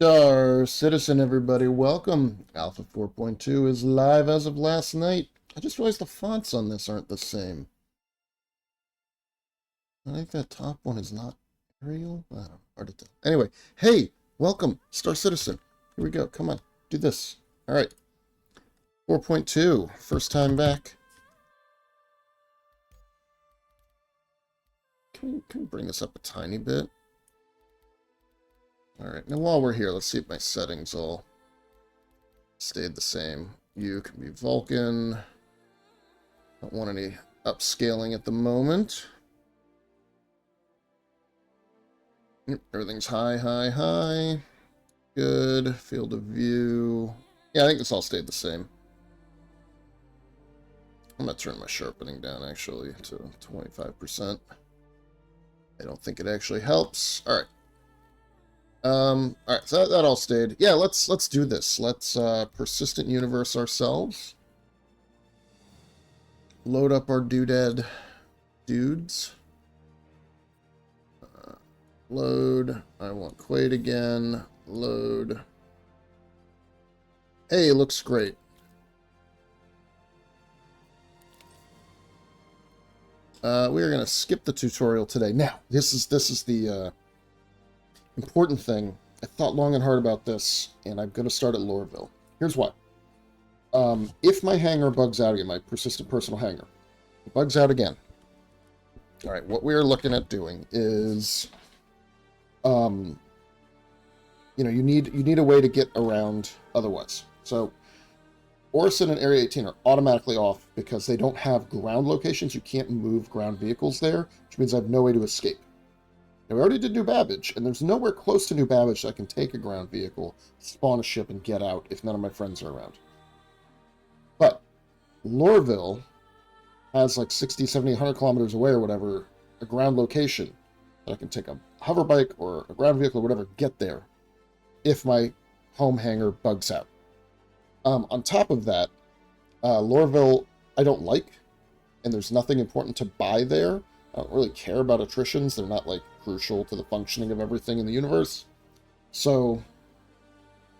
Star Citizen, everybody, welcome. Alpha 4.2 is live as of last night. I just realized the fonts on this aren't the same. I think that top one is not Arial. I don't know, hard to tell. Anyway, hey, welcome, Star Citizen. Here we go. Come on, do this. All right, 4.2, first time back. Can we bring this up a tiny bit? All right, now while we're here, let's see if my settings all stayed the same. You can be Vulcan. Don't want any upscaling at the moment. Yep, everything's high, high, high. Good. Field of view. Yeah, I think this all stayed the same. I'm going to turn my sharpening down, actually, to 25%. I don't think it actually helps. All right. Alright, so that all stayed. Yeah, let's do this. Let's persistent universe ourselves. Load up our doodad dudes. Load. I want Quade again. Load. Hey, looks great. We are going to skip the tutorial today. Now, this is the important thing. I thought long and hard about this, and I'm going to start at Lorville. Here's why. If my hangar bugs out again, my persistent personal hangar, bugs out again. All right, what we're looking at doing is, you need a way to get around otherwise. So, Orison and Area 18 are automatically off because they don't have ground locations. You can't move ground vehicles there, which means I have no way to escape. Now, we already did New Babbage, and there's nowhere close to New Babbage that I can take a ground vehicle, spawn a ship, and get out if none of my friends are around. But Lorville has like 60, 70, 100 kilometers away or whatever, a ground location that I can take a hover bike or a ground vehicle or whatever, get there if my home hangar bugs out. On top of that, Lorville I don't like, and there's nothing important to buy there. I don't really care about attritions. They're not, like, crucial to the functioning of everything in the universe. So,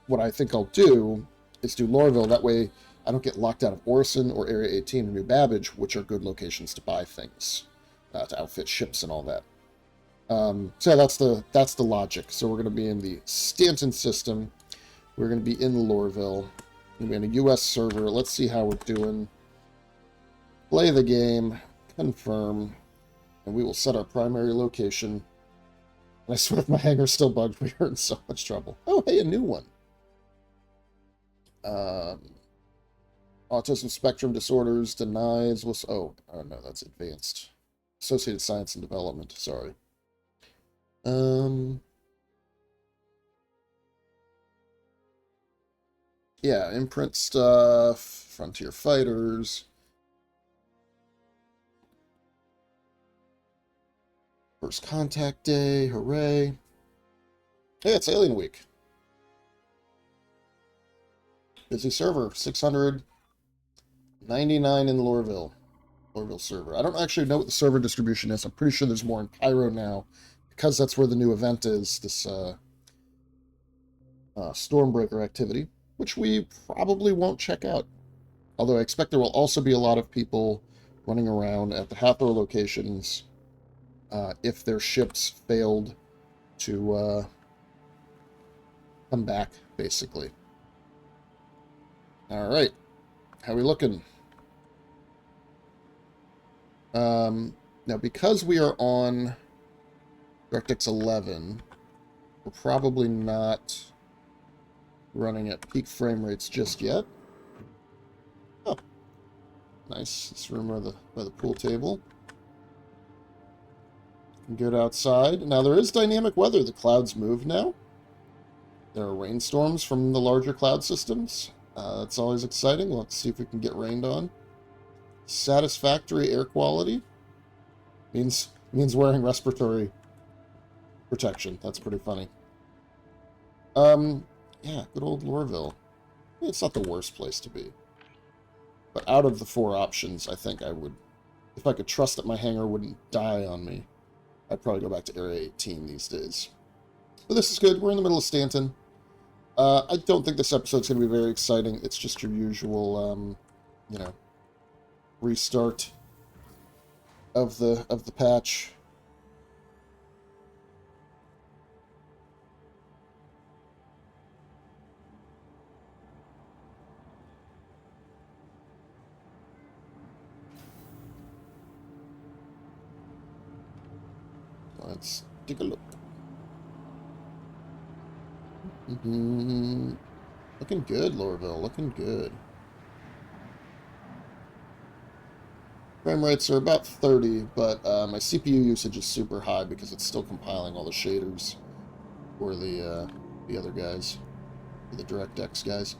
what I think I'll do is do Lorville. That way, I don't get locked out of Orison or Area 18 or New Babbage, which are good locations to buy things, to outfit ships and all that. So yeah, that's the logic. So we're going to be in the Stanton system. We're going to be in Lorville. We're going to be in a U.S. server. Let's see how we're doing. Play the game. Confirm. And we will set our primary location. And I swear if my hangar's still bugged, we are in so much trouble. Oh, hey, a new one. Autism spectrum disorders denies. Oh, no, that's advanced. Associated science and development. Sorry. Yeah, imprint stuff. Frontier fighters. First contact day, hooray. Hey, it's Alien Week. Busy server, 699 in Lorville server. I don't actually know what the server distribution is. I'm pretty sure there's more in Pyro now, because that's where the new event is, this Stormbreaker activity, which we probably won't check out. Although I expect there will also be a lot of people running around at the Hathor locations if their ships failed to come back, basically. All right, how are we looking? Now, because we are on DirectX 11, we're probably not running at peak frame rates just yet. Oh, nice. This room by the pool table. Good outside. Now, there is dynamic weather. The clouds move now. There are rainstorms from the larger cloud systems. That's always exciting. We'll have to see if we can get rained on. Satisfactory air quality means wearing respiratory protection. That's pretty funny. Yeah, good old Lorville. It's not the worst place to be. But out of the four options, I think I would, if I could trust that my hangar wouldn't die on me, I'd probably go back to Area 18 these days. But this is good. We're in the middle of Stanton. I don't think this episode's going to be very exciting. It's just your usual, you know, restart of the patch. Let's take a look. Looking good, Lorville. Looking good. Frame rates are about 30, but my CPU usage is super high because it's still compiling all the shaders for the other guys, for the DirectX guys.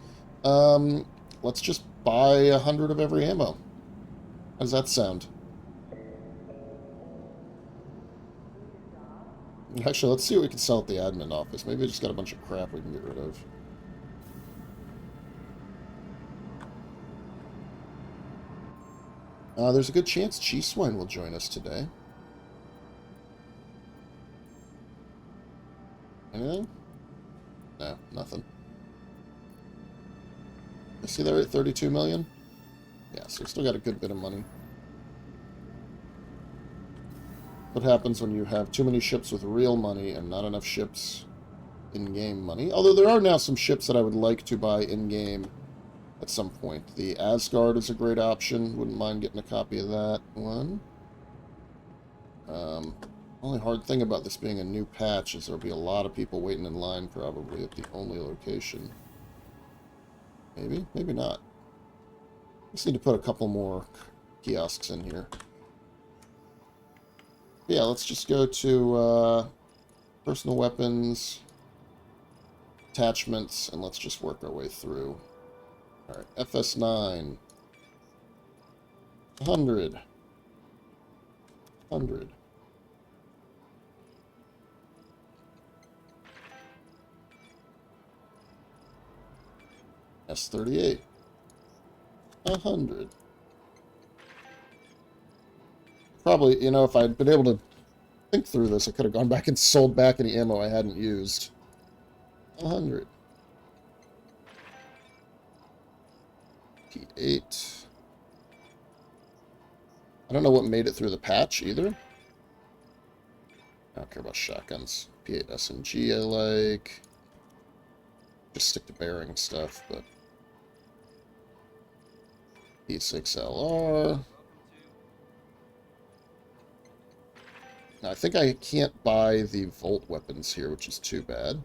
Let's just buy 100 of every ammo. How does that sound? Actually, let's see what we can sell at the admin office. Maybe I just got a bunch of crap we can get rid of. There's a good chance Cheese Swine will join us today. Anything? No, nothing. I see that at 32 million? Yeah, so we still got a good bit of money. What happens when you have too many ships with real money and not enough ships in-game money? Although there are now some ships that I would like to buy in-game at some point. The Asgard is a great option. Wouldn't mind getting a copy of that one. Only hard thing about this being a new patch is there'll be a lot of people waiting in line probably at the only location. Maybe? Maybe not. Just need to put a couple more kiosks in here. Yeah, let's just go to personal weapons, attachments, and let's just work our way through. Alright, FS9. 100. 100. S38. 100. Probably, you know, if I'd been able to think through this, I could have gone back and sold back any ammo I hadn't used. 100. P8. I don't know what made it through the patch either. I don't care about shotguns. P8 SMG I like. Just stick to bearing stuff, but... P6 LR. Now, I think I can't buy the Volt weapons here, which is too bad.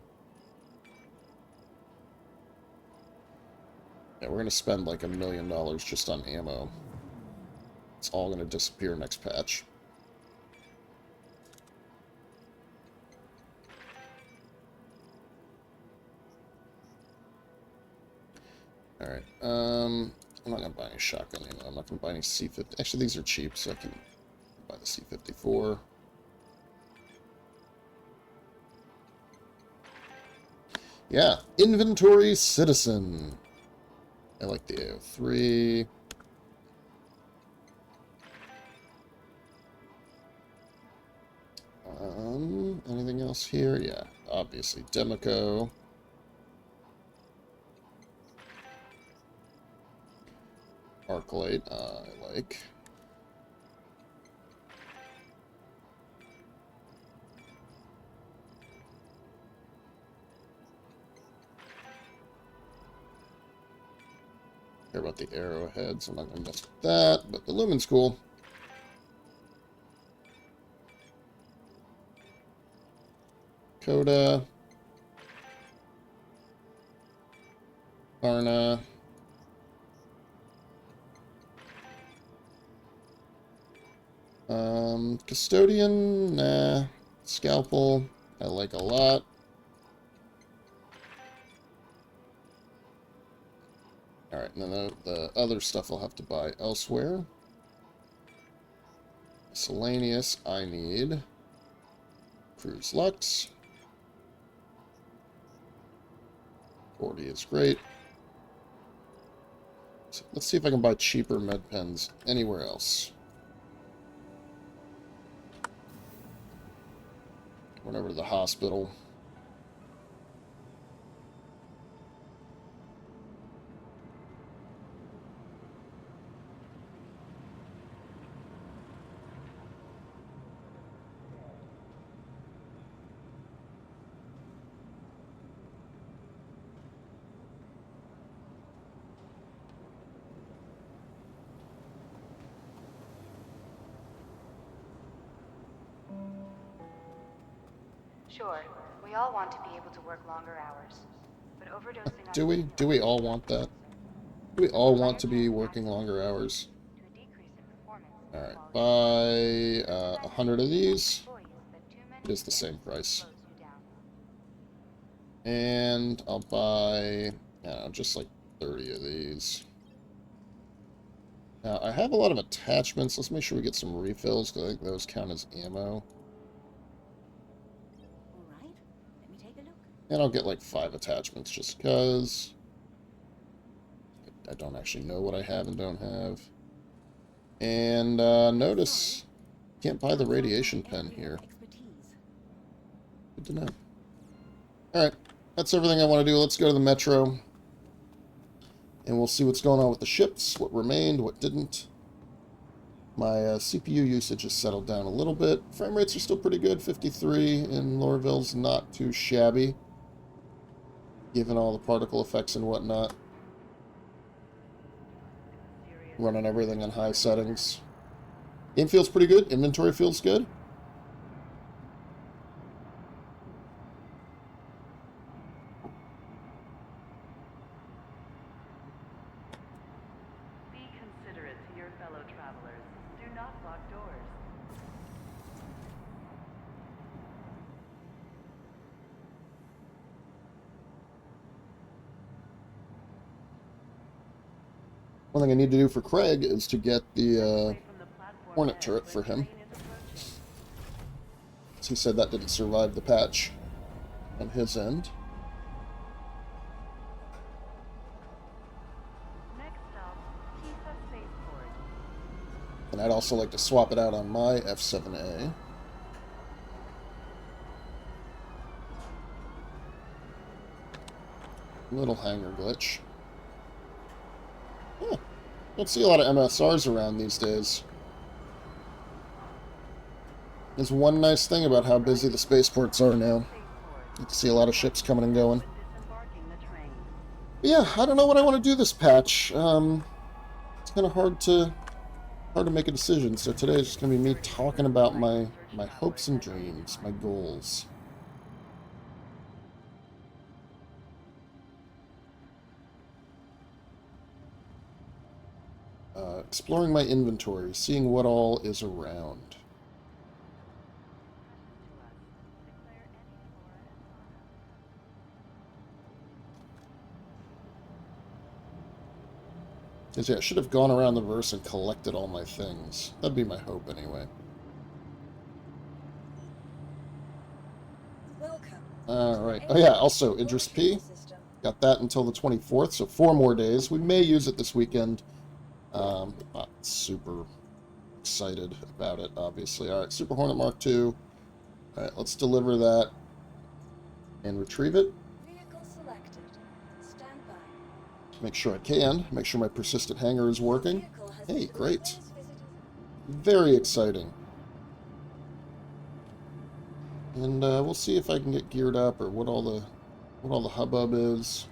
Yeah, we're going to spend like $1 million just on ammo. It's all going to disappear next patch. Alright, I'm not going to buy any shotgun ammo. I'm not going to buy any C50. Actually, these are cheap, so I can buy the C54. Yeah, Inventory Citizen. I like the AO3. Anything else here? Yeah, obviously Demico. Arclight, I like. Care about the arrowheads. I'm not going to mess with that, but the Lumen's cool. Coda. Karna. Custodian, nah. Scalpel, I like a lot. Alright, and then the other stuff I'll have to buy elsewhere. Miscellaneous, I need. Cruise Lux. 40 is great. So let's see if I can buy cheaper med pens anywhere else. Went over to the hospital. Sure, we all want to be able to work longer hours, but overdosing on Do we? Do we all want that? Do we all want to be working longer hours? to a decrease in performance and Alright, quality. buy 100 of these. Employees that too many It is the same price. slows you down. And I'll buy, I don't know, just like 30 of these. Now, I have a lot of attachments. Let's make sure we get some refills, because I think those count as ammo. Alright, let me take a look. And I'll get like 5 attachments, just because I don't actually know what I have and don't have. And notice, can't buy the radiation pen here. Good to know. Alright, that's everything I want to do. Let's go to the metro. And we'll see what's going on with the ships, what remained, what didn't. My CPU usage has settled down a little bit. Frame rates are still pretty good. 53 in Lorville's not too shabby, given all the particle effects and whatnot. Running everything on high settings. Game feels pretty good. Inventory feels good. Be considerate to your fellow travelers. Do not lock doors. One thing I need to do for Craig is to get the Away from the platform Hornet ahead turret where for the him. train is approaching. He said that didn't survive the patch on his end. Next stop, Kisa Spaceport. And I'd also like to swap it out on my F7A. Little hangar glitch. Huh. Don't see a lot of MSRs around these days. There's one nice thing about how busy the spaceports are now. You can see a lot of ships coming and going. Disembarking the train. But yeah, I don't know what I want to do this patch. It's kind of hard to make a decision. So today is just going to be me talking about my hopes and dreams, my goals. Exploring my inventory, seeing what all is around. Declare any flora and fauna. 'Cause, yeah, I should have gone around the verse and collected all my things. That'd be my hope, anyway. Welcome. Alright. Oh, yeah, also, Idris P. Got that until the 24th, so 4 more days. We may use it this weekend. Not super excited about it, obviously. Alright, Super Hornet Mark II. Alright, let's deliver that and retrieve it. Vehicle selected. Stand by. Make sure I can. Make sure my persistent hangar is working. Vehicle has Hey, visited great. those visitors. Very exciting. And we'll see if I can get geared up or what all the hubbub is.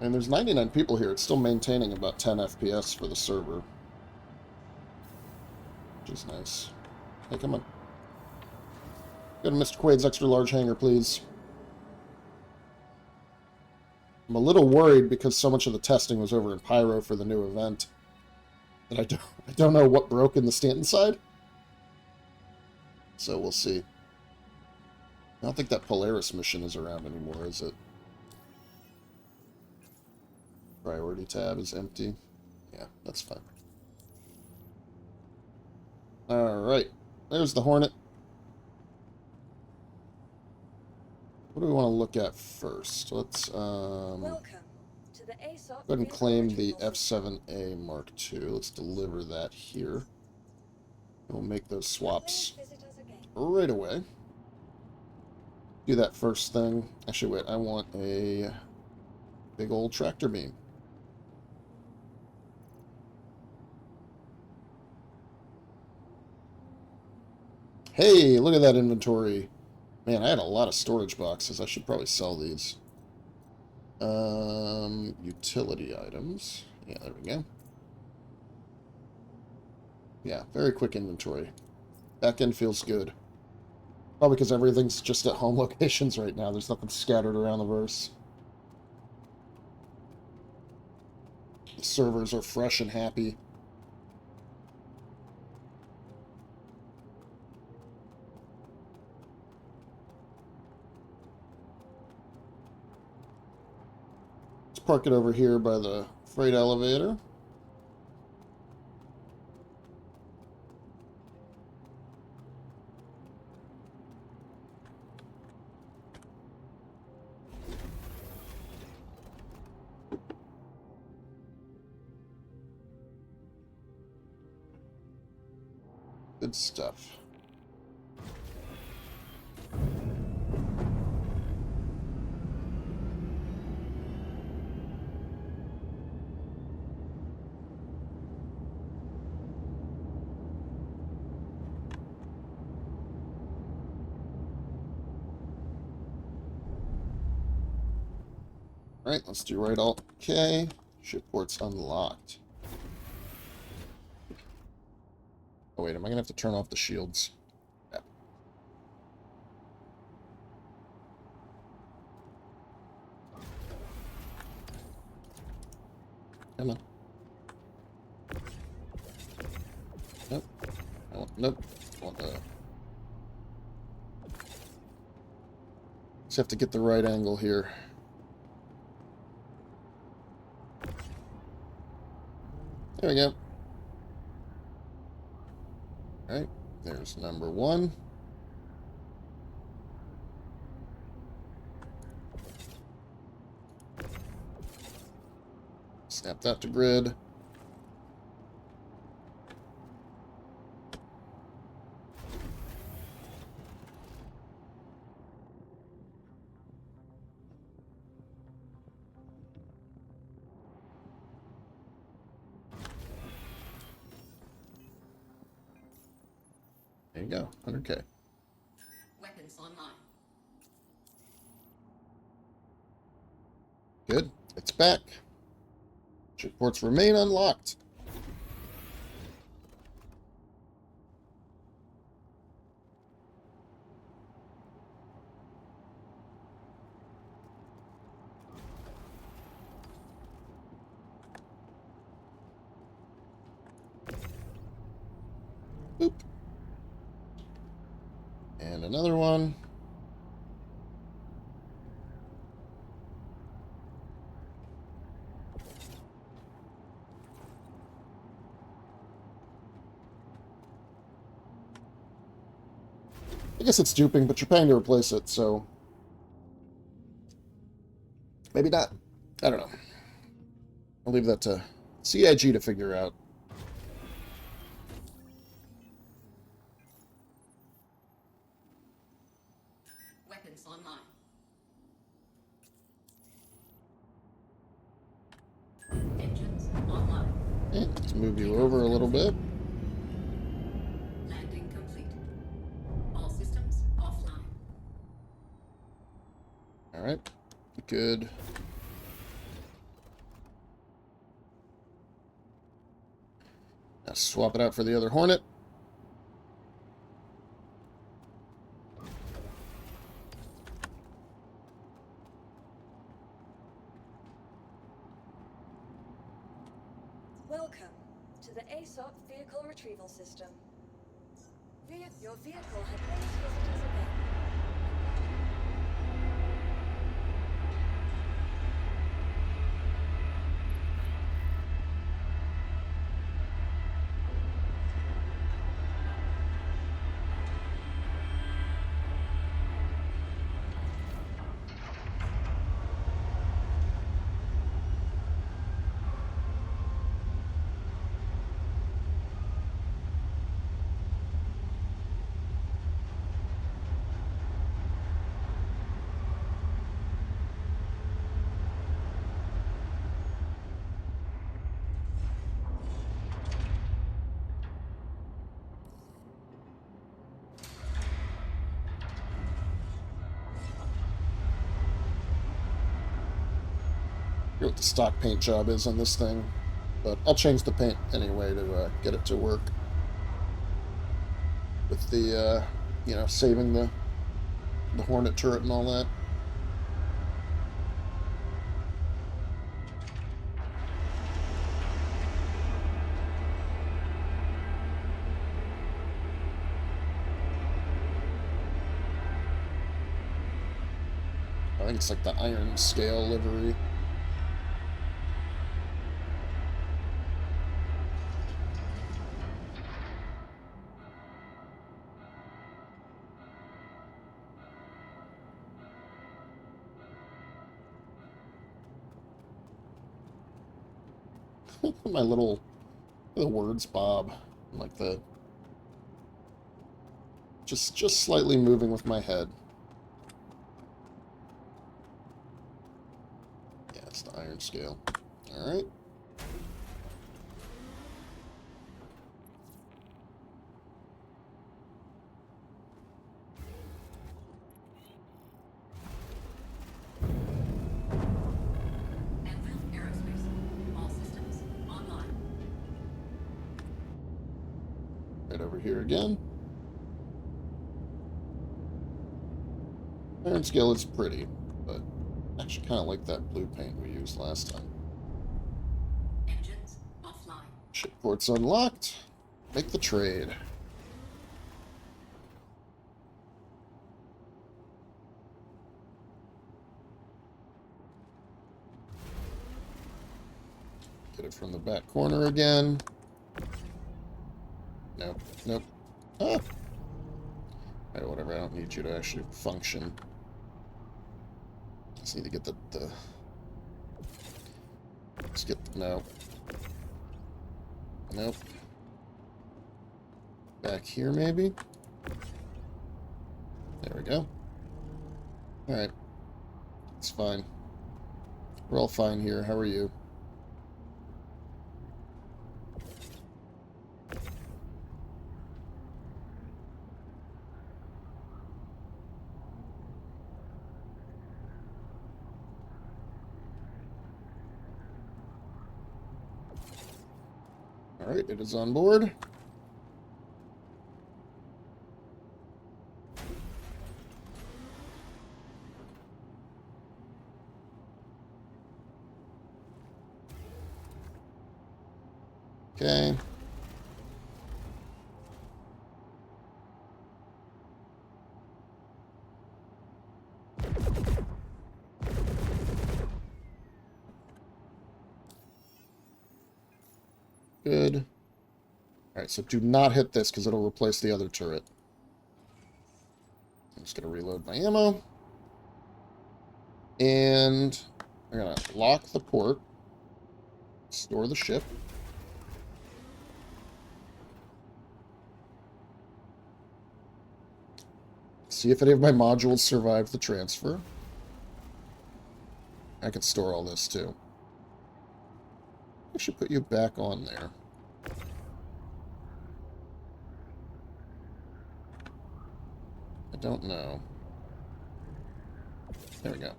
And there's 99 people here. It's still maintaining about 10 FPS for the server. Which is nice. Hey, come on. Go to Mr. Quade's extra large hangar, please. I'm a little worried because so much of the testing was over in Pyro for the new event that I don't know what broke in the Stanton side. So we'll see. I don't think that Pileus mission is around anymore, is it? Priority tab is empty. Yeah, that's fine. Alright. There's the Hornet. What do we want to look at first? Let's Welcome to the ASOP. go ahead and claim the F7A Mark II. Let's deliver that here. And we'll make those swaps right away. Do that first thing. Actually, wait, I want a big old tractor beam. Hey, look at that inventory. Man, I had a lot of storage boxes. I should probably sell these. Utility items. Yeah, there we go. Yeah, very quick inventory. Back end feels good. Probably because everything's just at home locations right now. There's nothing scattered around the verse. The servers are fresh and happy. Let's park it over here by the freight elevator. Good stuff. Alright, let's do right alt K. Shipport's unlocked. Oh wait, am I gonna have to turn off the shields? Yeah. Come on. Nope. Nope. I want the... Just have to get the right angle here. There we go. Alright, there's number 1. Snap that to grid. There you go, 100K. Weapons online. Good, it's back. Shipports remain unlocked. Boop. And another one. I guess it's duping, but you're paying to replace it, so... Maybe not. I don't know. I'll leave that to CIG to figure out. Weapons online. Engines online. Okay, let's move you over a little bit. Landing complete. All systems offline. Alright, good. Now swap it out for the other Hornet. Welcome to the ASOP Vehicle Retrieval System. Your vehicle had raised visitors again. forget what the stock paint job is on this thing, but I'll change the paint anyway to get it to work with the, you know, saving the Hornet turret and all that. I think it's like the iron scale livery. My little words, Bob, like the just slightly moving with my head. Yeah, it's the iron scale. All right. Anvil Aerospace. All systems online. Right over here again. Iron scale is pretty, but I actually kind of like that blue paint we used last time. Engines offline. Shipport's unlocked. Make the trade. Get it from the back corner again. Nope. Nope. Ah! Alright, whatever. I don't need you to actually function. Just need to get the let's get... No. Nope. Back here, maybe? There we go. Alright. It's fine. We're all fine here. How are you? Alright, it is on board. Okay. Good. Alright, so do not hit this because it'll replace the other turret. I'm just going to reload my ammo. And I'm going to lock the port. Store the ship. See if any of my modules survive the transfer. I can store all this too. I should put you back on there. I don't know. There we go.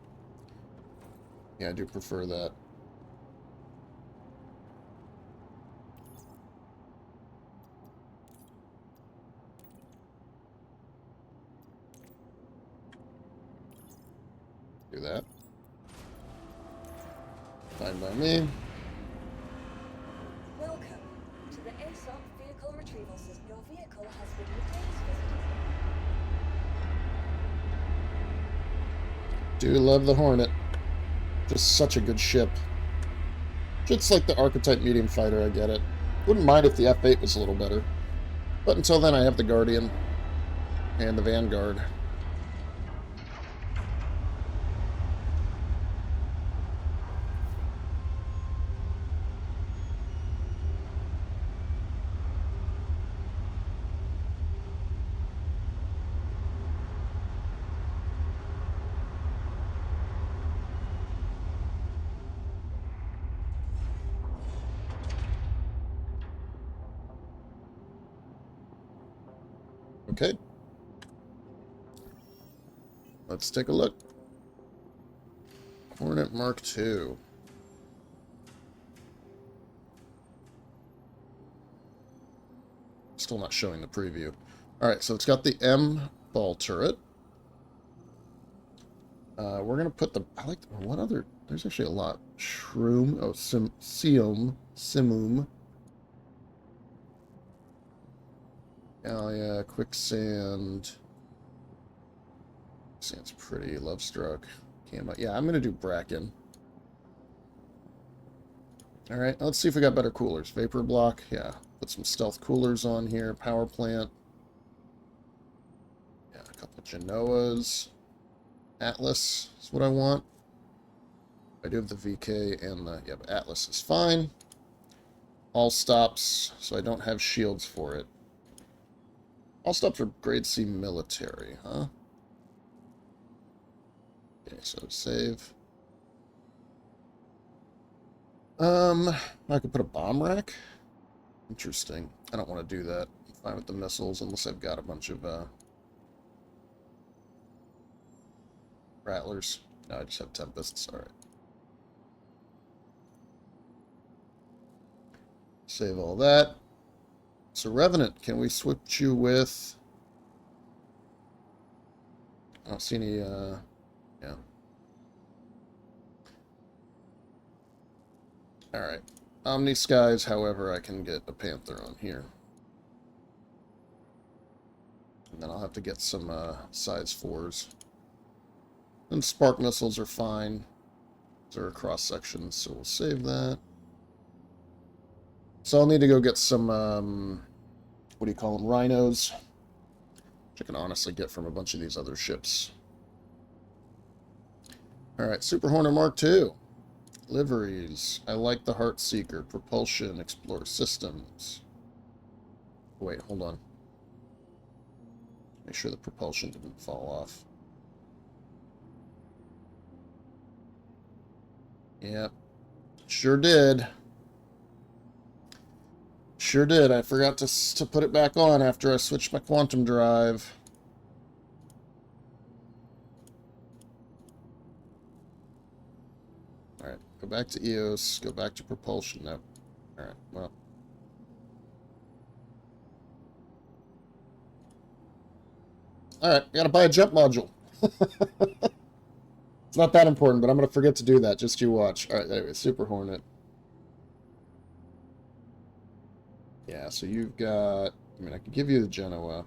Yeah, I do prefer that. Do that. Fine by me. Welcome to the ASOP vehicle retrieval system. Your vehicle has been replaced, visitor. Do love the Hornet. Just such a good ship. Just like the Archetype medium fighter, I get it. Wouldn't mind if the F8 was a little better. But until then, I have the Guardian and the Vanguard. Okay. Let's take a look. Hornet Mark II. Still not showing the preview. Alright, so it's got the M ball turret. We're going to put the... I like... What other... There's actually a lot. Shroom. Oh, Simum. Oh, yeah. Quicksand. Sand's pretty. Lovestruck. Yeah, I'm going to do Bracken. Alright, let's see if we got better coolers. Vapor block. Yeah. Put some stealth coolers on here. Power plant. Yeah, a couple Genoas. Atlas is what I want. I do have the VK and the... Yeah, but Atlas is fine. All stops, so I don't have shields for it. All stops are grade C military, huh? Okay, so save. I could put a bomb rack. Interesting. I don't want to do that. I'm fine with the missiles unless I've got a bunch of rattlers. No, I just have Tempests. Alright. Save all that. So Revenant, can we switch you with... I don't see any, yeah. Alright. Omni Skies, however, I can get a Panther on here. And then I'll have to get some, size 4s. And Spark Missiles are fine. They're a cross-section, so we'll save that. So I'll need to go get some, what do you call them, Rhinos. Which I can honestly get from a bunch of these other ships. Alright, Super Hornet Mark II. Liveries. I like the Heartseeker. Propulsion. Explore systems. Wait, hold on. Make sure the propulsion didn't fall off. Yep. Sure did. Sure did. I forgot to put it back on after I switched my quantum drive. Alright, go back to EOS, go back to propulsion. No. Alright, well. Alright, gotta buy a jump module. It's not that important, but I'm gonna forget to do that. Just you watch. Alright, anyway, Super Hornet. Yeah, so you've got... I mean, I could give you the Genoa.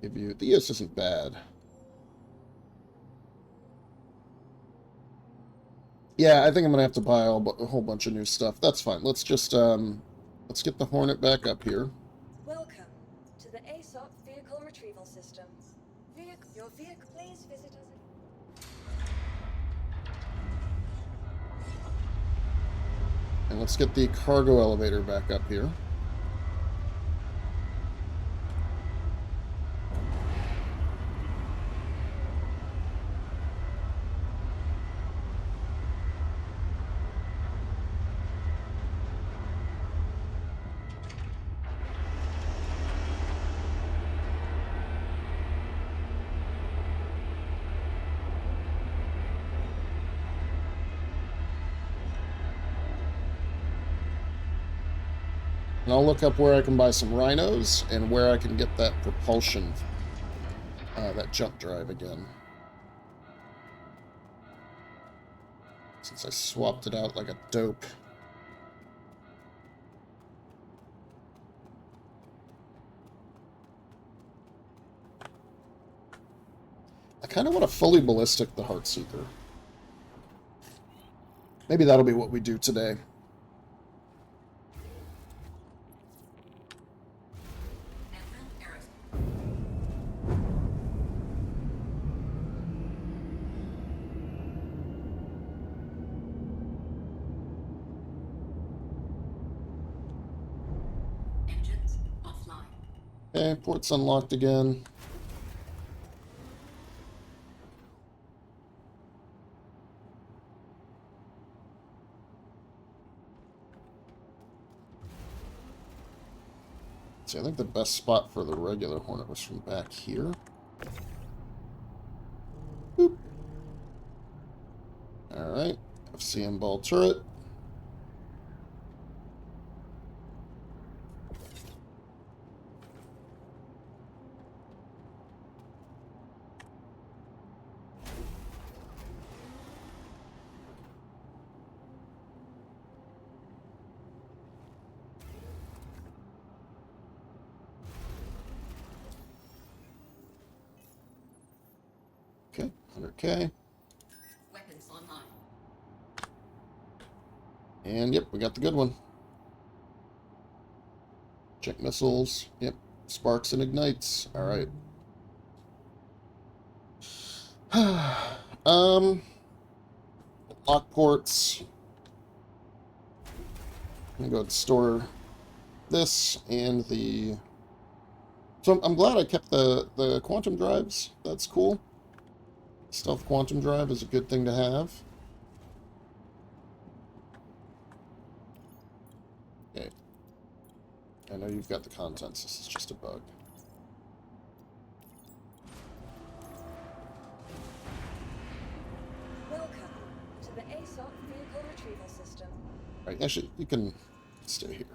Give you... The EOS isn't bad. Yeah, I think I'm going to have to buy a whole bunch of new stuff. That's fine. Let's just, let's get the Hornet back up here. Welcome to the ASOP Vehicle Retrieval System. Your vehicle, please visit us. And let's get the cargo elevator back up here. And I'll look up where I can buy some Rhinos and where I can get that propulsion, that jump drive again. Since I swapped it out like a dope. I kind of want to fully ballistic the Heartseeker. Maybe that'll be what we do today. Okay, port's unlocked again. See, I think the best spot for the regular Hornet was from back here. Boop. Alright, FCM ball turret. 100K. Weapons online. And yep, we got the good one. Check missiles. Yep. Sparks and ignites. Alright. Lock ports. I'm gonna go ahead and store this and the... So I'm glad I kept the quantum drives. That's cool. Stealth quantum drive is a good thing to have. Okay. I know you've got the contents. This is just a bug. Welcome to the ASOC vehicle retrieval system. Right, actually, you can stay here.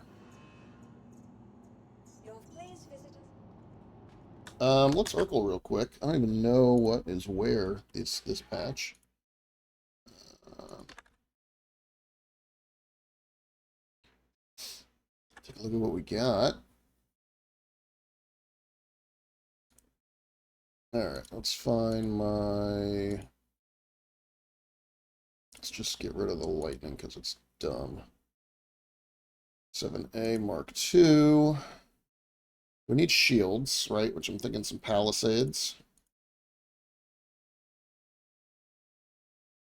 Your please visit Let's Urkel real quick. I don't even know what is where this patch. Take a look at what we got. Alright, let's find my... Let's just get rid of the lightning because it's dumb. 7A Mark II. We need shields, right? Which I'm thinking some palisades.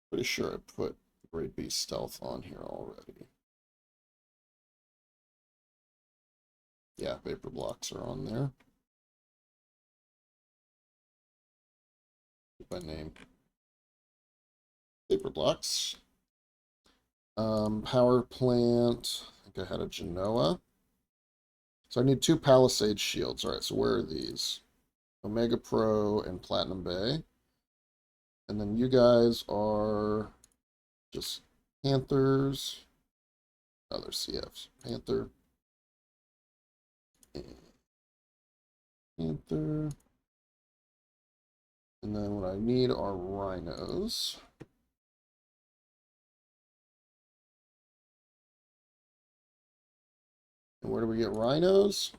Pretty sure I put Great Beast Stealth on here already. Yeah, vapor blocks are on there. By name. Vapor blocks. Power plant. I think I had a Genoa. So I need 2 Palisade shields. Alright, so where are these? Omega Pro and Platinum Bay. And then you guys are just Panthers. Other CFs. Panther. Panther. And then what I need are rhinos. And where do we get rhinos?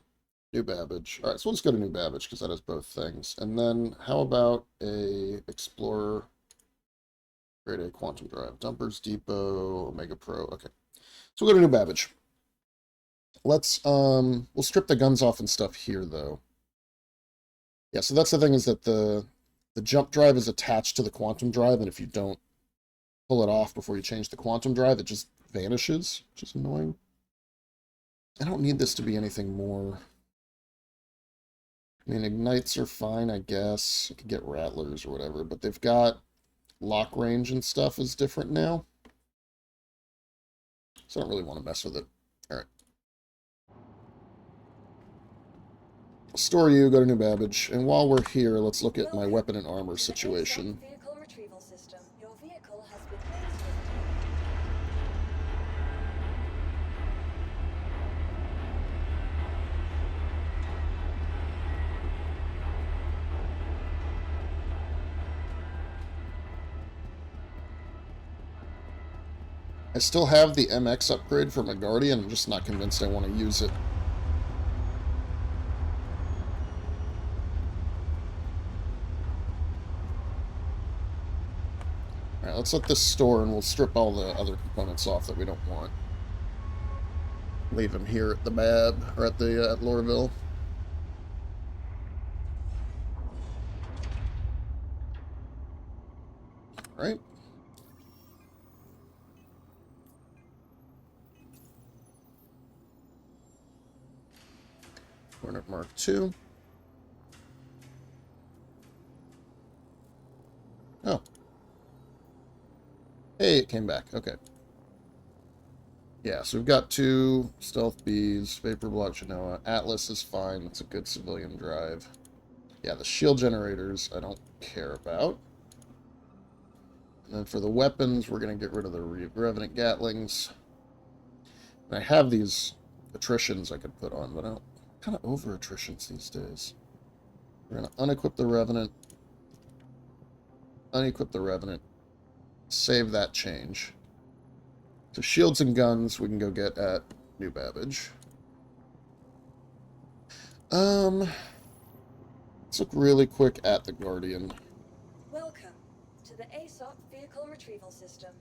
New Babbage. Alright, so let's go to New Babbage because that has both things. And then how about a Explorer Grade A Quantum Drive? Dumpers, Depot, Omega Pro. Okay. So we'll go to New Babbage. Let's we'll strip the guns off and stuff here though. Yeah, so that's the thing, is that the jump drive is attached to the quantum drive, and if you don't pull it off before you change the quantum drive, it just vanishes, which is annoying. I don't need this to be anything more. I mean, ignites are fine, I guess. I could get rattlers or whatever, but they've got lock range and stuff is different now. So I don't really want to mess with it. Alright. I'll store you, go to New Babbage, and while we're here, let's look at my weapon and armor situation. vehicle retrieval system. Your vehicle has been placed with I still have the MX upgrade for my Guardian. I'm just not convinced I want to use it. Alright, let's let this store and we'll strip all the other components off that we don't want. Leave them here at the Bab, or at the at Lorville. Alright. Hornet Mark II. Oh. Hey, it came back. Okay. Yeah, so we've got 2 Stealth Bees, Vapor Block Genoa. Atlas is fine. It's a good civilian drive. Yeah, the shield generators I don't care about. And then for the weapons, we're going to get rid of the Revenant Gatlings. And I have these attritions I could put on, but I don't... kind of over attritions these days. We're going to unequip the Revenant. Unequip the Revenant. Save that change. So shields and guns we can go get at New Babbage. Let's look really quick at the Guardian. welcome the ASOP vehicle retrieval system.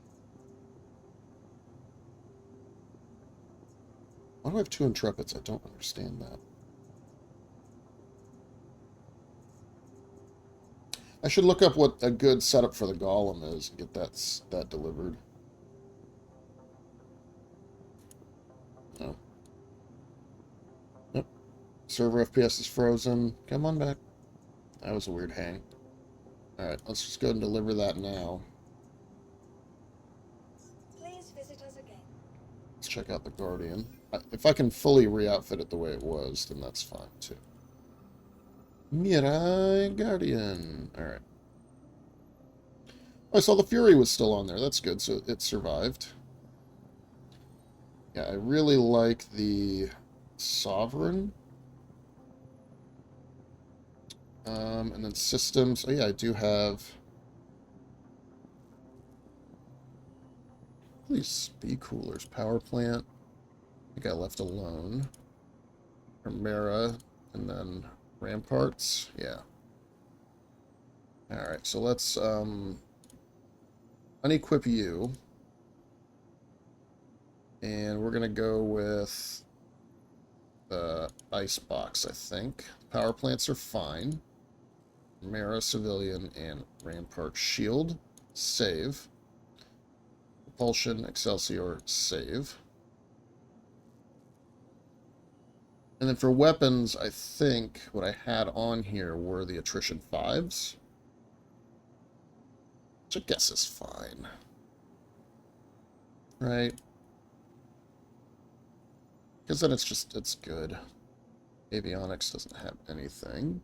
Why do I have 2 Intrepids? I don't understand that. I should look up what a good setup for the Golem is and get that delivered. No. Nope. Server FPS is frozen. Come on back. That was a weird hang. Alright, let's just go ahead and deliver that now. Please visit us again. Let's check out the Guardian. If I can fully re-outfit it the way it was, then that's fine, too. Mirai Guardian. Alright. I saw the Fury was still on there. That's good, so it survived. Yeah, I really like the Sovereign. And then systems. Oh yeah, I do have these speed coolers. Power plant. I think I left alone. Chimera, and then ramparts. Yeah. Alright, so let's unequip you. And we're gonna go with the ice box, I think. Power plants are fine. Mara, Civilian, and Rampart Shield. Save. Propulsion, Excelsior, save. And then for weapons, I think what I had on here were the Attrition 5s. Which I guess is fine. Right? Because then it's good. Avionics doesn't have anything.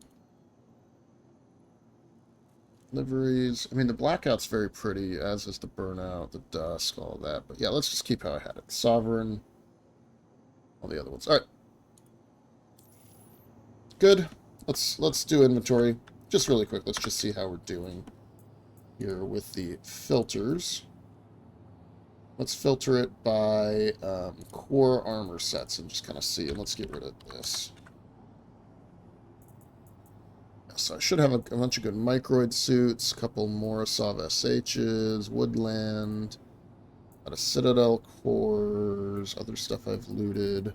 Liveries. I mean, the Blackout's very pretty, as is the Burnout, the Dusk, all that. But yeah, let's just keep how I had it. Sovereign. All the other ones. Alright. Good. Let's do inventory. Just really quick, let's just see how we're doing here with the filters. Let's filter it by core armor sets and just kind of see. And let's get rid of this. So I should have a bunch of good microid suits, a couple Morosov SHs, Woodland, a lot of Citadel cores, other stuff I've looted.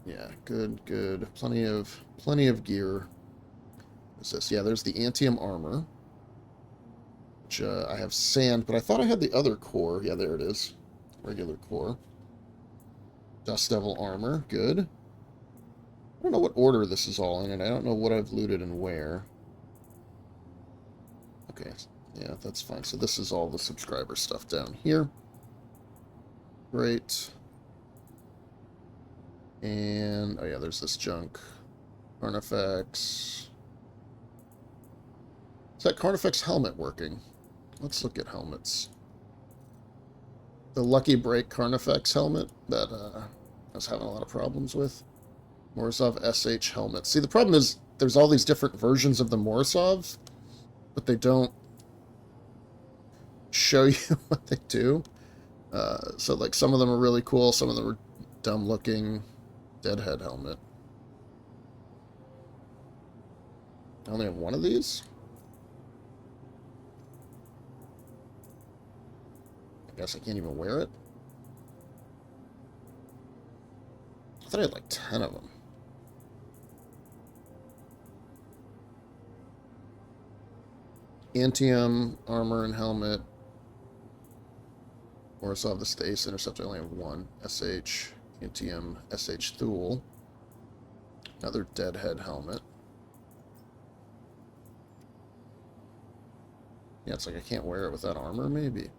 Yeah, good, good. Plenty of gear. What's this? Yeah, there's the Antium armor, which I have sand, but I thought I had the other core. Yeah, there it is. Regular core. Dust Devil armor, good. I don't know what order this is all in, and I don't know what I've looted and where. Okay, yeah, that's fine. So this is all the subscriber stuff down here. Great. And, oh yeah, there's this junk. Carnifex. Is that Carnifex helmet working? Let's look at helmets. The Lucky Break Carnifex helmet that I was having a lot of problems with. Morosov SH helmet. See, the problem is there's all these different versions of the Morosov, but they don't show you what they do. So, like, some of them are really cool, some of them are dumb-looking. Deadhead helmet. I only have one of these? I guess I can't even wear it? I thought I had like 10 of them. Antium, armor, and helmet. Morosov the Stace Interceptor, I only have one. SH, Antium, SH Thule. Another Deadhead helmet. Yeah, it's like I can't wear it without armor, maybe.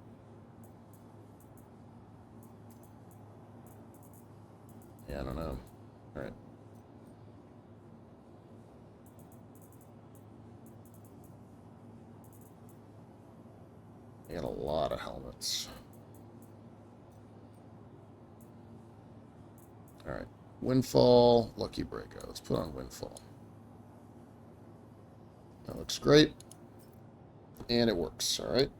Yeah, I don't know. Alright. I got a lot of helmets. Alright. Windfall, Lucky Break. Let's put on Windfall. That looks great. And it works, alright.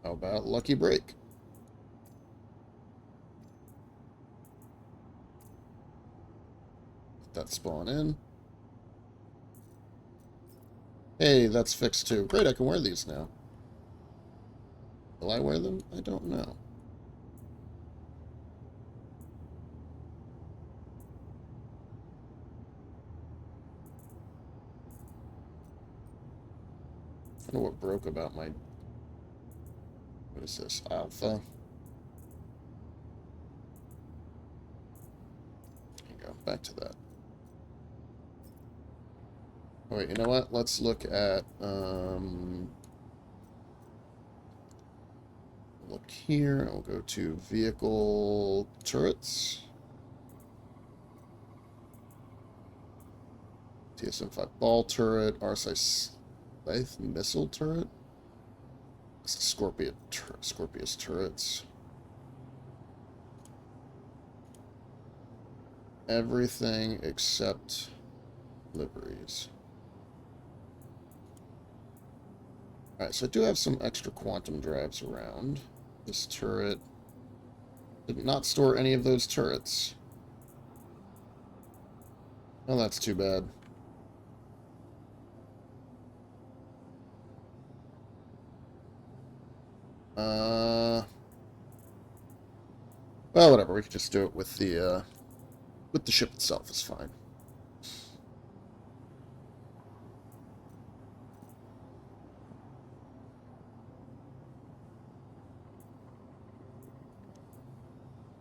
How about Lucky Break? that spawn in. Hey, that's fixed too. Great, I can wear these now. Will I wear them? I don't know. I don't know what broke about my... What is this? Alpha? There you go. Back to that. Oh, wait, you know what? Let's look at... Look here. I'll go to vehicle turrets. TSM-5 ball turret. RSI Scythe missile turret. This is Scorpius turrets. Everything except liveries. Alright, so I do have some extra quantum drives around. This turret did not store any of those turrets. Well, that's too bad. Well, whatever. We could just do it with the ship itself. Is fine.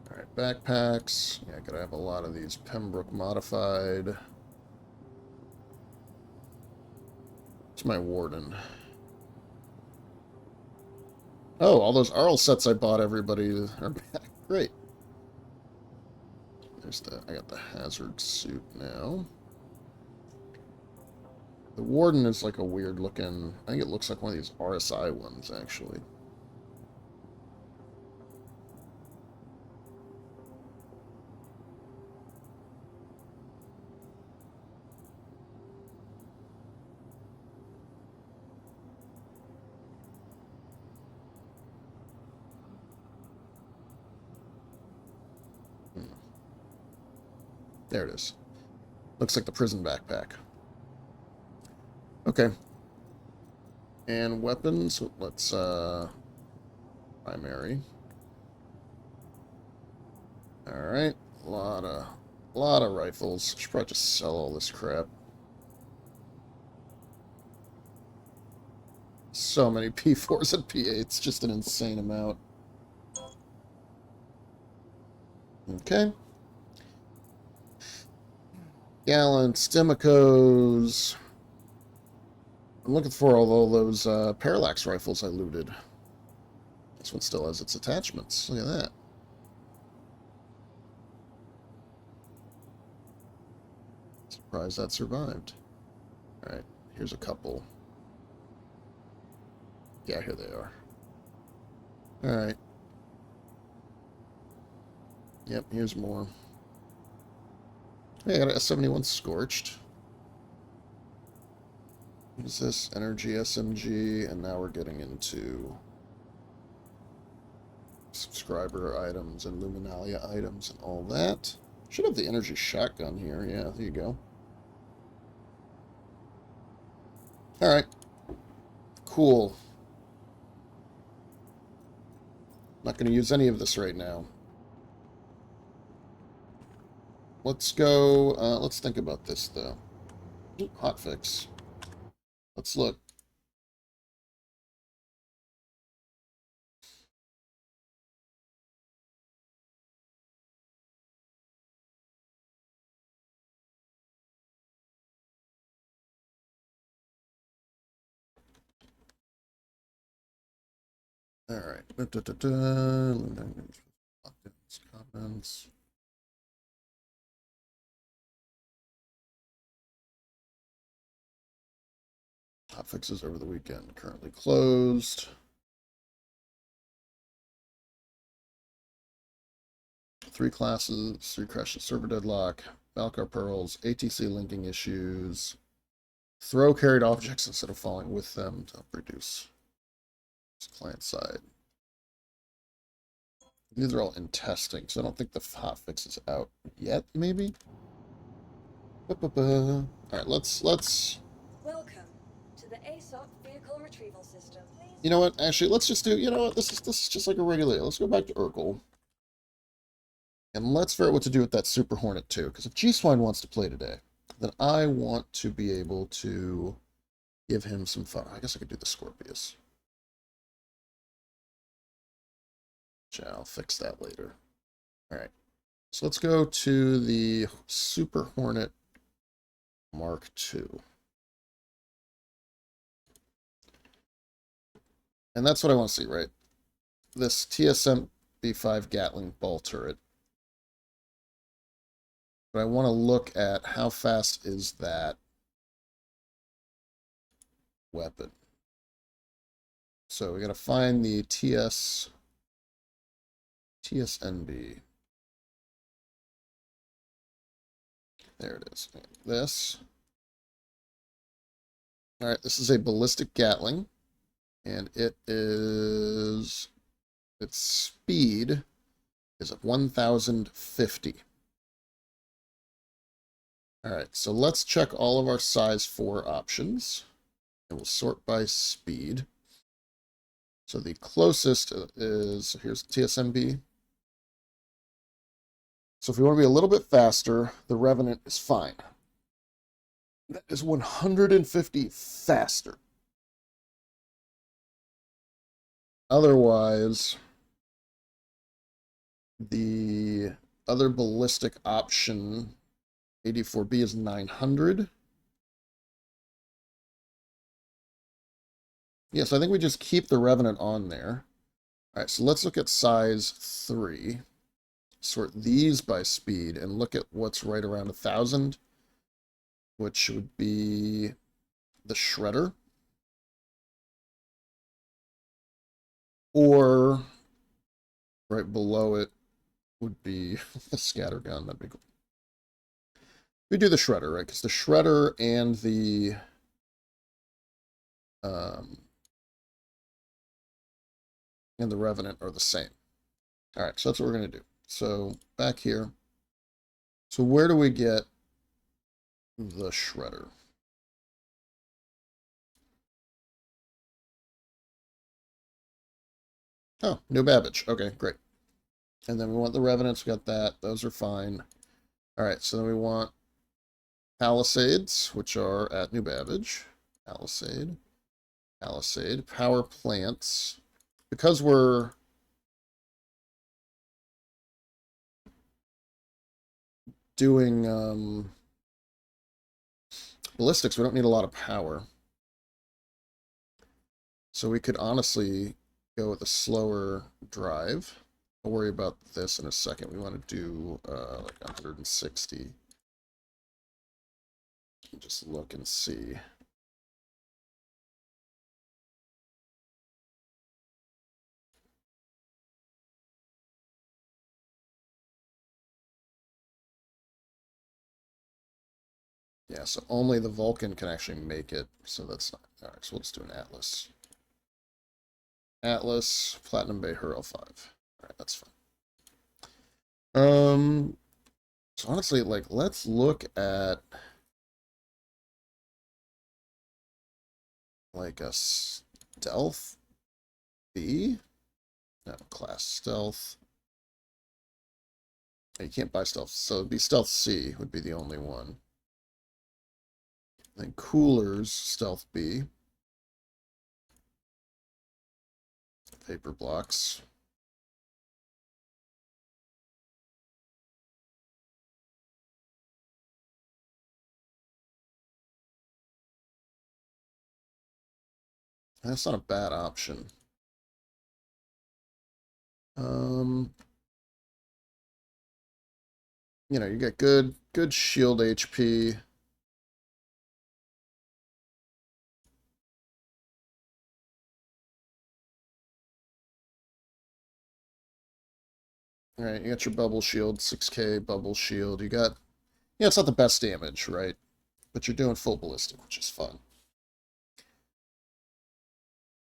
All right, backpacks. Yeah, gotta have a lot of these Pembroke modified. It's my Warden. Oh, all those Arl sets I bought everybody are back. Great. There's I got the hazard suit now. The Warden is like a weird looking... I think it looks like one of these RSI ones, actually. There it is. Looks like the prison backpack. Okay. And weapons, let's, primary. Alright. A lot of rifles. Should probably just sell all this crap. So many P4s and P8s, just an insane amount. Okay. Gallants, Demicos. I'm looking for all those parallax rifles I looted. This one still has its attachments. Look at that. Surprised that survived. Alright, here's a couple. Yeah, here they are. Alright. Yep, here's more. Hey, I got a S71 Scorched. What is this? Energy SMG, and now we're getting into subscriber items and Luminalia items and all that. Should have the energy shotgun here. Yeah, there you go. Alright. Cool. Not going to use any of this right now. Let's go, let's think about this, though. Ooh, hotfix. Let's look. All right. Comments. Hotfixes over the weekend. Currently closed. 3 classes, 3 crashes, server deadlock, Valkyr pearls, ATC linking issues, throw carried objects instead of falling with them to reduce client side. These are all in testing, so I don't think the hotfix is out yet, maybe? All right, let's. Welcome to the ASOP Vehicle Retrieval System. You know what? Actually, let's just do. You know what? This is just like a regular. Let's go back to Urkel. And let's figure out what to do with that Super Hornet too. Because if G-Swine wants to play today, then I want to be able to give him some fun. I guess I could do the Scorpius. I'll fix that later. All right. So let's go to the Super Hornet Mark II. And that's what I want to see, right? This TSM B5 Gatling ball turret. But I want to look at how fast is that weapon. So we got to find the TSNB. There it is. This. All right, this is a ballistic Gatling, and its speed is at 1,050. All right, so let's check all of our size 4 options, and we'll sort by speed. So the closest is, here's TSMB. So if we want to be a little bit faster, the Revenant is fine. That is 150 faster. Otherwise, the other ballistic option, 84B, is 900. Yes, I think we just keep the Revenant on there. All right, so let's look at size 3. Sort these by speed and look at what's right around 1,000, which would be the Shredder. Or right below it would be the Scattergun. That'd be cool. We do the Shredder, right? Because the Shredder and the Revenant are the same. All right, so that's what we're going to do. So back here. So where do we get the Shredder? Oh, New Babbage. Okay, great. And then we want the Revenants. We got that. Those are fine. All right, so then we want Palisades, which are at New Babbage. Palisade. Power Plants. Because we're doing ballistics, we don't need a lot of power. So we could honestly go with a slower drive. I'll worry about this in a second. We want to do like 160. Just look and see. Yeah, so only the Vulcan can actually make it, so that's not... Alright, so let's do an Atlas. Atlas, Platinum Bay, Hurl 5. Alright, that's fine. So honestly, like, let's look at like a Stealth B? No, class Stealth. You can't buy Stealth, so it'd be Stealth C would be the only one. Then Coolers, Stealth B. Paper blocks. That's not a bad option. You know, you get good shield HP. All right, you got your bubble shield, 6K bubble shield. You got, yeah, it's not the best damage, right? But you're doing full ballistic, which is fun.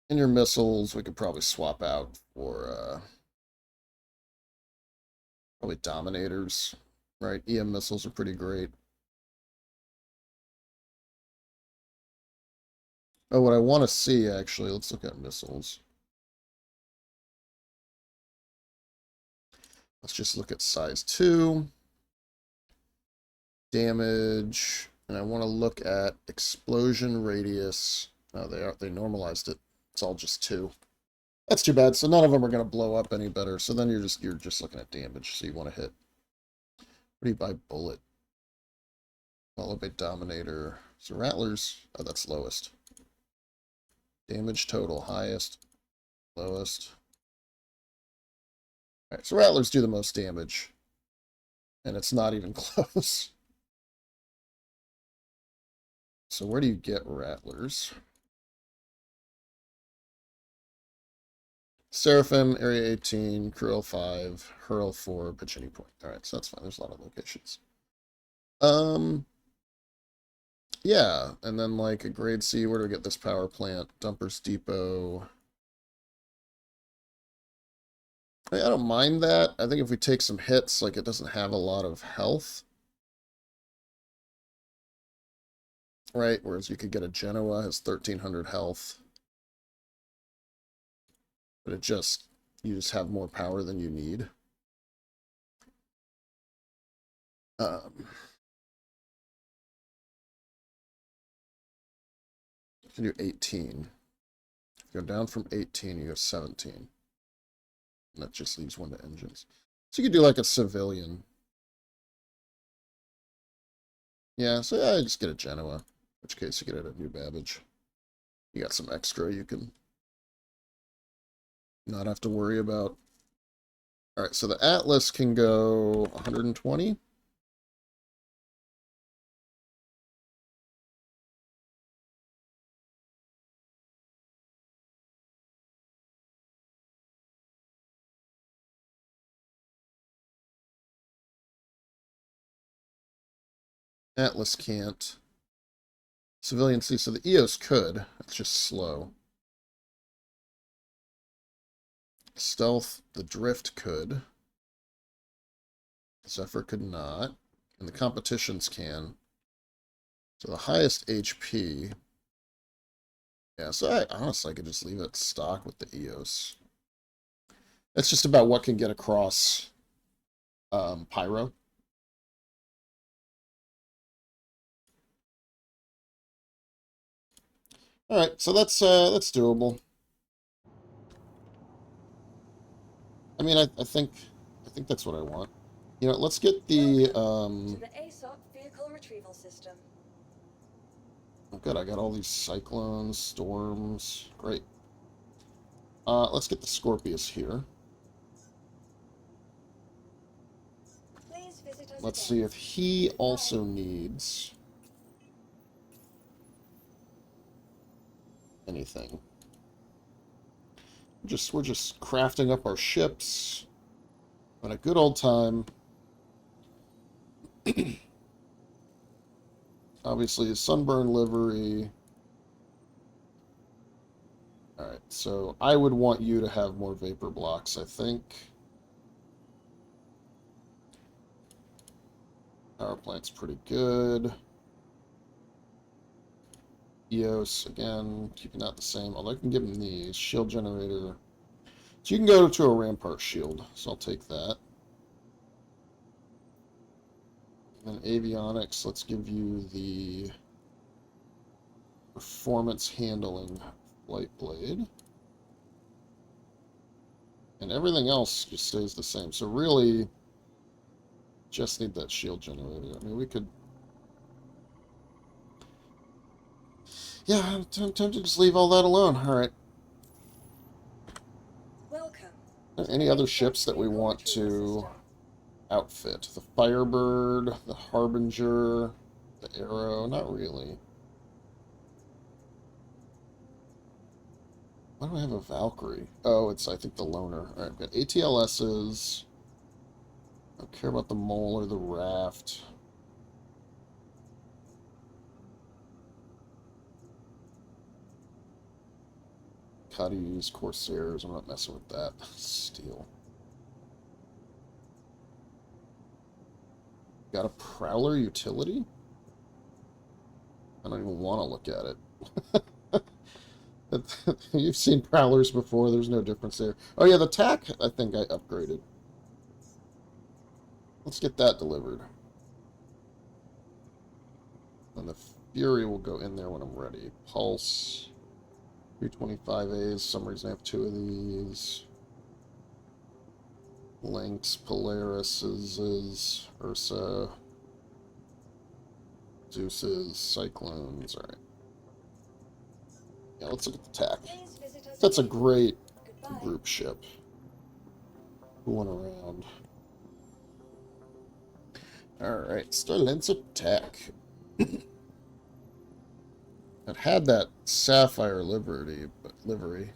And your missiles, we could probably swap out for probably Dominators, right? EM missiles are pretty great. Oh, what I want to see, actually, let's look at missiles. Let's just look at size 2. Damage. And I want to look at explosion radius. Oh, they normalized it. It's all just 2. That's too bad. So none of them are going to blow up any better. So then you're just looking at damage. So you want to hit. What do you buy? Bullet. Followed by Dominator. So Rattlers. Oh, that's lowest. Damage total highest. Lowest. Alright, so Rattlers do the most damage. And it's not even close. So where do you get Rattlers? Seraphim, Area 18, Cruel 5, Hurl 4, Pitch Any Point. Alright, so that's fine. There's a lot of locations. Yeah, and then like a grade C, where do we get this power plant? Dumpers Depot. I don't mind that. I think if we take some hits, like it doesn't have a lot of health. Right, whereas you could get a Genoa, has 1300 health. But you just have more power than you need. You can do 18. Go down from 18, you go 17. And that just leaves 1 to engines. So you could do like a civilian. Yeah, so yeah, just get a Genoa. In which case you get a new Babbage. You got some extra you can not have to worry about. Alright, so the Atlas can go 120. Atlas can't. Civilian C, so the EOS could. It's just slow. Stealth, the Drift could. Zephyr could not. And the competitions can. So the highest HP. Yeah, so I honestly could just leave it stock with the EOS. It's just about what can get across Pyro. Alright, so that's doable. I mean, I think that's what I want. You know, let's get the To the ASOP vehicle retrieval system. oh good, I got all these cyclones, storms. Great. Let's get the Scorpius here. Please visit us Let's again. see if he also needs anything. We're just crafting up our ships. On a good old time. Obviously, a Sunburn livery. Alright, so I would want you to have more vapor blocks, I think. Power plant's pretty good. EOS, again, keeping that the same. Although I can give him these. Shield generator. So you can go to a Rampart shield, so I'll take that. And then avionics, let's give you the performance handling light blade. And everything else just stays the same. So really, just need that shield generator. I mean, we could... Yeah, I'm tempted to just leave all that alone. Alright. Welcome. Any other ships that we want to outfit? The Firebird, the Harbinger, the Arrow? Not really. Why do I have a Valkyrie? Oh, it's, I think, the Loner. Alright, I've got ATLSs. I don't care about the Mole or the Raft. Cadiz, Corsairs, I'm not messing with that. Steel. Got a Prowler utility? I don't even want to look at it. You've seen Prowlers before. There's no difference there. Oh, yeah, the tack, I think I upgraded. Let's get that delivered. And the Fury will go in there when I'm ready. Pulse. 325As. Some reason I have 2 of these. Lynx, Polaris's, Ursa, Zeus's, Cyclones. Alright. Yeah, let's look at the tack. Please visit us That's a again. great Goodbye. group ship. Going around. Alright, Starlens attack. It had that Sapphire livery,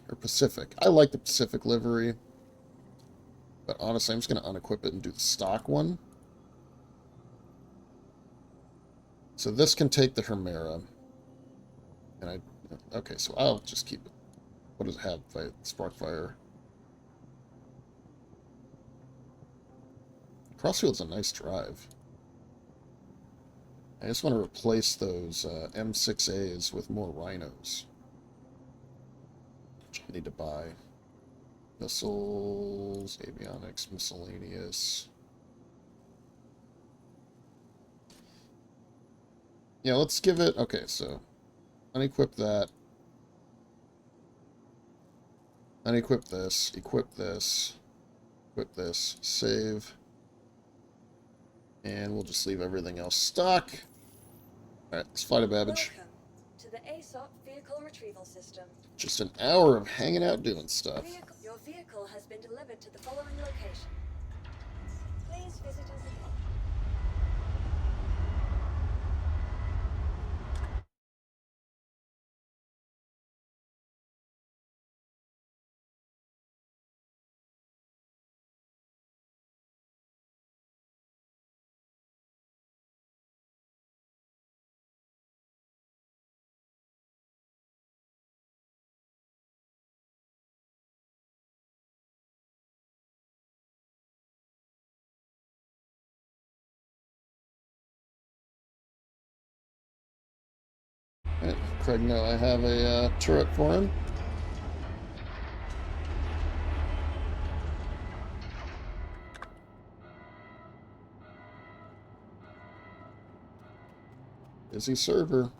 or Pacific. I like the Pacific livery. But honestly, I'm just going to unequip it and do the stock one. So this can take the Hermera. And okay, so I'll just keep it. What does it have? Sparkfire. Crossfield's a nice drive. I just want to replace those M6As with more Rhinos. Which I need to buy. Missiles, avionics, miscellaneous. Yeah, let's give it... Okay, so... Unequip that. Unequip this. Equip this. Equip this. Save. And we'll just leave everything else stock. Alright, let's fly to Babbage. Welcome to the ASOP vehicle retrieval system. Just an hour of hanging out doing stuff. Your vehicle has been delivered to the following location. Please visit us again. Alright, Craig, know I have a turret for him. Busy server.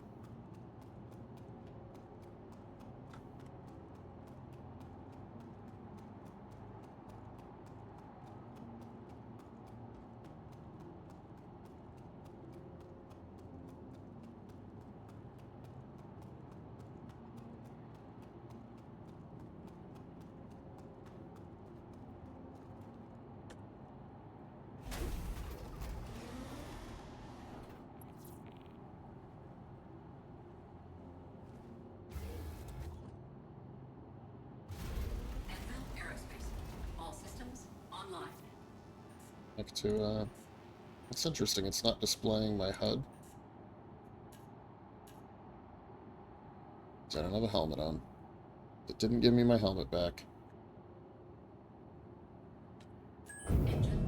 Enfield Aerospace. All systems online. Back to, it's interesting, it's not displaying my HUD. I don't have a helmet on. It didn't give me my helmet back. Engine.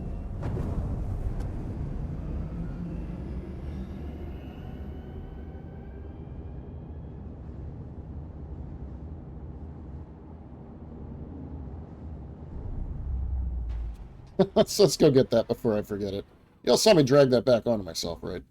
Let's go get that before I forget it. Y'all saw me drag that back onto myself, right?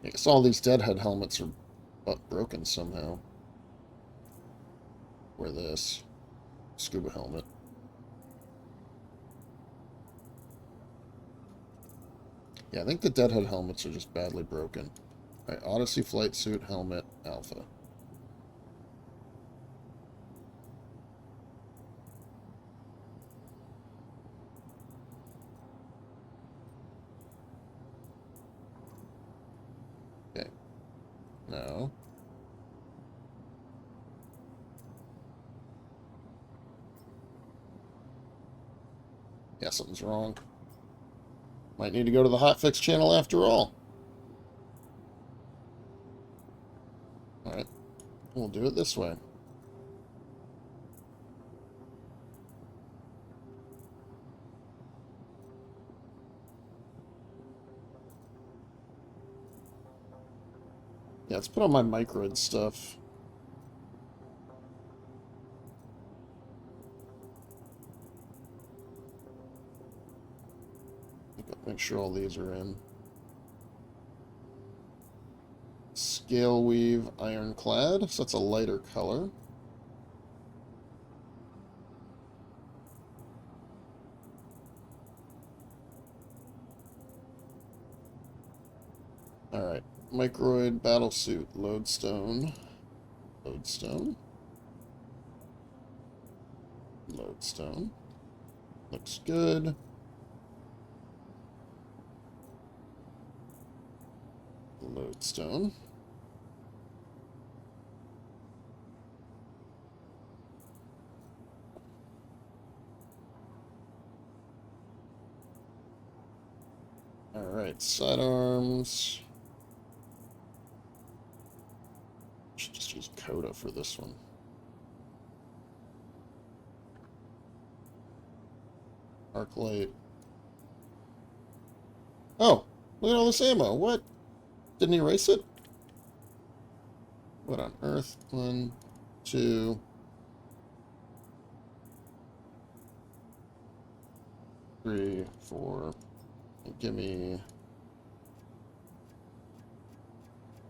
I guess all these deadhead helmets are broken somehow. Wear this. Scuba helmet. Yeah, I think the deadhead helmets are just badly broken. Alright, Odyssey flight suit, helmet, alpha. Okay. No. Yeah, something's wrong. Might need to go to the hotfix channel after all. Alright. We'll do it this way. Yeah, let's put on my microid stuff. Make sure all these are in. Scale weave ironclad, so that's a lighter color. Alright, microid battlesuit, lodestone, lodestone, lodestone. Looks good. Lodestone. Alright, sidearms. Should just use Coda for this one. Arc light. Oh, look at all this ammo. What? Didn't erase it? What on earth? 1, 2. 3, 4. Give me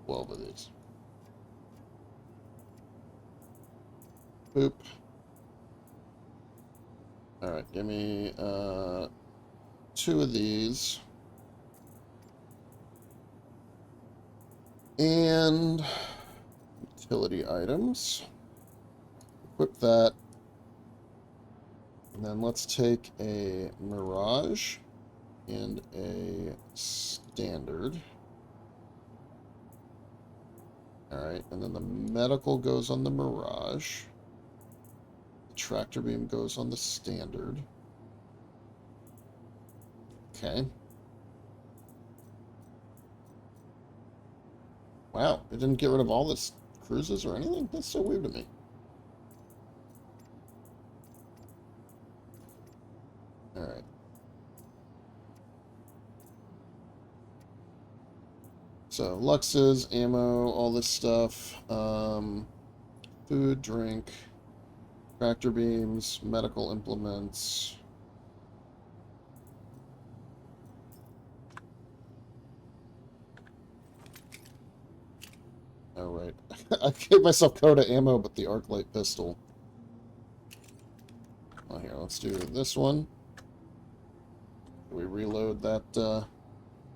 12 of these. Boop. Alright, give me 2 of these. And utility items. Equip that. And then let's take a Mirage and a Standard. Alright, and then the medical goes on the Mirage. The tractor beam goes on the Standard. Okay. Wow, it didn't get rid of all this cruises or anything? That's so weird to me. Alright. So, Luxes, ammo, all this stuff. Food, drink, tractor beams, medical implements. Oh, right. I gave myself Coda ammo, but the arc light pistol. Well, here, let's do this one. We reload that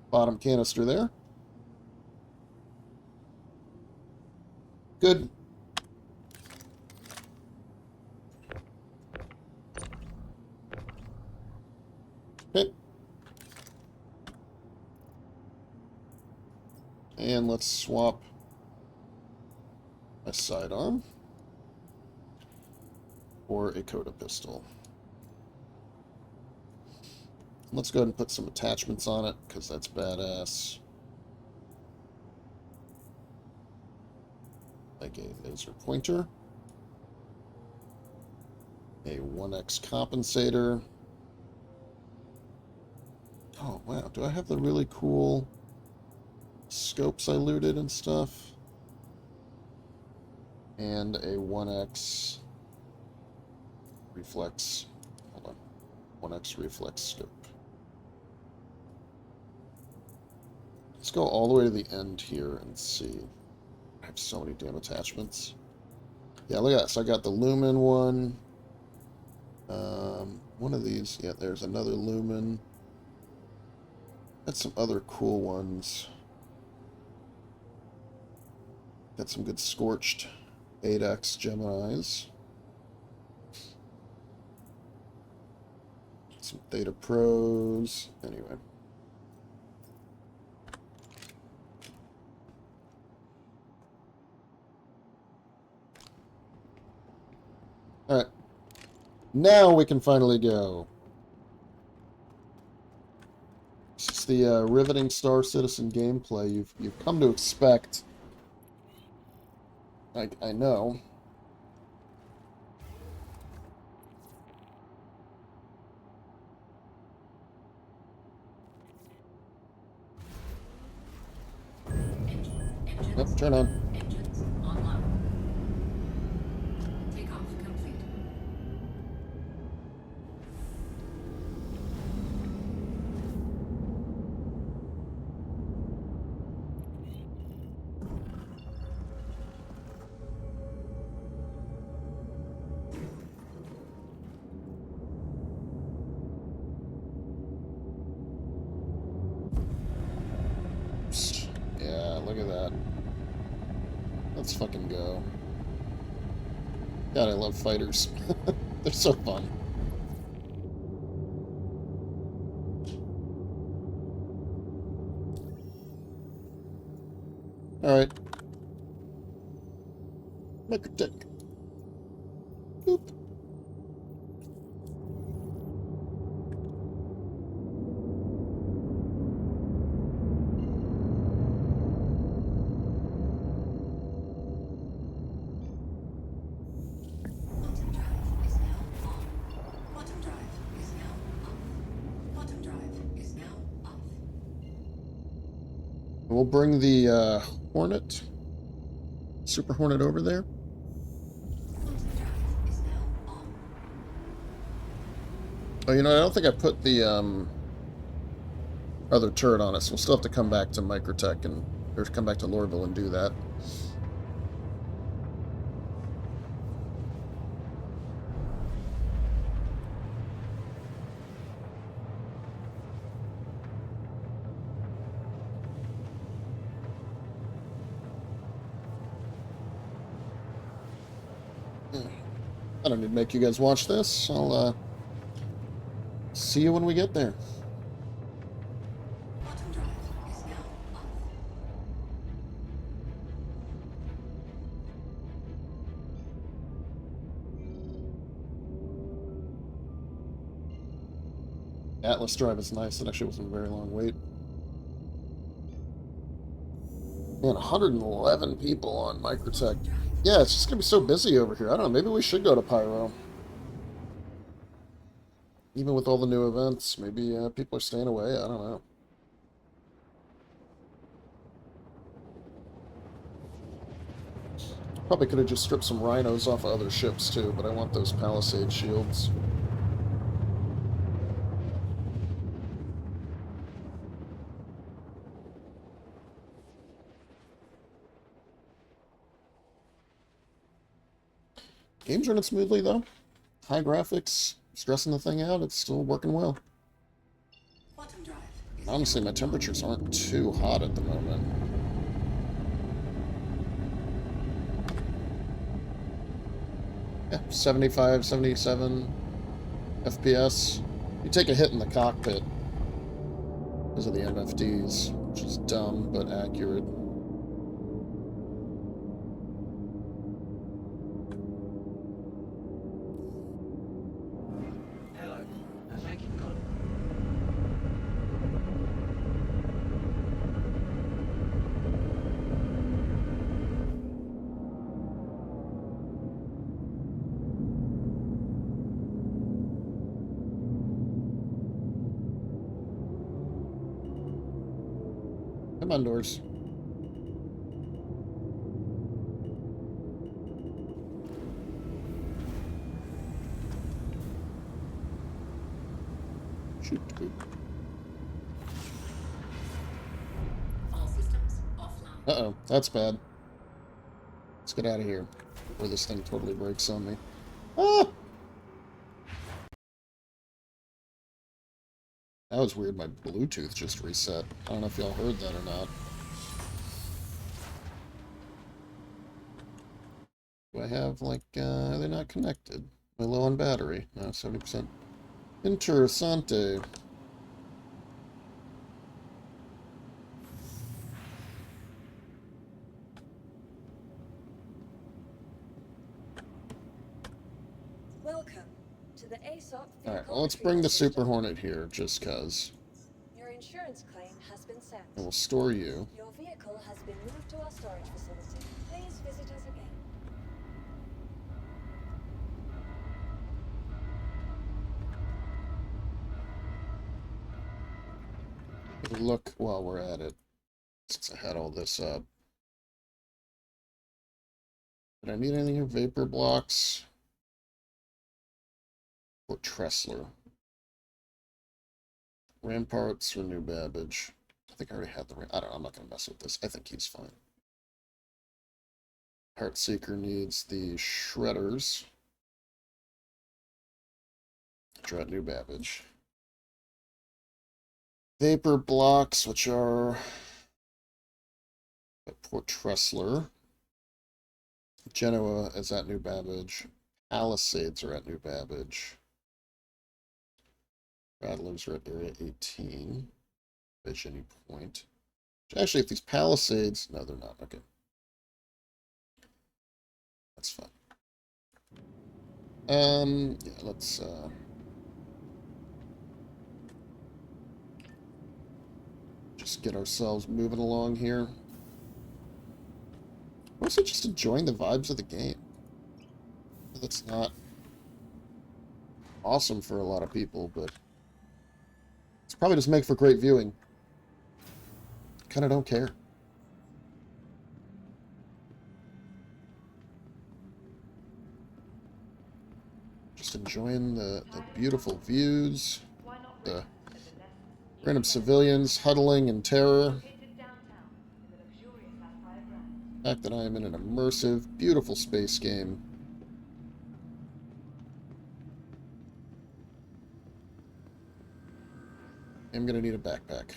bottom canister there. Good. Okay. And let's swap a sidearm for a Coda pistol. Let's go ahead and put some attachments on it, because that's badass. Like a laser pointer. A 1x compensator. Oh, wow. Do I have the really cool scopes I looted and stuff? And a 1x reflex. Hold on. 1x reflex scope. Let's go all the way to the end here and see. I have so many damn attachments. Yeah, look at that. So I got the Lumen one. One of these. Yeah, there's another Lumen. Got some other cool ones. Got some good Scorched 8X Geminis. Some Theta Pros. Anyway. Alright. Now we can finally go. it's the riveting Star Citizen gameplay you've come to expect. I know. Yep, turn on. Engines online. Takeoff complete. Yeah, look at that. Let's fucking go. God, I love fighters. They're so fun. Alright. Microtech. Boop. Quantum drive is now on. Quantum drive is now off. Quantum drive is now off. We'll bring the Hornet, Super Hornet over there. Quantum drive is now on. Oh, you know, I don't think I put the other turret on it, so we'll still have to come back to Microtech or come back to Lorville and do that. I don't need to make you guys watch this. I'll see you when we get there. Quantum drive is now off. Atlas Drive is nice. It actually wasn't a very long wait. Man, 111 people on Microtech. Yeah, it's just going to be so busy over here. I don't know. Maybe we should go to Pyro. Even with all the new events, maybe people are staying away. I don't know. Probably could have just stripped some rhinos off of other ships too, but I want those Palisade shields. Game's running smoothly though. High graphics, stressing the thing out, it's still working well. Quantum drive is Honestly, my temperatures aren't too hot at the moment. Yeah, 75, 77 FPS. You take a hit in the cockpit because of the MFDs, which is dumb but accurate. Hello, and thank you for calling. Come on, doors. Shoot. all systems offline. Uh-oh, that's bad. Let's get out of here before this thing totally breaks on me. Ah! That was weird. My Bluetooth just reset. I don't know if y'all heard that or not. Do I have, like, are they not connected? Am I low on battery? No, 70%. Interessante. Welcome to the ASOP Alright, vehicle well, let's bring the retrieval Super system. Hornet here, just cuz. Your insurance insurance claim has been sent. And we'll store you. Your vehicle has been moved to our storage facility. Please visit us again. Look while we're at it, since I had all this up. Did I need anything here? Vapor blocks. Or Tressler. Ramparts or New Babbage. I think I already had the I don't know, I'm not going to mess with this. I think he's fine. Heartseeker needs the Shredders. Which are at New Babbage. Vapor blocks, which are at Port Tressler. Genoa is at New Babbage. Palisades are at New Babbage. Rattlers are at Area 18. Vision Point. Actually, if these Palisades... No, they're not. Okay. That's fine. Yeah, let's... just get ourselves moving along here. Or is it just enjoying the vibes of the game? That's not awesome for a lot of people, but it's probably just make for great viewing. Kind of don't care. Just enjoying the beautiful views, the random civilians huddling in terror. The fact that I am in an immersive, beautiful space game. I'm gonna need a backpack.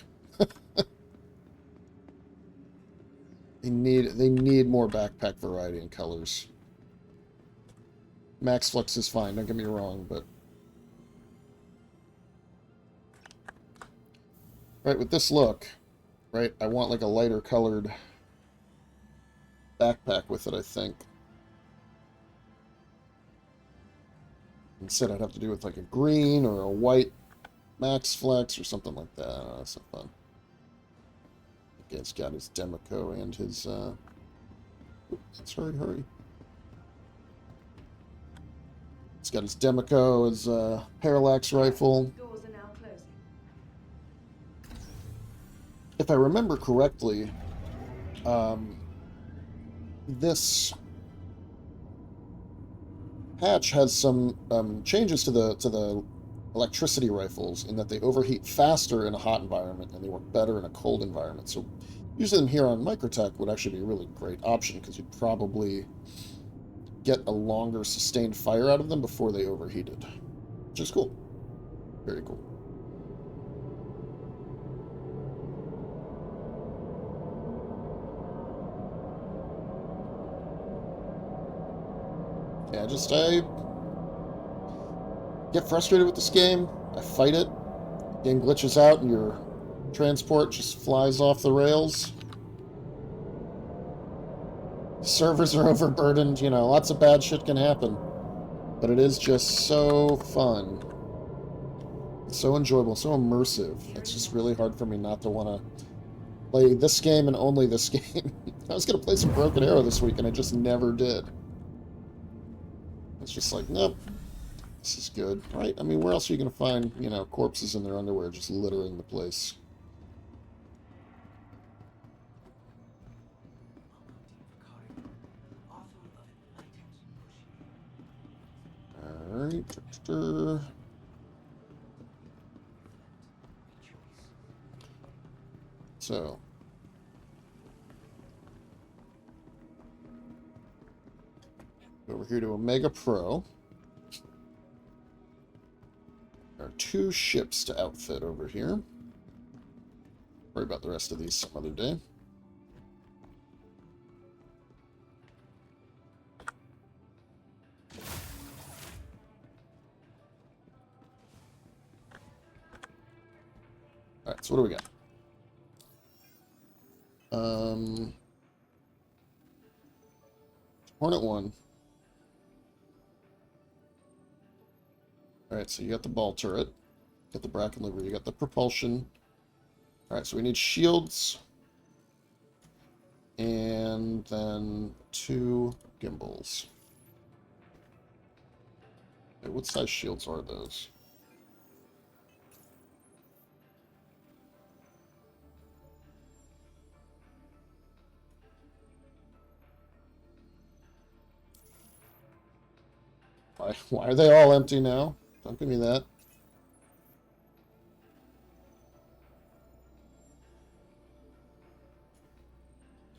They need more backpack variety and colors. Max Flux is fine, don't get me wrong, but right, with this look, right, I want like a lighter colored backpack with it, I think. Instead, I'd have to do with like a green or a white Max Flex or something like that. Oh, that's so fun. Okay, it's got his Demico and his, let's hurry. It's got his Demico, his, parallax rifle. Doors are now closing. If I remember correctly, this patch has some changes to the electricity rifles in that they overheat faster in a hot environment and they work better in a cold environment. So using them here on Microtech would actually be a really great option because you'd probably get a longer sustained fire out of them before they overheated, which is cool. Very cool. Yeah, I get frustrated with this game. I fight it. Game glitches out and your transport just flies off the rails. Servers are overburdened, you know, lots of bad shit can happen. But it is just so fun. It's so enjoyable, so immersive. It's just really hard for me not to want to play this game and only this game. I was going to play some Broken Arrow this week and I just never did. It's just like, nope, this is good, right? I mean, where else are you going to find, you know, corpses in their underwear just littering the place? Alright, so over here to Omega Pro. There are 2 ships to outfit over here. Worry about the rest of these some other day. Alright, so what do we got? Hornet 1. Alright, so you got the ball turret, got the Bracken livery, you got the propulsion, Alright, so we need shields. And then 2 gimbals. Okay, what size shields are those? Why are they all empty now? Don't give me that.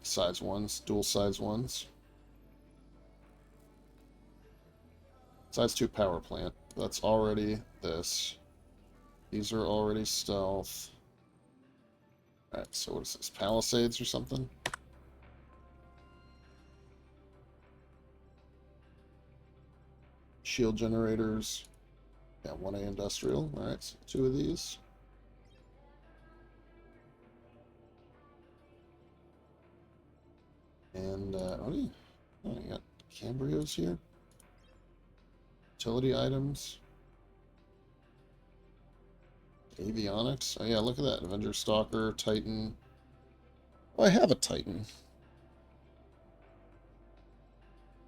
Size ones, dual size ones. Size 2 power plant. That's already this. These are already stealth. Alright, so what is this? Palisades or something? Shield generators. Yeah, 1A industrial. Alright, so 2 of these. And, oh, you got Cambrios here. Utility items. Avionics. Oh, yeah, look at that. Avenger Stalker, Titan. Oh, I have a Titan.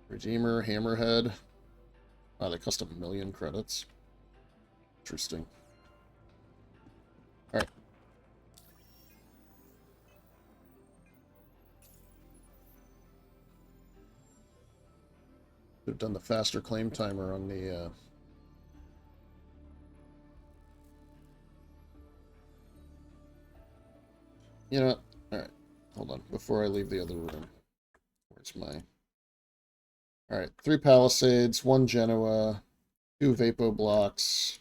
Redeemer, Hammerhead. Wow, they cost 1,000,000 credits. Interesting. Alright. Should have done the faster claim timer on the, You know what? Alright. Hold on. Before I leave the other room. Where's my... Alright. 3 Palisades, 1 Genoa, 2 Vapo blocks.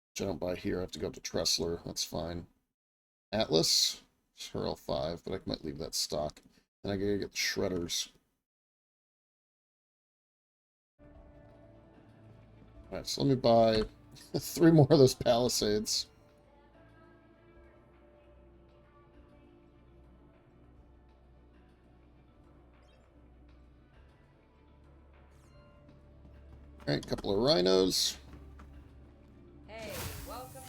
Which I don't buy here. I have to go up to Tressler. That's fine. Atlas. Hurl 5, but I might leave that stock. Then I gotta get the shredders. Alright, so let me buy 3 more of those Palisades. Alright, couple of rhinos. Hey, welcome to...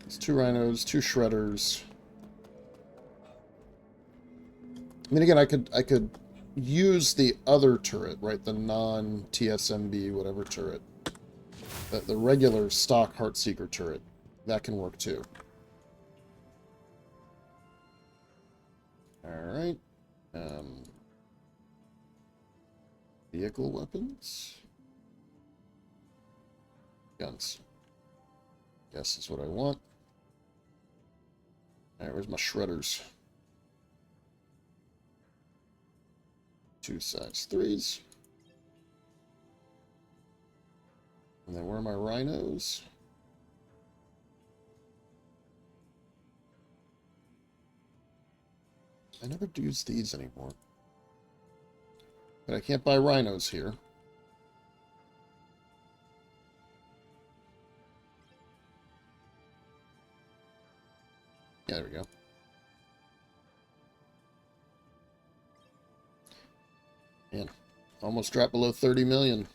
It's 2 rhinos, 2 shredders. I mean, again, I could use the other turret, right? The non-TSMB whatever turret. The regular stock Heartseeker turret. That can work too. Alright. Vehicle weapons? Guns. Guess is what I want. Alright, where's my shredders? 2 size 3s. And then where are my rhinos? I never use these anymore. But I can't buy rhinos here. Yeah, there we go. Man, almost dropped below 30 million.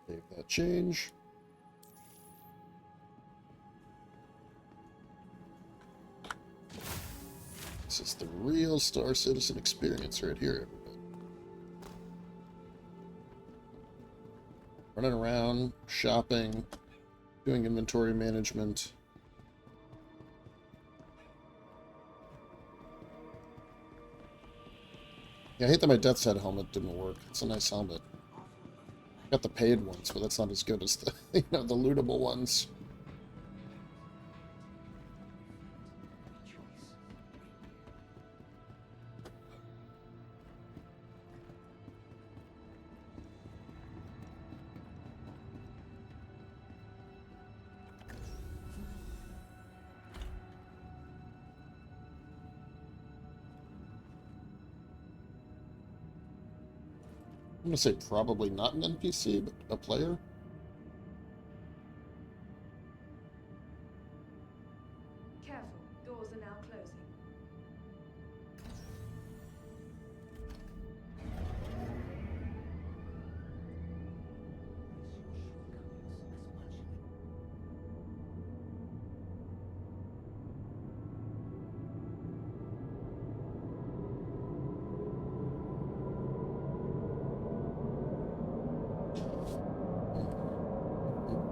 Save that change. This is the real Star Citizen experience right here, everybody. Running around, shopping, doing inventory management. Yeah, I hate that my Death's Head helmet didn't work. It's a nice helmet. Got the paid ones, but that's not as good as the, the lootable ones. I'm going to say probably not an NPC, but a player. Careful, doors are now closing.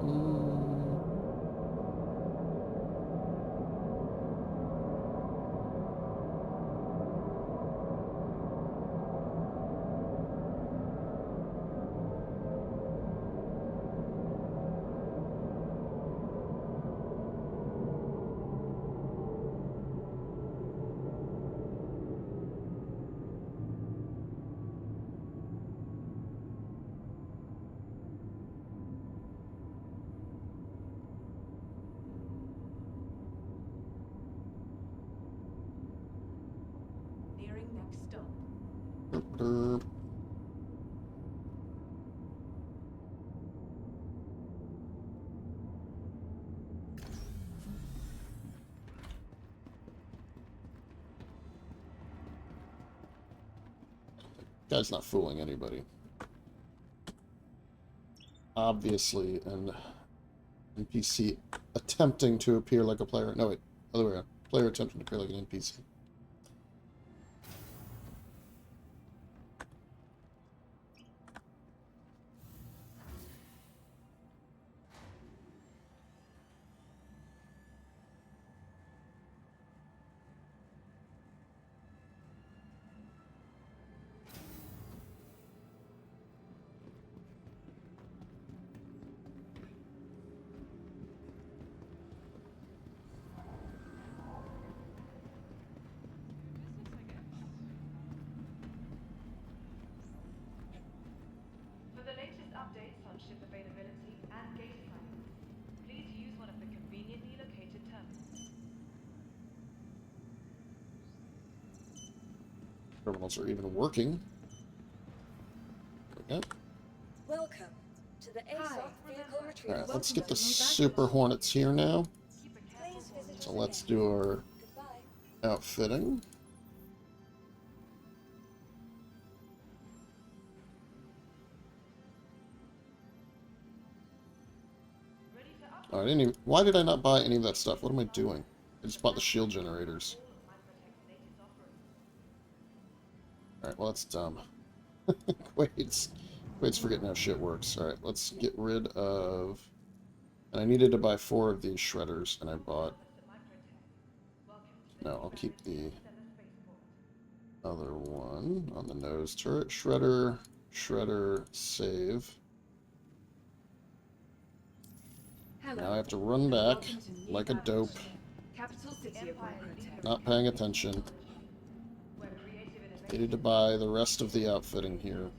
Mm. Nearing next stop. Derp. Guy's not fooling anybody. Obviously, an NPC attempting to appear like a player. No, wait. Other way around. Player attempting to appear like an NPC. For the latest updates on ship availability and gate assignments, please use one of the conveniently located terminals. Terminals are even working. There we go. Welcome to the ASOC vehicle retrieval. Alright, let's get the Super Hornets here now. Keep a Please careful visit watch. So let's do our Goodbye. outfitting. Ready to up Oh, I didn't even, why did I not buy any of that stuff? What am I doing? I just bought the shield generators. all of Microtech's latest offerings. Alright, well that's dumb. Quade's forgetting how shit works. Alright, let's get rid of... And I needed to buy 4 of these shredders, and I bought... No, I'll keep the other one on the nose turret. Shredder, shredder, save. Now I have to run back like a dope, Capital city of Microtech. not paying attention. Needed to buy the rest of the outfitting here.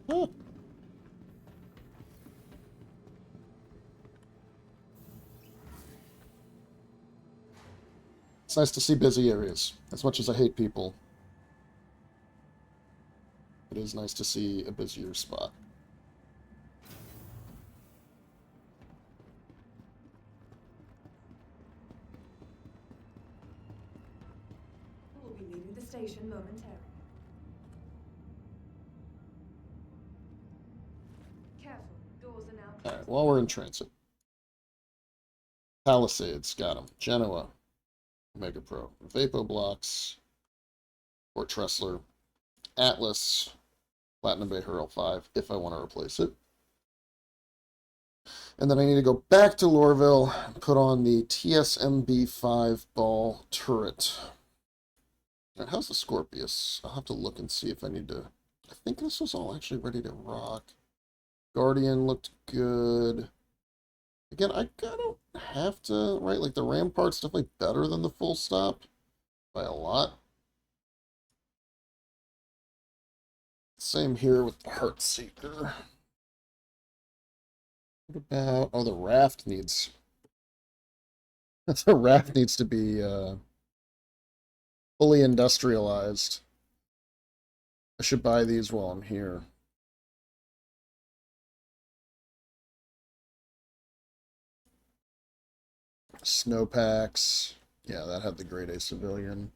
Huh. It's nice to see busy areas. As much as I hate people, it is nice to see a busier spot. We'll be leaving the station momentarily. Careful, doors are now closed. Alright, while we're in transit. Palisades, got them. Genoa, Mega Pro. Vapo Blocks, Fort Tressler, Atlas, Platinum Bay Hurl 5, if I want to replace it. And then I need to go back to Lorville and put on the TSMB 5 ball turret. And how's the Scorpius? I'll have to look and see if I need to... I think this was all actually ready to rock. Guardian looked good. Again, I don't have to, right? Like, the Rampart's definitely better than the Full Stop. By a lot. Same here with the Heartseeker. What about... Oh, the raft needs... the raft needs to be fully industrialized. I should buy these while I'm here. Snowpacks. Yeah, that had the grade A civilian.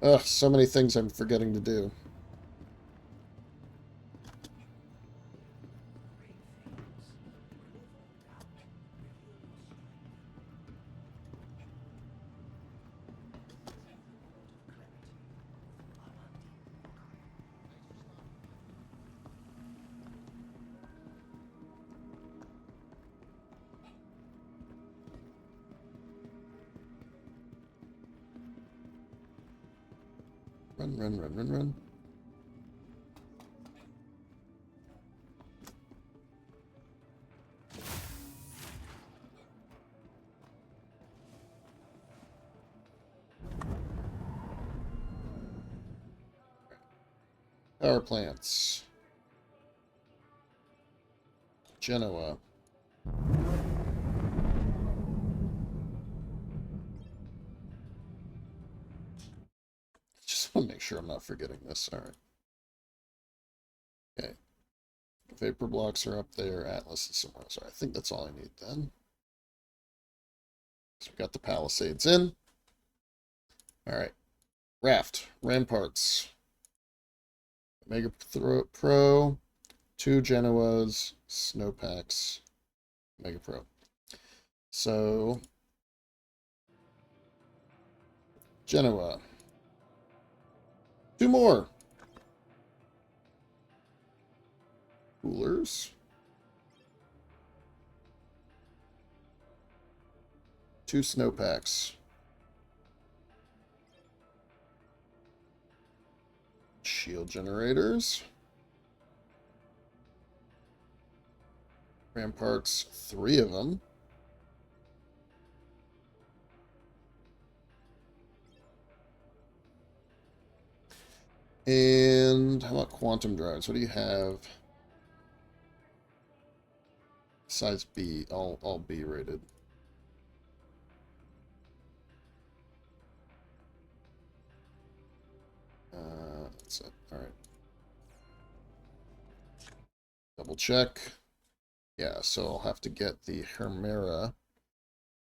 Ugh, so many things I'm forgetting to do. Run, run, run, run, run. Power plants. Genoa. Just want to make sure I'm not forgetting this. All right. Okay. Vapor blocks are up there. Atlas is somewhere. So I think that's all I need then. So we got the Palisades in. All right. Raft. Ramparts. Mega Pro. 2 Genoas. Snowpacks. Mega Pro. So... Genoa. 2 more. Coolers. 2 snowpacks. Shield generators. Ramparts, 3 of them. And how about quantum drives? What do you have? Size B, all B rated. That's it. All right. Double check. Yeah, so I'll have to get the Hermera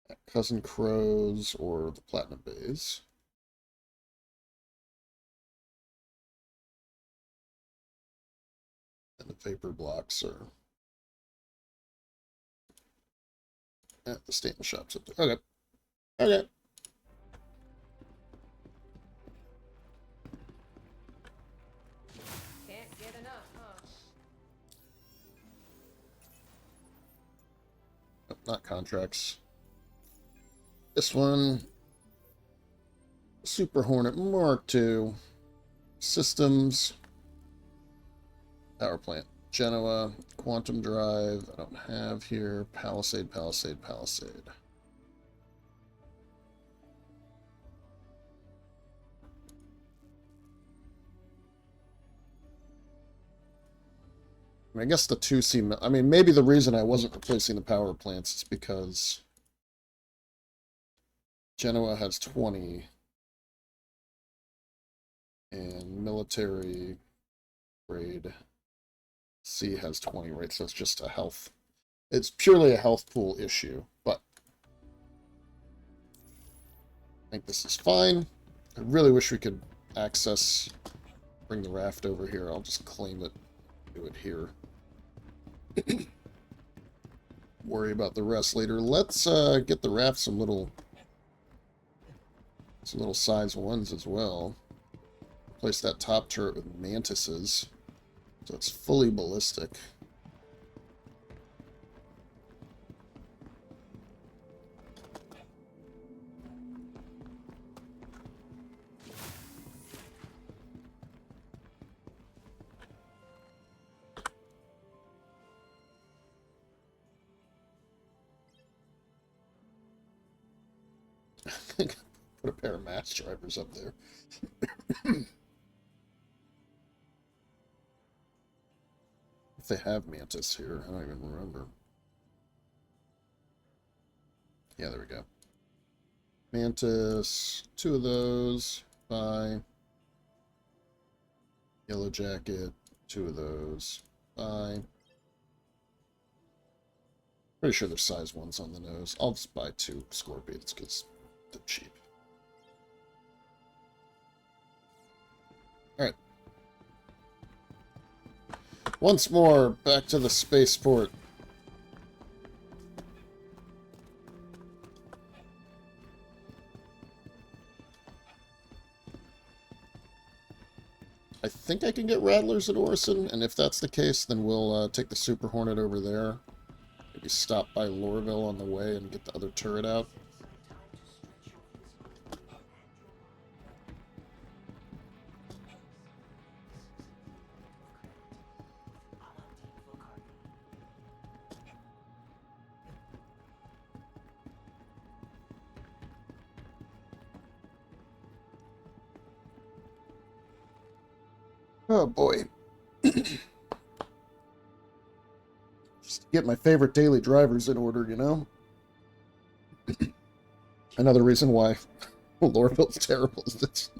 at Cousin Crow's or the Platinum Bays. And the vapor blocks are at the statement shops up there. Okay. Okay. Can't get enough, huh? Oh, not contracts. This one. Super Hornet Mark II. Systems. Power plant. Genoa. Quantum drive. I don't have here. Palisade, Palisade, Palisade. I guess the 2C... I mean, maybe the reason I wasn't replacing the power plants is because Genoa has 20. And military grade C has 20, right? So it's just a health. It's purely a health pool issue, but I think this is fine. I really wish we could bring the raft over here. I'll just claim it, do it here. Worry about the rest later. Let's get the raft some little size 1s as well. Replace that top turret with mantises, so it's fully ballistic. Put a pair of match drivers up there. If they have Mantis here, I don't even remember. Yeah, there we go. Mantis, 2 of those. Bye. Yellow Jacket, 2 of those. Bye. Pretty sure there's size 1s on the nose. I'll just buy 2 Scorpions because they're cheap. Alright. Once more, back to the spaceport. I think I can get Rattlers at Orison, and if that's the case, then we'll take the Super Hornet over there. Maybe stop by Lorville on the way and get the other turret out. Oh boy. Just get my favorite daily drivers in order, you know? Another reason why Lorville's terrible is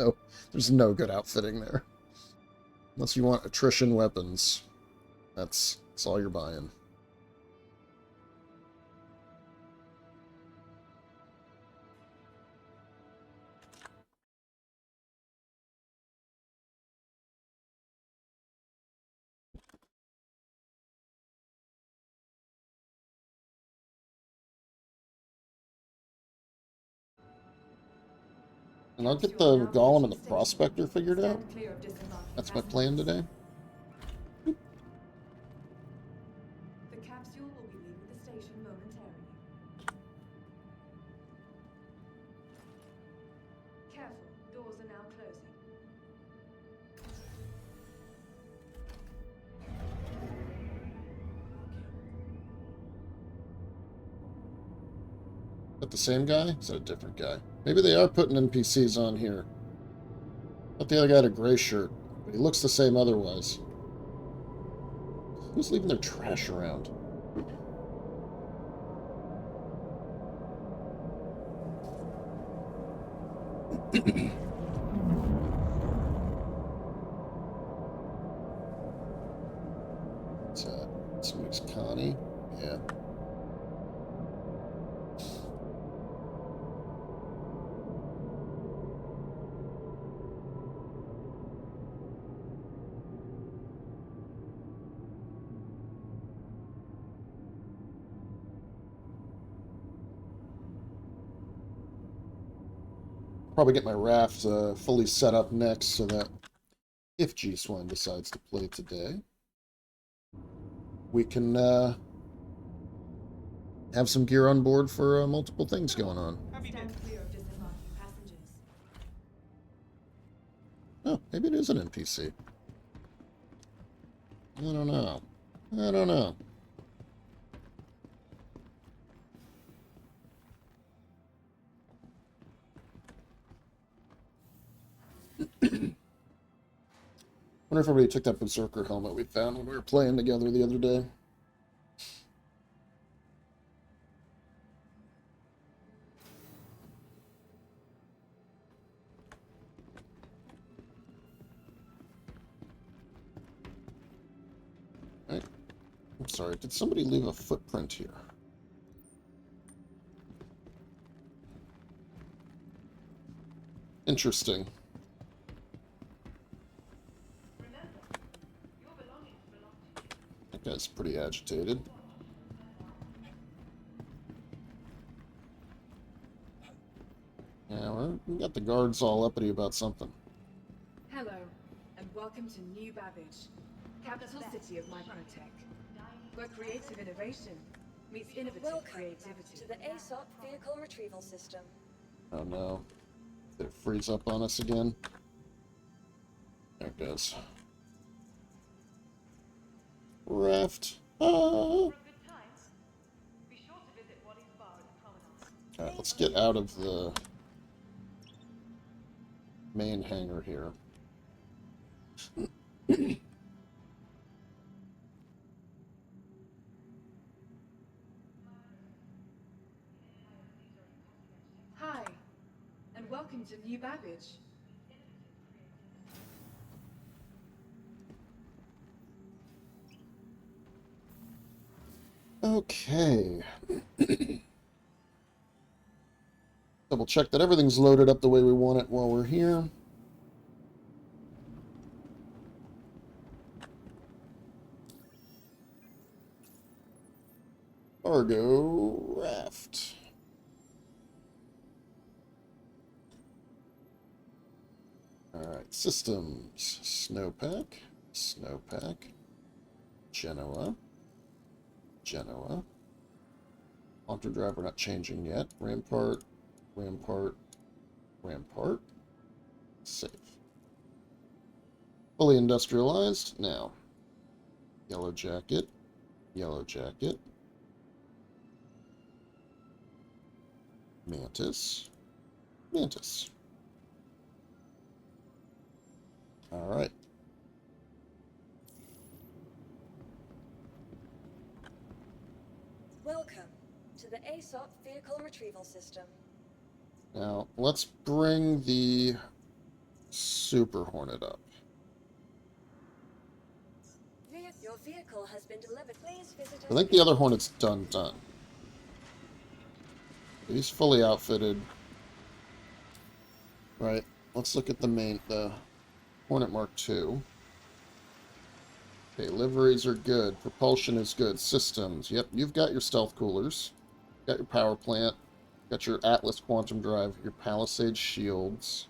there's no good outfitting there. Unless you want attrition weapons. That's all you're buying. And I'll get the Golem and the Prospector figured out. That's my plan today. The capsule will be leaving the station momentarily. Careful, doors are now closing. Is that the same guy? Is that a different guy? Maybe they are putting NPCs on here. I thought the other guy had a gray shirt, but he looks the same otherwise. Who's leaving their trash around? What's that? Somebody's Connie? Yeah. Probably get my raft fully set up next so that if G-Swine decides to play today, we can have some gear on board for multiple things going on. Stand clear of disembarking passengers. Oh, maybe it is an NPC. I don't know. I don't know. Wonder if everybody took that Berserker helmet we found when we were playing together the other day. Right. I'm sorry, did somebody leave a footprint here? Interesting. That guy's pretty agitated. Yeah, we got the guards all uppity about something. Hello, and welcome to New Babbage, capital city of Microtech, where creative innovation meets innovative Welcome creativity. to the ASOP vehicle retrieval system. Oh no. Did it freeze up on us again? There it goes. Raft. Ah! For a good time, be sure to visit Waddy's Bar at the promenade. Alright, let's get out of the main hangar here. Hi, and welcome to New Babbage. Okay. Double check that everything's loaded up the way we want it while we're here. Cargo raft. Alright, systems. Snowpack. Snowpack. Genoa. Genoa. Haunter drive, we're not changing yet. Rampart. Rampart. Rampart. Safe. Fully industrialized. Now. Yellow jacket. Yellow jacket. Mantis. Mantis. Alright. Welcome to the ASOP Vehicle Retrieval System. Now, let's bring the Super Hornet up. Your vehicle has been delivered. Please visit us. I think the other Hornet's done. He's fully outfitted. Right, let's look at the Hornet Mark II. Okay, liveries are good. Propulsion is good. Systems. Yep, you've got your stealth coolers. Got your power plant. Got your Atlas quantum drive. Your Palisade shields.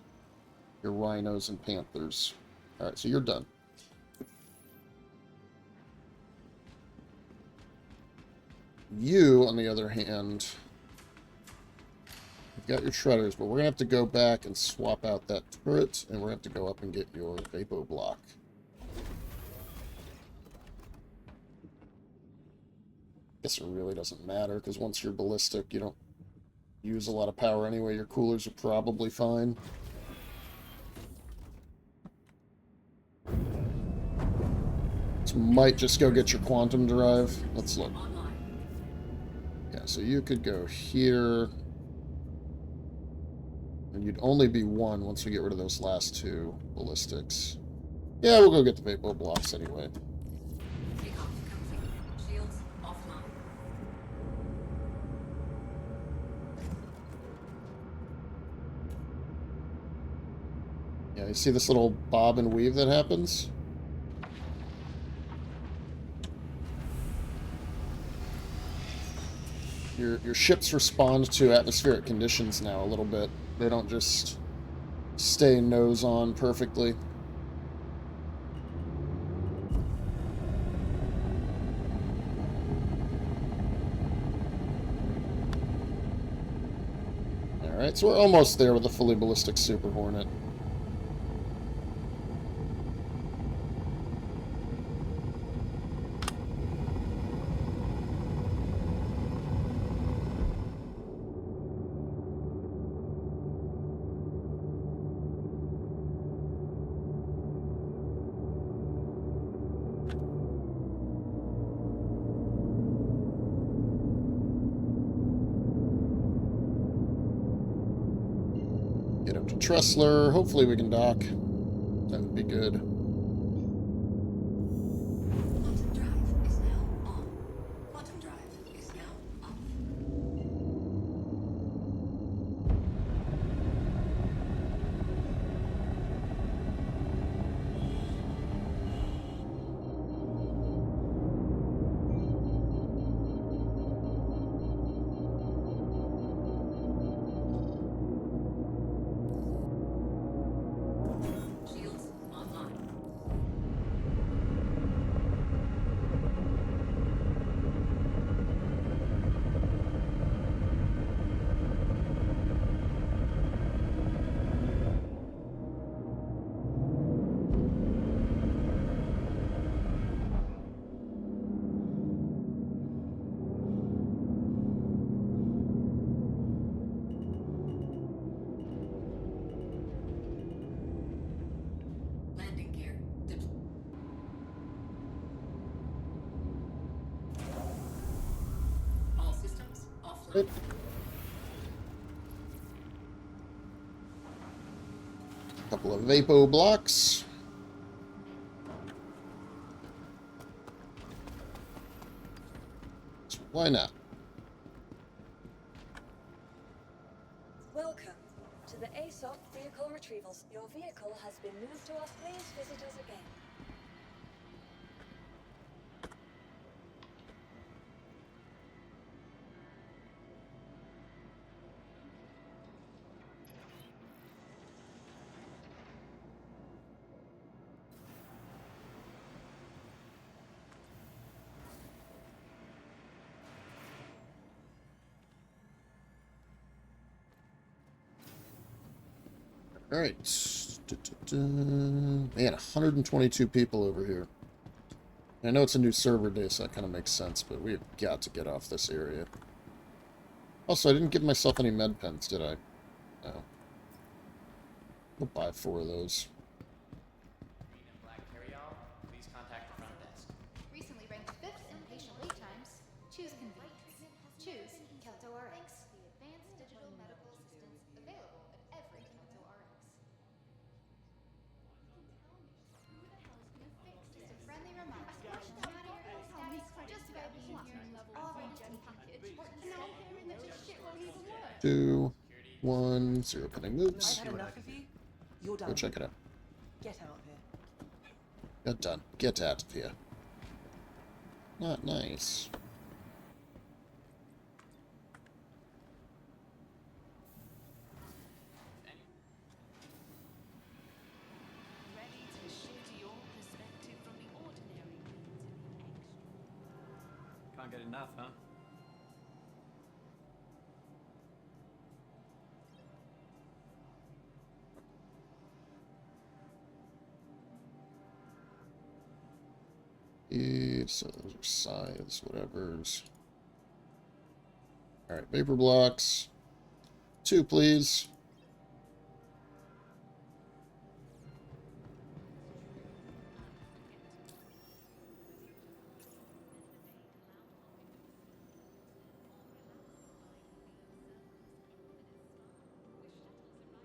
Your Rhinos and Panthers. Alright, so you're done. You, on the other hand, you've got your shredders, but we're going to have to go back and swap out that turret, and we're going to have to go up and get your Vapo block. Guess it really doesn't matter, because once you're ballistic, you don't use a lot of power anyway. Your coolers are probably fine. So might just go get your quantum drive. Let's look. Yeah, so you could go here. And you'd only be one once we get rid of those last two ballistics. Yeah, we'll go get the Vapo blocks anyway. Shields offline. Yeah, you see this little bob and weave that happens? Your ships respond to atmospheric conditions now a little bit. They don't just stay nose on perfectly. Alright, so we're almost there with the fully ballistic Super Hornet. Get up to Tressler. Hopefully we can dock. That would be good. Quantum drive is now on. Quantum drive is now off. Shields online. Right. Couple of Vapo blocks. So why not? Welcome to the ASOP vehicle retrievals. Your vehicle has been moved to us. Please visit us again. All right. Man, 122 people over here. I know it's a new server day, so that kind of makes sense, but we've got to get off this area. Also, I didn't give myself any med pens, did I? No. I'll buy 4 of those. Green and black carry-all, please contact the front desk. Recently ranked 5th in patient wait times. Choose convenience. Choose Kelto RX. The advanced digital medical assistance available at every Kelto RX. Just a friendly reminder. Just by being here in level 3 package. Now I'm hearing that your shit won't even work. 2, 1, 0 pending moves. I've had enough of you. You're done. Go check it out. Get out of here. You're done. Get out of here. Not nice. Ready to shift your perspective from the ordinary into the Can't get enough, huh? So those are size, whatever's. Alright, vapor blocks. 2, please.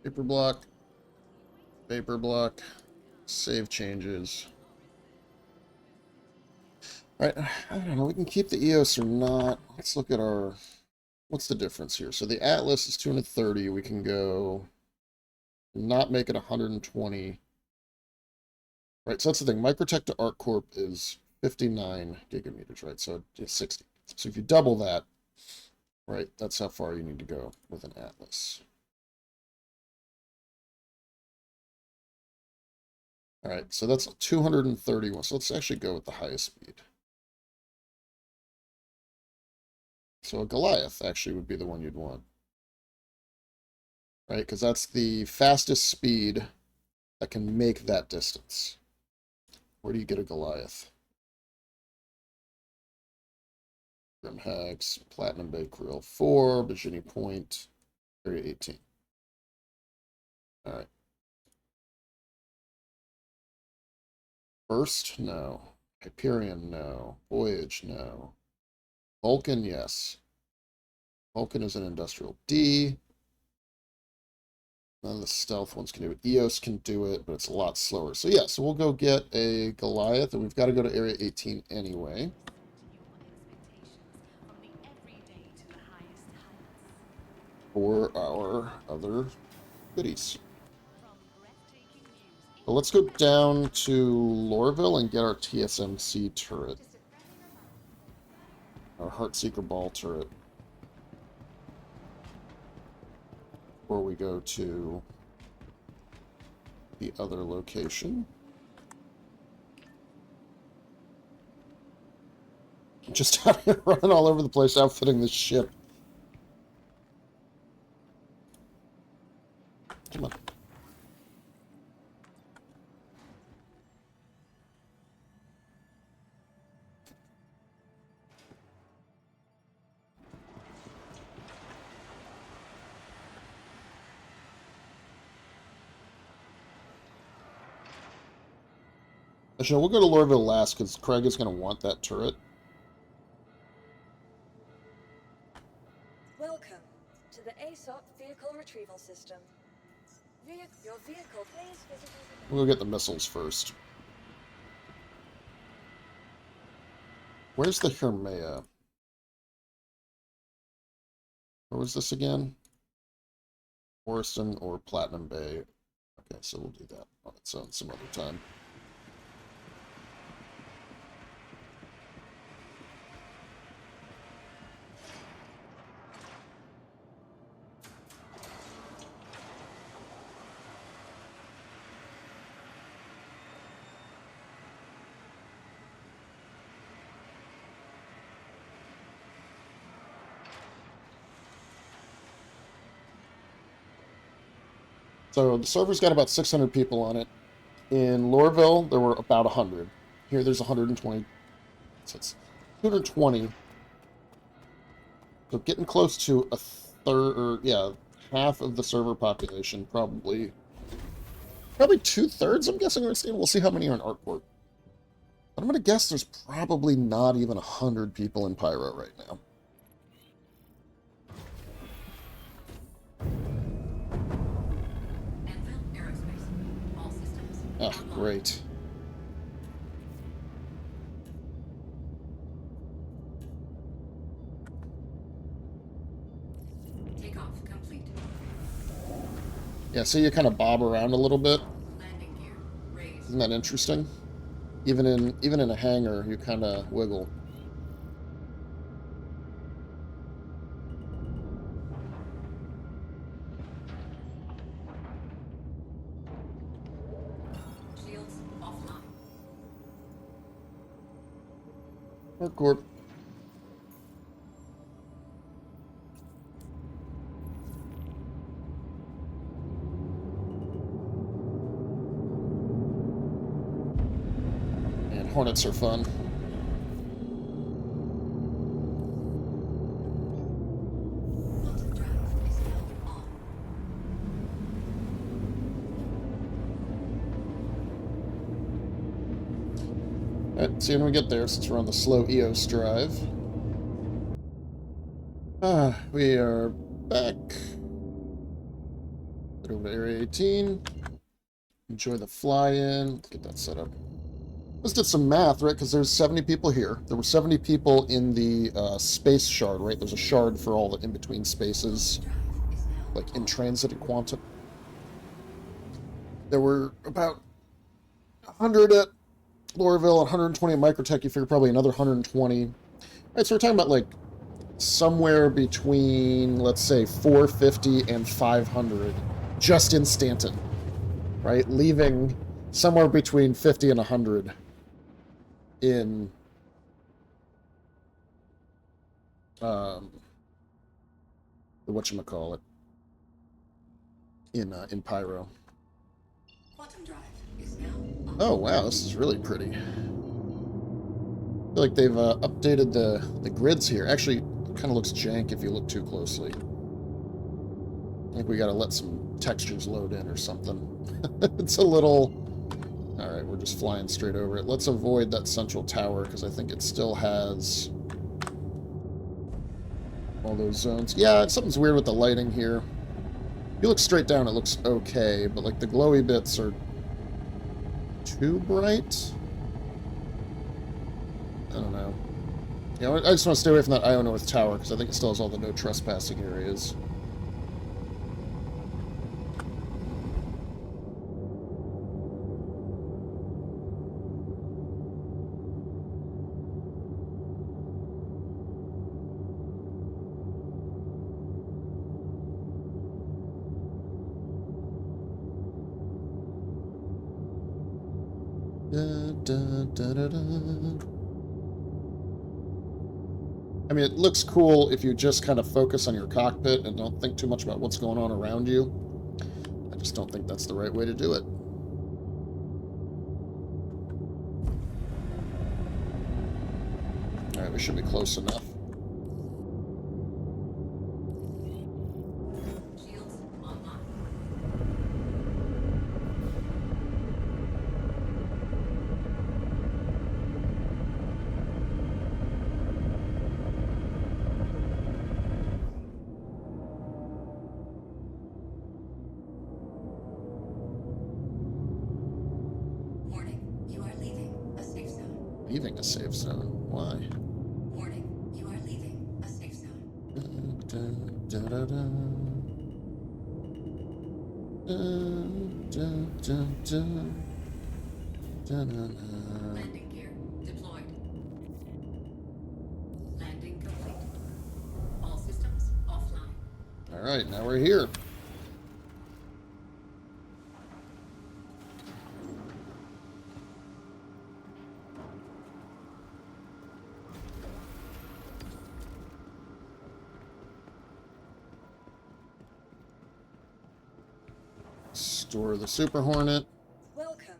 Vapor block. Vapor block. Save changes. Alright, I don't know, we can keep the EOS or not. Let's look at our... What's the difference here? So the Atlas is 230. We can go... Not make it 120. Right, so that's the thing. Microtech to ArcCorp is 59 gigameters, right? So it's 60. So if you double that, right, that's how far you need to go with an Atlas. Alright, so that's 231. So let's actually go with the highest speed. So a Goliath actually would be the one you'd want. Right, because that's the fastest speed that can make that distance. Where do you get a Goliath? Grimhags, Platinum Bay Krill 4, Bajini Point, Area 18. Alright. Burst? No. Hyperion? No. Voyage? No. Vulcan? Yes. Vulcan is an industrial D. None of the stealth ones can do it. EOS can do it, but it's a lot slower. So yeah, so we'll go get a Goliath, and we've got to go to Area 18 anyway. For our other goodies. So let's go down to Lorville and get our TSMC turret. Our Heartseeker ball turret. Before we go to the other location. Just having to run all over the place outfitting this ship. Come on. Actually, we'll go to Lorville last because Craig is going to want that turret. ASOP vehicle retrieval system. Your vehicle please visit. We'll get the missiles first. Where's the Hermea? Where was this again? Orison or Platinum Bay. Okay, so we'll do that on its own some other time. So the server's got about 600 people on it. In Lorville, there were about 100. Here, there's 120. So it's 220. So getting close to a third, or yeah, half of the server population, probably 2/3. I'm guessing we're seeing. We'll see how many are in Artport. But I'm gonna guess there's probably not even 100 people in Pyro right now. Oh, great. Takeoff complete. Yeah, so you kind of bob around a little bit. Landing gear raised. Isn't that interesting? Even in a hangar, you kind of wiggle. Shields offline. Hardcore. And Hornets are fun. Quantum drive is now on. Alright, see when we get there, since we're on the slow EOS drive. We are back. Get over to Area 18. Enjoy the fly-in. Let's get that set up. Let's did some math, right? Because there's 70 people here. There were 70 people in the space shard, right? There's a shard for all the in-between spaces, like in transit and quantum. There were about 100 at Lorville, 120 at Microtech. You figure probably another 120. All right, so we're talking about like somewhere between, let's say, 450 and 500 just in Stanton, right? Leaving somewhere between 50 and 100 in the whatchamacallit, in Pyro. Quantum drive is now on. Oh wow, this is really pretty. I feel like they've updated the grids here. Actually, it kind of looks jank if you look too closely. I think we gotta let some textures load in or something. It's a little... Alright, we're just flying straight over it. Let's avoid that central tower, because I think it still has all those zones. Yeah, something's weird with the lighting here. If you look straight down, it looks okay, but like the glowy bits are too bright? I don't know. Yeah, I just want to stay away from that Io North tower, because I think it still has all the no trespassing areas. I mean, it looks cool if you just kind of focus on your cockpit and don't think too much about what's going on around you. I just don't think that's the right way to do it. Alright, we should be close enough. Shields online. leaving a safe zone. Why? Warning, you are leaving a safe zone. Landing gear deployed. Landing complete. All systems offline. All right, now we're here. Store the Super Hornet. Welcome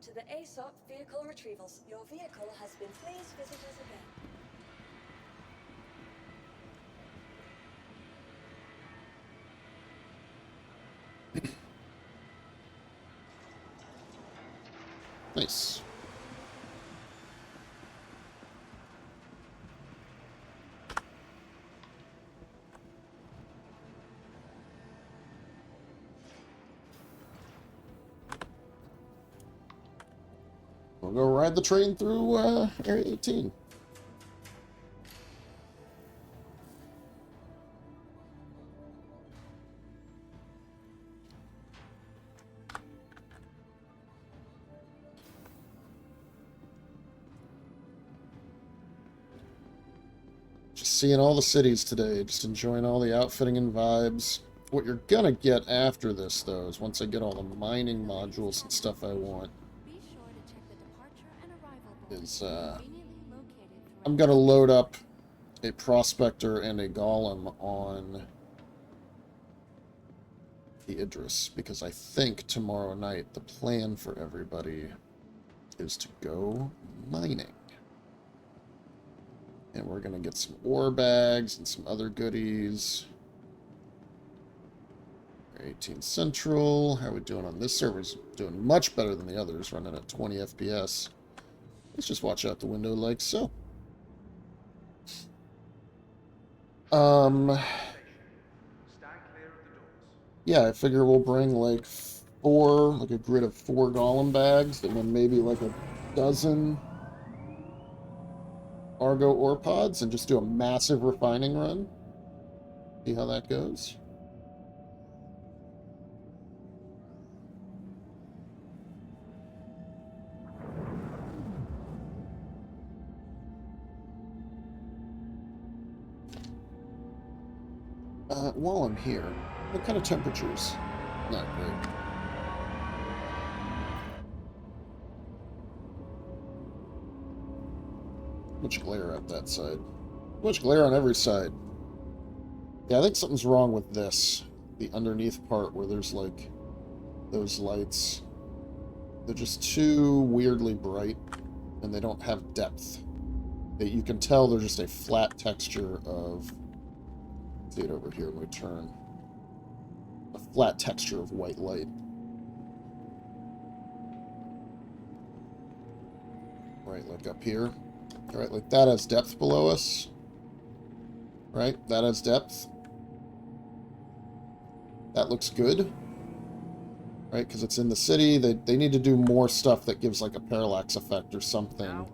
to the ASOP Vehicle Retrievals. Your vehicle has been. Please visit us again. Nice. We'll go ride the train through Area 18. Just seeing all the cities today, just enjoying all the outfitting and vibes. What you're gonna get after this, though, is once I get all the mining modules and stuff I want, Be sure to check the departure and arrival board. is Conveniently located I'm throughout gonna load up a prospector and a golem on the Idris, because I think tomorrow night the plan for everybody is to go mining. And we're gonna get some ore bags and some other goodies. 18 Central. How are we doing on this server's doing much better than the others, running at 20 FPS. Let's just watch out the window like so. Yeah, I figure we'll bring like a grid of 4 golem bags, and then maybe like a dozen Argo ore pods, and just do a massive refining run. See how that goes. While I'm here, what kind of temperatures? Not great. Much glare up that side. Much glare on every side. Yeah, I think something's wrong with this. The underneath part where there's like those lights. They're just too weirdly bright, and they don't have depth. You can tell they're just a flat texture of... See it over here when we turn. A flat texture of white light. Right, like up here. Alright, like that has depth below us. Right, that has depth. That looks good. Right, because it's in the city. They need to do more stuff that gives like a parallax effect or something.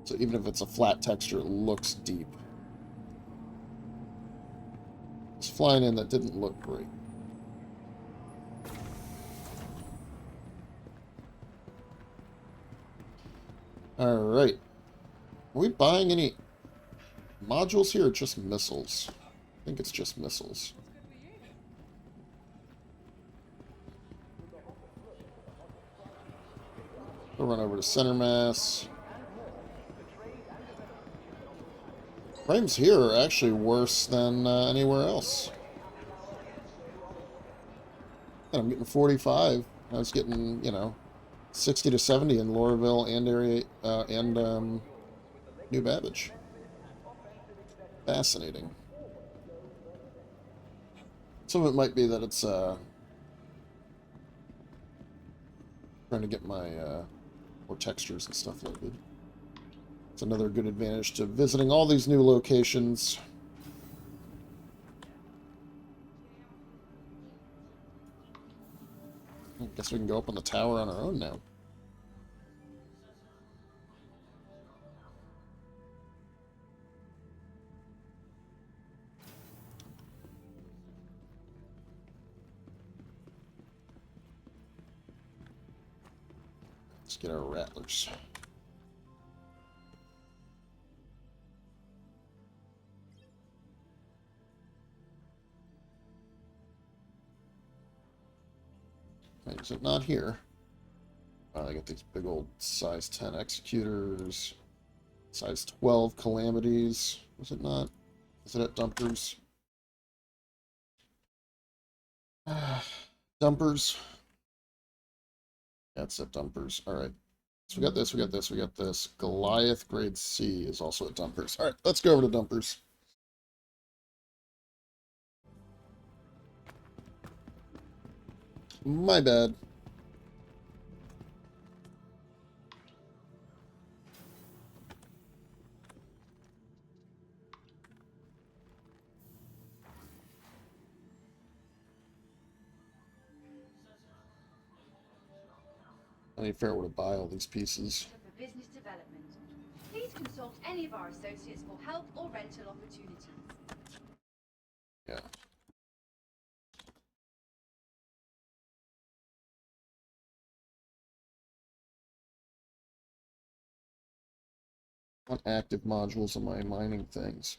So even if it's a flat texture, it looks deep. It's flying in that didn't look great. Alright. Are we buying any modules here or just missiles? I think it's just missiles. We'll run over to center mass. Frames here are actually worse than anywhere else. And I'm getting 45. I was getting, you know, 60 to 70 in Lorville and area and New Babbage. Fascinating. Some of it might be that it's trying to get my more textures and stuff loaded. It's another good advantage to visiting all these new locations. I guess we can go up on the tower on our own now. Let's get our rattlers. Wait, is it not here? I got these big old size 10 executors, size 12 calamities. Was it not? Is it at dumpers? Dumpers. That's at dumpers. All right. So we got this, we got this, we got this. Goliath grade C is also at dumpers. All right, let's go over to dumpers. My bad. I need to figure out where to buy all these pieces. For business development. Please consult any of our associates for help or rental opportunities. Yeah. What active modules am I mining things?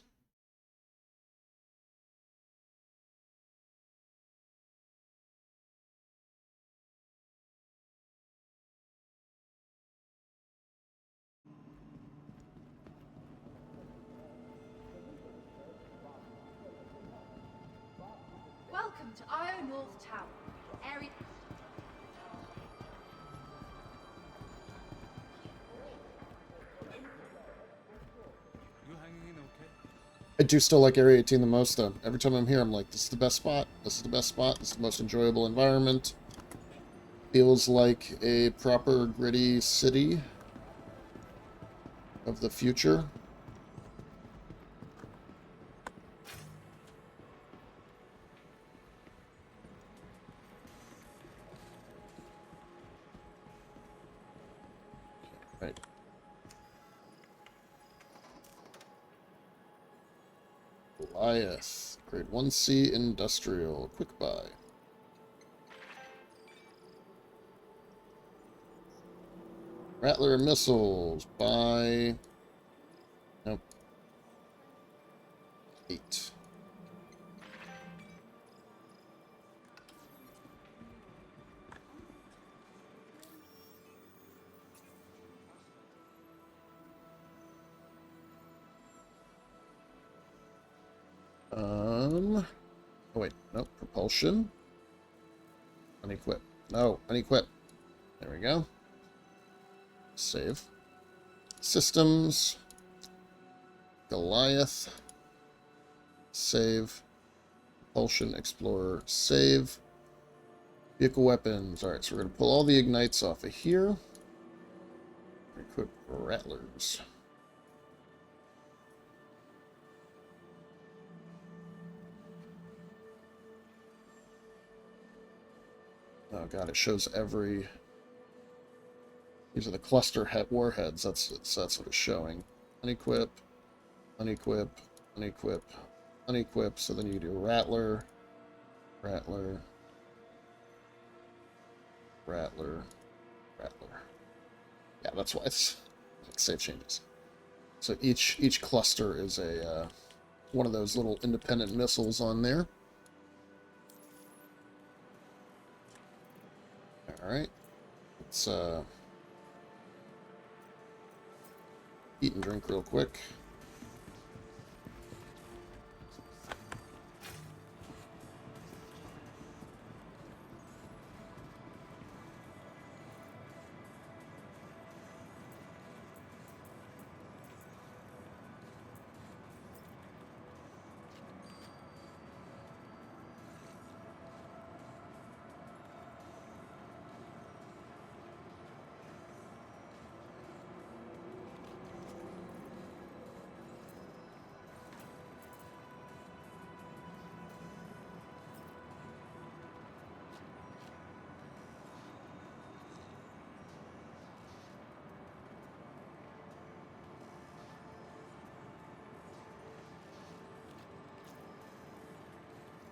Welcome to Iron North Tower. Area. You hanging in okay? I do still like Area 18 the most, though. Every time I'm here, I'm like, this is the best spot. This is the best spot. This is the most enjoyable environment. Feels like a proper, gritty city of the future. Right. Pileus. Grade 1C Industrial. Quick buy. Rattler missiles. Buy. Nope. 8. Oh wait, nope, propulsion. Unequip. No, unequip. There we go. Save. Systems. Goliath. Save. Propulsion Explorer. Save. Vehicle weapons. Alright, so we're going to pull all the ignites off of here. Equip rattlers. Oh god, it shows every... These are the cluster warheads. That's what it's showing. Unequip, unequip, unequip, unequip. So then you do Rattler, Rattler, Rattler, Rattler. Yeah, that's why it's like save changes. So each cluster is a one of those little independent missiles on there. All right, let's eat and drink real quick.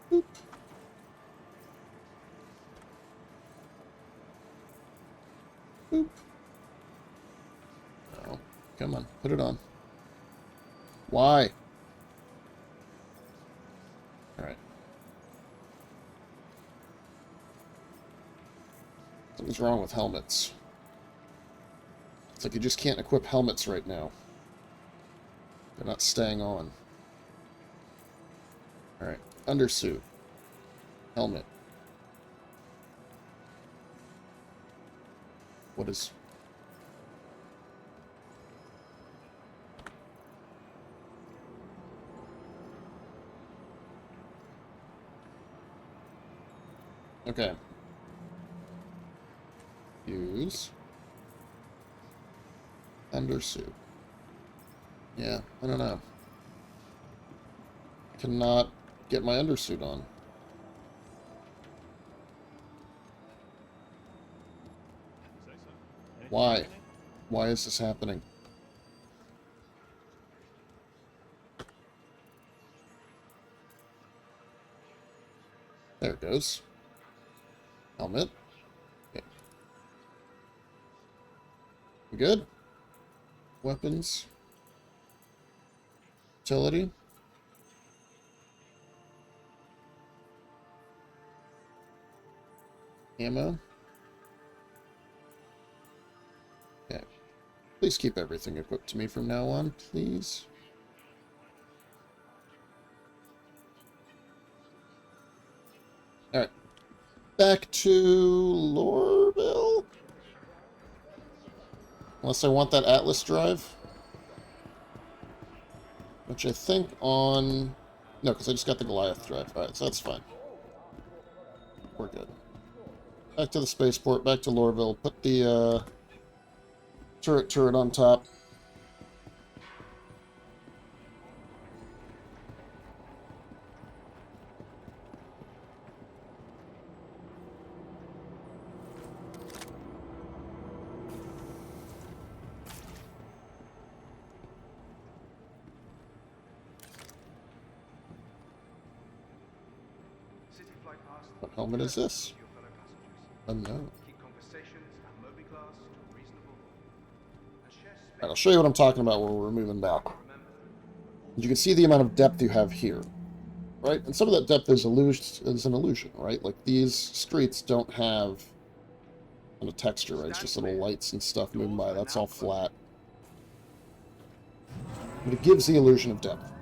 Boop. Boop. Come on, put it on. Why? Alright. Something's wrong with helmets. It's like you just can't equip helmets right now. They're not staying on. Alright. Undersuit. Helmet. What is... Okay. Use. Undersuit. Yeah, I don't know. Cannot get my undersuit on. Why? Why is this happening? There it goes. Helmet. Okay. We good? Weapons. Utility. Ammo. Okay. Please keep everything equipped to me from now on, please. Alright. Back to Lorville? Unless I want that Atlas drive. Which I think on... No, because I just got the Goliath drive. Alright, so that's fine. We're good. Back to the spaceport, back to Lorville. Put the turret on top. What helmet is this? Unknown. Alright, I'll show you what I'm talking about when we're moving back. You can see the amount of depth you have here, right? And some of that depth is an illusion, right? Like these streets don't have a texture, right? It's just little lights and stuff moving by. That's all flat. But it gives the illusion of depth.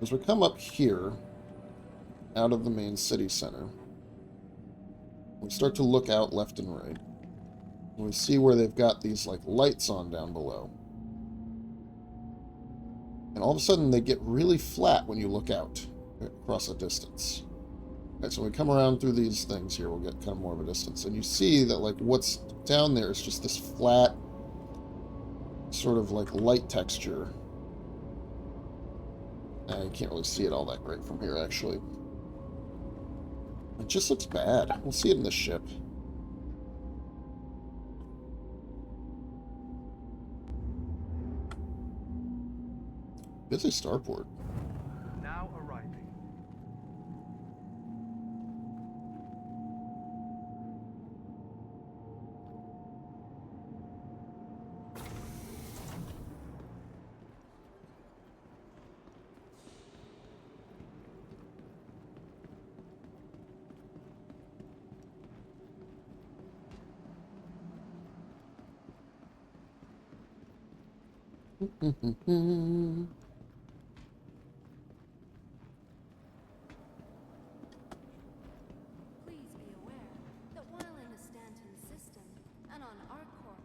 As we come up here, out of the main city center, we start to look out left and right. And we see where they've got these like lights on down below. And all of a sudden they get really flat when you look out across a distance. Alright, so when we come around through these things here, we'll get kind of more of a distance. And you see that like what's down there is just this flat sort of like light texture. I can't really see it all that great from here, actually. It just looks bad. We'll see it in the ship. Busy starport. Now arriving. Please be aware that while in a Stanton system and on ArcCorp,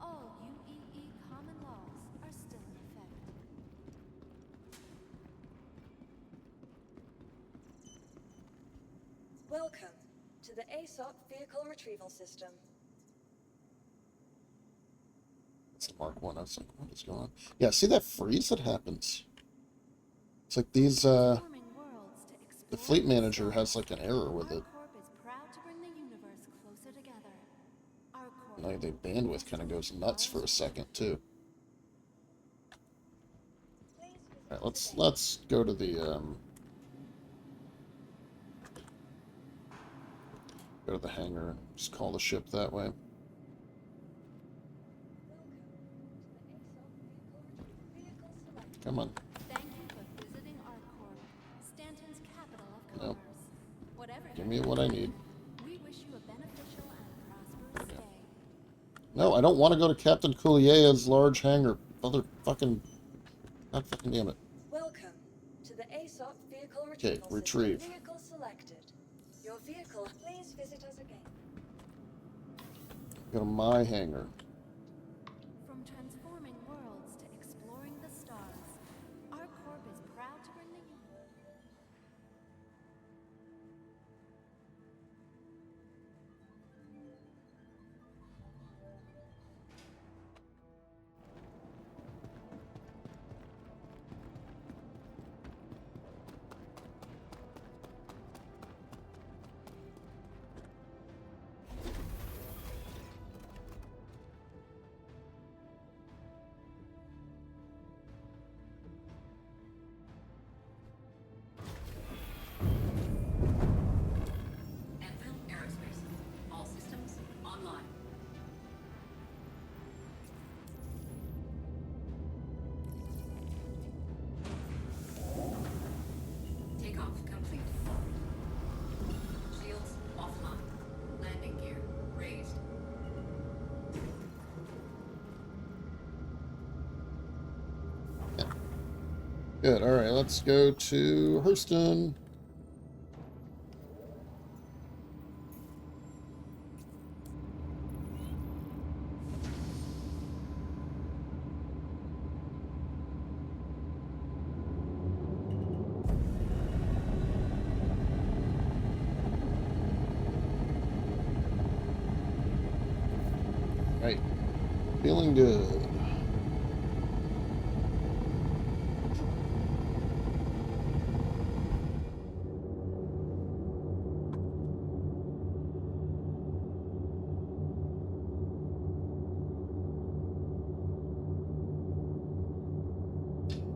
all UEE common laws are still in effect. Welcome to the ASOP Vehicle Retrieval System. It's the Mark 1. I was like, what is going on? Yeah, see that freeze that happens? It's like these, the fleet manager has like an error with it. Like the bandwidth kind of goes nuts for a second too. Alright, let's go to the Go to the hangar. Just call the ship that way. Come on. Thank you for visiting ArcCorp, Stanton's capital of Nope. commerce. Whatever Give me what I need. we wish you a beneficial and prosperous day. No, I don't want to go to Captain Coulier's large hangar. Motherfucking... God fucking damn it. Welcome to the ASOP vehicle Okay, retrieval retrieve. system. Vehicle selected. Your vehicle. Please visit us again. Go to my hangar. From transforming worlds to exploring the stars, ArcCorp is proud to bring the Anvil Aerospace. All systems online. Takeoff complete. Shields offline. Landing gear raised. Good, alright, let's go to Hurston. Right. Feeling good.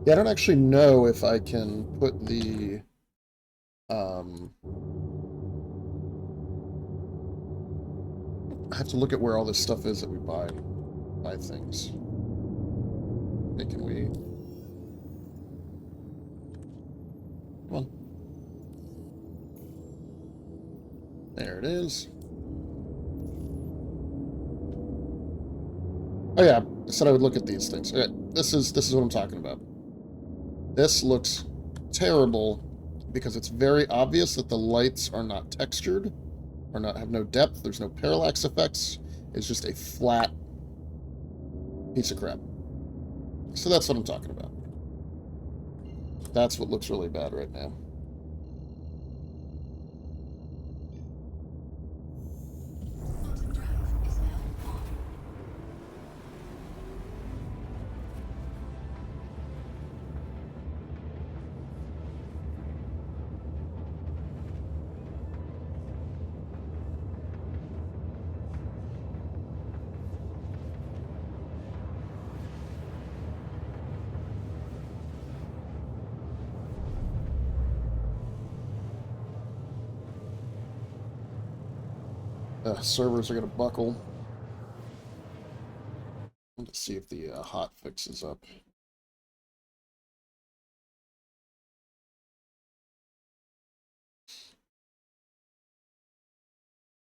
Yeah, I don't actually know if I can put the I have to look at where all this stuff is that we buy things. Hey, can we? Come on. There it is. Oh yeah, I said I would look at these things. Okay, this is what I'm talking about. This looks terrible because it's very obvious that the lights are not textured, have no depth, there's no parallax effects. It's just a flat piece of crap. So that's what I'm talking about. That's what looks really bad right now. Quantum drive is now on. Servers are going to buckle. Let's see if the hot fix is up.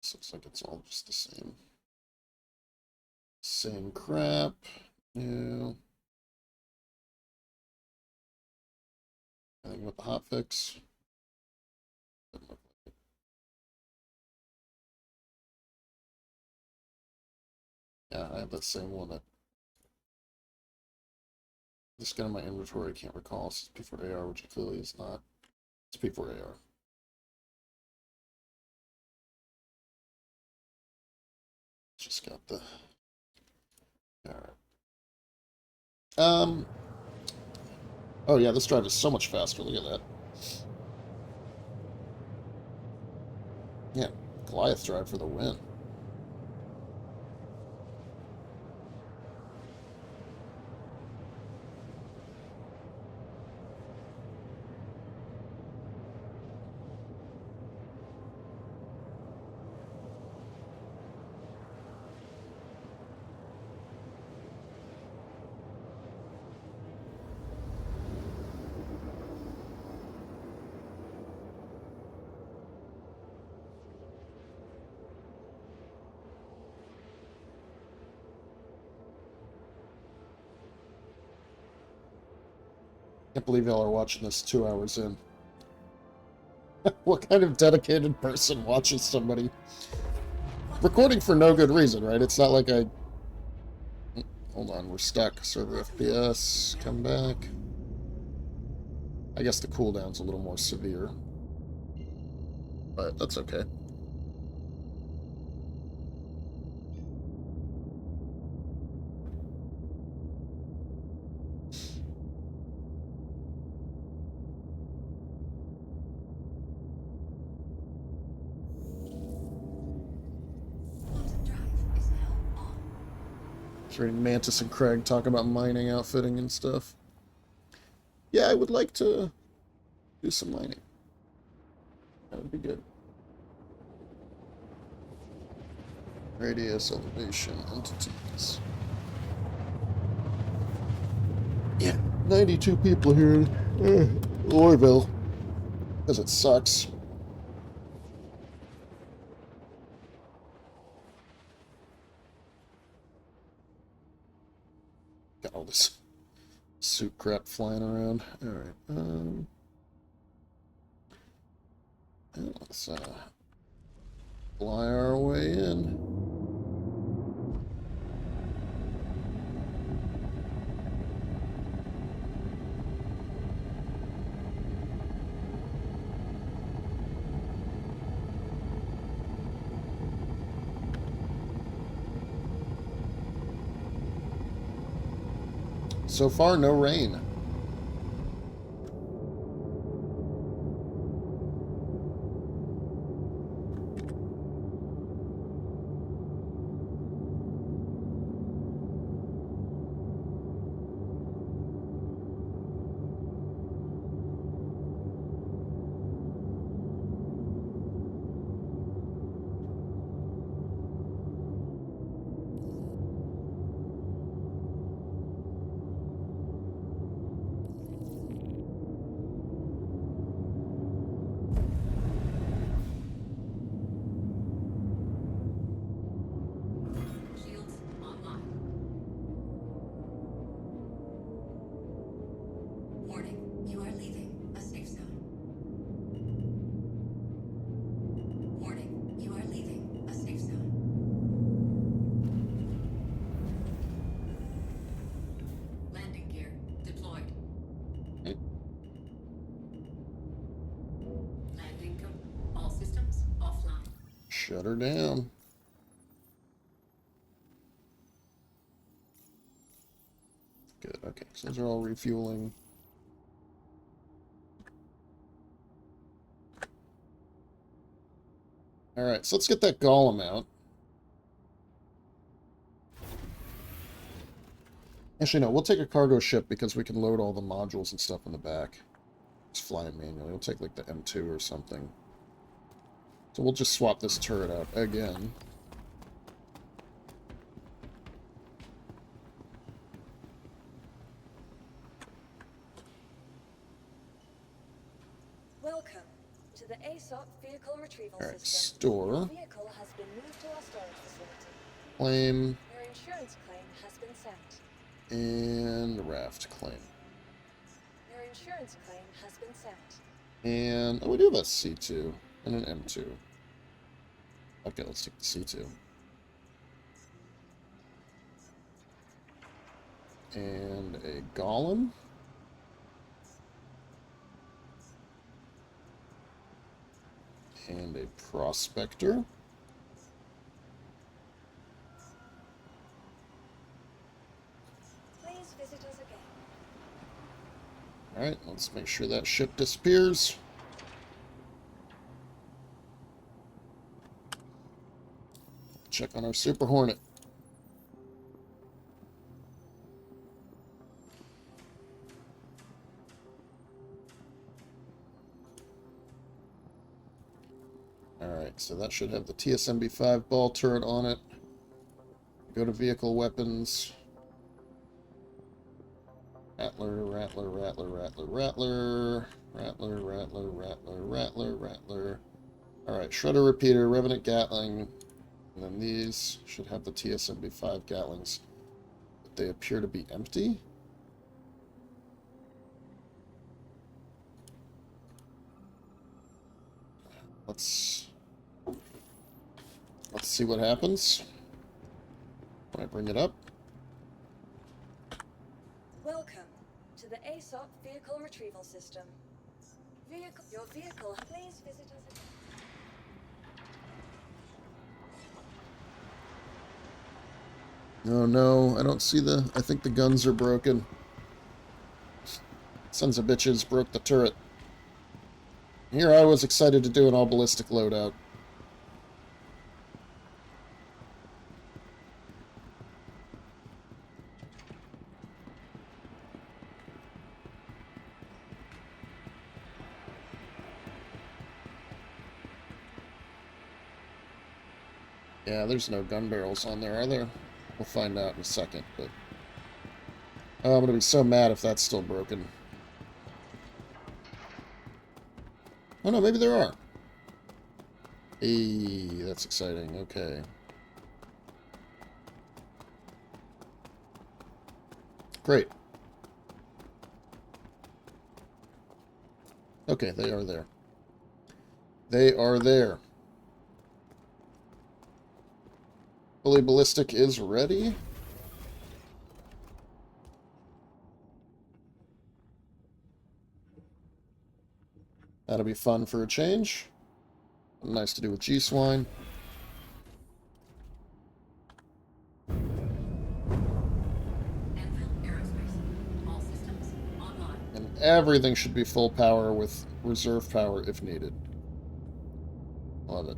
This looks like it's all just the same. Same crap. New. Anything with the hot fix? Doesn't look like it. Yeah, I have that same one that just got in my inventory. I can't recall. This is P4AR, which clearly is not. It's P4AR. Just got the. Alright. Oh yeah, this drive is so much faster. Look at that. Yeah, Goliath drive for the win. Can't believe y'all are watching this 2 hours in. What kind of dedicated person watches somebody recording for no good reason, right? It's not like I... Hold on, we're stuck. Server FPS, come back. I guess the cooldown's a little more severe. But that's okay. Quantum drive is now on. Just reading Mantis and Craig talk about mining, outfitting, and stuff. Yeah, I would like to do some mining. That would be good. Radius, elevation, entities. Yeah, 92 people here in Orville. Because it sucks. Got all this suit crap flying around. Alright, let's fly our way in. So far, no rain. Shields online. Warning, you are leaving a safe zone. Warning, you are leaving a safe zone. Landing gear deployed. Landing all systems offline. Shut her down. Good, okay. So those are all refueling. Alright, so let's get that golem out. Actually, no, we'll take a cargo ship because we can load all the modules and stuff in the back. Just fly it manually. We'll take like the M2 or something. So we'll just swap this turret out again. Welcome to the ASOP vehicle retrieval Alright, system. store. Your vehicle has been moved to our storage facility. Claim. Your insurance claim has been sent. And raft claim. Your insurance claim has been sent. And, oh, we do have a C2 and an M2. Okay, let's take the C2. And a golem. And a prospector. Please visit us again. Alright, let's make sure that ship disappears. Check on our Super Hornet. Alright, so that should have the TSMB-5 ball turret on it. Go to vehicle weapons. Rattler, Rattler, Rattler, Rattler, Rattler, Rattler, Rattler, Rattler, Rattler, Rattler. Alright, Shredder Repeater, Revenant Gatling, and then these should have the TSMB-5 Gatlings. But they appear to be empty. let's see what happens when I bring it up. Welcome to the ASOP Vehicle Retrieval System. Your vehicle, please visit us again. Oh no, I don't see the... I think the guns are broken. Sons of bitches broke the turret. Here I was excited to do an all-ballistic loadout. Yeah, there's no gun barrels on there, are there? We'll find out in a second, but... Oh, I'm gonna be so mad if that's still broken. Oh no, maybe there are. Hey, that's exciting. Okay. Great. Okay, they are there. They are there. Fully ballistic is ready. That'll be fun for a change. Nice to do with G-Swine. And everything should be full power with reserve power if needed. Love it.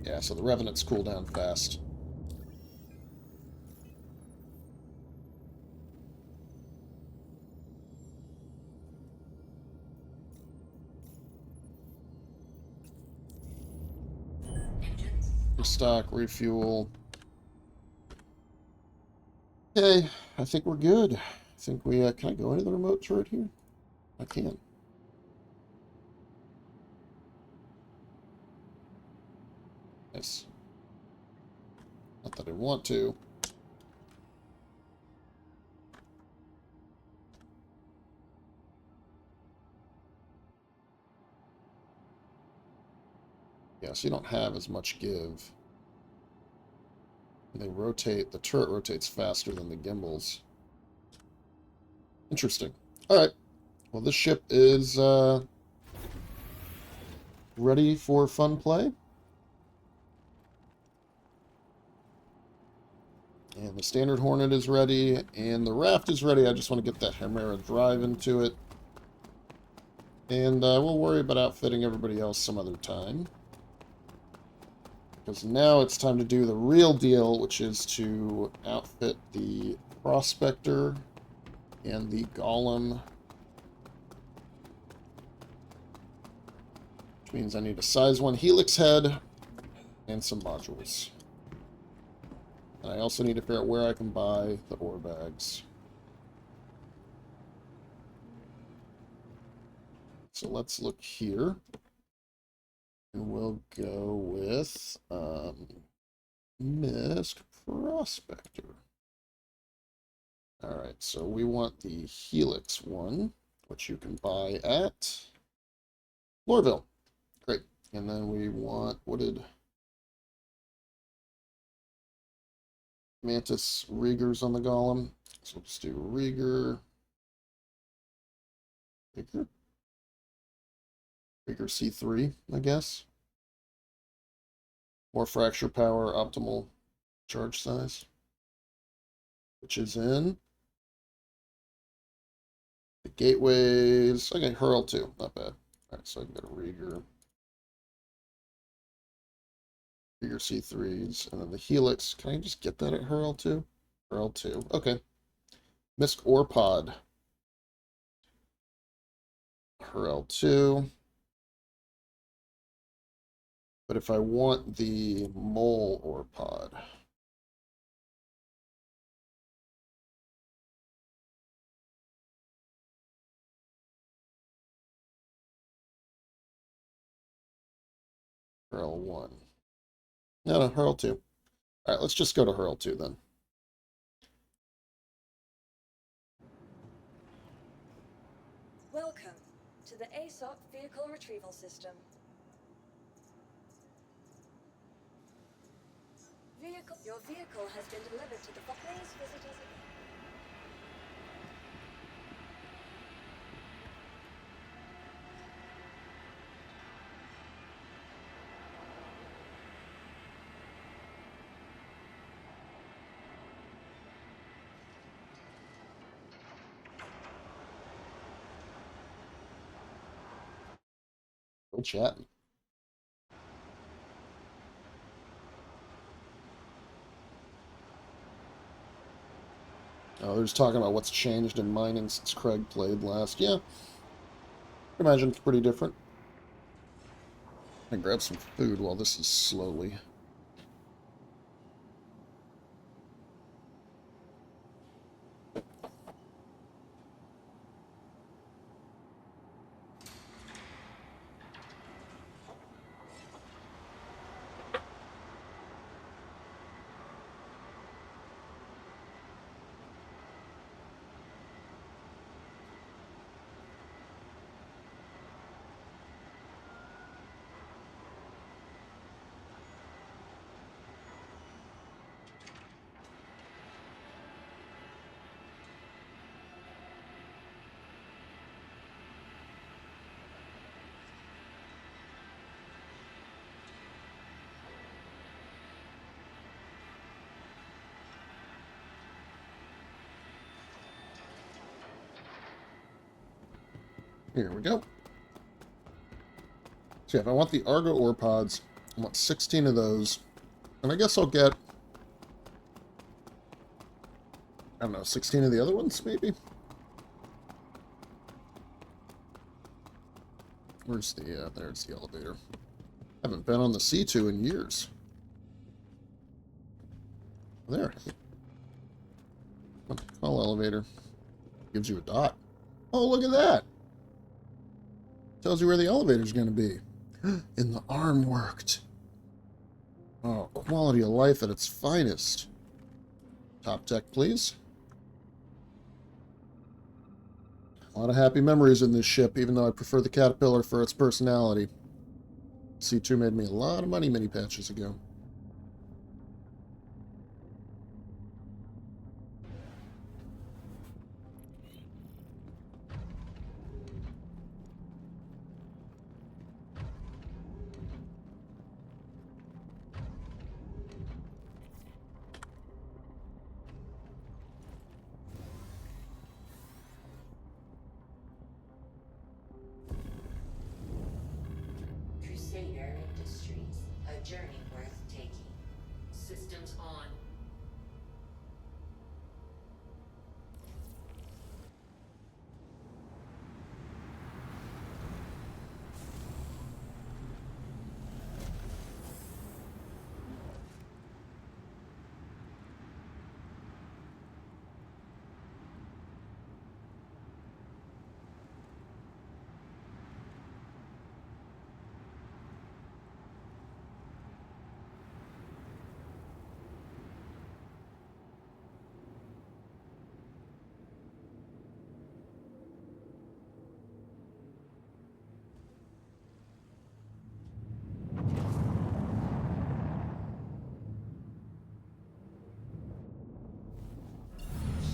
Yeah, so the Revenants cool down fast. Restock, refuel. Okay, I think we're good. I think we, can I go into the remote turret here? I can. Yes. Not that I want to. Yeah, so you don't have as much give. They rotate, the turret rotates faster than the gimbals. Interesting. Alright. Well, this ship is ready for fun play. And the Standard Hornet is ready, and the Raft is ready. I just want to get that Chimera drive into it. And we'll worry about outfitting everybody else some other time. Because now it's time to do the real deal, which is to outfit the Prospector and the Golem. Which means I need a size 1 Helix head and some modules. And I also need to figure out where I can buy the ore bags. So let's look here. And we'll go with Mist Prospector. Alright, so we want the Helix one, which you can buy at Lorville. Great. And then we want, what did Mantis Riegers on the Golem? So we'll just do Rieger. Rieger C3, I guess. More fracture power, optimal charge size. Which is in the gateways. Okay, Hurl 2, not bad. Alright, so I can go to Rieger. Rieger C3s, and then the Helix. Can I just get that at Hurl 2? Hurl 2, okay. Misk Ore Pod. Hurl 2. But if I want the Mole Ore Pod, Hurl 1. No, Hurl 2. Alright, let's just go to Hurl 2 then. Welcome to the ASOP Vehicle Retrieval System. Your vehicle has been delivered to the... Please visit us again. Still chatting. Oh, they're just talking about what's changed in mining since Craig played last. Yeah. I imagine it's pretty different. I grab some food while this is slowly. Here we go. So yeah, if I want the Argo ore pods, I want 16 of those. And I guess I'll get, I don't know, 16 of the other ones, maybe? Where's the, there's the elevator. Haven't been on the C2 in years. There. Call elevator. Gives you a dot. Oh, look at that! Tells you where the elevator's going to be. In the arm worked. Oh, quality of life at its finest. Top deck, please. A lot of happy memories in this ship, even though I prefer the Caterpillar for its personality. C2 made me a lot of money many patches ago. Crusader Industries, a journey worth taking. Systems on.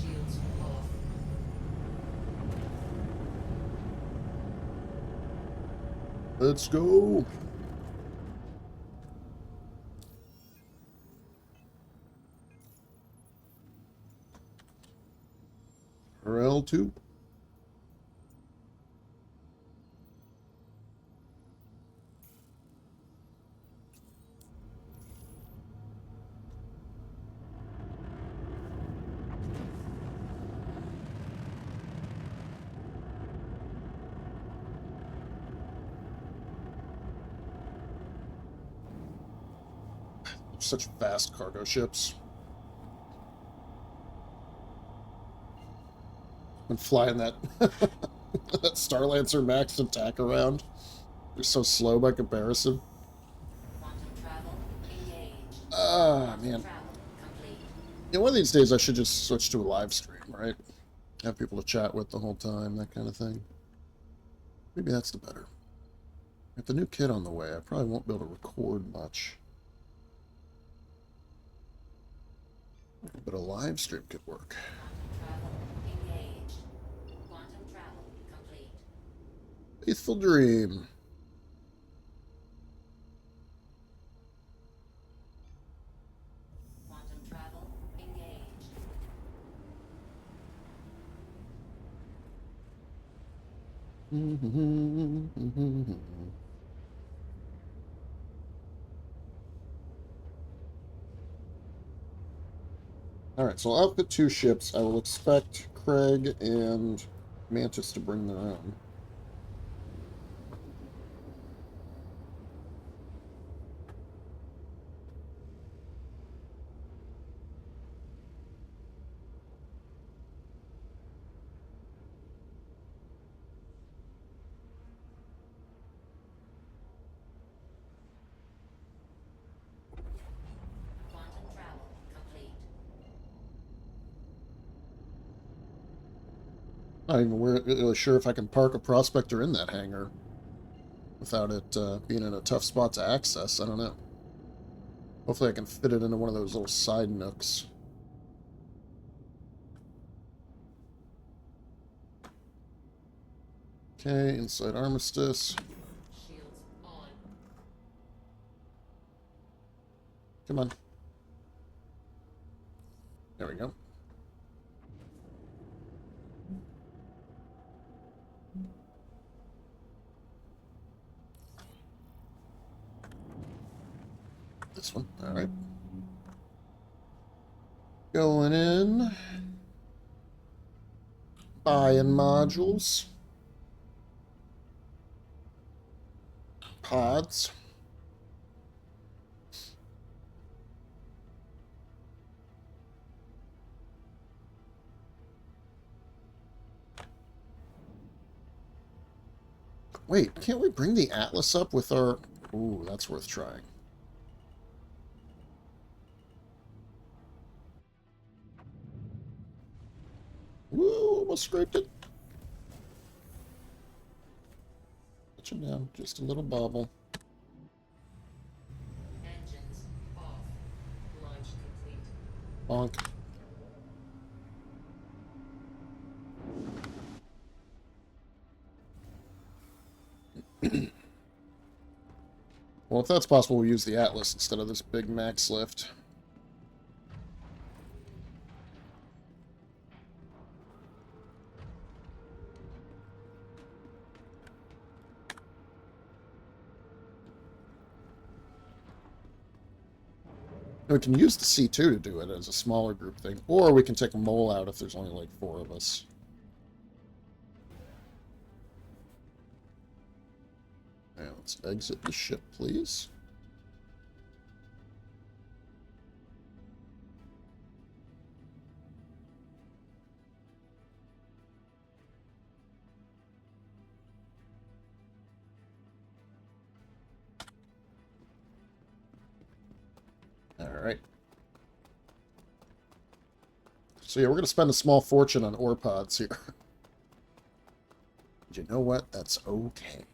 Shields off. Let's go! RL2. Such fast cargo ships. And flying that that Starlancer Max attack around. They're so slow by comparison. Ah, man. Travel complete. Yeah, one of these days I should just switch to a live stream, right? Have people to chat with the whole time, that kind of thing. Maybe that's the better. With the new kid on the way, I probably won't be able to record much. But a live stream could work. Travel engaged. Quantum travel complete. Faithful dream. Quantum travel engaged. Alright, so I'll outfit 2 ships. I will expect Craig and Mantis to bring their own. Quantum travel complete. Not even really sure if I can park a prospector in that hangar without it being in a tough spot to access. I don't know. Hopefully I can fit it into one of those little side nooks. Okay, inside armistice. Shields on. Come on. There we go. This one. All right. Going in. Buying modules. Pods. Wait, can't we bring the Atlas up with our... Ooh, that's worth trying. Woo, almost scraped it. Touch it down, just a little bobble. Engines off. Launch complete. Bonk. Well, if that's possible, we'll use the Atlas instead of this big max lift. We can use the C2 to do it as a smaller group thing, or we can take a mole out if there's only like 4 of us. Now let's exit the ship, please. Alright. So yeah, we're going to spend a small fortune on ore pods here. But you know what? That's okay.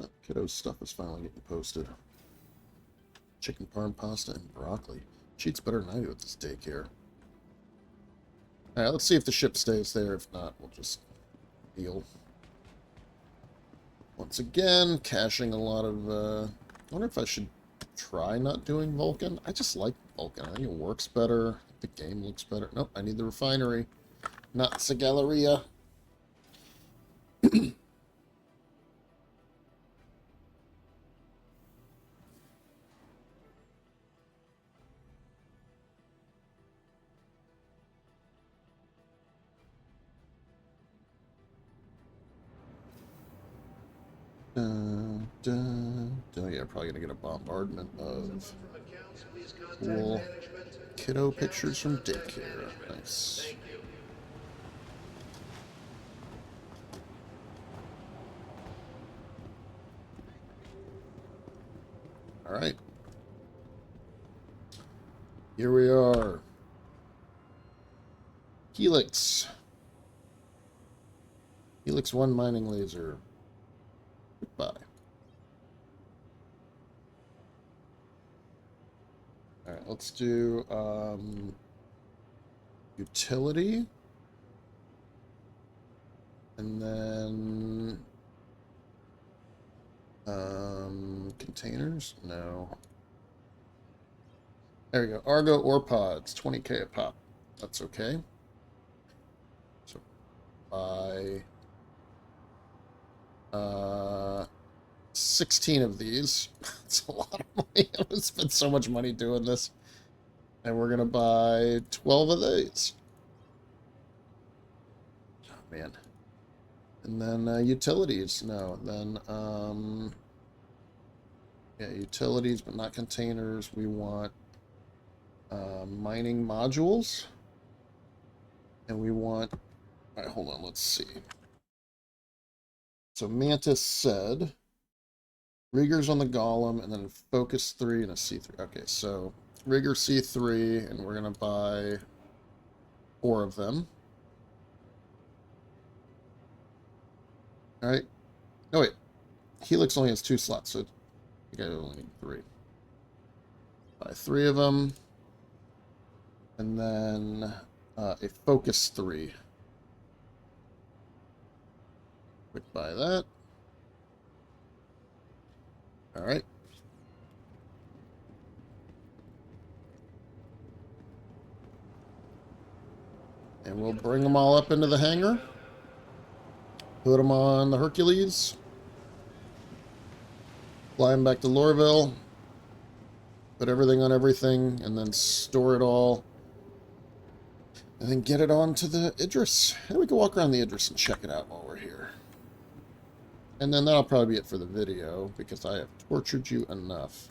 Oh, kiddo's stuff is finally getting posted. Chicken parm pasta and broccoli. She eats better than I do at this daycare. Alright, let's see if the ship stays there. If not, we'll just deal. Once again, caching a lot of... I wonder if I should try not doing Vulcan. I just like Vulcan. I think it works better. The game looks better. Nope, I need the refinery. Not the Galleria. Yeah, probably gonna get a bombardment of cool kiddo pictures from daycare. Nice. All right. Here we are. Helix. Helix 1 mining laser. Goodbye. Alright, let's do utility. And then containers? No. There we go. Argo ore pods, 20k a pop. That's okay. So buy 16 of these. That's a lot of money. I'm gonna spend so much money doing this. And we're gonna buy 12 of these. Oh man. And then utilities. No, then yeah, utilities, but not containers. We want mining modules. And we want... All right, hold on, let's see. So Mantis said riggers on the golem, and then focus 3 and a C3. Okay, so rigger C3, and we're going to buy 4 of them. All right. Oh, wait. Helix only has 2 slots, so I think I only need 3. Buy 3 of them. And then a focus 3. Quick buy that. All right. And we'll bring them all up into the hangar. Put them on the Hercules. Fly them back to Lorville. Put everything on everything, and then store it all. And then get it on to the Idris. And we can walk around the Idris and check it out while we're here. And then that'll probably be it for the video, because I have tortured you enough.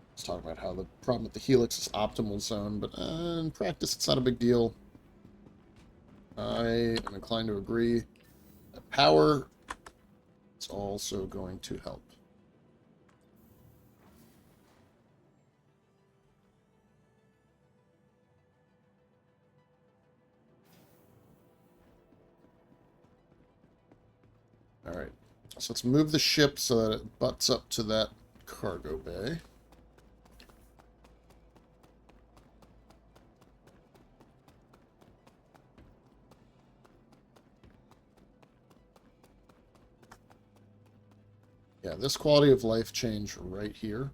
Let's talk about how the problem with the Helix is optimal zone, but in practice it's not a big deal. I am inclined to agree that power is also going to help. Alright, so let's move the ship so that it butts up to that cargo bay. Yeah, this quality of life change right here.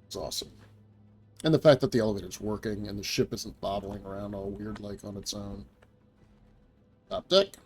It's awesome. And the fact that the elevator's working and the ship isn't bobbling around all weird like on its own. Top deck.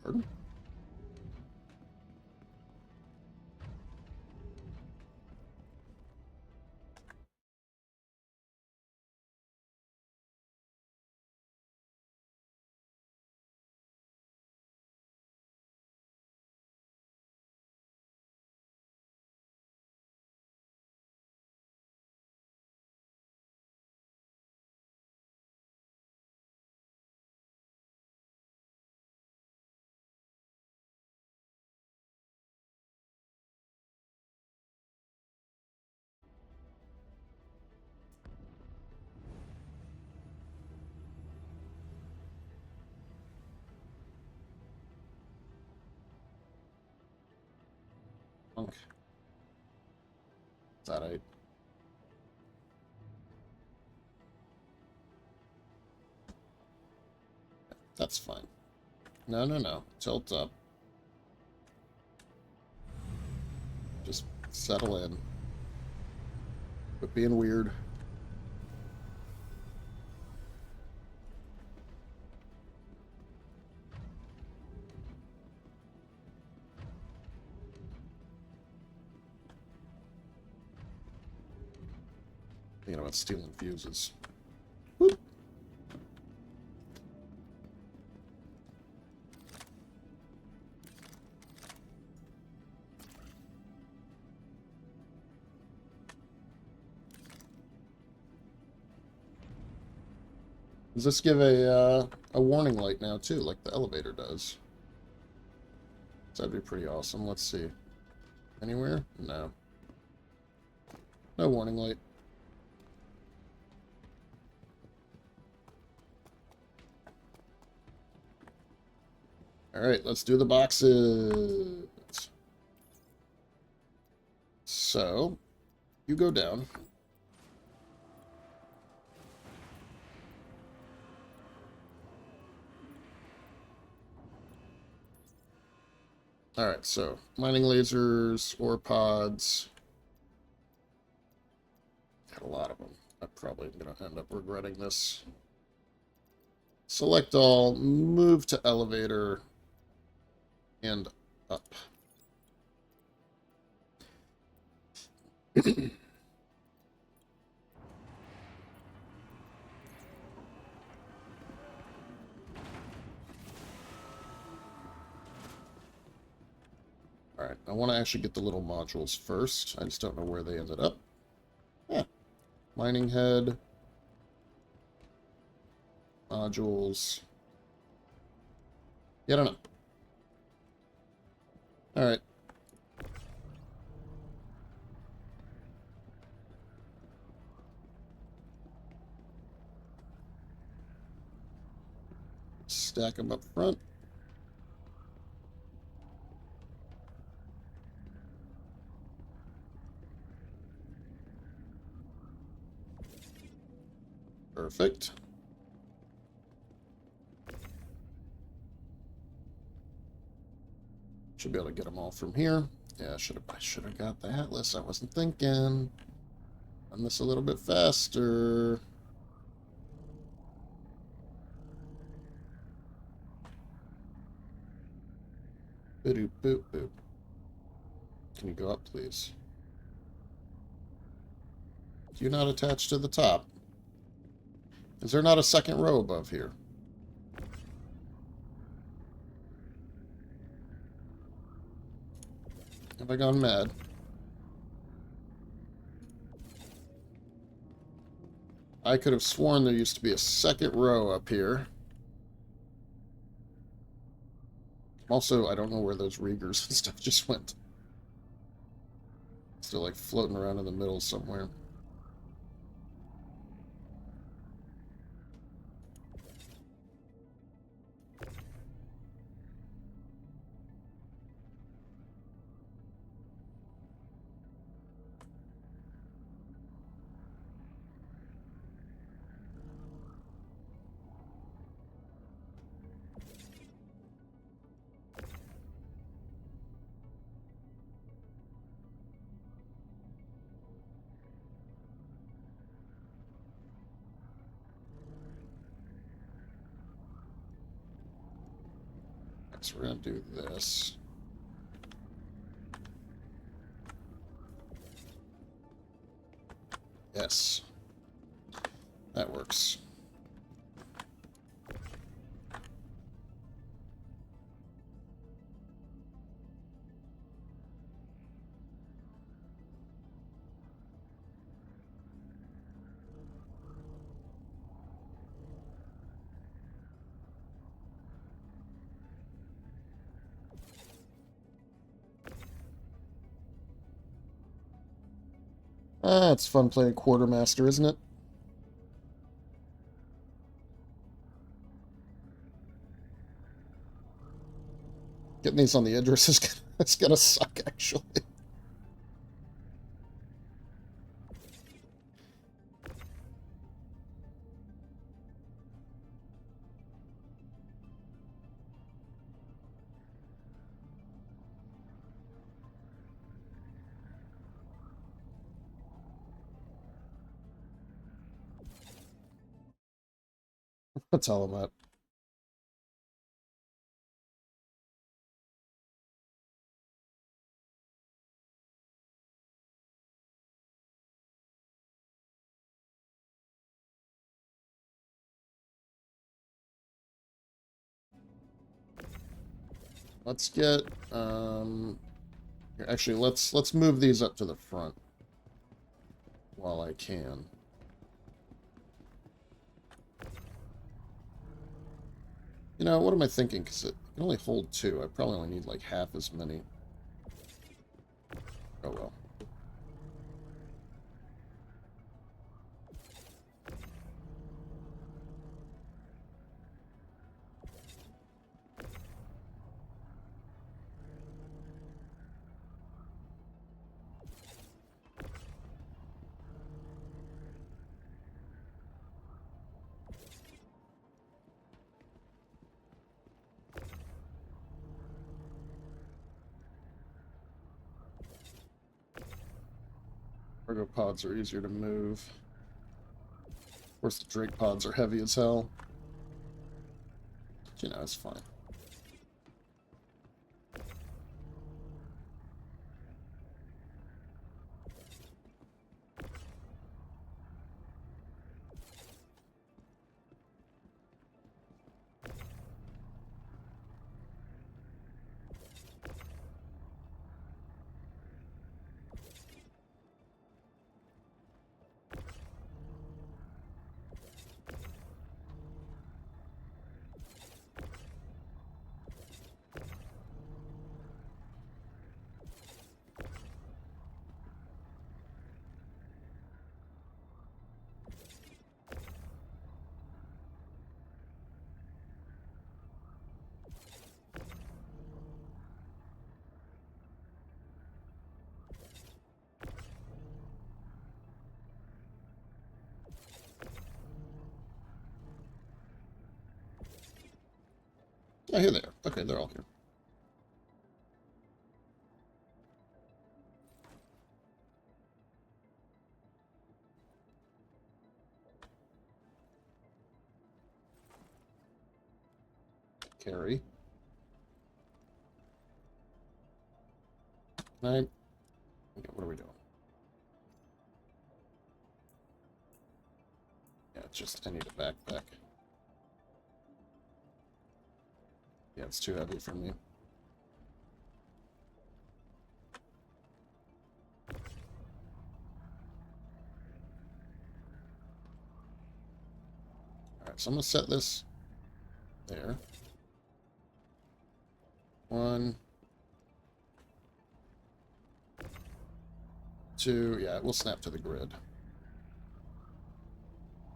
Pardon? Is that right? That's fine. No, no, no. Tilt up. Just settle in. Quit being weird. Thinking about stealing fuses. Whoop. Does this give a warning light now too, like the elevator does? That'd be pretty awesome. Let's see. Anywhere? No. No warning light. Alright, let's do the boxes. So, you go down. Alright, so, mining lasers, ore pods. Got a lot of them. I'm probably going to end up regretting this. Select all, move to elevator, and up. Alright, I want to actually get the little modules first. I just don't know where they ended up. Yeah. Mining head. Modules. Yeah, I don't know. Alright. Stack them up front. Perfect. Should be able to get them all from here. Yeah, I should have got the Atlas. I wasn't thinking. Run this a little bit faster. Boop boop boop. Can you go up, please? Do you not attach to the top? Is there not a second row above here? Have I gone mad? I could have sworn there used to be a second row up here. Also, I don't know where those Riegers and stuff just went. Still like floating around in the middle somewhere. So we're going to do this. Yes. That works. Ah, it's fun playing Quartermaster, isn't it? Getting these on the Idris is gonna suck, actually. That's all I'm at. Let's get here, actually let's move these up to the front while I can. You know, what am I thinking? Because it can only hold 2. I probably only need like half as many. Oh well. Cargo pods are easier to move. Of course, the Drake pods are heavy as hell. But, you know, it's fine. Oh, here they are. Okay, they're all here. Carry. Okay, what are we doing? Yeah, it's just I need a backpack. Yeah, it's too heavy for me. Alright, so I'm gonna set this there. 1, 2, yeah, we'll snap to the grid.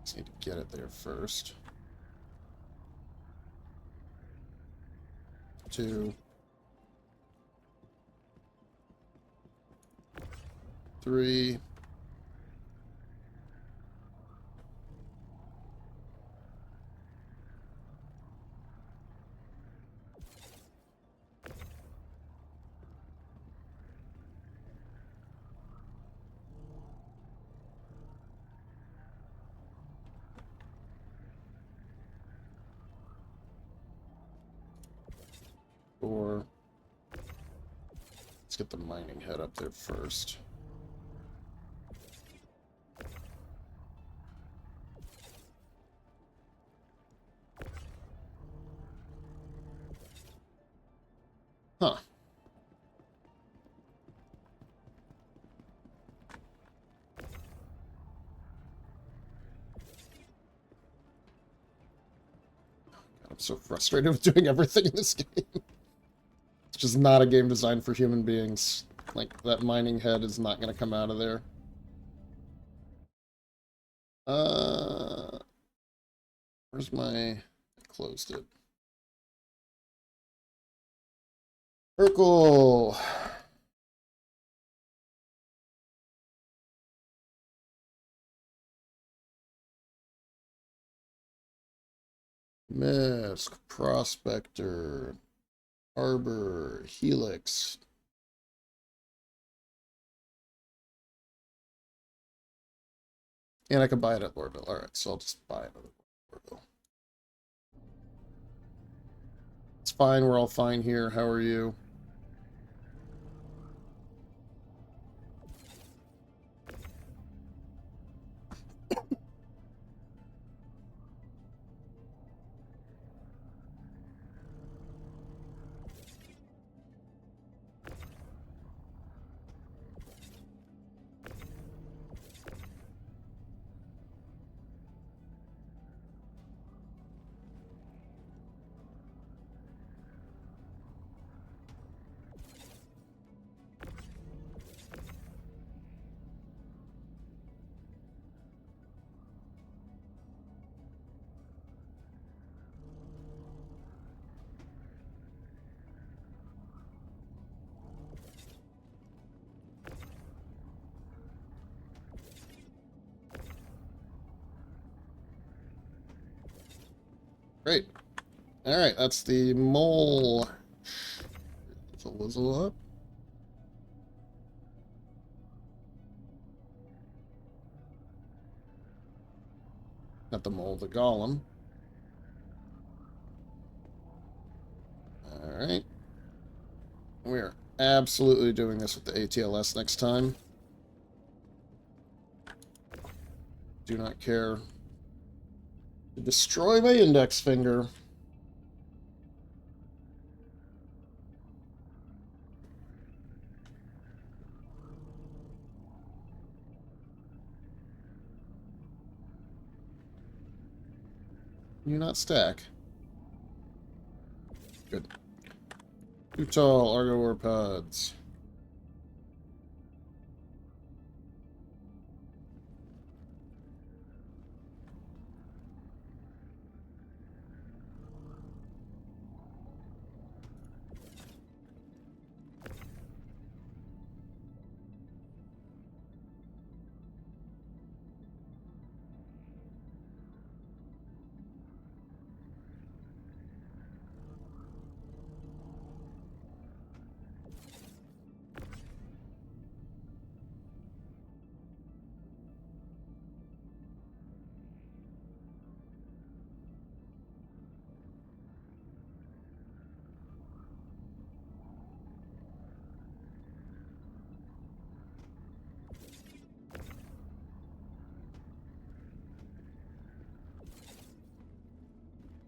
Just need to get it there first. 2, 3. Or let's get the mining head up there first. Huh. God, I'm so frustrated with doing everything in this game. It's just not a game designed for human beings. Like, that mining head is not going to come out of there. Where's my... I closed it. Urkel! Misk, Prospector, Arbor, Helix. And I can buy it at Lorville. Alright, so I'll just buy it at Lorville. It's fine. We're all fine here. How are you? Great. Alright, that's the mole. It's a Lizzle up. Not the mole, the golem. Alright. We're absolutely doing this with the ATLS next time. Do not care to destroy my index finger. You not stack. Good. Too tall, Argo War pods.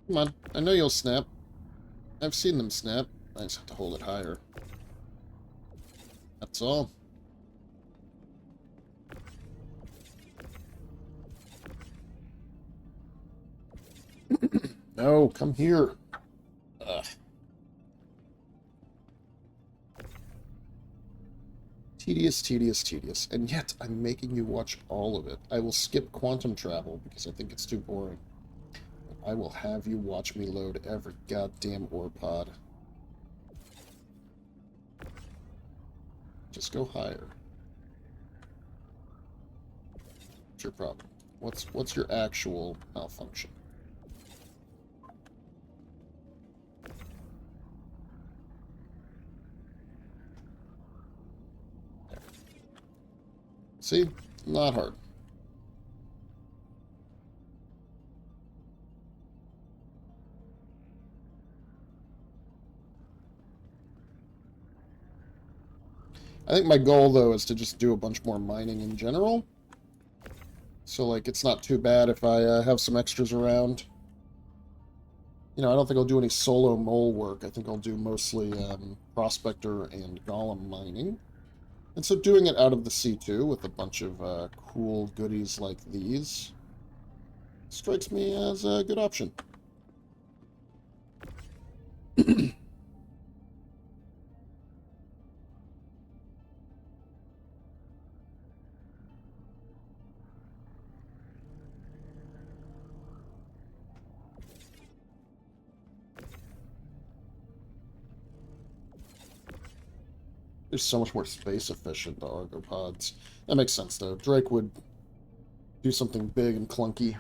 Come on, I know you'll snap. I've seen them snap. I just have to hold it higher. That's all. No, come here. Ugh. Tedious, tedious, tedious. And yet, I'm making you watch all of it. I will skip quantum travel because I think it's too boring. I will have you watch me load every goddamn ore pod. Just go higher. What's your problem? What's your actual malfunction? There. See? Not hard. I think my goal, though, is to just do a bunch more mining in general. So, like, it's not too bad if I have some extras around. You know, I don't think I'll do any solo mole work. I think I'll do mostly prospector and golem mining. And so doing it out of the C2 with a bunch of cool goodies like these strikes me as a good option. There's so much more space efficient, the argopods. That makes sense, though. Drake would do something big and clunky.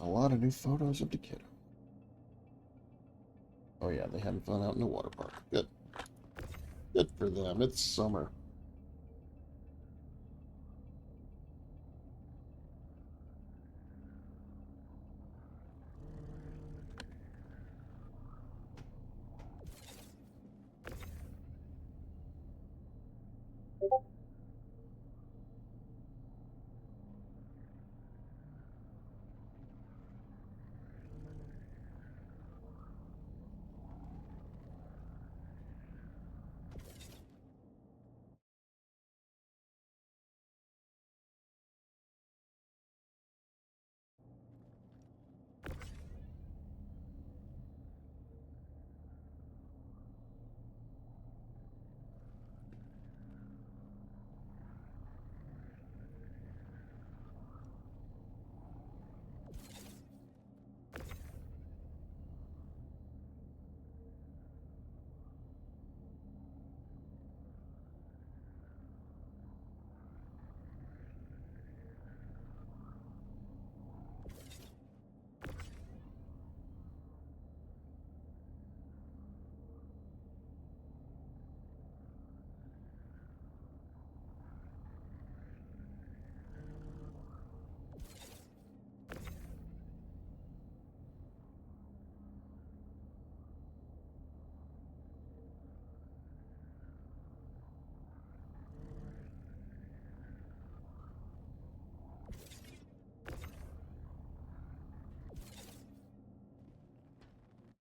A lot of new photos of Decatur. Oh yeah, they had fun out in the water park. Good. Good for them. It's summer.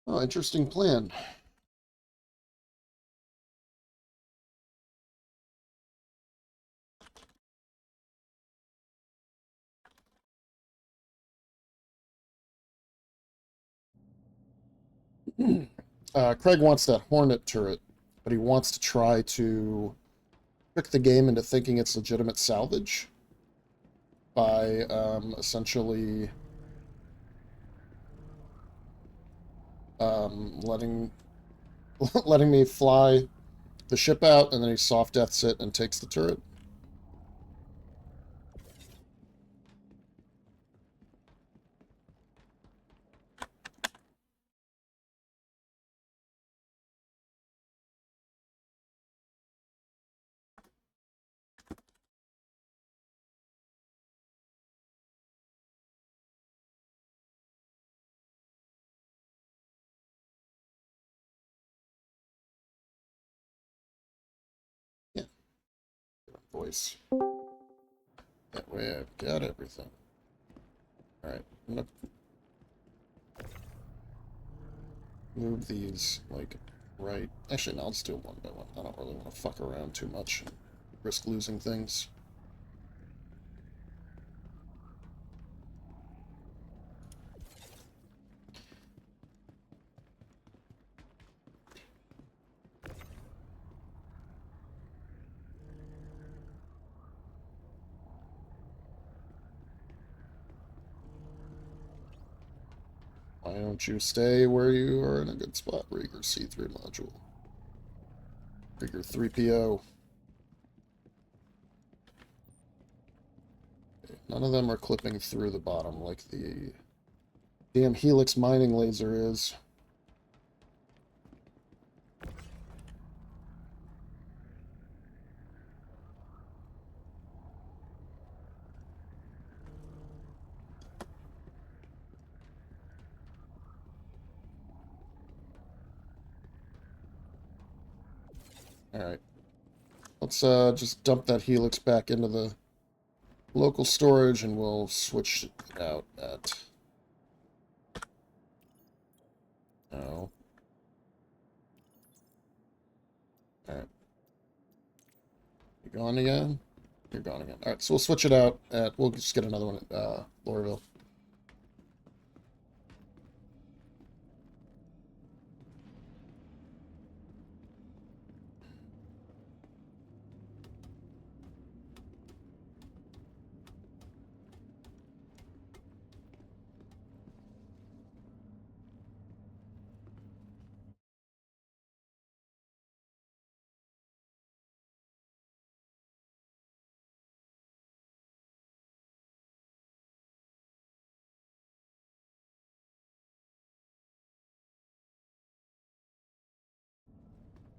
Oh, interesting plan. Craig wants that Hornet turret, but he wants to try to trick the game into thinking it's legitimate salvage by essentially letting letting me fly the ship out, and then he soft deaths it and takes the turret. Yeah, voice. That way I've got everything. Alright, I'm gonna move these, like, right. Actually, no, I'll just do it one by one. I don't really want to fuck around too much and risk losing things. Why don't you stay where you are in a good spot? Rieger C3 module. Rieger 3PO. Okay, none of them are clipping through the bottom like the damn Helix mining laser is. Alright. Let's just dump that Helix back into the local storage, and we'll switch it out at... Oh. Alright. You gone again? You're gone again. Alright, so we'll switch it out at... We'll just get another one at Lorville.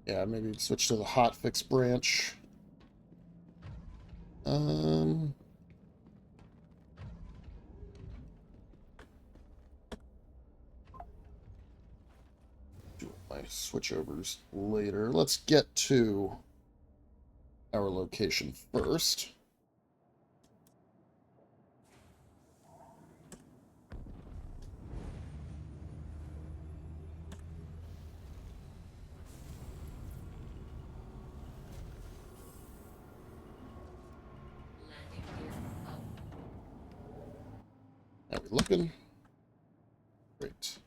Yeah, maybe switch to the hotfix branch. Do my switchovers later. Let's get to our location first. Landing gear up. How we looking? Great.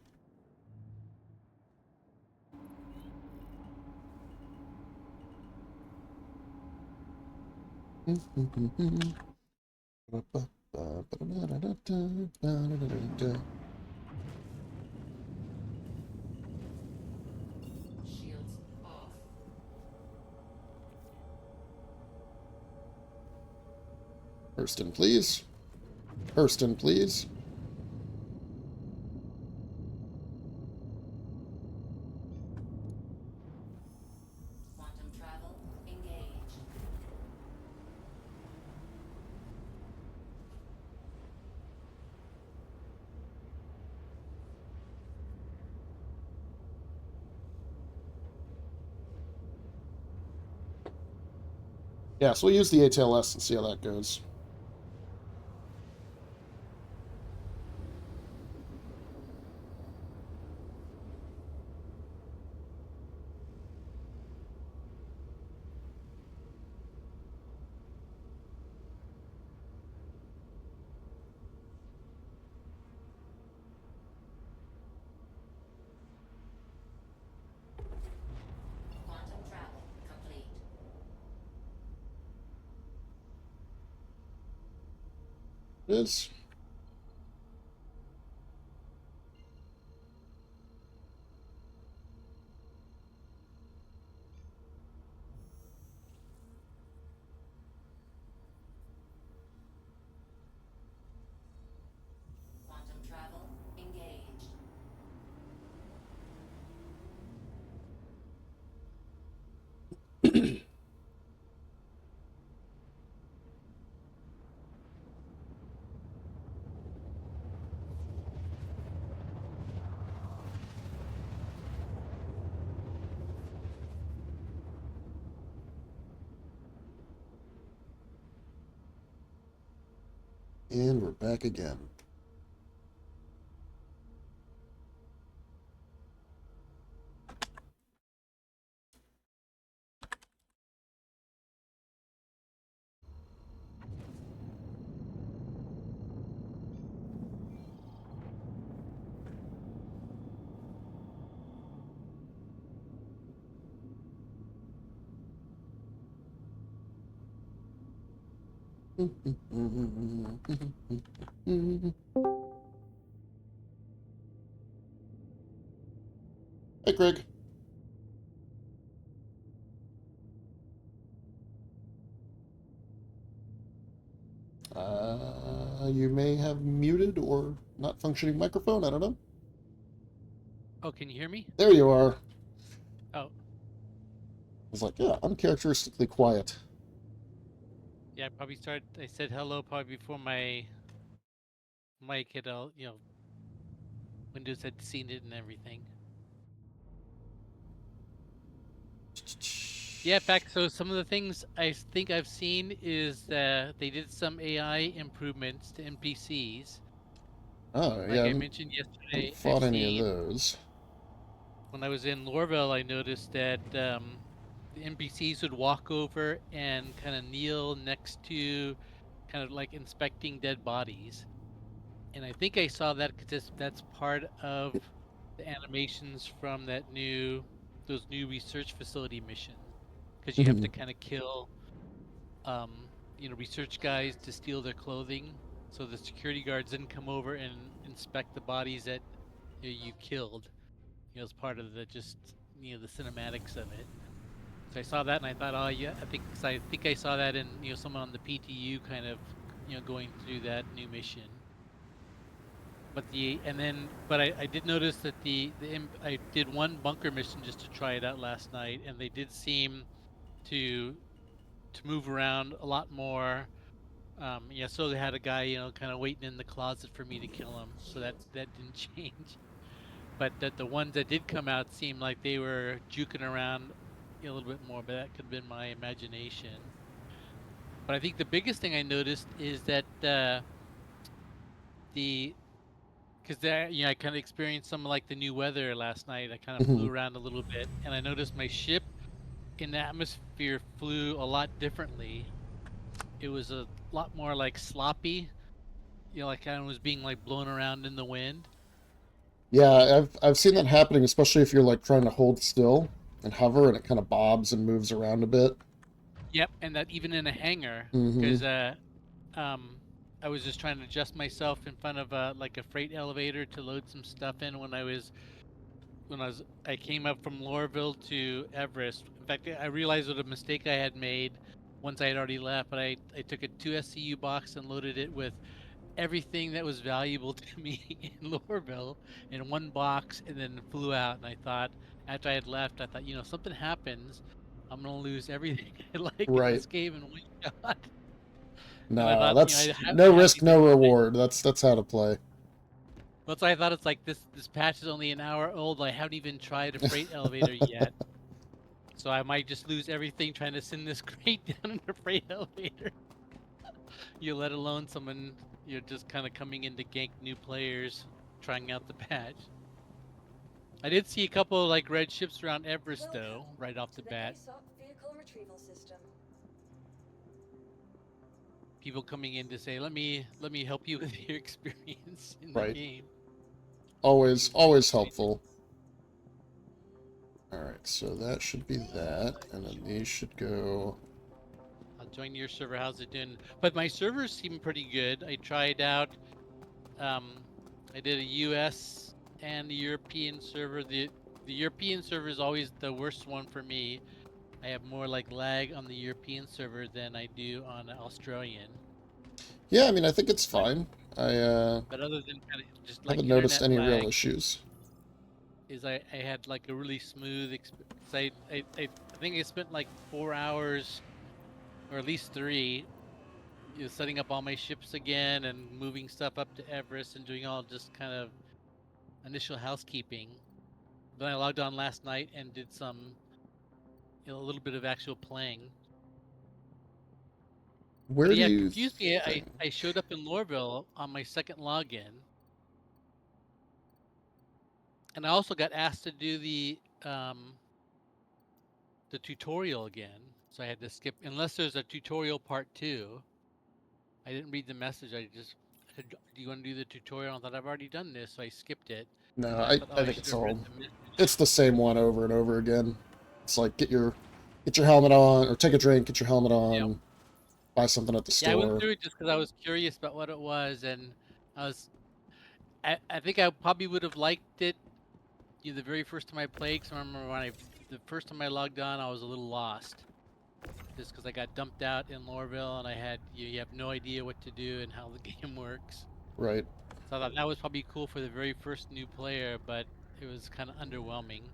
Shields off. Hurston, please. Hurston, please. Quantum travel engaged. Yeah, so we'll use the ATLS and see how that goes. Quantum travel complete. It is. Quantum travel engaged. And we're back again. Hey, Greg. You may have muted or not functioning microphone. I don't know. Oh, can you hear me? There you are. Oh, I was like, yeah, uncharacteristically quiet. yeah, I said hello probably before my mic had all, Windows had seen it and everything. Yeah, in fact, so some of the things I think I've seen is that they did some AI improvements to NPCs. Oh, Like yeah, I I haven't mentioned yesterday, I've fought any of seen those. when I was in Lorville, I noticed that the NPCs would walk over and kind of kneel next to, kind of like inspecting dead bodies. And I think I saw that because that's part of the animations from those new research facility missions. Because you have to kind of kill, research guys to steal their clothing, so the security guards didn't come over and inspect the bodies that you killed. As part of the cinematics of it. So I saw that and I thought, oh yeah, I think I saw that in you know, someone on the PTU kind of going through that new mission. But I did notice that I did one bunker mission just to try it out last night, and they did seem to move around a lot more. Yeah, so they had a guy, kind of waiting in the closet for me to kill him, so that didn't change. But that the ones that did come out seemed like they were juking around a little bit more, but that could have been my imagination. But I think the biggest thing I noticed is that the because I kind of experienced some of like the new weather last night. I kind of Hmm. flew around a little bit, and I noticed my ship in the atmosphere flew a lot differently. It was a lot more like sloppy, like kind of was being like blown around in the wind. Yeah, I've seen that happening, especially if you're like trying to hold still and hover, and it kind of bobs and moves around a bit. Yep, and that even in a hangar, Hmm. because um, I was just trying to adjust myself in front of like a freight elevator to load some stuff in I came up from Lorville to Everest. In fact, I realized what a mistake I had made once I had already left, but I took a 2 SCU box and loaded it with everything that was valuable to me in Lorville in one box and then flew out. And I thought, after I had left, I thought, something happens, I'm gonna lose everything I like in Right. this game in one shot. And I Nah, thought, that's I no have risk, these no like reward. That's how to play. That's why I thought it's like this patch is only an hour old. I haven't even tried a freight elevator yet. So I might just lose everything trying to send this crate down in a freight elevator. Let alone someone just kind of coming in to gank new players, trying out the patch. I did see a couple of like red ships around Everest though, Welcome right off to the the bat. ASOP vehicle retrieval system. People coming in to say, let me help you with your experience in the Right. game. Always helpful. All right, so that should be that, and then these should go. I'll join your server. How's it doing? But my servers seem pretty good. I tried out. Um, I did a U.S. and the European server. The European server is always the worst one for me. I have more like lag on the European server than I do on Australian. Yeah, I mean, I think it's But fine. I but other than kind of just like haven't noticed internet any real lag, issues. I had like a really smooth experience. I think I spent like 4 hours or at least three, setting up all my ships again and moving stuff up to Everest and doing all just kind of initial housekeeping. Then I logged on last night and did some, a little bit of actual playing. But Where do yeah, it you confused me. I, think? I showed up in Lorville on my second login, and I also got asked to do the tutorial again. So I had to skip, unless there's a tutorial part two. I didn't read the message. I just said, "Do you want to do the tutorial?" I thought I've already done this, so I skipped it. No, And then I thought, oh, I I think should it's have read all the message. it's the same one over and over again. It's like get your helmet on, or take a drink, get your helmet Yep. on, buy something at the Yeah, I went store. through it just because I was curious about what it was, and I was I think I probably would have liked it, the very first time I played. Because I remember the first time I logged on, I was a little lost, just because I got dumped out in Lorville and I had you have no idea what to do and how the game works. Right. So I thought that was probably cool for the very first new player, but it was kind of underwhelming.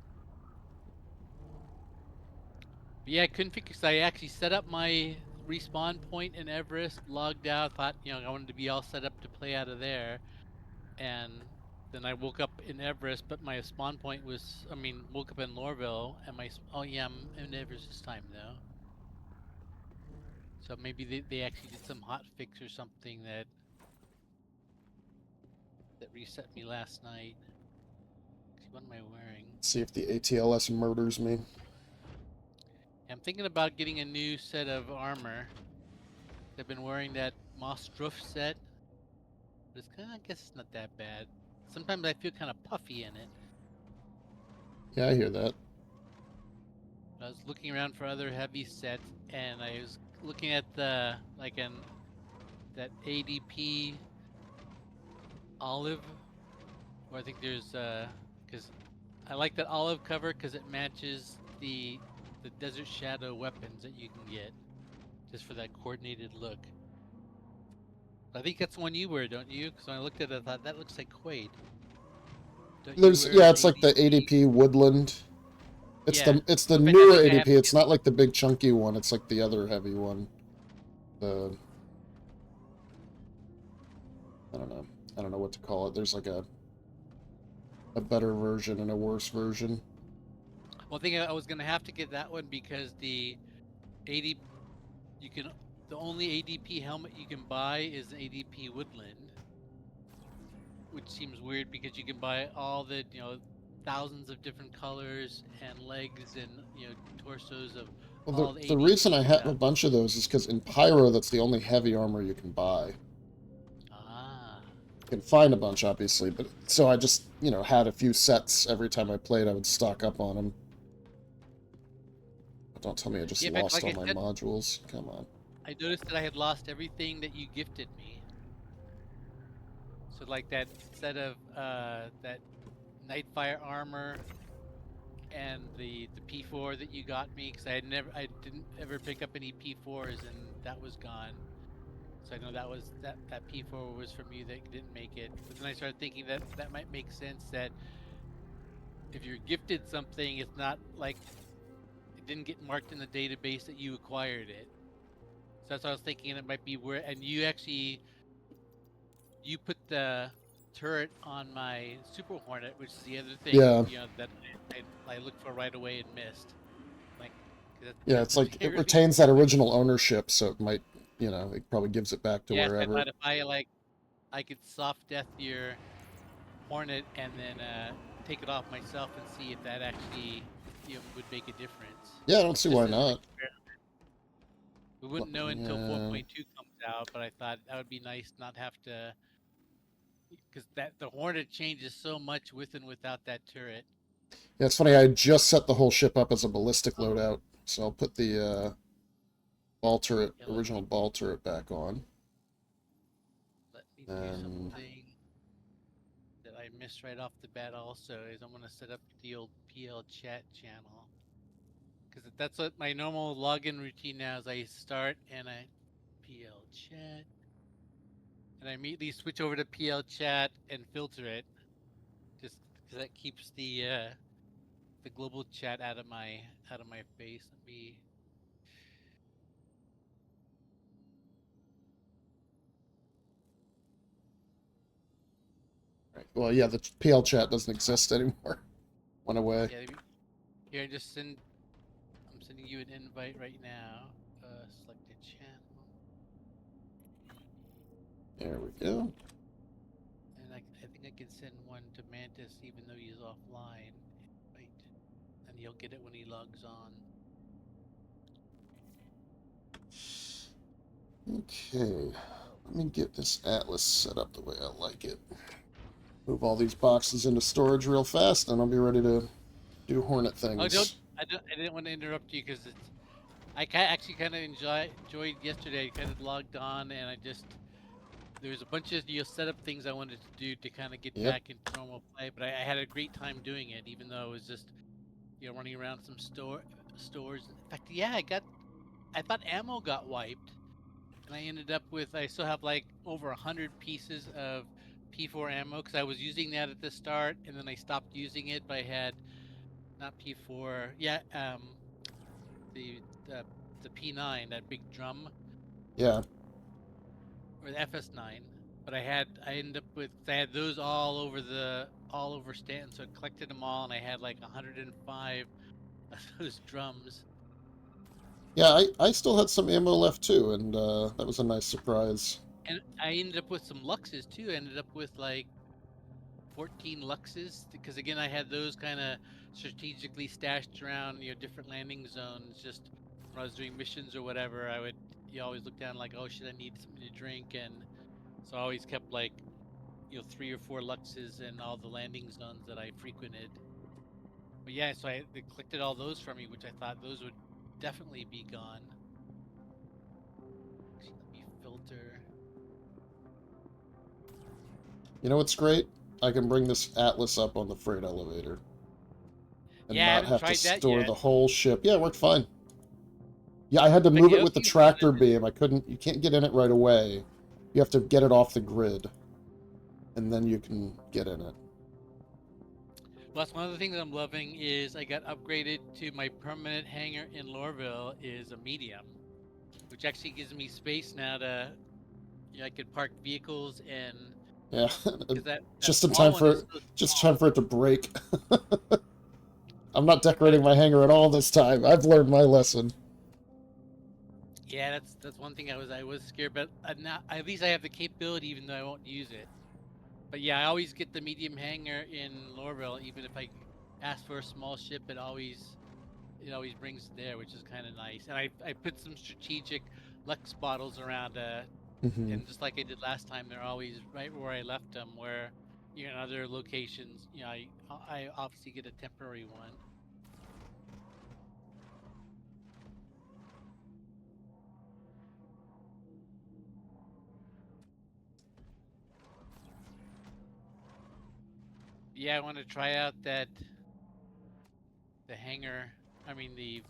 But yeah, I couldn't figure. Cause I actually set up my respawn point in Everest, logged out, thought I wanted to be all set up to play out of there, and then I woke up in Everest, but my spawn point was, woke up in Lorville, and oh yeah, I'm in Everest this time though. So maybe they actually did some hot fix or something that reset me last night. See, what am I wearing? See if the ATLS murders me. I'm thinking about getting a new set of armor. I've been wearing that Moss Struff set, but it's kind of, I guess it's not that bad. Sometimes I feel kind of puffy in it. Yeah, I hear that. I was looking around for other heavy sets, and I was looking at the that ADP olive, where I think there's because I like that olive cover because it matches the Desert Shadow weapons that you can get just for that coordinated look. I think that's the one you wear, don't you? Because when I looked at it, I thought that looks like Quade. Don't you There's, wear yeah, an it's like the ADP Woodland. Yeah. It's the Okay, I newer think I have ADP. to It's not like the big chunky one. It's like the other heavy one. The I don't know. I don't know what to call it. There's like a better version and a worse version. Well, I think I was gonna have to get that one because the AD you can the only ADP helmet you can buy is an ADP Woodland, which seems weird because you can buy all the thousands of different colors and legs and torsos of Well, all the the reason I ADPs have a out. bunch of those is because in Pyro, that's the only heavy armor you can buy. Ah. You can find a bunch, obviously, but so I just, had a few sets every time I played. I would stock up on them. But don't tell me I just Yeah, in fact, lost like all I my said, modules. Come on. I noticed that I had lost everything that you gifted me. So like that set of that Nightfire armor and the P4 that you got me, because I didn't ever pick up any P4s, and that was gone. So I know that P4 was from you that didn't make it. But then I started thinking that that might make sense, that if you're gifted something, it's not like it didn't get marked in the database that you acquired it. So that's what I was thinking. It might be where, and you put the turret on my Super Hornet, which is the other thing Yeah. that I looked for right away and missed. Like, Yeah, it's like it retains that original ownership, so it might, it probably gives it back to Yes, I wherever. thought if I could soft death your Hornet and then take it off myself and see if that actually would make a difference. Yeah, I don't see Just why as an not. experiment. We wouldn't know until 4.2 comes out, but I thought that would be nice not have to, because the Hornet changes so much with and without that turret. Yeah, it's funny. I just set the whole ship up as a ballistic loadout, so I'll put the ball turret, original ball turret back on. Let me do something that I missed right off the bat. Also, is I'm gonna set up the old PL chat channel, because that's what my normal login routine now is. I start and I PL chat, and I immediately switch over to PL chat and filter it, just because that keeps the global chat out of my face. Let me. Right. Well, yeah, the PL chat doesn't exist anymore. Went away. Yeah, here, just send. I'm sending you an invite right now. Select a channel. There we go. And I think I can send one to Mantis even though he's offline. Right. And he'll get it when he logs on. Okay. Let me get this Atlas set up the way I like it. Move all these boxes into storage real fast, and I'll be ready to do Hornet things. Oh, I didn't want to interrupt you, because I actually kind of enjoyed yesterday. I kind of logged on, and there was a bunch of setup things I wanted to do to kind of get back into normal play, but I had a great time doing it, even though it was just running around some stores. In fact, yeah, I thought ammo got wiped, and I ended up with, I still have like over 100 pieces of P4 ammo, because I was using that at the start, and then I stopped using it. But I had not P4, yeah, the P9, that big drum. Yeah. Or the FS9. But I ended up with, I had those all over Stanton, so I collected them all, and I had like 105 of those drums. Yeah, I still had some ammo left too, and that was a nice surprise. And I ended up with some Luxes too. I ended up with like 14 Luxes, because again, I had those kind of strategically stashed around, different landing zones. Just when I was doing missions or whatever, you always look down like, oh shit, I need something to drink, and so I always kept like 3 or 4 Luxes in all the landing zones that I frequented. But yeah, so they collected all those from me, which I thought those would definitely be gone. Actually, let me filter. You know what's great? I can bring this Atlas up on the freight elevator. And Yeah, I not haven't have tried to that store yet. the whole ship. Yeah, it worked fine. Yeah, I had to move it with the tractor beam. You can't get in it right away. You have to get it off the grid, and then you can get in it. Well, that's one of the things I'm loving is I got upgraded to my permanent hangar in Lorville is a medium, which actually gives me space now to, I could park vehicles and Yeah, because that just in small time one is for so just in small. time for it to break. I'm not But decorating my hangar at all this time. I've learned my lesson. yeah, that's one thing I was scared, but now at least I have the capability, even though I won't use it. But yeah, I always get the medium hangar in Lorville, even if I ask for a small ship, it always brings it there, which is kind of nice. And I put some strategic Lux bottles around, Hmm. and just like I did last time, they're always right where I left them. Where in other locations, I obviously get a temporary one. Yeah, I want to try out the hangar. I mean the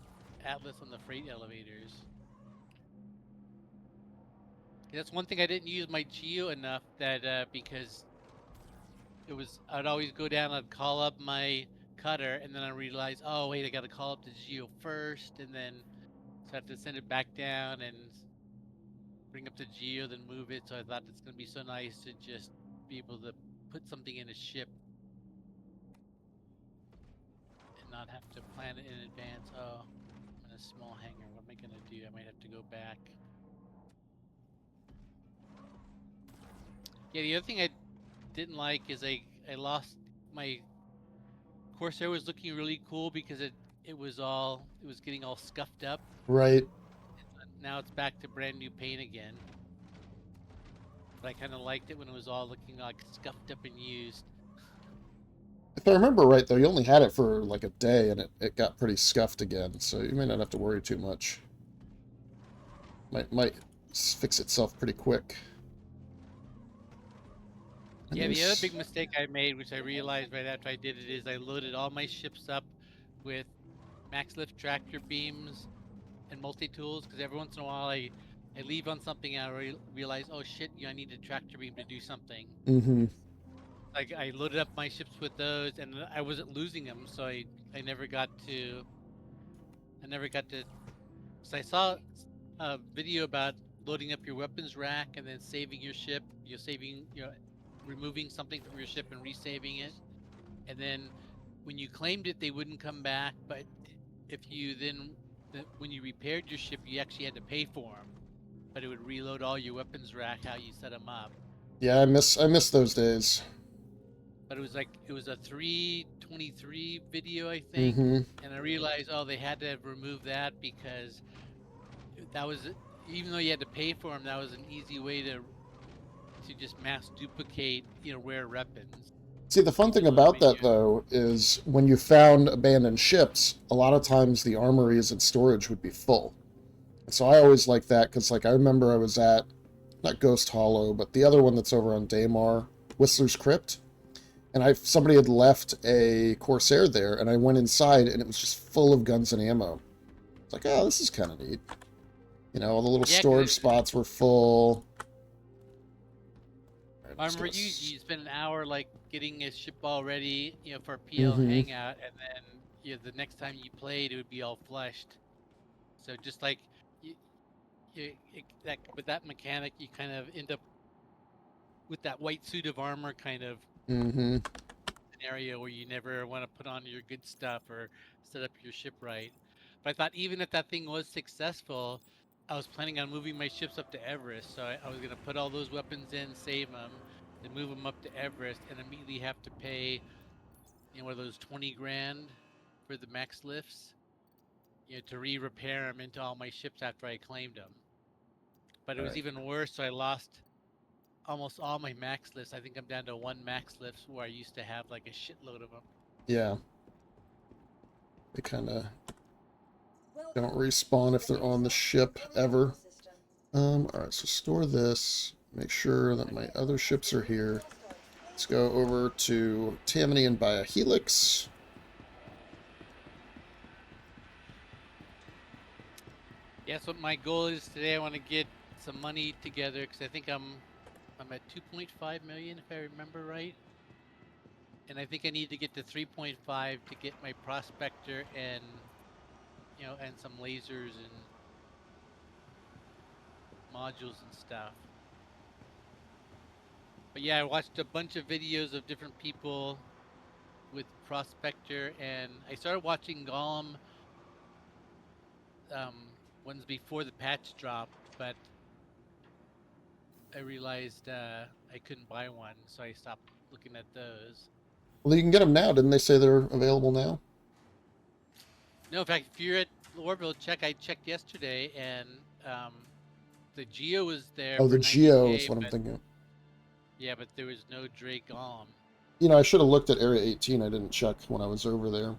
Atlas on the freight elevators. That's one thing I didn't use my Geo enough that because I'd always go down, I'd call up my cutter, and then I realized, oh wait, I got to call up the Geo first, and then so I have to send it back down and bring up the Geo, then move it. So I thought it's gonna be so nice to just be able to put something in a ship and not have to plan it in advance. Oh, I'm in a small hangar. What am I gonna do? I might have to go back. Yeah, the other thing I didn't like is I lost my Corsair was looking really cool because it was getting all scuffed up. Right. Now it's back to brand new paint again. But I kind of liked it when it was all looking like scuffed up and used. If I remember right, though, you only had it for like a day, and it got pretty scuffed again, so you may not have to worry too much. Might fix itself pretty quick. And Yeah, the other there's... big mistake I made, which I realized right after I did it, is I loaded all my ships up with max lift tractor beams and multi-tools, because every once in a while I leave on something and I realize, oh shit, I need a tractor beam to do something. Mm-hmm. Like I loaded up my ships with those, and I wasn't losing them, so I never got to I never got to. So I saw a video about loading up your weapons rack and then saving your ship. You're saving, removing something from your ship and resaving it, and then when you claimed it, they wouldn't come back. But if you when you repaired your ship, you actually had to pay for them. But it would reload all your weapons rack how you set them up. Yeah, I miss those days. But it was a 323 video, I think, Mm-hmm. and I realized, oh, they had to remove that because that was, even though you had to pay for them, that was an easy way to just mass duplicate rare weapons. See, the fun thing You know what I about mean? that, though, is when you found abandoned ships, a lot of times the armories and storage would be full. And so I always like that, because, like, I remember I was at, not Ghost Hollow, but the other one that's over on Daymar, Whistler's Crypt, and somebody had left a Corsair there, and I went inside, and it was just full of guns and ammo. It's like, oh, this is kind of neat. All the little Yeah, because storage spots were full. I remember you spent an hour like getting a ship all ready, for a PL Mm-hmm. hangout, and then the next time you played, it would be all fleshed. So just like that with that mechanic, you kind of end up with that white suit of armor kind of Mm-hmm. scenario where you never want to put on your good stuff or set up your ship right. But I thought even if that thing was successful, I was planning on moving my ships up to Everest. So I was going to put all those weapons in, save them, then move them up to Everest, and immediately have to pay, one of those 20 grand for the max lifts, to re-repair them into all my ships after I claimed them. But it was even worse. So I lost almost all my max lifts. I think I'm down to one max lift where I used to have like a shitload of them. Yeah. They kind of don't respawn if they're on the ship ever. Alright, so store this. Make sure that my other ships are here. Let's go over to Tammany and buy a Helix. Yeah, that's what my goal is today. I want to get some money together because I think I'm I'm at 2.5 million if I remember right. And I think I need to get to 3.5 to get my prospector and and some lasers and modules and stuff. But yeah, I watched a bunch of videos of different people with prospector, and I started watching Golem ones before the patch dropped, but I realized I couldn't buy one, so I stopped looking at those. Well, you can get them now. Didn't they say they're available now? No, in fact, if you're at Lorville, I checked yesterday, and the Geo was there Oh, for the Geo 90K, is what I'm but thinking. yeah, but there was no Drake Golem. You know, I should have looked at Area 18. I didn't check when I was over there.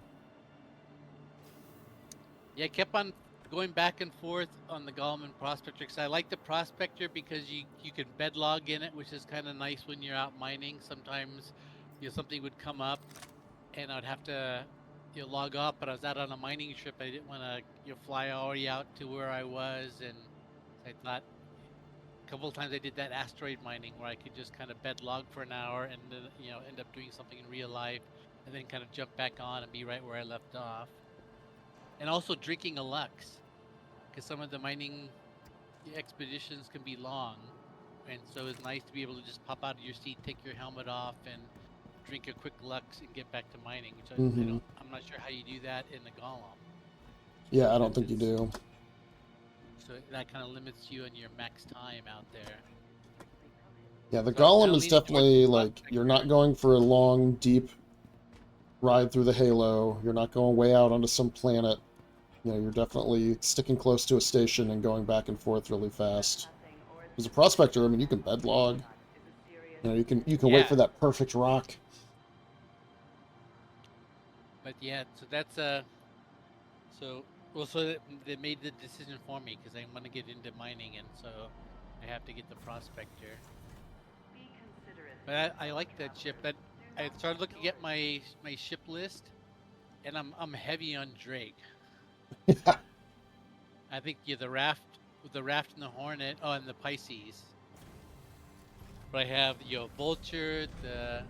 Yeah, I kept on going back and forth on the Golem and Prospector because I like the Prospector because you can bed log in it, which is kind of nice when you're out mining. Sometimes something would come up and I'd have to log off, but I was out on a mining trip. I didn't want to fly all the way out to where I was, and I thought a couple of times I did that asteroid mining where I could just kind of bed log for an hour and end up doing something in real life, and then kind of jump back on and be right where I left off. And also drinking a Lux, because some of the mining expeditions can be long, and so it's nice to be able to just pop out of your seat, take your helmet off, and drink a quick Lux and get back to mining. Which I'm not sure how you do that in the Golem. Yeah, I don't think you do. So that kind of limits you on your max time out there. Yeah, the Golem is definitely like, you're not going for a long, deep ride through the Halo. You're not going way out onto some planet. You're definitely sticking close to a station and going back and forth really fast. As a prospector, I mean, you can bed log. You can wait for that perfect rock. But yeah, so that's so they made the decision for me because I want to get into mining, and so I have to get the prospector. But I like that ship. But I started looking at my ship list, and I'm heavy on Drake. I think the raft and the Hornet, and the Pisces. But I have Vulture, the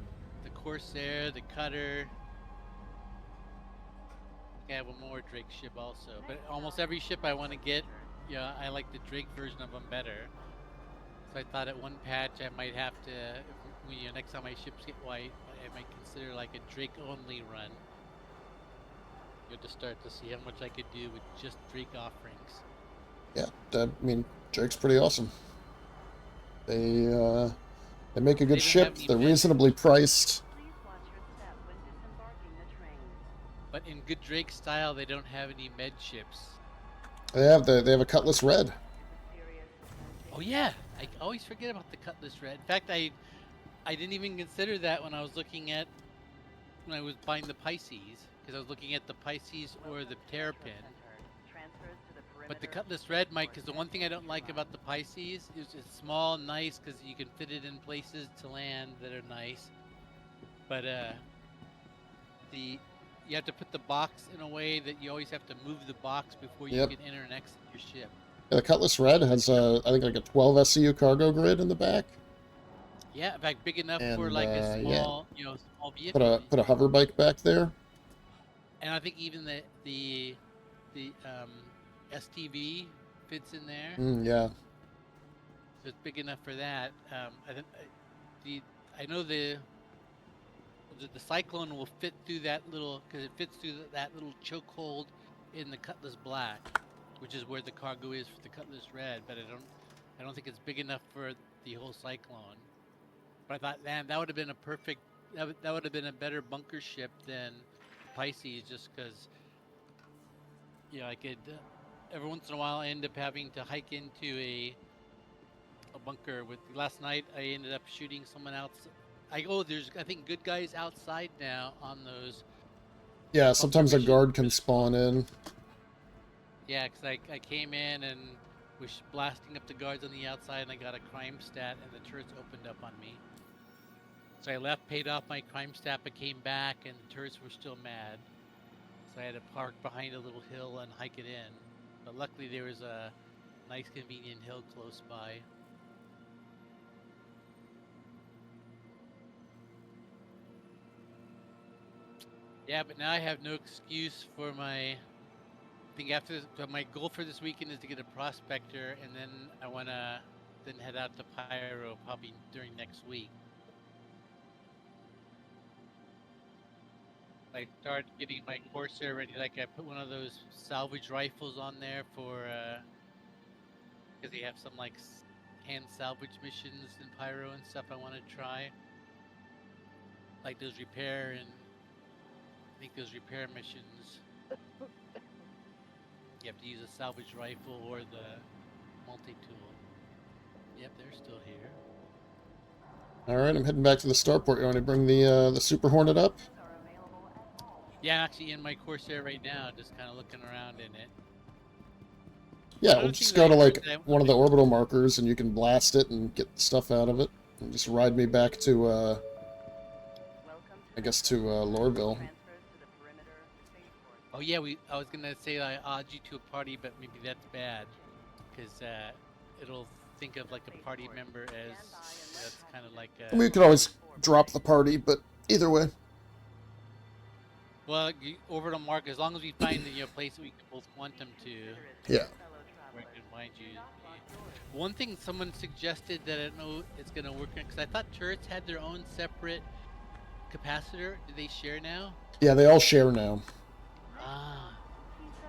Corsair, the Cutter. I have one more Drake ship also. But almost every ship I want to get, I like the Drake version of them better. So I thought at one patch I might have to, next time my ships get white, I might consider like a Drake only run. To start to see how much I could do with just Drake offerings. Yeah, I mean, Drake's pretty awesome. They make a good ship. They're reasonably priced. But in good Drake style, they don't have any med ships. They have a Cutlass Red. Oh yeah, I always forget about the Cutlass Red. In fact, I didn't even consider that when I was buying the Pisces, because I was looking at the Pisces or the Terrapin. But the Cutlass Red, Mike, because the one thing I don't like about the Pisces is it's small, nice, because you can fit it in places to land that are nice. But you have to put the box in a way that you always have to move the box before you can enter and exit your ship. Yeah, the Cutlass Red has I think like a 12 SCU cargo grid in the back. Yeah, in fact, big enough for like a small, small vehicle. Put a hover bike back there. And I think even the STV fits in there. Yeah. So it's big enough for that. I know the Cyclone will fit through that little, because it fits through that little chokehold in the Cutlass Black, which is where the cargo is for the Cutlass Red. But I don't think it's big enough for the whole Cyclone. But I thought, man, that would have been that would have been a better bunker ship than Pisces, just because I could every once in a while end up having to hike into a bunker. Last night I ended up shooting someone else. There's I think good guys outside now on those. Yeah, sometimes a guard can spawn in. Yeah, because I came in and was blasting up the guards on the outside, and I got a crime stat, and the turrets opened up on me. So I left, paid off my crime stat, but came back, and the turrets were still mad. So I had to park behind a little hill and hike it in. But luckily there was a nice convenient hill close by. Yeah, but now I have no excuse for my. I think after my goal for this weekend is to get a prospector, and then I want to then head out to Pyro probably during next week. I start getting my Corsair ready. Like I put one of those salvage rifles on there for because they have some like hand salvage missions in Pyro and stuff. I want to try like those repair and I think those repair missions. You have to use a salvage rifle or the multi-tool. Yep, they're still here. All right, I'm heading back to the starport. You want to bring the Super Hornet up? Yeah, I'm actually in my Corsair right now, just kind of looking around in it. Yeah, we'll just go to like one of the orbital markers, and you can blast it and get stuff out of it, and just ride me back to, I guess to Lorville. Oh yeah, I was gonna say I odd you to a party, but maybe that's bad, because it'll think of like a party member as that's kind of like. I mean, you could always drop the party, but either way. Well, orbital mark, as long as we find a place that we can both quantum to. Yeah. Where I can find you. One thing someone suggested that I don't know it's gonna work because I thought turrets had their own separate capacitor. Do they share now? Yeah, they all share now. Ah.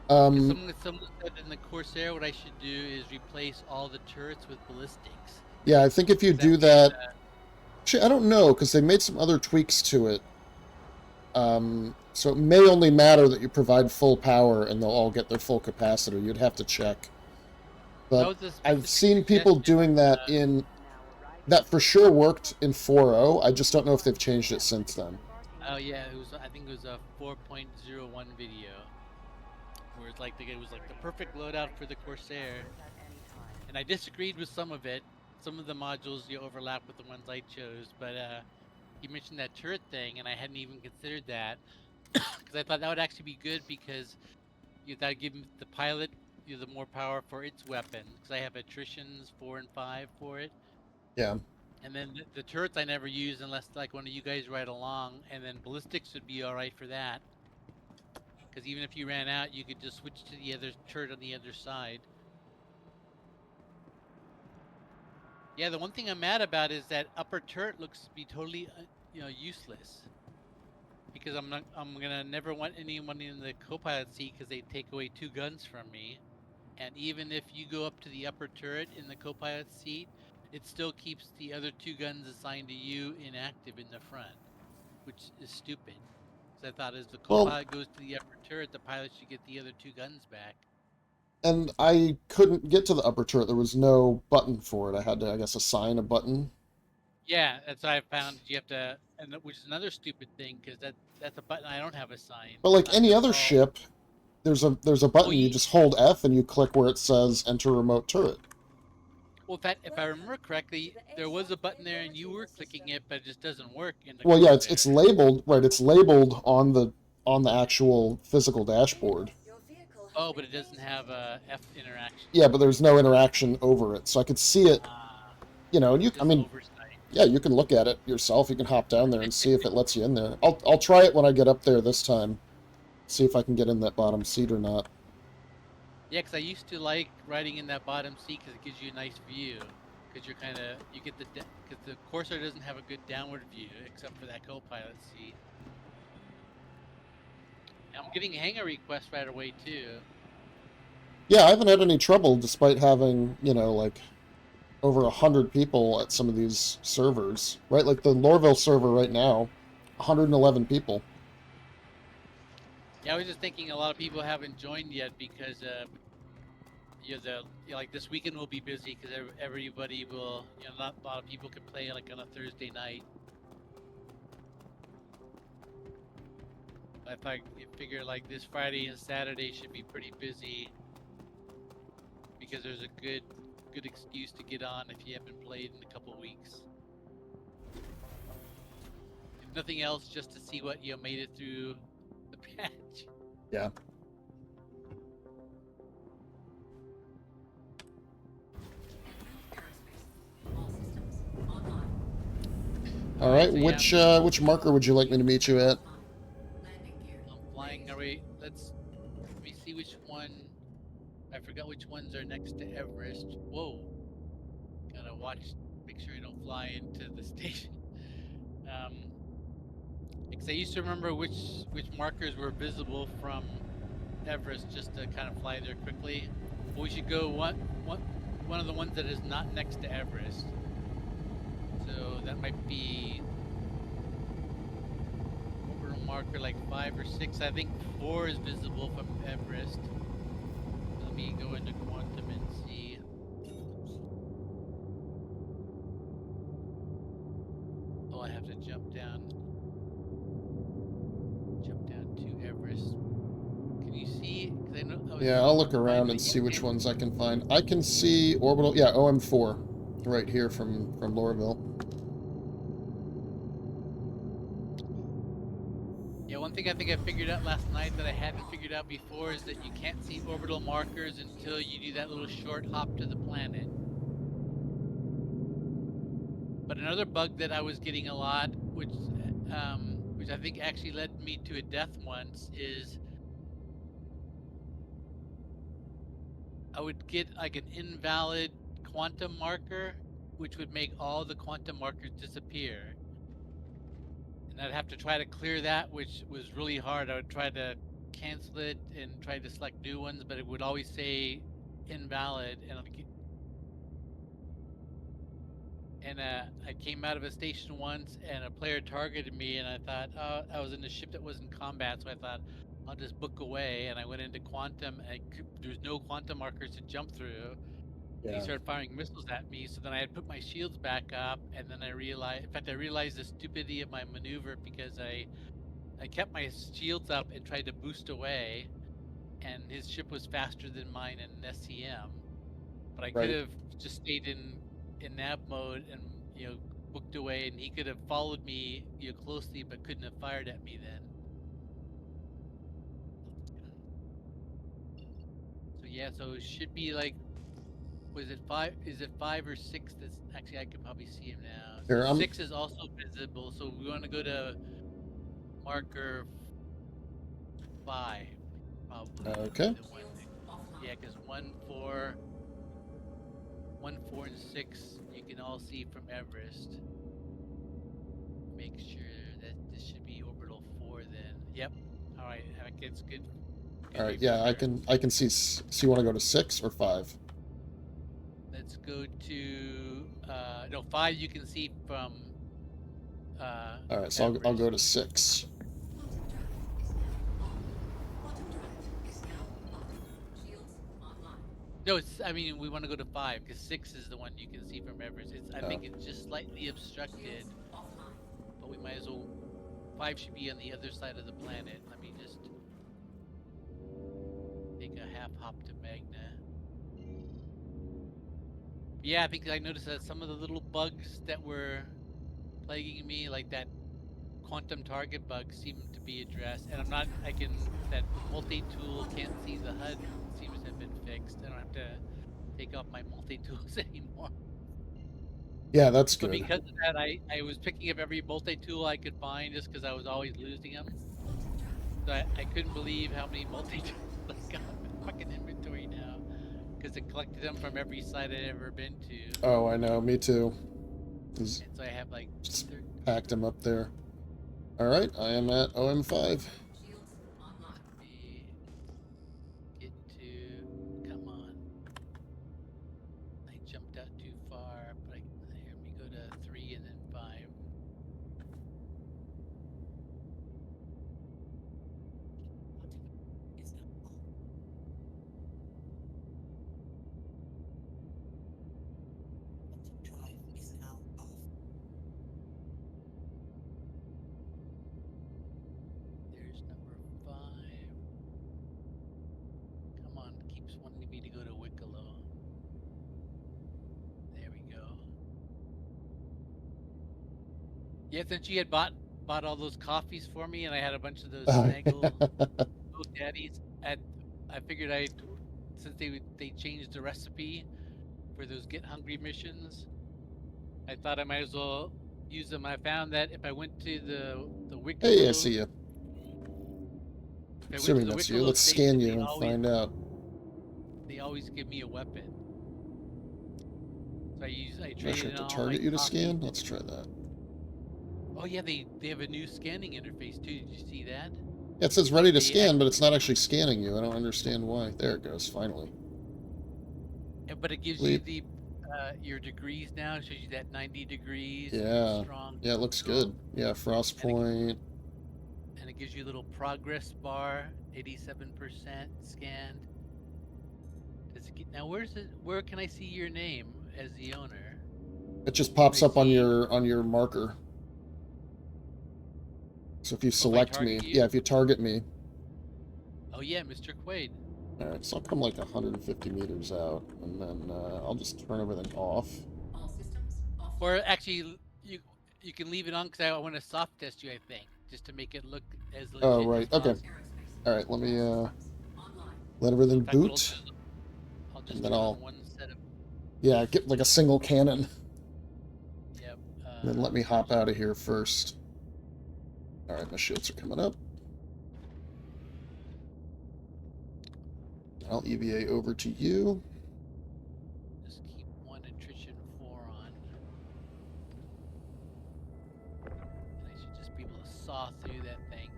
Someone said in the Corsair what I should do is replace all the turrets with ballistics. Yeah, I think if you do that... Actually, I don't know, because they made some other tweaks to it. So it may only matter that you provide full power and they'll all get their full capacitor. You'd have to check. But I've seen people doing that in... That for sure worked in 4.0. I just don't know if they've changed it since then. Oh yeah, I think it was a 4.01 video. Where it's like it was like the perfect loadout for the Corsair. And I disagreed with some of it. Some of the modules overlap with the ones I chose, but you mentioned that turret thing, and I hadn't even considered that because I thought that would actually be good because that would give the pilot the more power for its weapon. Because I have attritions 4 and 5 for it. Yeah. And then the turrets I never use unless like one of you guys ride along, and then ballistics would be all right for that. Because even if you ran out, you could just switch to the other turret on the other side. Yeah, the one thing I'm mad about is that upper turret looks to be totally, useless. Because I'm gonna never want anyone in the co-pilot seat because they take away 2 guns from me. And even if you go up to the upper turret in the co-pilot seat, it still keeps the other 2 guns assigned to you inactive in the front, which is stupid. Because I thought as the co-pilot goes to the upper turret, the pilot should get the other 2 guns back. And I couldn't get to the upper turret. There was no button for it. I had to, I guess, assign a button. Yeah, that's what I found. You have to, which is another stupid thing, because that's a button I don't have assigned. But like any other ship, there's a button. You just hold F and you click where it says enter remote turret. Well, if I remember correctly, there was a button there and you were clicking it, but it just doesn't work. Well, yeah, it's labeled, right? It's labeled on the actual physical dashboard. Oh, but it doesn't have a F interaction. Yeah, but there's no interaction over it, so I could see it. And you, I mean, yeah, you can look at it yourself. You can hop down there and see if it lets you in there. I'll try it when I get up there this time. See if I can get in that bottom seat or not. Yeah, because I used to like riding in that bottom seat because it gives you a nice view. Because you get because the Corsair doesn't have a good downward view except for that co-pilot seat. I'm getting hangar requests right away too. Yeah, I haven't had any trouble despite having, like over 100 people at some of these servers. Right, like the Lorville server right now, 111 people. Yeah, I was just thinking a lot of people haven't joined yet because like this weekend will be busy because everybody will, a lot of people can play like on a Thursday night. I figure like this Friday and Saturday should be pretty busy because there's a good excuse to get on if you haven't played in a couple weeks. If nothing else, just to see what made it through the patch. Yeah. All right, which marker would you like me to meet you at? make sure I don't fly into the station. Because I used to remember which markers were visible from Everest, just to kind of fly there quickly. But we should go one of the ones that is not next to Everest. So that might be orbital marker like 5 or 6. I think 4 is visible from Everest. Let me go into quantum and see. Oh, I have to jump down to Everest. Can you see? 'Cause I know I was Yeah, I'll look around finding and see which okay. ones I can find. I can see orbital, yeah, OM4, right here from Lorville. Yeah, one thing I think I figured out last night that I hadn't figured out before is that you can't see orbital markers until you do that little short hop to the planet. But another bug that I was getting a lot, which I think actually led me to a death once, is I would get like an invalid quantum marker, which would make all the quantum markers disappear. And I'd have to try to clear that, which was really hard. I would try to cancel it and try to select new ones, but it would always say invalid. And I came out of a station once, and a player targeted me, and I thought, oh, I was in a ship that was in combat, so I thought I'll just book away. And I went into quantum, and there's no quantum markers to jump through. And he Yeah, started firing missiles at me. So then I had put my shields back up, and then I realized, in fact, I realized the stupidity of my maneuver because I kept my shields up and tried to boost away, and his ship was faster than mine in an SCM. But I could right. have just stayed in nav mode and booked away, and he could have followed me closely, but couldn't have fired at me then. So yeah, so it should be like, was it 5? Is it 5 or 6? That's actually, I could probably see him now. So Here, 6 is also visible. So we want to go to marker 5, probably. Would be okay. the one. Yeah, because 1, 4, 1, 4, and 6 you can all see from Everest. Make sure that this should be orbital 4 then. Yep. All right. It's good. All right, Good yeah, I refresher. can see. So you want to go to 6 or 5? Let's go to no, 5 you can see from All right, so I'll Everest. go to 6. Quantum drive is now on. Quantum drive is now on. Shields online. No, I mean, we want to go to 5 because 6 is the one you can see from Everest. I Oh, think it's just slightly obstructed, Shields offline. but we might as well. 5 should be on the other side of the planet. Let me just take a half hop to Magna. Yeah, I think I noticed that some of the little bugs that were plaguing me, like that quantum target bug, seem to be addressed. And that multi-tool can't see the HUD seems to have been fixed. I don't have to take off my multi-tools anymore. yeah, that's But good. because of that, I was picking up every multi-tool I could find just because I was always losing them. Quantum drive. So I couldn't believe how many multi-tools I got in my fucking inventory now, because it collected them from every site I'd ever been to. Oh, I know, me too. And so I have like Just packed him up there. All right, I am at OM5. Shields online. Get to, come on. I jumped out too far, but let me go to 3 and then 5. Is now on. Quantum drive is now off. There's number 5. Come on, keeps wanting me to go to Wicklow. There we go. Yeah, since you had bought all those coffees for me, and I had a bunch of those Snaggle daddies, I figured since they changed the recipe for those Get Hungry missions, I thought I might as well use them. I found that if I went to the Hey, I Wicklow, see you. if I went to Assuming the that's you, Wicklow let's scan station, you and find out. they always give me a weapon. So I Do I traded actually in have to all target my you to copies. scan? Let's try that. Oh yeah, they have a new scanning interface too. Did you see that? Yeah, it says ready to They scan, but it's not actually scanning you. I don't understand why. There it goes, finally. but it gives you Sleep. the your degrees now. It shows you that 90 degrees. Yeah. Strong. Yeah, it looks neutral, good. Yeah, frost And it, point. and it gives you a little progress bar. 87% scanned. Does it get, now where's it? Where can I see your name as the owner? It just Can pops I up on see your marker. So if you if I select target me, you? yeah, if you target me. Oh yeah, Mr. Quade. All right, so I'll come like 150 meters out, and then I'll just turn everything off. All systems offline. Or actually, you can leave it on because I want to soft test you. I think just to make it look as Oh, legit as right. Okay. possible. All right, let me Online. let So everything in fact, what I'll do boot, is I'll and just then turn I'll on one set of. yeah get like a single cannon, Yep. and then let me hop out of here first. All right, my shields are coming up. I'll EVA over to you. Just keep one attrition 4 on. And I should just be able to saw through that thing.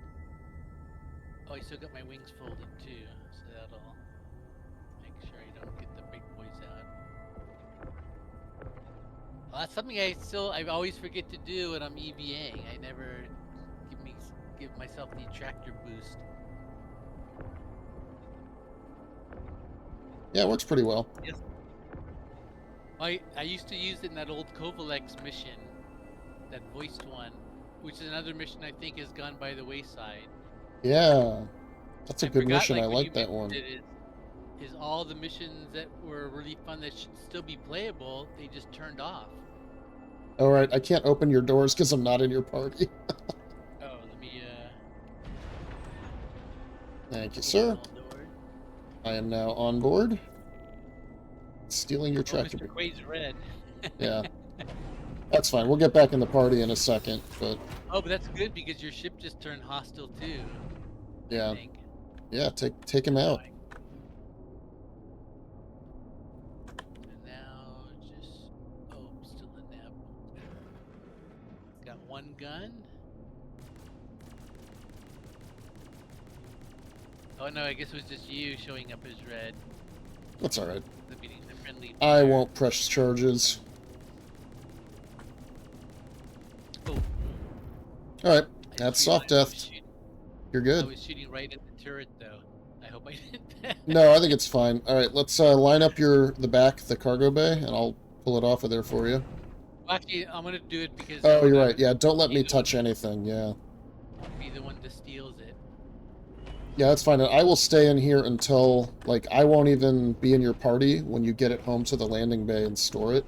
Oh, I still got my wings folded too, so that'll make sure I don't get the big boys out. Well, that's something I always forget to do when I'm EVAing. I never give myself the tractor boost. Yeah, it works pretty well. Yes. I used to use it in that old Kovalex mission, that voiced one, which is another mission I think has gone by the wayside. Yeah, that's a I good forgot, mission. I when you like that one. mentioned it, is all the missions that were really fun that should still be playable, they just turned off. All right, I can't open your doors because I'm not in your party. Oh, let me Thank you, open sir. all doors. I am now on board. Stealing your Oh, tractor Mr. beam. Quade's red. Yeah, that's fine. We'll get back in the party in a second, but Oh, but that's good because your ship just turned hostile too. yeah, I think. yeah, take him out. And now just still in nap. Got one gun. Oh no, I guess it was just you showing up as red. That's all right. The friendly I fire. won't press charges. Oh. All right, that's soft death. You're I good. was shooting right at the turret though. I hope I didn't. No, I think it's fine. All right, let's line up the cargo bay, and I'll pull it off of there for you. Well, actually, I'm gonna do it because. Oh, you're right. Yeah, don't let me touch anything. Yeah. I'll be the one that steals it. Yeah, that's fine. I will stay in here until, like, I won't even be in your party when you get it home to the landing bay and store it.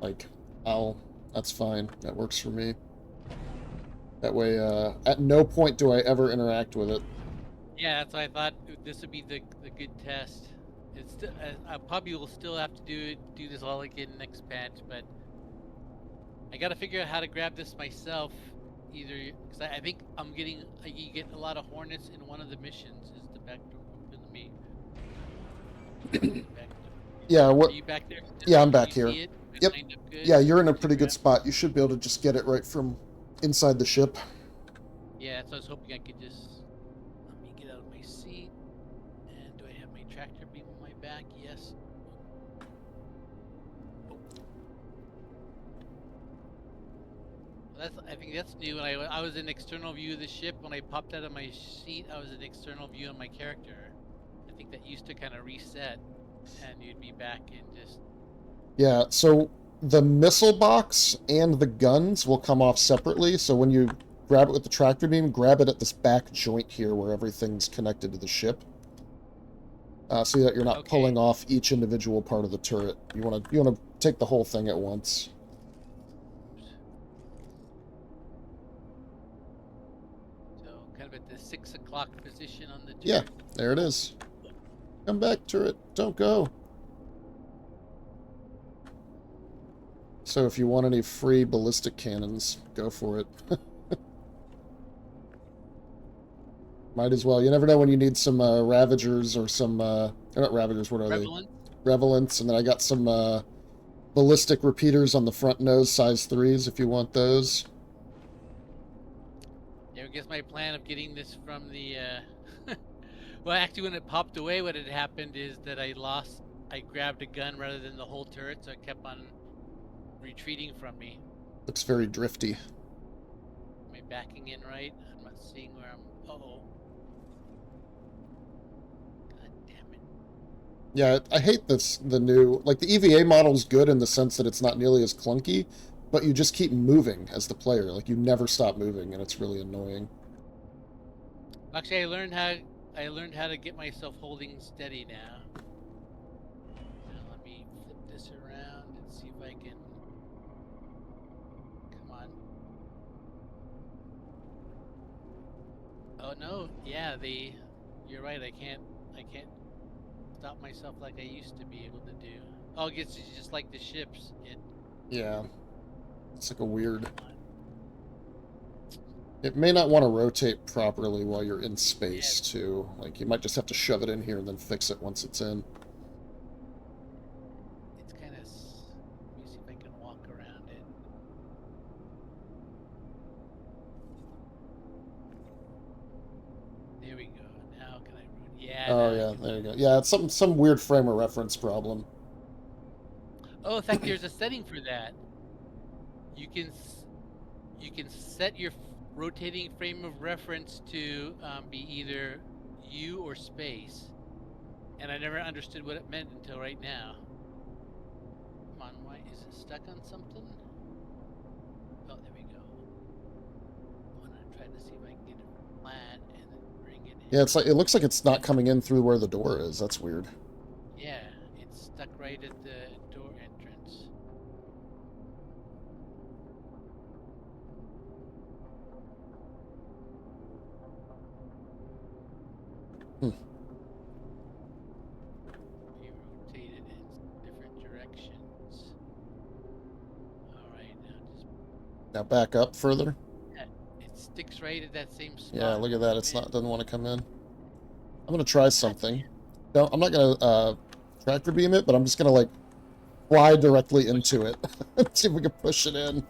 Like, that's fine. That works for me. That way, at no point do I ever interact with it. Yeah, that's why I thought this would be the good test. It's I probably will still have to do this all again next patch, but I got to figure out how to grab this myself. Either because I think you get a lot of hornets in one of the missions. Is the back door open to me? Yeah, what? Are you back there? Yeah, I'm back here. Yep. Good? Yeah, you're in a pretty good spot. You should be able to just get it right from inside the ship. Yeah, so I was hoping I could just let me get out of my seat. And do I have my tractor beam on my back? Yes. I think that's new. And I was in external view of the ship. When I popped out of my seat, I was in external view of my character. I think that used to kind of reset, and you'd be back in just. Yeah. So the missile box and the guns will come off separately. So when you grab it with the tractor beam, grab it at this back joint here where everything's connected to the ship. So that you're not pulling off each individual part of the turret. You want to take the whole thing at once. Kind of at the 6 o'clock position on the turret. Yeah, there it is. Come back, turret. Don't go. So if you want any free ballistic cannons, go for it. Might as well. You never know when you need some Ravagers or some... not Ravagers, what are Revelants? they? Revelants. And then I got some ballistic repeaters on the front nose, size 3s, if you want those. Yeah, I guess my plan of getting this from the well, actually, when it popped away, what had happened is that I grabbed a gun rather than the whole turret, so it kept on retreating from me. Looks very drifty. Am I backing in right? I'm not seeing where I'm. Uh-oh. God damn it. Yeah, I hate this, the new... Like, the EVA model's good in the sense that it's not nearly as clunky, but you just keep moving as the player. Like, you never stop moving, and it's really annoying. Actually, I learned how to get myself holding steady now. Now let me flip this around and see if I can. Come on. Oh no, yeah, you're right, I can't stop myself like I used to be able to do. Oh, it's just like the ships. Yeah. It's like a weird... It may not want to rotate properly while you're in space, too. Like, you might just have to shove it in here and then fix it once it's in. It's kind of... Let me see if I can walk around it. There we go. Now can I... Yeah. Oh, yeah, there you go. Yeah, it's some weird frame of reference problem. Oh, in fact, there's a setting for that. You can set your rotating frame of reference to be either you or space, and I never understood what it meant until right now. Come on, why is it stuck on something? Oh, there we go. I want to try to see if I can get it flat and then bring it in. Yeah, it's like it looks like it's not coming in through where the door is. That's weird. Yeah, it's stuck right at the door entrance. Rotate it in different directions. Alright, now just... Now back up further. It sticks right at that same spot. Yeah, look at that. It doesn't want to come in. I'm gonna try something. No, I'm not gonna tractor beam it, but I'm just gonna like fly directly into it. See if we can push it in.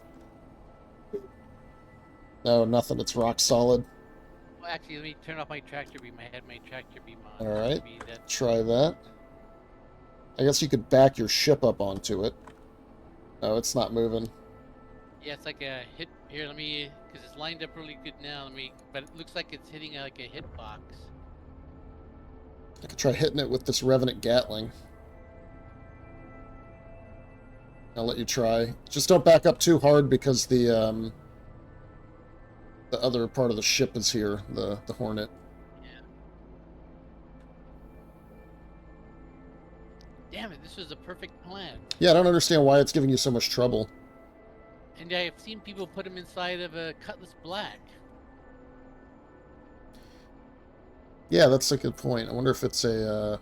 No, nothing. It's rock solid. Well, actually, let me turn off my tractor beam. I had my tractor beam on. All right, Maybe that's... try that. I guess you could back your ship up onto it. No, it's not moving. Yeah, it's like a hit. Here, let me, because it's lined up really good now. But it looks like it's hitting like a hitbox. I could try hitting it with this Revenant Gatling. I'll let you try. Just don't back up too hard because the other part of the ship is here, the Hornet. Yeah. Damn it, this was a perfect plan. Yeah, I don't understand why it's giving you so much trouble. And I've seen people put them inside of a Cutlass Black. Yeah, that's a good point. I wonder if it's a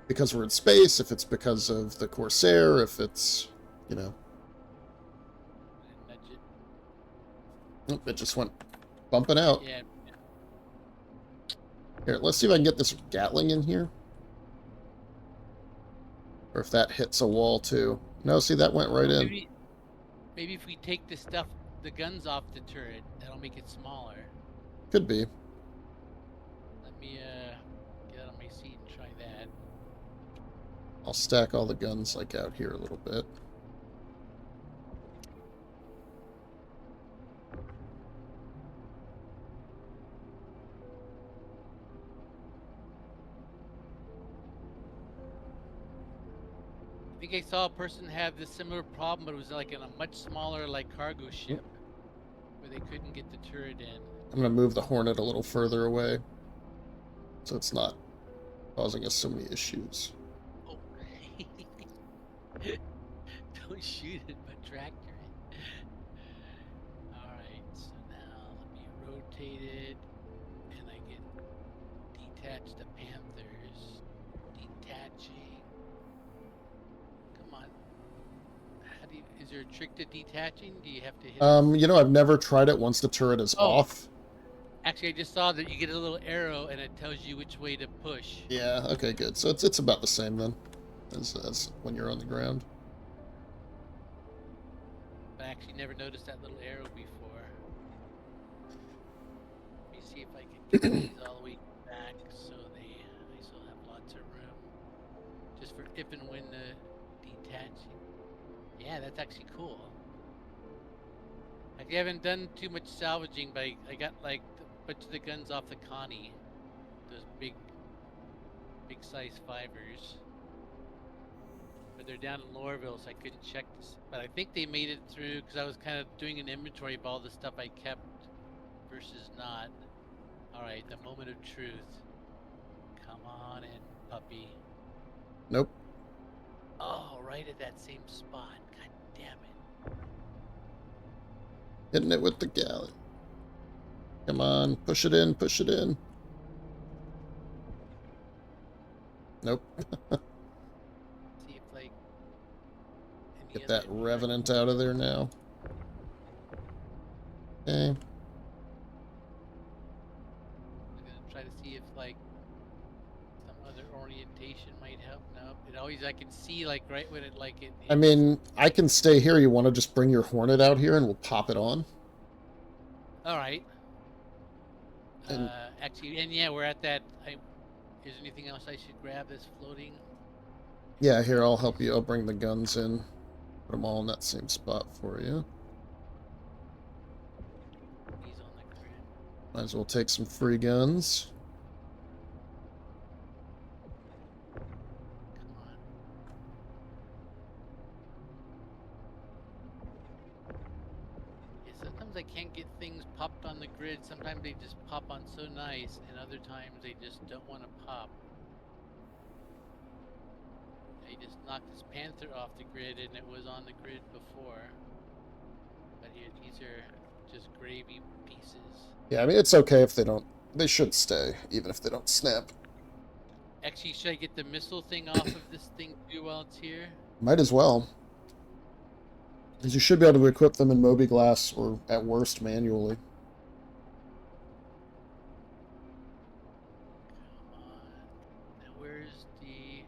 because we're in space, if it's because of the Corsair, if it's, you know. Nudge it. Oh, it just went bumping out. Yeah. Here, let's see if I can get this Gatling in here. Or if that hits a wall too. No, see, that went right in. Maybe if we take the guns off the turret, that'll make it smaller. Could be. Let me get out of my seat and try that. I'll stack all the guns like out here a little bit. I think I saw a person have this similar problem, but it was like in a much smaller like cargo ship where they couldn't get the turret in. I'm going to move the Hornet a little further away so it's not causing us so many issues. Oh. Don't shoot it, but tractor it. Alright, so now let me rotate it and I can detach the Panthers. Detaching. Come on. Is there a trick to detaching? Do you have to hit You know, I've never tried it once the turret is off. Actually, I just saw that you get a little arrow and it tells you which way to push. Yeah, okay, good. So it's about the same then. as when you're on the ground. I actually never noticed that little arrow before. Let me see if I can get these all the way back so I still have lots of room. Just for if and when detaching. Yeah, that's actually cool. I haven't done too much salvaging, but I got like a bunch of the guns off the Connie. Those big size fivers. But they're down in Lorville, so I couldn't check this. But I think they made it through because I was kind of doing an inventory of all the stuff I kept versus not. Alright, the moment of truth. Come on in, puppy. Nope. Oh, right at that same spot. God damn it. Hitting it with the galley. Come on, push it in, push it in. Nope. See if like Get that Revenant out of there now. Okay. I'm gonna try to see if like some other orientation might help. No, it always I can see like right when it like it. I mean, I can stay here. You want to just bring your Hornet out here and we'll pop it on? All right. And Actually, and yeah, we're at that. Is there anything else I should grab that's floating? yeah, here, I'll help you. I'll bring the guns in. Put them all in that same spot for you. He's on the grid. Might as well take some free guns. Come on. Yeah, sometimes I can't get things popped on the grid. Sometimes they just pop on so nice, and other times they just don't want to pop. He just knocked his Panther off the grid, and it was on the grid before. But here, these are just gravy pieces. Yeah, I mean, it's okay if they don't... They should stay, even if they don't snap. Actually, should I get the missile thing off of this thing too while it's here? Might as well. Because you should be able to equip them in Moby Glass, or at worst, manually. Come on. Now, where's the...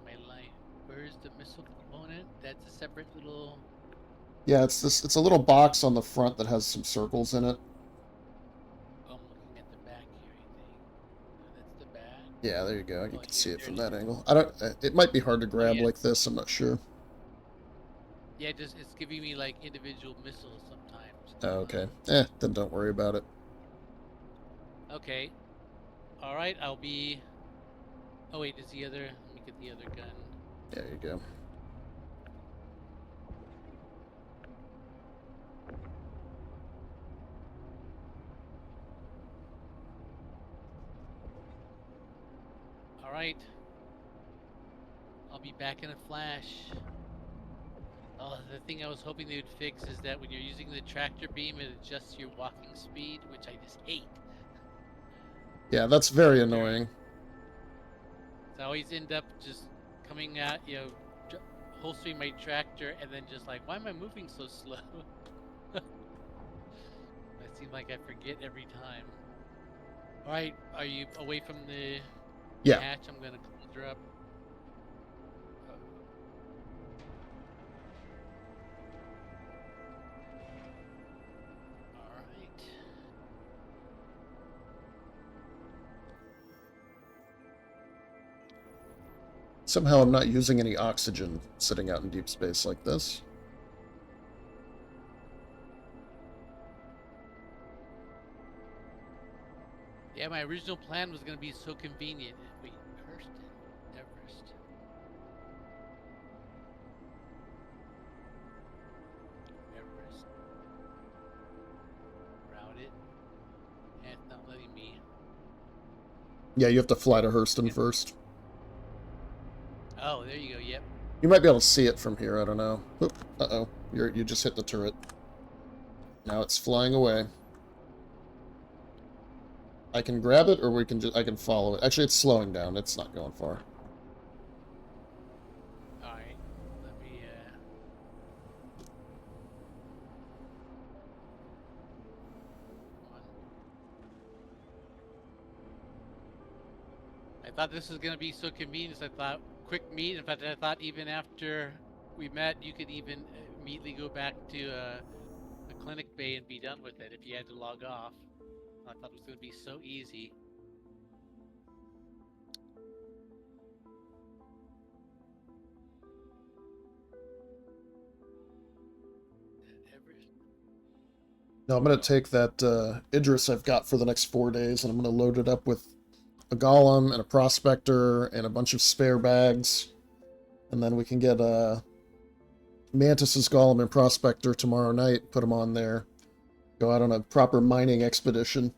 my life? Where's the missile component? That's a separate little... Yeah, it's this. It's a little box on the front that has some circles in it. Oh, I'm looking at the back here, I think. That's the back. Yeah, there you go. You Oh, can see it from there's- that angle. I don't. It might be hard to grab yeah. like this. I'm not sure. Yeah, it's giving me like individual missiles sometimes. Oh, okay. Then don't worry about it. Okay. All right, I'll be... Oh wait, is the other... Let me get the other gun. There you go. All right. I'll be back in a flash. Oh, the thing I was hoping they would fix is that when you're using the tractor beam, it adjusts your walking speed, which I just hate. Yeah, that's very annoying. So I always end up just coming out, holstering my tractor, and then just like, why am I moving so slow? It seems like I forget every time. All right, are you away from the Yeah. hatch? I'm gonna close her up. All right. Somehow I'm not using any oxygen sitting out in deep space like this. Yeah, my original plan was gonna be so convenient. Wait, Hurston, Everest. Everest. Route it. And it's not letting me. Yeah, you have to fly to Hurston first. Oh, there you go. Yep. You might be able to see it from here. I don't know. Oop, uh-oh. You just hit the turret. Now it's flying away. I can grab it, or I can follow it. Actually, it's slowing down. It's not going far. All right. Let me. thought this was gonna be so convenient. I thought quick meet. In fact, I thought even after we met, you could even immediately go back to a clinic bay and be done with it if you had to log off. I thought it was gonna be so easy. No, I'm going to take that Idris I've got for the next 4 days, and I'm going to load it up with a golem and a prospector and a bunch of spare bags. And then we can get Mantis's golem and prospector tomorrow night, put them on there. Go out on a proper mining expedition.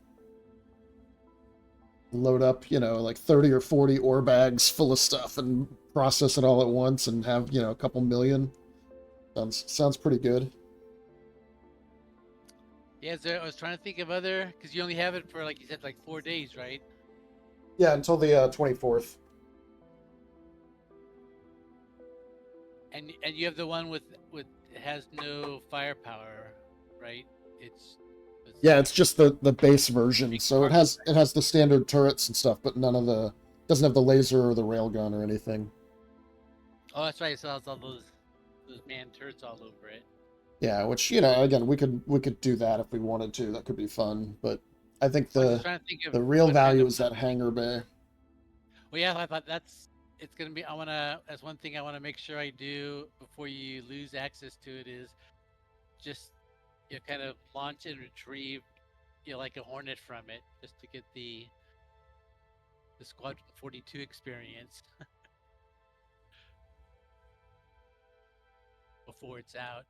Load up, like 30 or 40 ore bags full of stuff and process it all at once and have, a couple million. Sounds pretty good. Yeah, I was trying to think of other, because you only have it for, like you said, like 4 days, right? Yeah, until the 24th. And you have the one with it has no firepower, right? It's yeah, it's just the base version. So it has the standard turrets and stuff, but doesn't have the laser or the railgun or anything. Oh, that's right. So it's all those man turrets all over it. Yeah, which again, we could do that if we wanted to. That could be fun, but I think the real value is that hangar bay. Well, yeah, I thought it's gonna be. That's one thing I want to make sure I do before you lose access to it is just kind of launch and retrieve like a Hornet from it, just to get the Squadron 42 experience before it's out.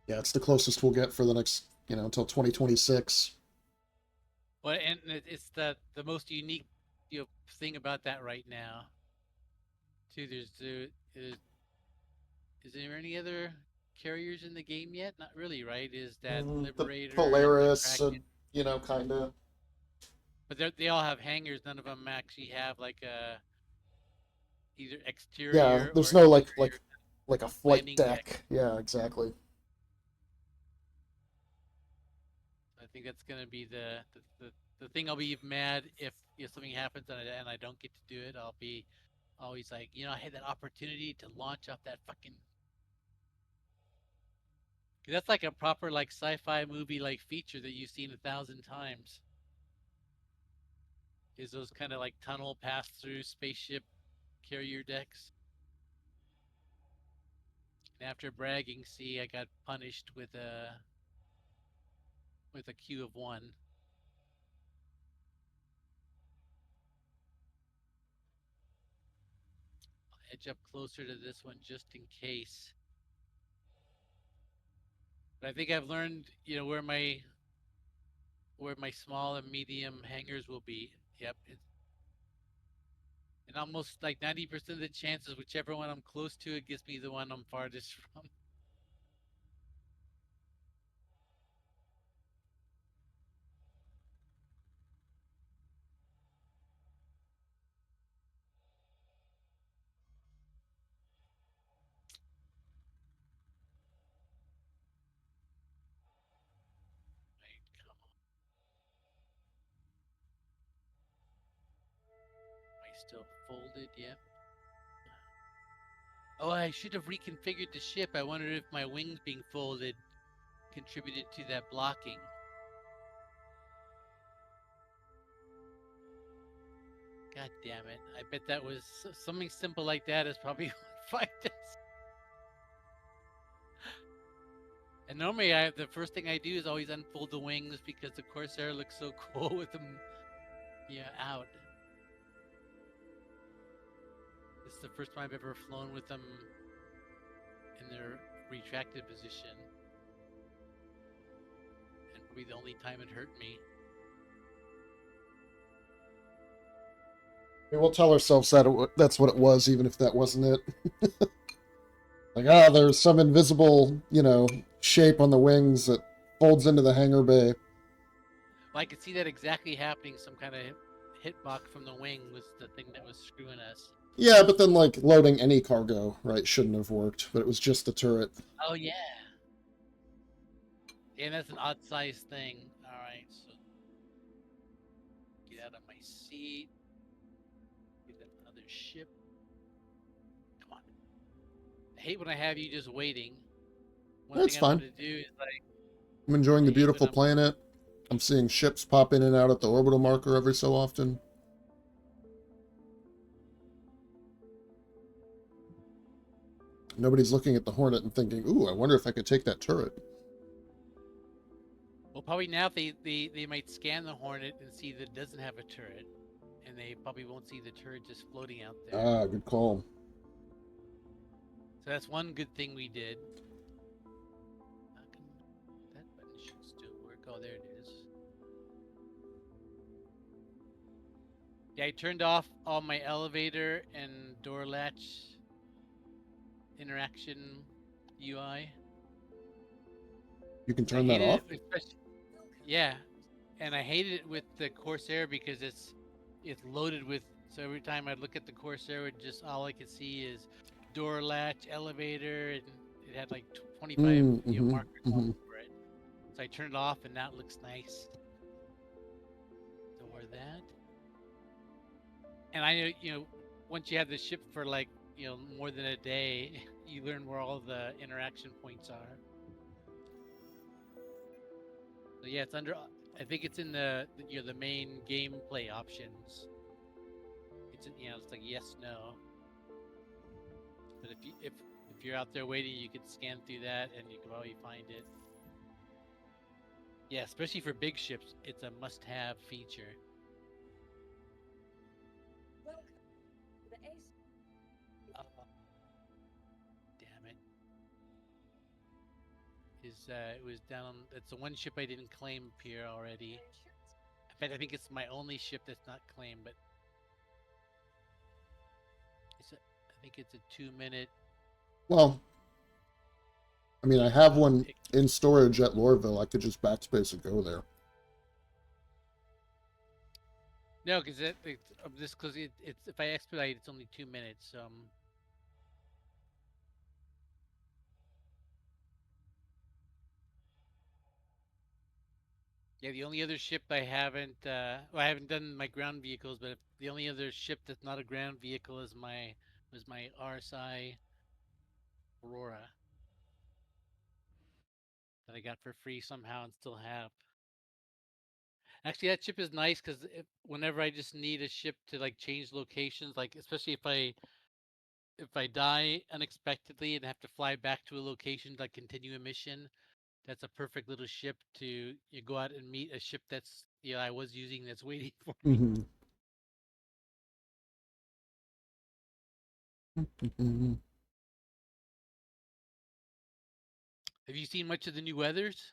Yeah, it's the closest we'll get for the next, until 2026. Well, and it's the most unique thing about that right now. Too, is there any other carriers in the game yet? Not really, right? Is that Liberator, the Polaris, kind of. But they all have hangars. None of them actually have like a either exterior. Yeah, there's no like a flight deck. Yeah, exactly. I think that's gonna be the thing. I'll be mad if something happens and I don't get to do it. I'll be always like, I had that opportunity to launch off that fucking. That's like a proper like sci-fi movie like feature that you've seen 1,000 times. Is those kind of like tunnel pass through spaceship carrier decks. And after bragging, see, I got punished with a queue of 1. I'll edge up closer to this one just in case. But I think I've learned, where my small and medium hangars will be. Yep. And almost like 90% of the chances, whichever one I'm close to, it gives me the one I'm farthest from. Still folded, yep. Oh, I should have reconfigured the ship. I wondered if my wings being folded contributed to that blocking. God damn it. I bet that was something simple like that is probably what fight this. And normally the first thing I do is always unfold the wings because the Corsair looks so cool with them out. This is the first time I've ever flown with them in their retracted position. And probably the only time it hurt me. We'll tell ourselves that that's what it was, even if that wasn't it. Like, there's some invisible, shape on the wings that folds into the hangar bay. Well, I could see that exactly happening. Some kind of hitbox from the wing was the thing that was screwing us. Yeah, but then, like, loading any cargo, right, shouldn't have worked. But it was just the turret. Oh, yeah. Yeah, that's an odd size thing. All right, so get out of my see. Get another ship. Come on. I hate when I have you just waiting. One That's thing I want fine. to do is like I'm enjoying I the hate when beautiful I'm planet. I'm seeing ships pop in and out at the orbital marker every so often. Nobody's looking at the Hornet and thinking, ooh, I wonder if I could take that turret. well probably now they might scan the Hornet and see that it doesn't have a turret, and they probably won't see the turret just floating out there. Ah, good call. So that's one good thing we did. How come that button should still work? Oh, there it is. Yeah, I turned off all my elevator and door latch interaction UI. You can I turn that hated off? it, especially yeah, and I hated it with the Corsair because it's loaded with. So every time I look at the Corsair, it just all I could see is door latch, elevator, and it had like 25 Mm-hmm, markers all mm-hmm. over it. So I turned it off, and now it looks nice. Door that, and I know once you have the ship for like more than a day, you learn where all the interaction points are. So yeah, it's under. I think it's in the main gameplay options. It's it's like yes, no. But if you're out there waiting, you can scan through that and you can probably find it. Yeah, especially for big ships, it's a must-have feature. Welcome to the ASOP. Damn it! It was down on. It's the one ship I didn't claim up here already. In fact, I think it's my only ship that's not claimed, but I think it's a 2-minute. Well, I mean, I have one in storage at Lorville. I could just backspace and go there. No, because it's if I expedite, it's only 2 minutes. Yeah, the only other ship I haven't, well, I haven't done my ground vehicles, but the only other ship that's not a ground vehicle is my RSI Aurora that I got for free somehow and still have. Actually, that ship is nice because whenever I just need a ship to like change locations, like especially if I die unexpectedly and have to fly back to a location to continue a mission, that's a perfect little ship to go out and meet a ship that's I was using that's waiting for me. Mm-hmm. Mm-hmm. Have you seen much of the new weathers?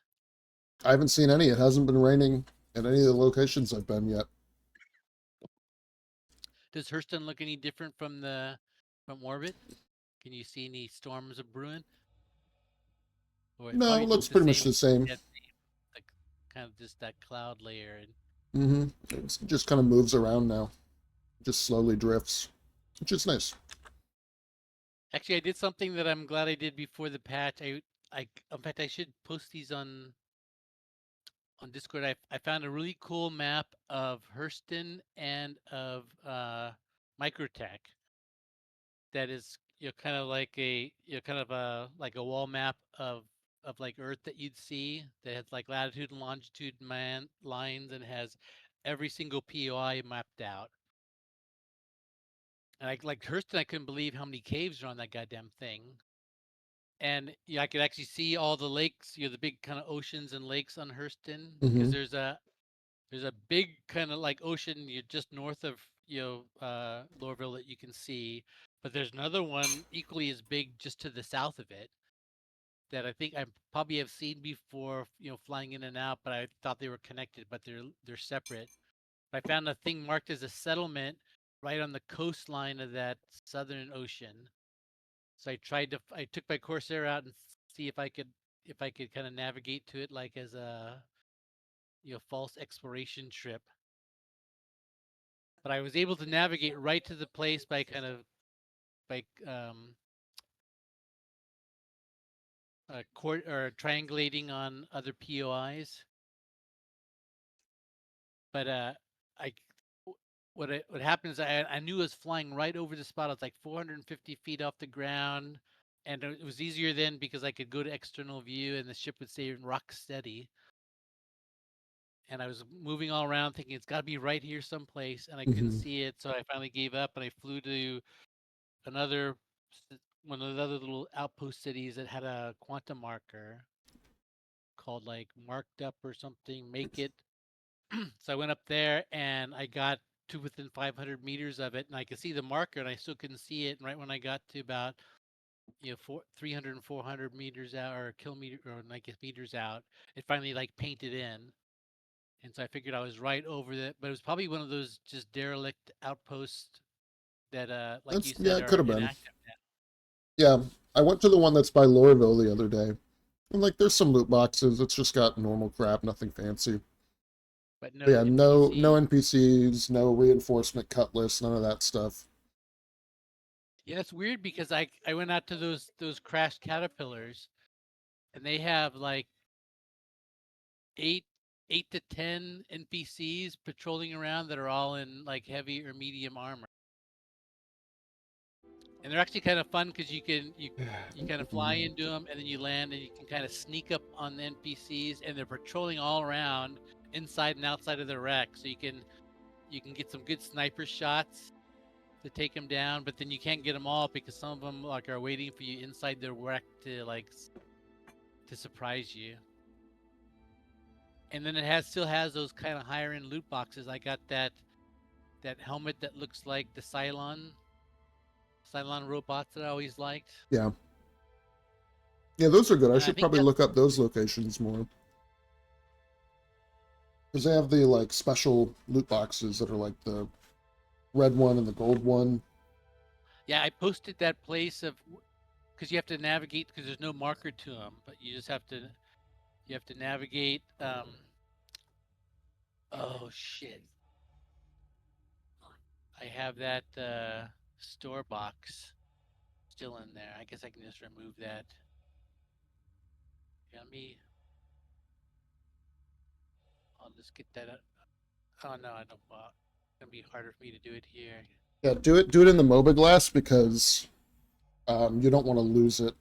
I haven't seen any. It hasn't been raining at any of the locations I've been yet. Does Hurston look any different from orbit? Can you see any storms of brewing? Or it No, probably it looks looks the pretty same much the same. like kind of just that cloud layer. And Mm-hmm. It just kind of moves around now. Just slowly drifts, which is nice. actually, I did something that I'm glad I did before the patch. In fact, I should post these on Discord. I found a really cool map of Hurston and of Microtech that is kind of like a kind of a like a wall map of like Earth that you'd see that has like latitude and longitude lines and has every single POI mapped out. And like Hurston, I couldn't believe how many caves are on that goddamn thing. And I could actually see all the lakes, the big kind of oceans and lakes on Hurston because Mm-hmm. there's a big kind of like ocean just north of Lorville that you can see, but there's another one equally as big just to the south of it that I think I probably have seen before, flying in and out, but I thought they were connected, but they're separate. I found a thing marked as a settlement right on the coastline of that southern ocean. So I took my Corsair out and see if I could kind of navigate to it like as a false exploration trip. But I was able to navigate right to the place by kind of by court or triangulating on other POIs. But I what happened is I knew it was flying right over the spot. I was like 450 feet off the ground, and it was easier then because I could go to external view and the ship would stay rock steady. And I was moving all around thinking it's got to be right here someplace, and I couldn't Hmm. see it. So I finally gave up and I flew to another one of the other little outpost cities that had a quantum marker called like marked up or something, make it. So I went up there and I got to within 500 meters of it, and I could see the marker, and I still couldn't see it. And right when I got to about 300 and 400 meters out, or kilometer, or I guess meters out, it finally like painted in. And so I figured I was right over it, but it was probably one of those just derelict outposts that, like you Yeah, said, it could are have been. inactive now. Yeah, I went to the one that's by Lorville the other day, and like there's some loot boxes. It's just got normal crap, nothing fancy. But But no yeah, no NPC. NPCs, no reinforcement cutlass, none of that stuff. Yeah, it's weird because I went out to those crashed caterpillars, and they have like eight 8 to 10 NPCs patrolling around that are all in like heavy or medium armor. And they're actually kind of fun because you kind of fly into them and then you land and you can kind of sneak up on the NPCs, and they're patrolling all around inside and outside of the wreck, so you can get some good sniper shots to take them down, but then you can't get them all because some of them like are waiting for you inside their wreck to to surprise you. And then it still has those kind of higher end loot boxes. I got that helmet that looks like the Cylon robots that I always liked. Yeah, yeah, those are good. I And I should think probably that look up those locations more because they have the like special loot boxes that are like the red one and the gold one. yeah, I posted that place of because you have to navigate because there's no marker to them, but you have to navigate. Oh shit! I have that store box still in there. I guess I can just remove that. Yeah, I'll just get that. Oh no, I don't. It's gonna be harder for me to do it here. Yeah, do it in the MOBA glass because you don't want to lose it.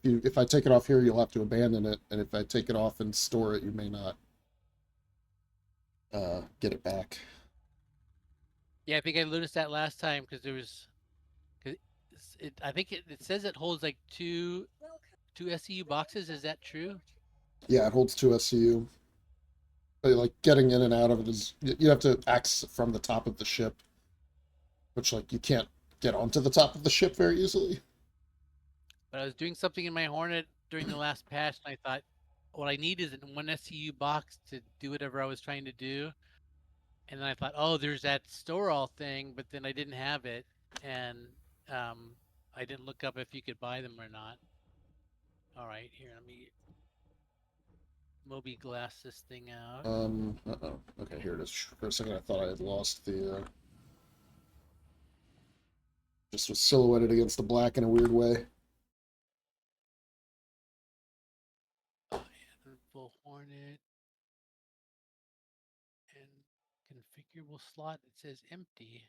If I take it off here, you'll have to abandon it, and if I take it off and store it, you may not get it back. Yeah, I think I noticed that last time because there was. Cause I think it says it holds like two SCU boxes. Is that true? Yeah, it holds two SCU. But like getting in and out of it is you have to access it from the top of the ship, which like you can't get onto the top of the ship very easily. But I was doing something in my Hornet during the last patch, and I thought, what I need is one SCU box to do whatever I was trying to do. And then I thought, oh, there's that store all thing, but then I didn't have it, and um, I didn't look up if you could buy them or not. All right, here, let me Moby glass this thing out. Uh-oh. Okay, here it is. For a second, I thought I had lost the. Just was silhouetted against the black in a weird way. Oh yeah, full Hornet and configurable slot. It says empty.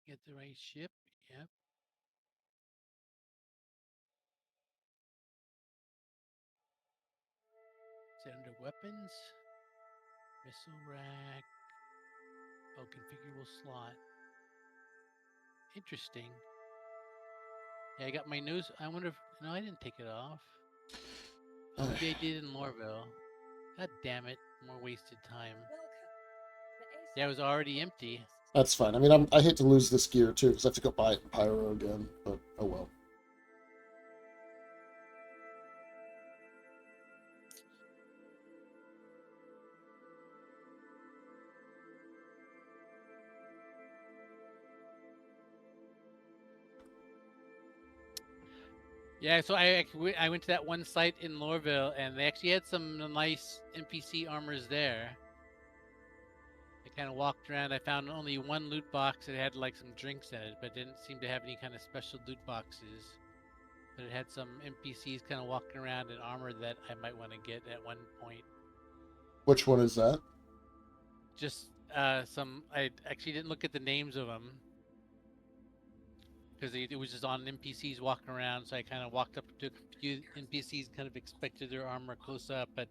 Get the right ship. Yep. Is it under weapons? Missile rack. Oh, configurable slot. Interesting. Yeah, I got my nose. I wonder if. No, I didn't take it off. Oh, maybe I did in Lorville. God damn it. More wasted time. Yeah, it was already empty. That's fine. I mean, I hate to lose this gear too because I have to go buy it in Pyro again. But oh well. Yeah, so I went to that one site in Lorville, and they actually had some nice NPC armors there. I kind of walked around. I found only one loot box that had like some drinks in it, but didn't seem to have any kind of special loot boxes. but it had some NPCs kind of walking around in armor that I might want to get at one point. Which one is that? Just some. I actually didn't look at the names of them because it was just on NPCs walking around. So I kind of walked up to a few NPCs, kind of expected their armor close up, but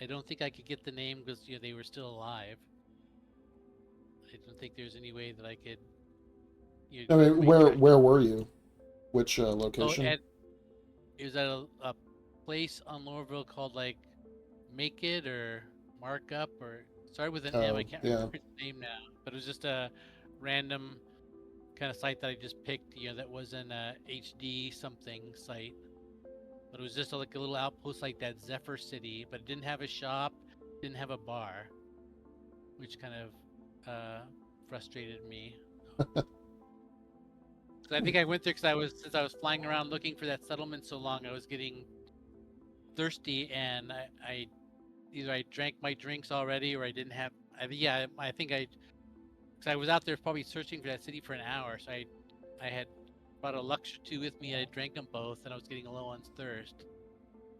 I don't think I could get the name because they were still alive. I don't think there's any way that I could. I mean, quickly where track. were you? Which Oh, location? it was at a place on Lorville called like Make It or Markup or started with an M. I can't Yeah. remember its name now, but it was just a random kind of site that I just picked. That wasn't a HD something site, but it was just like a little outpost like that Zephyr City, but it didn't have a shop, didn't have a bar, which kind of frustrated me. So I think I went there because since I was flying around looking for that settlement so long, I was getting thirsty, and I either I drank my drinks already or I didn't have. I think because I was out there probably searching for that city for an hour, so I had brought a Lux or two with me. I drank them both, and I was getting low on thirst.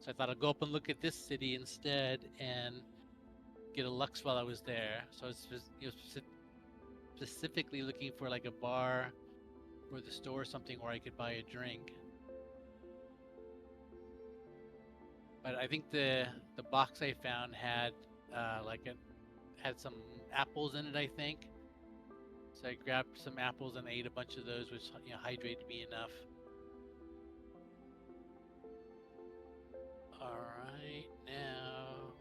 So I thought I'd go up and look at this city instead and get a Lux while I was there. So I was specifically looking for like a bar or the store or something where I could buy a drink. But I think the box I found had had some apples in it, I think. So I grabbed some apples and ate a bunch of those, which hydrated me enough. All right, now,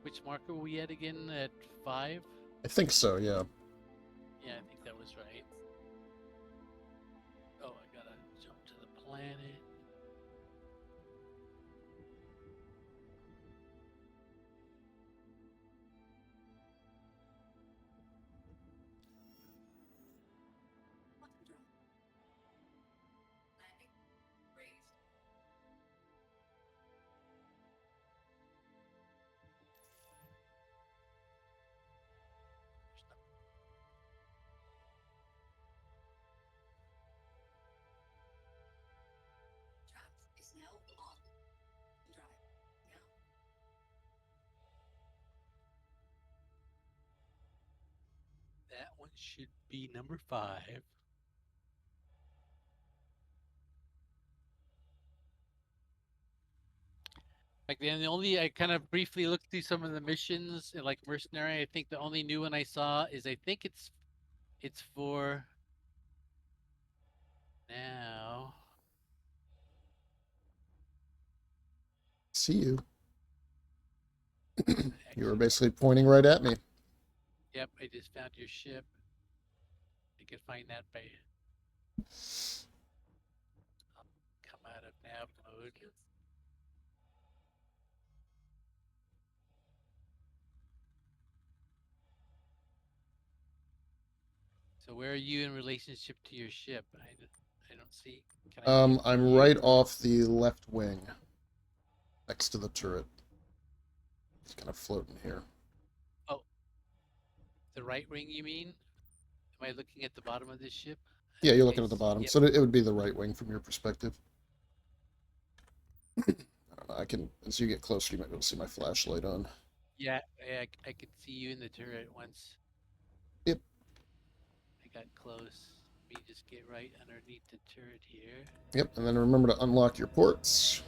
which marker were we at again? At 5? I think so. Yeah. Yeah, I think that was right. Oh, I gotta jump to the planet. Quantum drive. Landing. Raised. Drive is now on. Drive. Now. That one should be number 5. Like the only I kind of briefly looked through some of the missions, like Mercenary. I think the only new one I saw is I think it's for now. See you. You were basically pointing right at me. Yep, I just found your ship. I can find that by come out of nav mode. So where are you in relationship to your ship? I don't see. Can I see I'm you? right off the left wing, next to the turret. It's kind of floating here. Oh, the right wing, you mean? Am I looking at the bottom of this ship? Yeah, you're looking at the bottom, Yep. so it would be the right wing from your perspective. I don't know. I can, as you get closer, you might be able to see my flashlight on. Yeah, I could see you in the turret once. Yep. I got close. Let me just get right underneath the turret here. Yep, and then remember to unlock your ports.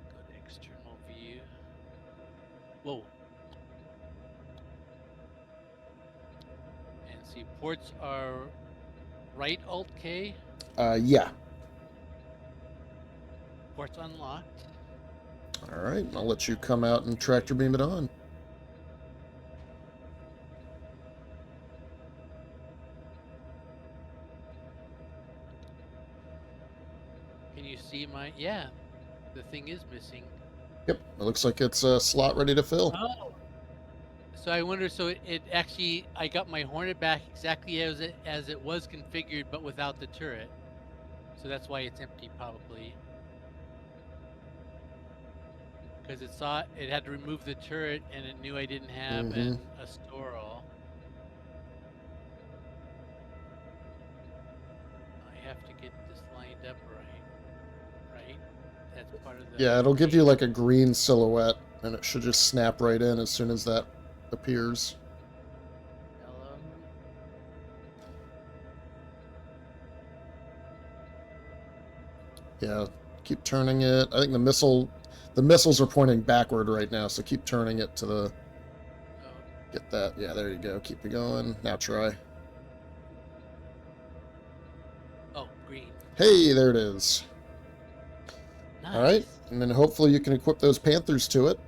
Go to external view. Whoa. And see, ports are right Alt K. Yeah. Ports unlocked. All right, I'll let you come out and tractor beam it on. Can you see my? Yeah, the thing is missing. Yep, it looks like it's a slot ready to fill. Oh. So I wonder. So it actually, I got my Hornet back exactly as it was configured, but without the turret. So that's why it's empty, probably. Because it had to remove the turret, and it knew I didn't have a Storal. I have to get this line That's part of the. Yeah, it'll give you like a green silhouette, and it should just snap right in as soon as that appears. Hello. Yeah, keep turning it. I think the missiles are pointing backward right now, so keep turning it to the. Oh, Get that. Yeah, there you go. Keep it going. Now try. oh, green. Hey, there it is. Nice. All right, and then hopefully you can equip those Panthers to it.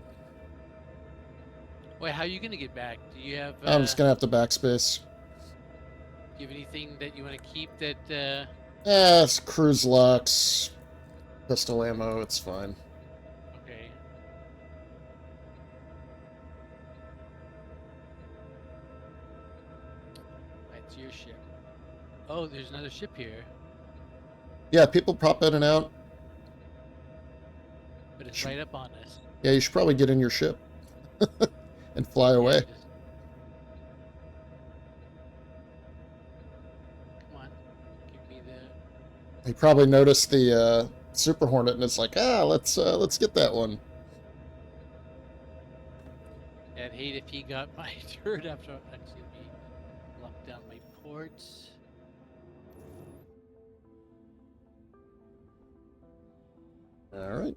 Wait, how are you gonna get back? Do you have? I'm just gonna have to backspace. Do you have anything that you want to keep that? It's cruise locks, pistol ammo. It's fine. Okay. That's your ship. Oh, there's another ship here, Yeah, people pop in and out. but it's right up on us. Yeah, you should probably get in your ship and fly Yeah, away. Come on, give me the. He probably noticed the Super Hornet and it's like, let's get that one. I'd hate if he got my turret after. Actually, let me lock down my ports. All right.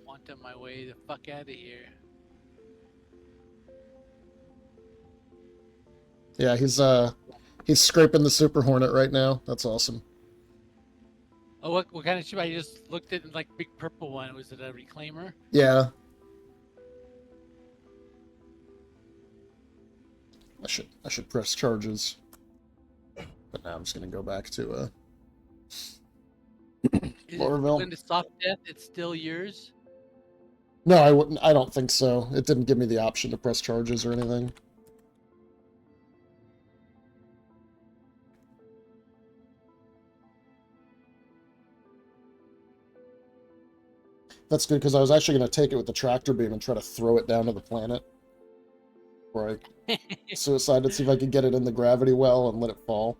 Want on my way the fuck out of here. Yeah, he's scraping the Super Hornet right now. That's awesome. Oh, what kind of ship? I just looked at like big purple one. Was it a reclaimer? Yeah. I should press charges. But now I'm just gonna go back to Lorville. When the soft death, it's still yours. No, I wouldn't. I don't think so. It didn't give me the option to press charges or anything. That's good because I was actually going to take it with the tractor beam and try to throw it down to the planet. Where I suicided, see if I could get it in the gravity well and let it fall.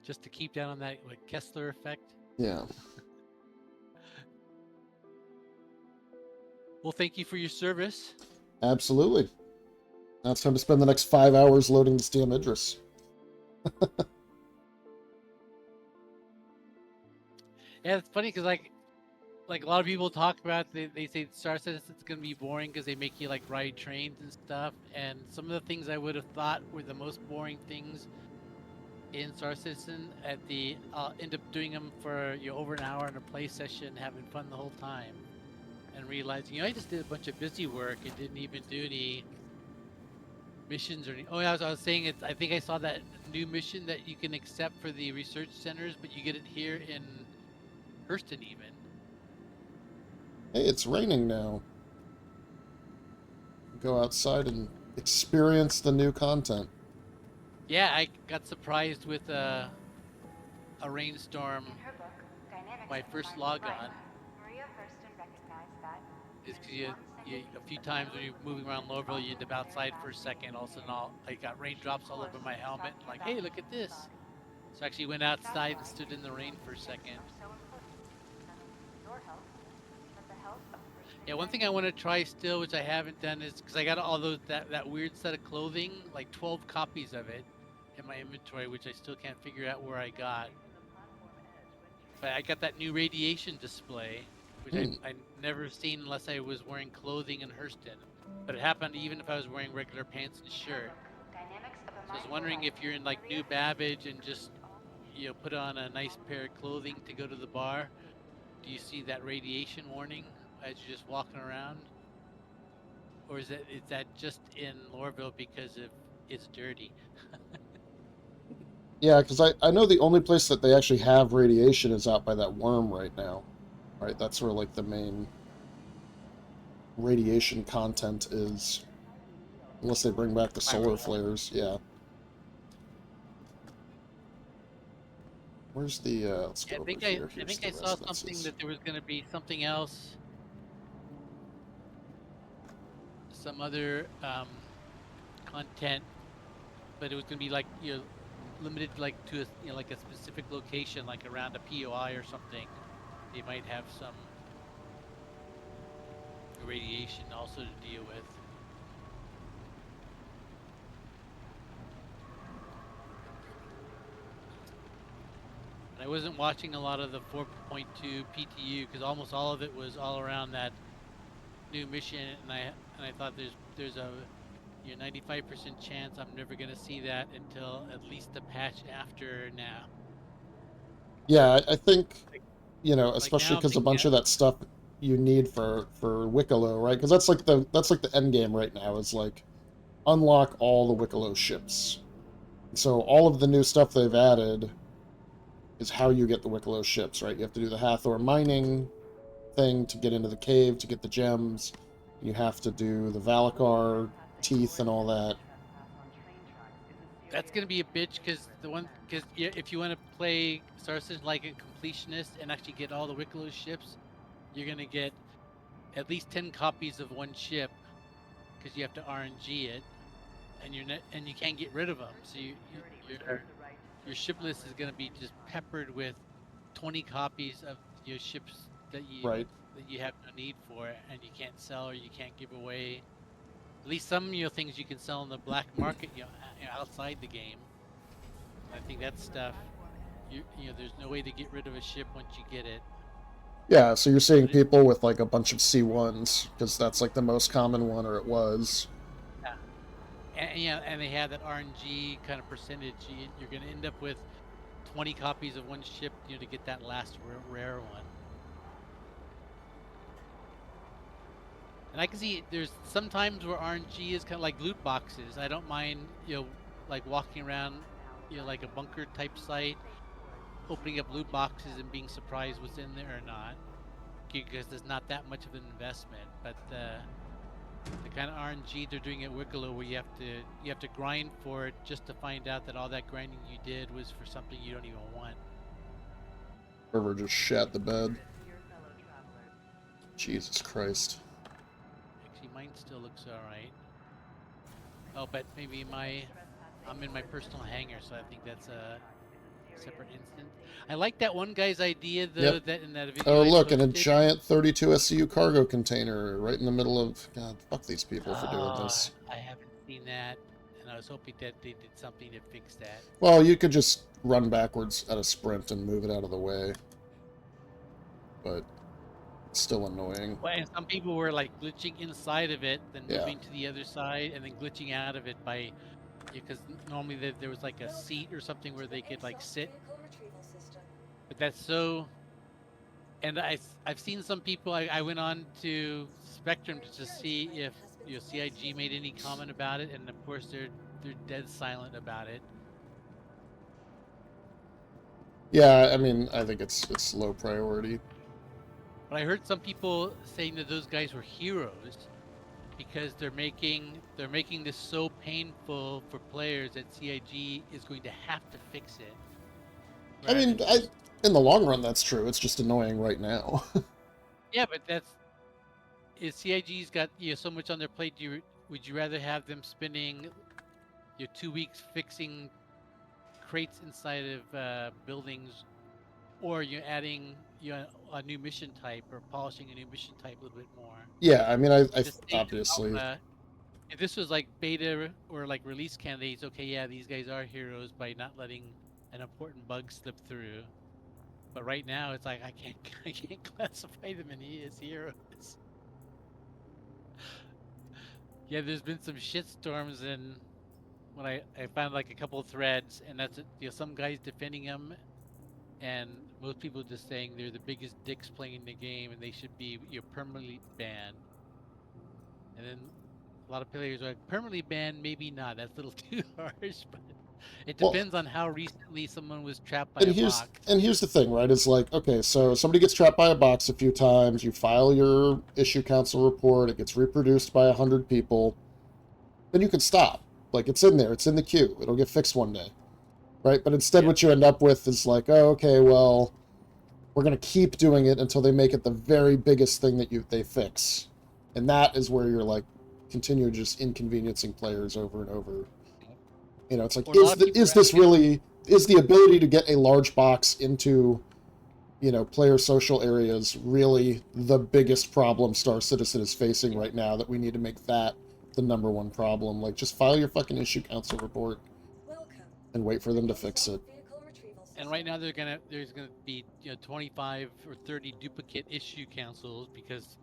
Just to keep down on that like Kessler effect. Yeah. Well, thank you for your service. Absolutely. Now it's time to spend the next 5 hours loading this damn Idris. Yeah, it's funny because like a lot of people talk about they say Star Citizen's gonna be boring because they make you like ride trains and stuff, and some of the things I would have thought were the most boring things in Star Citizen at the end up doing them for over an hour in a play session, having fun the whole time, and realizing I just did a bunch of busy work and didn't even do any missions or any. Oh yeah, I was saying I think I saw that new mission that you can accept for the research centers, but you get it here in Hurston even. Hey, it's raining now. Go outside and experience the new content. Yeah, I got surprised with a rainstorm. In her book, Dynamics My of first Martian log Life, on Maria Hurston recognized that is because a few times when you're moving around Lowville, you end up outside for a second. All of a sudden, I got raindrops all over my helmet. Like, hey, look at this. So I actually went outside and stood in the rain for a second. so important. Not only your health, but the health of the person. Yeah, one thing I want to try still, which I haven't done, is because I got all those that weird set of clothing, like 12 copies of it in my inventory, which I still can't figure out where I got. But I got that new radiation display, which I never seen unless I was wearing clothing in Hurston. But it happened even if I was wearing regular pants and shirt. So I was wondering if you're in like New Babbage and just put on a nice pair of clothing to go to the bar. Do you see that radiation warning as you're just walking around? Or is that just in Lorville because it's dirty? Yeah, because I know the only place that they actually have radiation is out by that worm right now. Right, that's where like the main radiation content is. Unless they bring back the solar flares, yeah. Where's the, let's go over here. I think I saw something that there was going to be something else. Some other content, but it was going to be like, limited like to a, like a specific location, like around a POI or something. they might have some radiation also to deal with. And I wasn't watching a lot of the 4.2 PTU because almost all of it was all around that new mission, and I thought there's a 95% chance I'm never gonna see that until at least the patch after now. Yeah, I think, Like especially now I'm because a thinking, bunch of that stuff you need for Wicklow, right? Because that's like the end game right now is like unlock all the Wicklow ships. So all of the new stuff they've added is how you get the Wicklow ships, right? You have to do the Hathor mining thing to get into the cave to get the gems. You have to do the Valakar teeth and all that. that's gonna be a bitch because if you want to play Star Citizen like a completionist and actually get all the Wicklow ships, you're gonna get at least 10 copies of one ship because you have to RNG it, and you can't get rid of them. So your ship list is gonna be just peppered with 20 copies of your ships that Right. you have no need for, and you can't sell or you can't give away. At least some things you can sell in the black market, outside the game. I think that stuff, there's no way to get rid of a ship once you get it. Yeah, so you're seeing people with like a bunch of C1s because that's like the most common one, or it was. Yeah, and they have that RNG kind of percentage. You're going to end up with 20 copies of one ship, to get that last rare one. And I can see there's sometimes where RNG is kind of like loot boxes. I don't mind, like walking around, like a bunker type site, opening up loot boxes and being surprised what's in there or not, because there's not that much of an investment. But the kind of RNG they're doing at Wicklow, where you have to grind for it just to find out that all that grinding you did was for something you don't even want. Server just shat the bed. Jesus Christ. Actually, mine still looks alright. Oh, but maybe I'm in my personal hangar, so I think that's a separate instance. I like that one guy's idea, though, Yep. that in that video. Oh, look, and a giant 32 SCU cargo container right in the middle of... God, fuck these people for doing Oh, this. I haven't seen that, and I was hoping that they did something to fix that. Well, you could just run backwards at a sprint and move it out of the way. But it's still annoying. Well, and some people were like glitching inside of it, then moving to the other side, and then glitching out of it by, because normally there was like a seat or something where they could like sit. But that's so. And I've seen some people. I went on to Spectrum to see if CIG made any comment about it, and of course they're dead silent about it. Yeah, I mean, I think it's low priority. But I heard some people saying that those guys were heroes because they're making this so painful for players that CIG is going to have to fix it. I mean, in the long run, that's true. It's just annoying right now. Yeah, but CIG's got so much on their plate. Would you rather have them spending 2 weeks fixing crates inside of buildings, or you're adding a new mission type or polishing a new mission type a little bit more? Yeah, I mean, I obviously. If this was like beta or like release candidates, okay, yeah, these guys are heroes by not letting an important bug slip through. But right now, it's like I can't classify them as heroes. Yeah, there's been some shitstorms, and when I found like a couple of threads, and that's some guys defending them, and most people just saying they're the biggest dicks playing the game and they should be permanently banned. And then a lot of players are like, permanently banned, maybe not. That's a little too harsh, but it depends on how recently someone was trapped by a box. And here's the thing, right? It's like, okay, so somebody gets trapped by a box a few times, you file your issue council report, it gets reproduced by 100 people, then you can stop. Like, it's in there, it's in the queue, it'll get fixed one day, right? But instead what you end up with is like, oh, okay, well, we're going to keep doing it until they make it the very biggest thing that they fix. And that is where you're like, continue just inconveniencing players over and over. It's like, is the ability to get a large box into player social areas really the biggest problem Star Citizen is facing right now, that we need to make that the number one problem. Like, just file your fucking issue council report and wait for them to fix it. And right now there's gonna be 25 or 30 duplicate issue councils because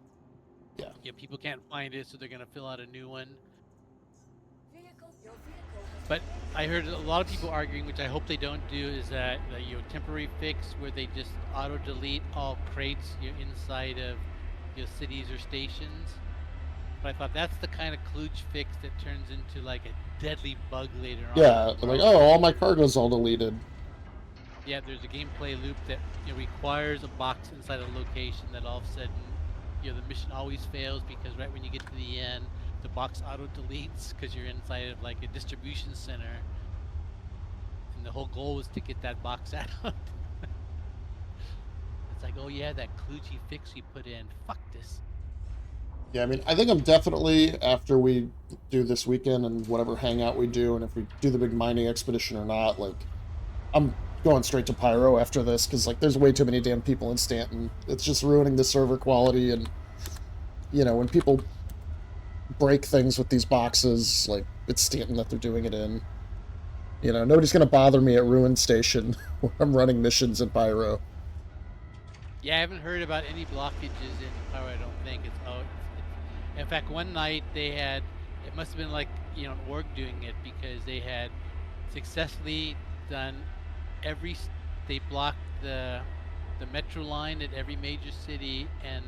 Yeah. people can't find it, so they're gonna fill out a new one. But I heard a lot of people arguing, which I hope they don't do, is that the temporary fix where they just auto delete all crates inside of cities or stations. But I thought that's the kind of kludge fix that turns into like a deadly bug later on. Yeah, like, oh, all my cargo's all deleted. Yeah, there's a gameplay loop that requires a box inside a location that all of a sudden, the mission always fails because right when you get to the end, the box auto deletes because you're inside of like a distribution center, and the whole goal was to get that box out. It's like, oh yeah, that kludgy fix we put in. Fuck this. Yeah, I mean, I think I'm definitely, after we do this weekend and whatever hangout we do, and if we do the big mining expedition or not, like, I'm going straight to Pyro after this, because, like, there's way too many damn people in Stanton. It's just ruining the server quality, and, when people break things with these boxes, like, it's Stanton that they're doing it in. Nobody's going to bother me at Ruin Station when I'm running missions in Pyro. Yeah, I haven't heard about any blockages in Pyro, I don't think. In fact, one night they had, it must have been like, an org doing it, because they had successfully done they blocked the metro line at every major city, and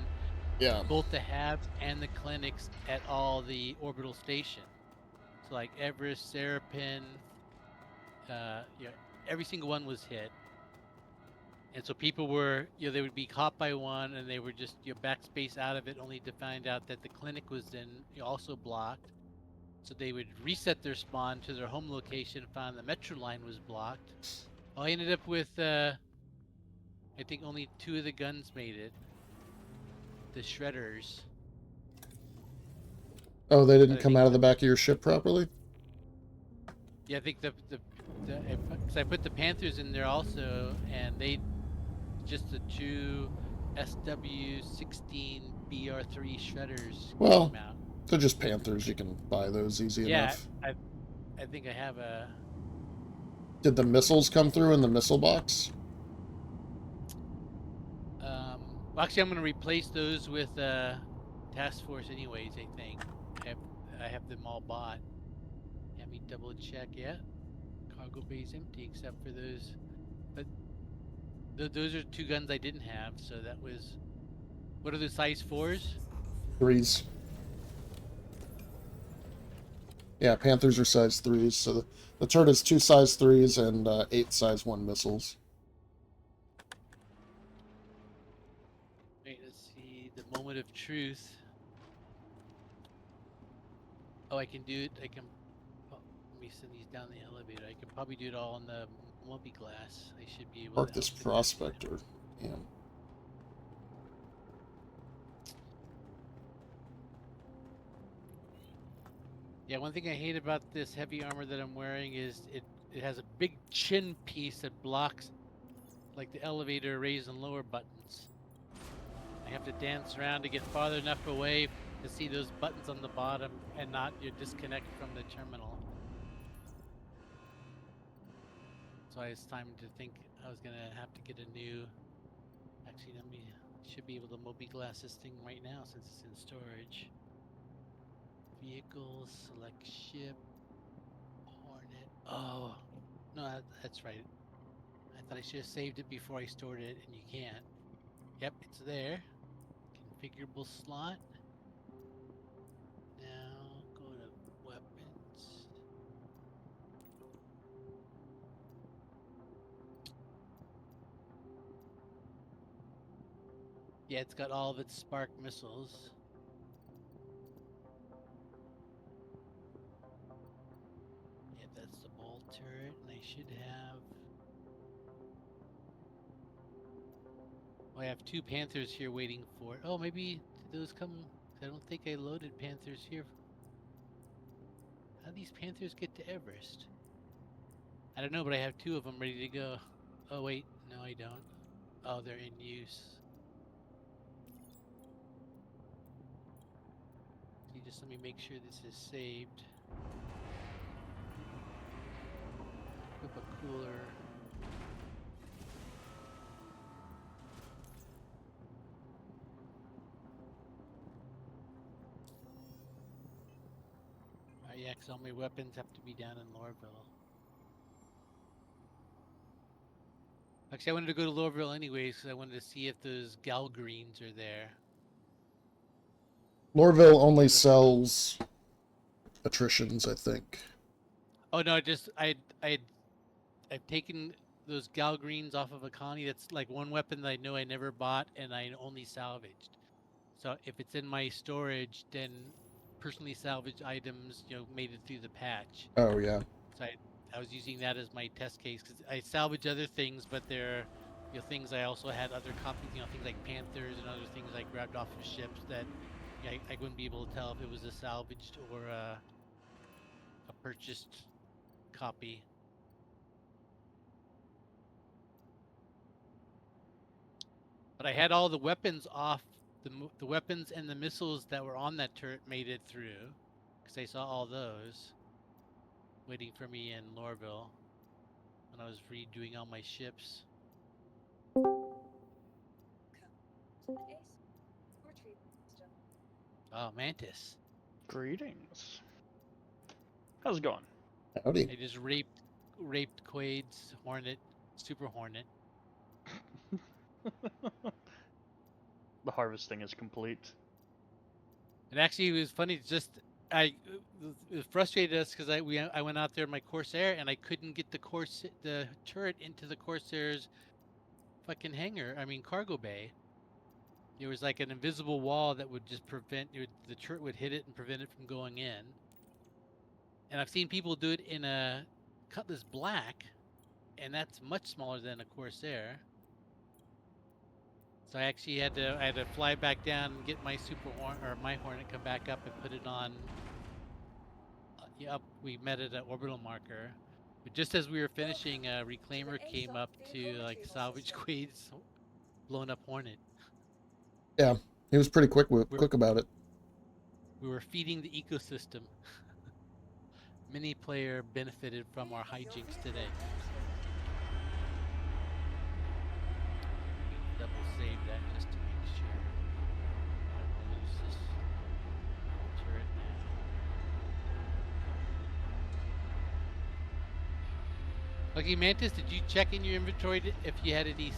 both the habs and the clinics at all the orbital stations. So like Everest, Serapin, every single one was hit. And so people were, they would be caught by one, and they were just backspace out of it, only to find out that the clinic was then also blocked. So they would reset their spawn to their home location, found the metro line was blocked. Well, I ended up with, I think only 2 of the guns made it. The shredders. Oh, they didn't come out of the back of your ship properly? Yeah, I think because I put the Panthers in there also, and they just the 2 SW16 BR3 shredders came out. They're just Panthers. You can buy those easy enough. Yeah, I think I have a... Did the missiles come through in the missile box? Well, actually, I'm going to replace those with Task Force anyways, I think. I have them all bought. Let me double check. Yeah, cargo bay's empty except for those. But those are 2 guns I didn't have, so that was... What are the size 4s? 3s. Yeah, Panthers are size 3s, so the turret is 2 size 3s and 8 size 1 missiles. Wait, let's see. The moment of truth. Oh, I can do it. I can... Oh, let me send these down the elevator. I can probably do it all on the multi-glass. I should be able Park to... this prospector. Damn. Yeah, one thing I hate about this heavy armor that I'm wearing is it has a big chin piece that blocks like the elevator raise and lower buttons. I have to dance around to get farther enough away to see those buttons on the bottom and not disconnect from the terminal. So it's time to think I was gonna have to get a new... Actually, should be able to multi-glass this thing right now since it's in storage. Vehicles, select ship, Hornet. Oh, no, that's right. I thought I should have saved it before I stored it, and you can't. Yep, it's there. Configurable slot. Now go to weapons. Yeah, it's got all of its Spark missiles. Yeah, that's the bolt turret, and I should have... Oh, I have 2 Panthers here waiting for it. Oh, maybe those come... I don't think I loaded Panthers here. How do these Panthers get to Everest? I don't know, but I have 2 of them ready to go. Oh, wait. No, I don't. Oh, they're in use. You just let me make sure this is saved. Equip a cooler. Yeah, because all my weapons have to be down in Lorville. Actually, I wanted to go to Lorville anyways because I wanted to see if those gal greens are there. Lorville only sells attritions, I think. Oh no, I've taken those gal greens off of a colony. That's like one weapon that I know I never bought and I only salvaged. So if it's in my storage, then personally salvaged items, made it through the patch. Oh, yeah. So I was using that as my test case because I salvage other things, but they're things I also had other copies, things like Panthers and other things I grabbed off of ships that I wouldn't be able to tell if it was a salvaged or a purchased copy. But I had all the weapons off. The weapons and the missiles that were on that turret made it through because I saw all those waiting for me in Lorville when I was redoing all my ships. Oh, Mantis. Greetings. How's it going? Howdy. I just raped Quade's Hornet, Super Hornet. The harvesting is complete. And actually, it was funny. It frustrated us because I went out there in my Corsair and I couldn't get the turret into the Corsair's fucking hangar. I mean, cargo bay. There was like an invisible wall that would just prevent the turret would hit it and prevent it from going in. And I've seen people do it in a Cutlass Black, and that's much smaller than a Corsair. So I actually had to fly back down and get my my Hornet, come back up and put it on. We met at an orbital marker. But just as we were finishing, a reclaimer came up to salvage Quade's blown up Hornet. Yeah, he was pretty quick about it. We were feeding the ecosystem. Many player benefited from our hijinks today. Double save that just to make sure. I don't lose this turret now. Okay, Mantis, did you check in your inventory if you had any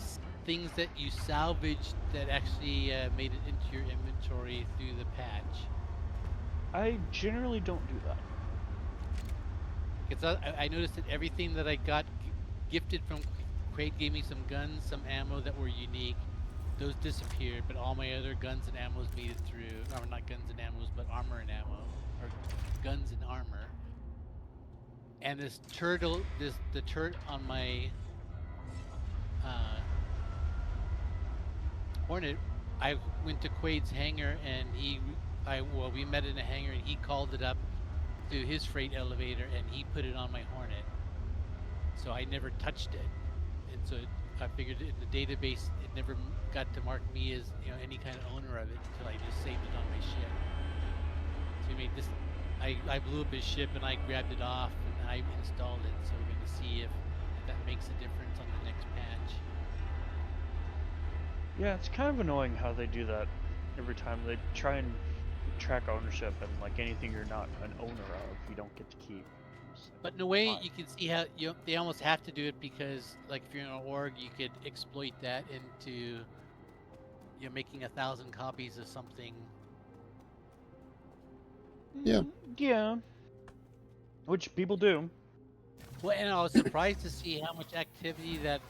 things that you salvaged that actually made it into your inventory through the patch? I generally don't do that. Because I noticed that everything that I got gifted from Quade gave me some guns, some ammo that were unique. Those disappeared, but all my other guns and ammos made it through. Or not guns and ammos, but armor and ammo. Or guns and armor. And this the turret on my Hornet, I went to Quade's hangar and we met in a hangar and he called it up through his freight elevator and he put it on my Hornet. So I never touched it. And so I figured in the database it never got to mark me as any kind of owner of it until I just saved it on my ship. So we made this. I blew up his ship and I grabbed it off and I installed it. So we're going to see if that makes a difference on the next patch. Yeah, it's kind of annoying how they do that every time. They try and track ownership, and like anything you're not an owner of, you don't get to keep. But in a way, you can see how they almost have to do it because, like, if you're in an org, you could exploit that into making 1,000 copies of something. Yeah. Yeah. Which people do. Well, and I was surprised to see how much activity that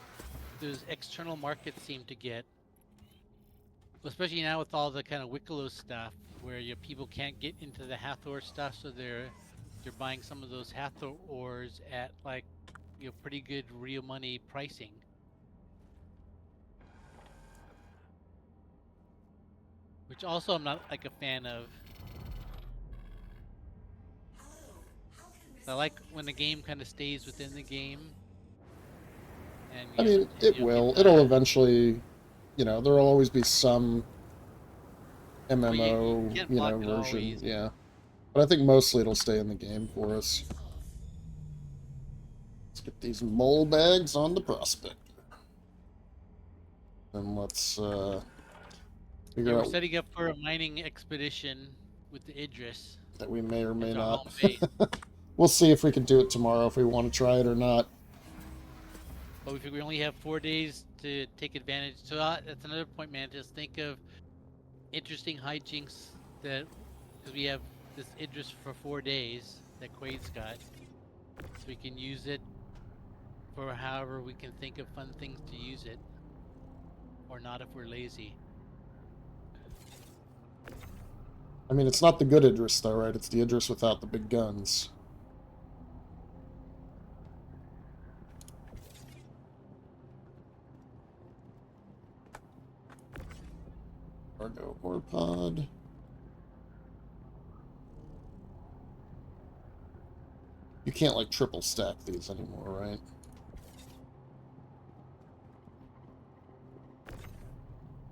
those external markets seem to get. Especially now with all the kind of Wicklow stuff, where people can't get into the Hathor stuff, so they're buying some of those Hathor ores at like pretty good real money pricing. Which also I'm not like a fan of. I like when the game kind of stays within the game. And I mean, it will. It'll eventually, there'll always be some MMO, can't block it version. always. Yeah. But I think mostly it'll stay in the game for us. Let's get these mole bags on the prospector. And let's figure We're out setting up for a mining expedition with the Idris. that we may or may It's our not. home base. We'll see if we can do it tomorrow, if we want to try it or not. But we figure we only have 4 days to take advantage. So that's another point, man. Just think of interesting hijinks that, because we have this Idris for 4 days that Quade's got, so we can use it for however we can think of fun things to use it, or not if we're lazy. I mean, it's not the good Idris, though, right? It's the Idris without the big guns. Cargo ore pod. You can't, like, triple stack these anymore, right?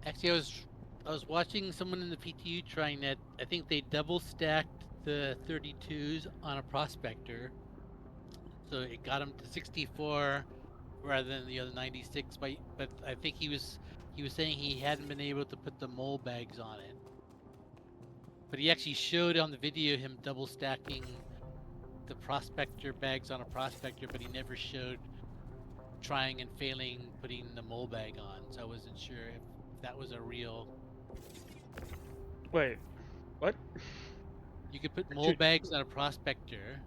Actually, I was watching someone in the PTU trying that. I think they double stacked the 32s on a prospector, so it got him to 64 rather than the other 96. But I think he was saying he hadn't been able to put the mole bags on it. But he actually showed on the video him double stacking the prospector bags on a prospector, but he never showed trying and failing putting the mole bag on. So I wasn't sure if that was a real. Wait, what? You could put mole bags on a prospector.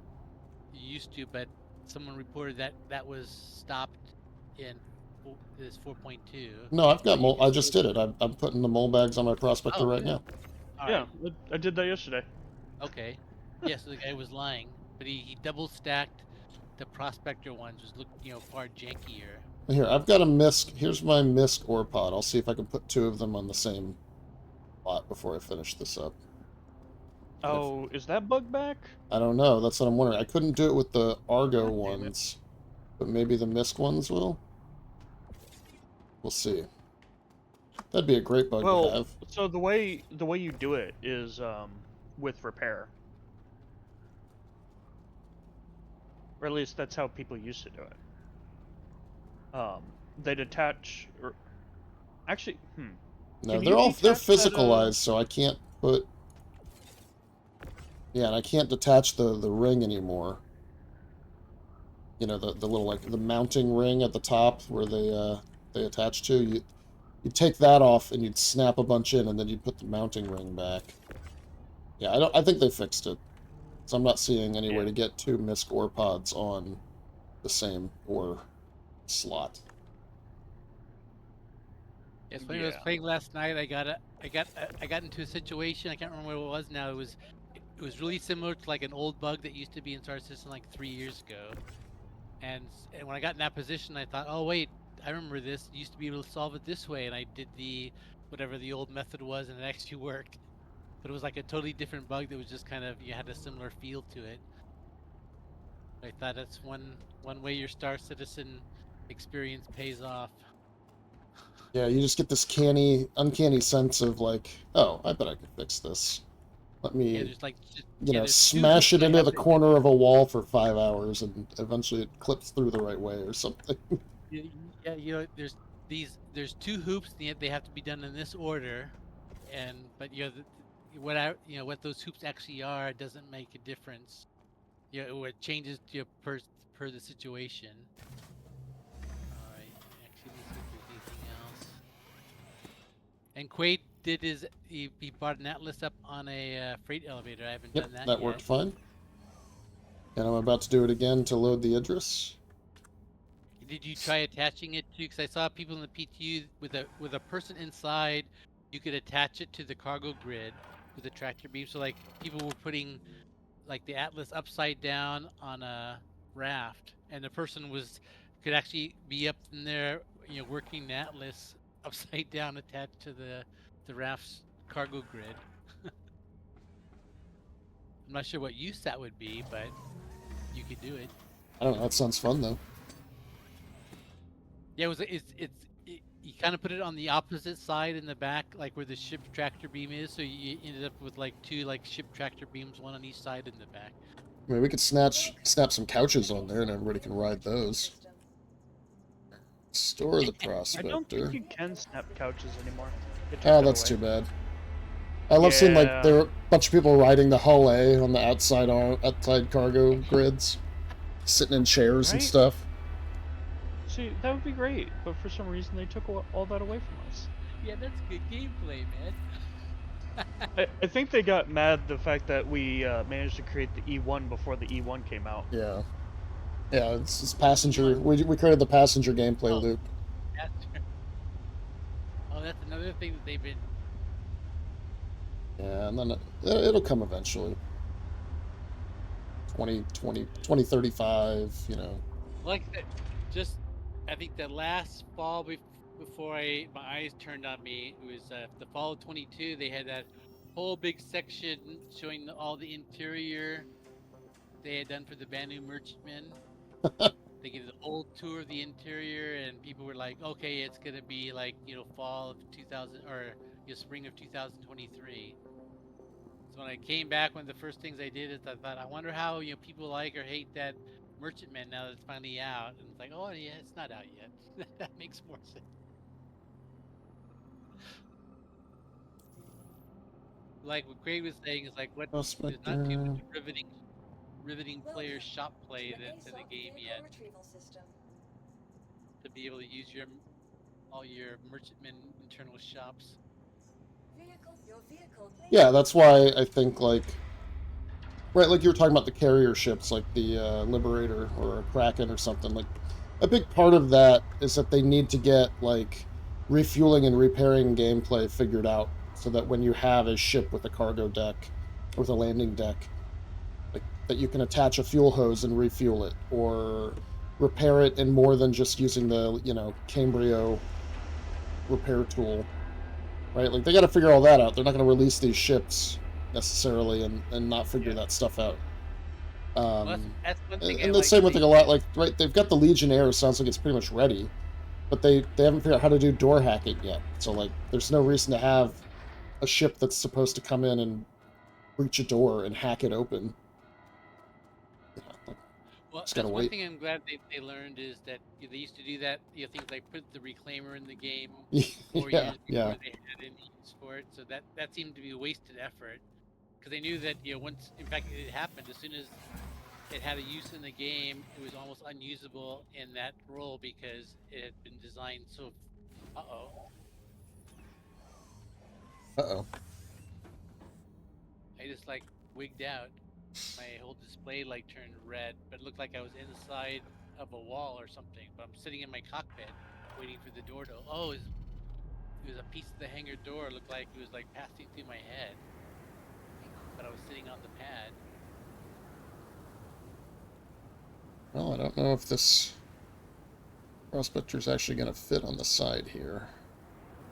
You used to, but someone reported that that was stopped in this 4.2. No, I've got mole. I just did it. I'm putting the mole bags on my prospector right now. Yeah, I did that yesterday. Okay. Yes, the guy was lying, but he double stacked the prospector ones, which looked far jankier. Here, I've got a misc. Here's my misc ore pod. I'll see if I can put 2 of them on the same lot before I finish this up. Oh, is that bug back? I don't know. That's what I'm wondering. I couldn't do it with the Argo ones, but maybe the misc ones will. We'll see. That'd be a great bug to have. So the way you do it is with repair. Or at least that's how people used to do it. They'd attach, or actually, No, they're physicalized, so I can't put. Yeah, and I can't detach the ring anymore. The little, like, the mounting ring at the top where they attach to. You'd take that off and you'd snap a bunch in, and then you'd put the mounting ring back. Yeah, I think they fixed it. So I'm not seeing any way to get 2 misc ore pods on the same ore slot. Yes, when I was playing last night, I got into a situation. I can't remember what it was now. It was really similar to like an old bug that used to be in Star Citizen like 3 years ago. And when I got in that position, I thought, oh wait, I remember this. You used to be able to solve it this way, and I did whatever the old method was, and it actually worked. But it was like a totally different bug that was just kind of, you had a similar feel to it. I thought that's one way your Star Citizen experience pays off. Yeah, you just get this uncanny sense of like, oh, I bet I could fix this. Let me, smash it into the corner of a wall for 5 hours, and eventually it clips through the right way or something. Yeah, there's 2 hoops, and yet they have to be done in this order, but what those hoops actually are doesn't make a difference. It changes per the situation. All right, actually, let's see if there's anything else. And Quade he brought an Atlas up on a freight elevator. I haven't done that yet. That worked fine. And I'm about to do it again to load the Idris. Did you try attaching it to? Because I saw people in the PTU with a person inside. You could attach it to the cargo grid with a tractor beam. So like people were putting like the Atlas upside down on a raft, and the person could actually be up in there, working the Atlas upside down attached to the raft's cargo grid. I'm not sure what use that would be, but you could do it. I don't know. That sounds fun though. Yeah, you kind of put it on the opposite side in the back, like where the ship tractor beam is. So you ended up with like two like ship tractor beams, one on each side in the back. I mean, we could snap some couches on there, and everybody can ride those. Store the I don't think prospector. you can snap couches anymore. They took Oh, that that's away. too bad. I love seeing like Yeah. there were a bunch of people riding the Hull A on the outside cargo grids, sitting in chairs and Right? stuff. See, that would be great, but for some reason they took all that away from us. Yeah, that's good gameplay, man. I think they got mad the fact that we managed to create the E1 before the E1 came out. Yeah. Yeah, it's passenger. We created the passenger gameplay loop. That's another thing that they've been. Yeah, and then it'll come eventually. 2035, you know. Like that, I think that last fall before my eyes turned on me, it was the fall of 22. They had that whole big section showing all the interior they had done for the Banu Merchantman. They gave the whole tour of the interior, and people were like, "Okay, it's gonna be like fall of 2000 or spring of 2023." So when I came back, one of the first things I did is I thought, I wonder how people like or hate that Merchantman now that it's finally out. And it's like, oh yeah, it's not out yet. That makes more sense. Like what Quade was saying is like, there's not too much riveting player shop play that's in the game yet. To be able to use all your Merchantman internal shops. Yeah, that's why I think like like you were talking about the carrier ships, like the Liberator or a Kraken or something. Like a big part of that is that they need to get like refueling and repairing gameplay figured out, so that when you have a ship with a cargo deck, with a landing deck, like that you can attach a fuel hose and refuel it, or repair it in more than just using the Cambrio repair tool, right? Like they got to figure all that out. They're not going to release these ships necessarily and not figure that stuff out. That's one thing. And the same with like a lot, like right, they've got the Legionnaire. Sounds like it's pretty much ready, but they haven't figured out how to do door hacking yet. So like, there's no reason to have a ship that's supposed to come in and breach a door and hack it open. Well, just that's gotta one wait. thing I'm glad they learned is that they used to do that. Things like put the reclaimer in the game 4 years before they had any use for it. So that seemed to be a wasted effort, because they knew that once, in fact, it happened as soon as it had a use in the game, it was almost unusable in that role because it had been designed so. I just like wigged out. My whole display like turned red, but it looked like I was inside of a wall or something. But I'm sitting in my cockpit waiting for the door to. Oh, it was a piece of the hangar door. It looked like it was like passing through my head, but I was sitting on the pad. Well, I don't know if this prospector is actually going to fit on the side here.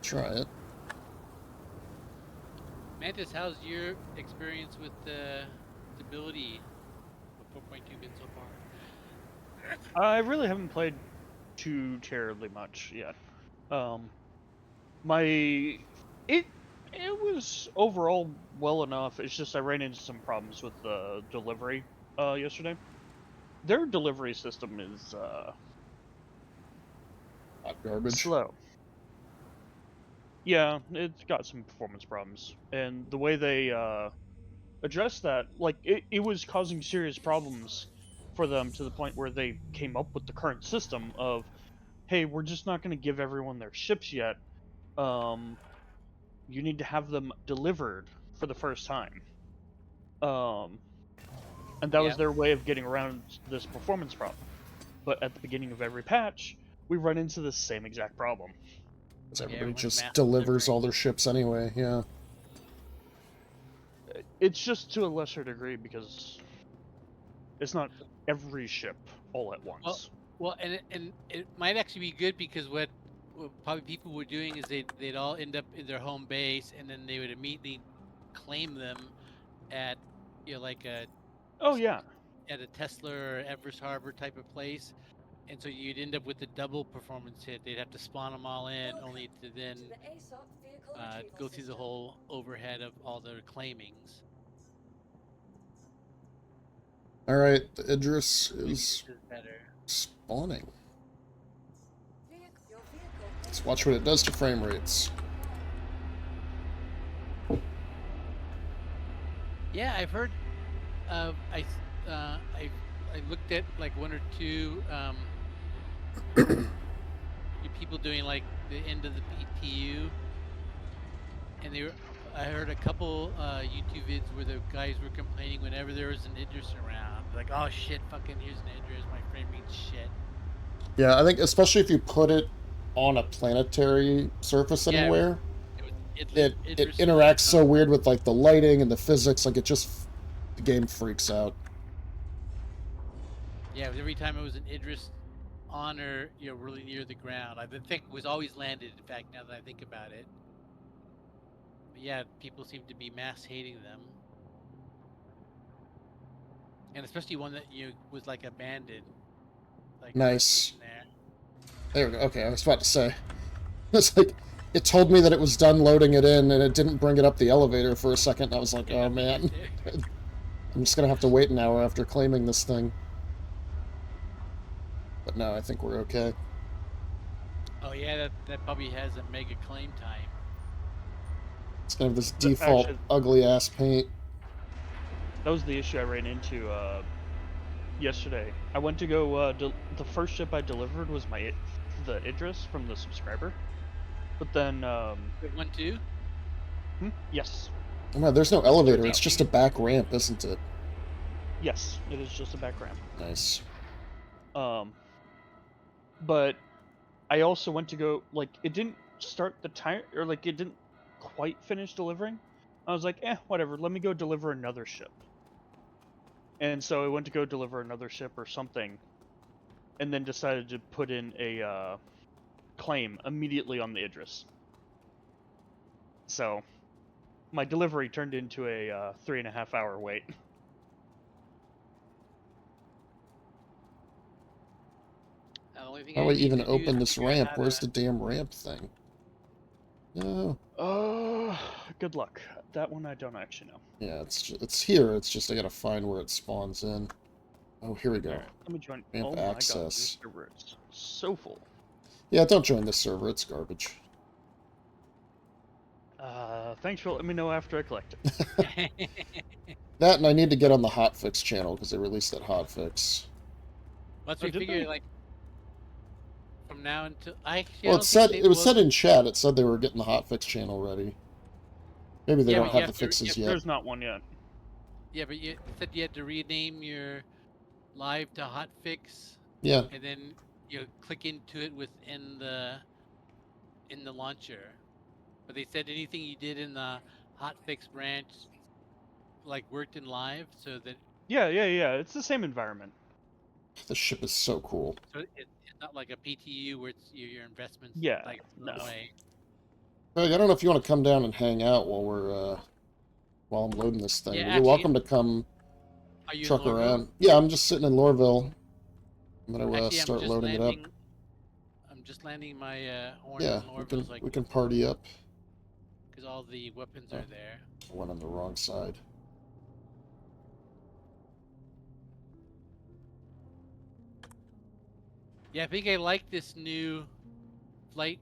Try it. Mantis, how's your experience with the stability of 4.2 been so far? I really haven't played too terribly much yet. It was overall well enough. It's just I ran into some problems with the delivery yesterday. Their delivery system is hot garbage. Slow. Yeah, it's got some performance problems, and the way they addressed that, like it was causing serious problems for them, to the point where they came up with the current system of, hey, we're just not going to give everyone their ships yet. You need to have them delivered for the first time. And that was their way of getting around this performance problem. But at the beginning of every patch, we run into the same exact problem. Because everybody just delivers all their ships anyway, yeah. It's just to a lesser degree, because it's not every ship all at once. Well, and it might actually be good, because what probably people were doing is they'd all end up in their home base, and then they would immediately claim them at like a at a Tesla or Everest Harbor type of place, And so you'd end up with a double performance hit. They'd have to spawn them all in, only to then To the ASOP vehicle retrieval go through the system. whole overhead of all their claimings. All right, the Idris Maybe is this is better. spawning. Your vehicle Let's watch what it does to frame rates. Yeah, I've heard. I looked at like one or two people doing like the end of the BTU, and I heard a couple YouTube vids where the guys were complaining whenever there was an Idris around, like, oh shit, fucking here's an Idris, my frame rate's shit. Yeah, I think especially if you put it on a planetary surface anywhere, it interacts so weird with like the lighting and the physics, like the game freaks out. Yeah, every time it was an Idris on or really near the ground, I think it was always landed. In fact, now that I think about it, but yeah, people seem to be mass hating them, and especially one that was like abandoned. Like nice. There we go. Okay, I was about to say, it's like it told me that it was done loading it in, and it didn't bring it up the elevator for a second. I was like, oh man, I'm just gonna have to wait an hour after claiming this thing. But no, I think we're okay. Oh yeah, that probably has a mega claim time. It's kind of this default ugly ass paint. That was the issue I ran into yesterday. I went to go. The first ship I delivered was the Idris from the subscriber, but then Good one too. Yes. Oh man, there's no elevator. It's just a back ramp, isn't it? Yes, it is just a back ramp. Nice. But I also went to go, like, it didn't start the time, or like it didn't quite finish delivering. I was like, whatever, let me go deliver another ship. And so I went to go deliver another ship or something, and then decided to put in a claim immediately on the Idris. So my delivery turned into a 3.5 hour wait. How do I even open this ramp? Where's the damn ramp thing? No. Good luck. That one I don't actually know. Yeah, it's here. It's just I gotta find where it spawns in. Oh, here we go. Right, let me join. Ramp access. My God, this server is so full. Yeah, don't join this server. It's garbage. Thanks for letting me know after I collect it. That, and I need to get on the hotfix channel because they released that hotfix. Once we figure like from now until well, it was said in chat. It said they were getting the hotfix channel ready. Maybe they don't have the fixes yet. There's not one yet. Yeah, but you said you had to rename your live to hotfix. Yeah. And then you click into it within the launcher. But they said anything you did in the hotfix branch like worked in live, so that yeah, it's the same environment. The ship is so cool. So it's not like a PTU where it's your investments like no. away. Greg, I don't know if you want to come down and hang out while I'm loading this thing. Yeah, You're welcome to come truck around. Yeah, I'm just sitting in Lorville. I'm gonna start loading it up. I'm just landing my horn yeah, in Lorville, we can party up. Because all the weapons are there. I went on the wrong side. Yeah, I think I like this new flight,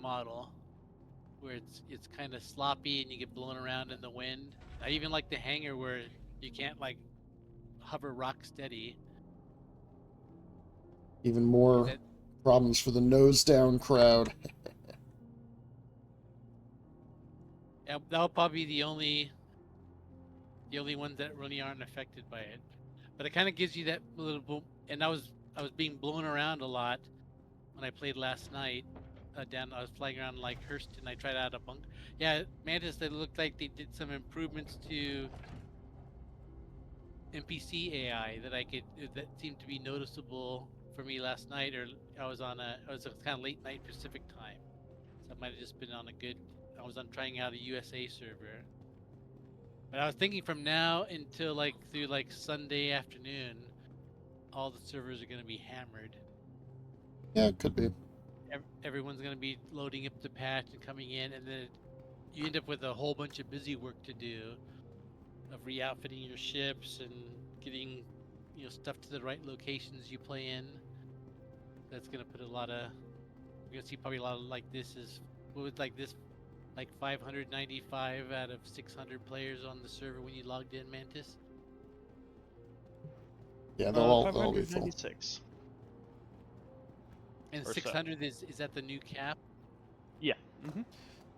model, where it's kind of sloppy and you get blown around in the wind. I even like the hangar where you can't like hover rock steady. Even more problems for the nose down crowd. Yeah, that'll probably be the only ones that really aren't affected by it. But it kind of gives you that little boom. And I was being blown around a lot when I played last night. I was flying around like Hurston. I tried out a bunk. Yeah, Mantis. It looked like they did some improvements to NPC AI that seemed to be noticeable for me last night. Or I was kind of late night Pacific time, so I might have just been on I was trying out a USA server. But I was thinking from now until through Sunday afternoon, all the servers are going to be hammered. Yeah, it could be. Everyone's going to be loading up the patch and coming in, and then you end up with a whole bunch of busy work to do of re-outfitting your ships and getting, stuff to the right locations you play in. That's going to put a lot of, we're going to see probably a lot of like this is, what would like this, like 595 out of 600 players on the server when you logged in, Mantis? Yeah, they'll all be full. 596. And Or so. 600 is that the new cap? Yeah. Mm-hmm.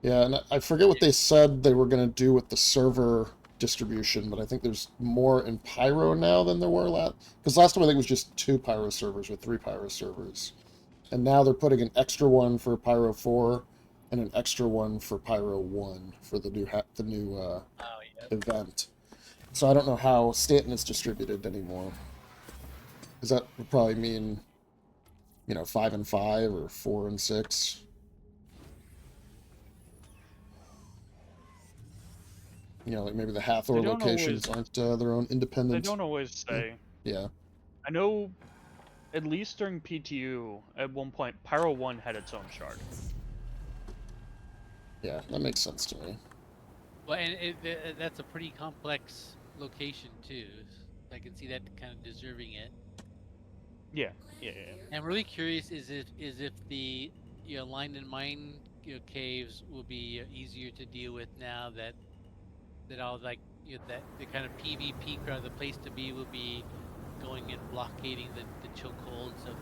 Yeah, and I forget what they said they were going to do with the server distribution, but I think there's more in Pyro now than there were last. Because last time I think it was just 2 Pyro servers or 3 Pyro servers, and now they're putting an extra one for Pyro 4 and an extra one for Pyro 1 for the new event. So I don't know how Stanton is distributed anymore. Because that would probably mean, 5 and 5 or 4 and 6. Like maybe the Hathor locations aren't their own independent. They don't always say. Yeah. I know, at least during PTU, at one point, Pyro 1 had its own shard. Yeah, that makes sense to me. Well, and that's a pretty complex location too. I can see that kind of deserving it. Yeah. I'm really curious is if the Line and Mine caves will be easier to deal with now that all that the kind of PvP crowd, the place to be will be going and blockading the chokeholds of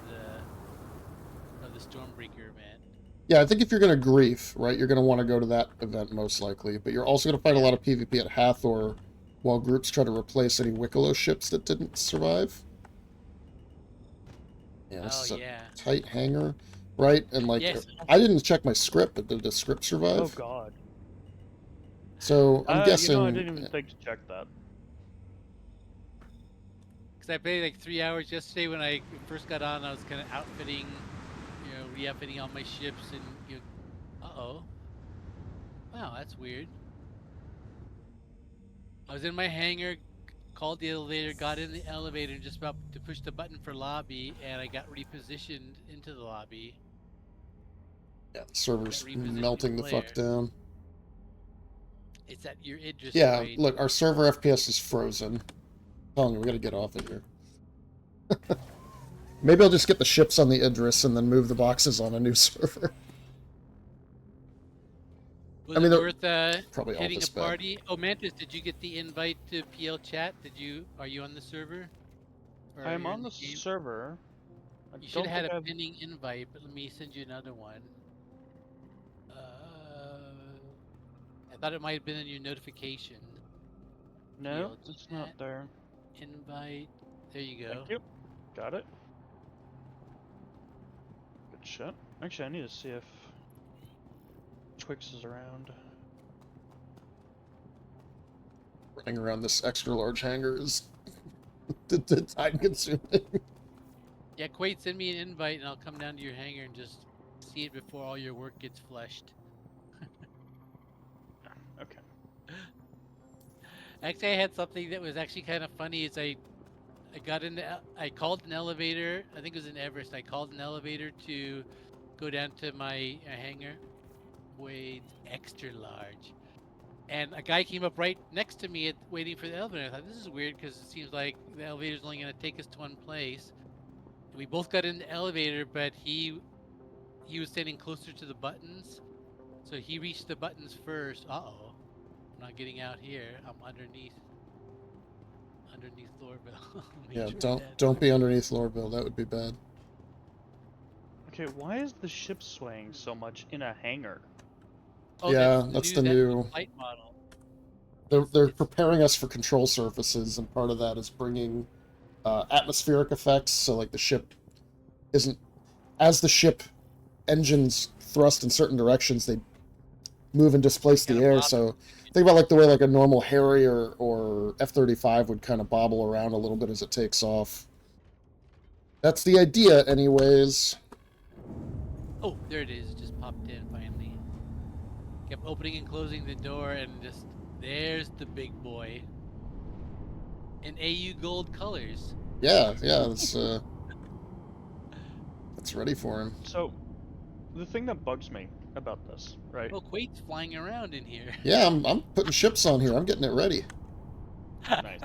the Stormbreaker event. Yeah, I think if you're going to grief, right, you're going to want to go to that event most likely, but you're also going to fight a lot of PvP at Hathor while groups try to replace any Wicklow ships that didn't survive. Yeah, this is a tight hangar, right? And I didn't check my script, but did the script survive? Oh god. So I'm guessing. I didn't even think to check that. Because I played like 3 hours yesterday when I first got on. I was kind of outfitting, re-outfitting all my ships, and wow, that's weird. I was in my hangar, called the elevator, got in the elevator, and just about to push the button for lobby, and I got repositioned into the lobby. Yeah, the server's melting the fuck down. It's at your Idris. Yeah, Quade. Look, our server FPS is frozen. I'm telling you, we gotta get off of here. Maybe I'll just get the ships on the Idris and then move the boxes on a new server. Was it worth probably hitting a party? Oh, Mantis, did you get the invite to PL chat? Are you on the server? I am on the server. You should have had a pending invite, but let me send you another one. I thought it might have been in your notification. No, it's not there. Invite. There you go. Thank you. Got it. Good shit. Actually, I need to see if Twix is around. Running around this extra large hangar is time consuming. Yeah, Quade, send me an invite and I'll come down to your hangar and just see it before all your work gets fleshed. Okay. Actually, I had something that was actually kind of funny. Is I called an elevator. I think it was in Everest. I called an elevator to go down to my hangar. Wait, extra large. And a guy came up right next to me waiting for the elevator. I thought, this is weird because it seems like the elevator's only going to take us to one place. We both got in the elevator, but he was standing closer to the buttons. So he reached the buttons first. Uh-oh. I'm not getting out here. I'm underneath Lorville. Yeah, don't be underneath Lorville. That would be bad. Okay, why is the ship swaying so much in a hangar? Oh, yeah, that's the new flight model. They're preparing us for control surfaces, and part of that is bringing atmospheric effects. So like the ship isn't, as the ship engines thrust in certain directions, they move and displace the air. So think about like the way like a normal Harrier or F-35 would kind of bobble around a little bit as it takes off. That's the idea, anyways. Oh, there it is. It just popped in finally. Kept opening and closing the door, and there's the big boy in AU gold colors. Yeah, it's ready for him. So, the thing that bugs me about this, right? Oh, Quade's flying around in here. Yeah, I'm putting ships on here. I'm getting it ready. Nice.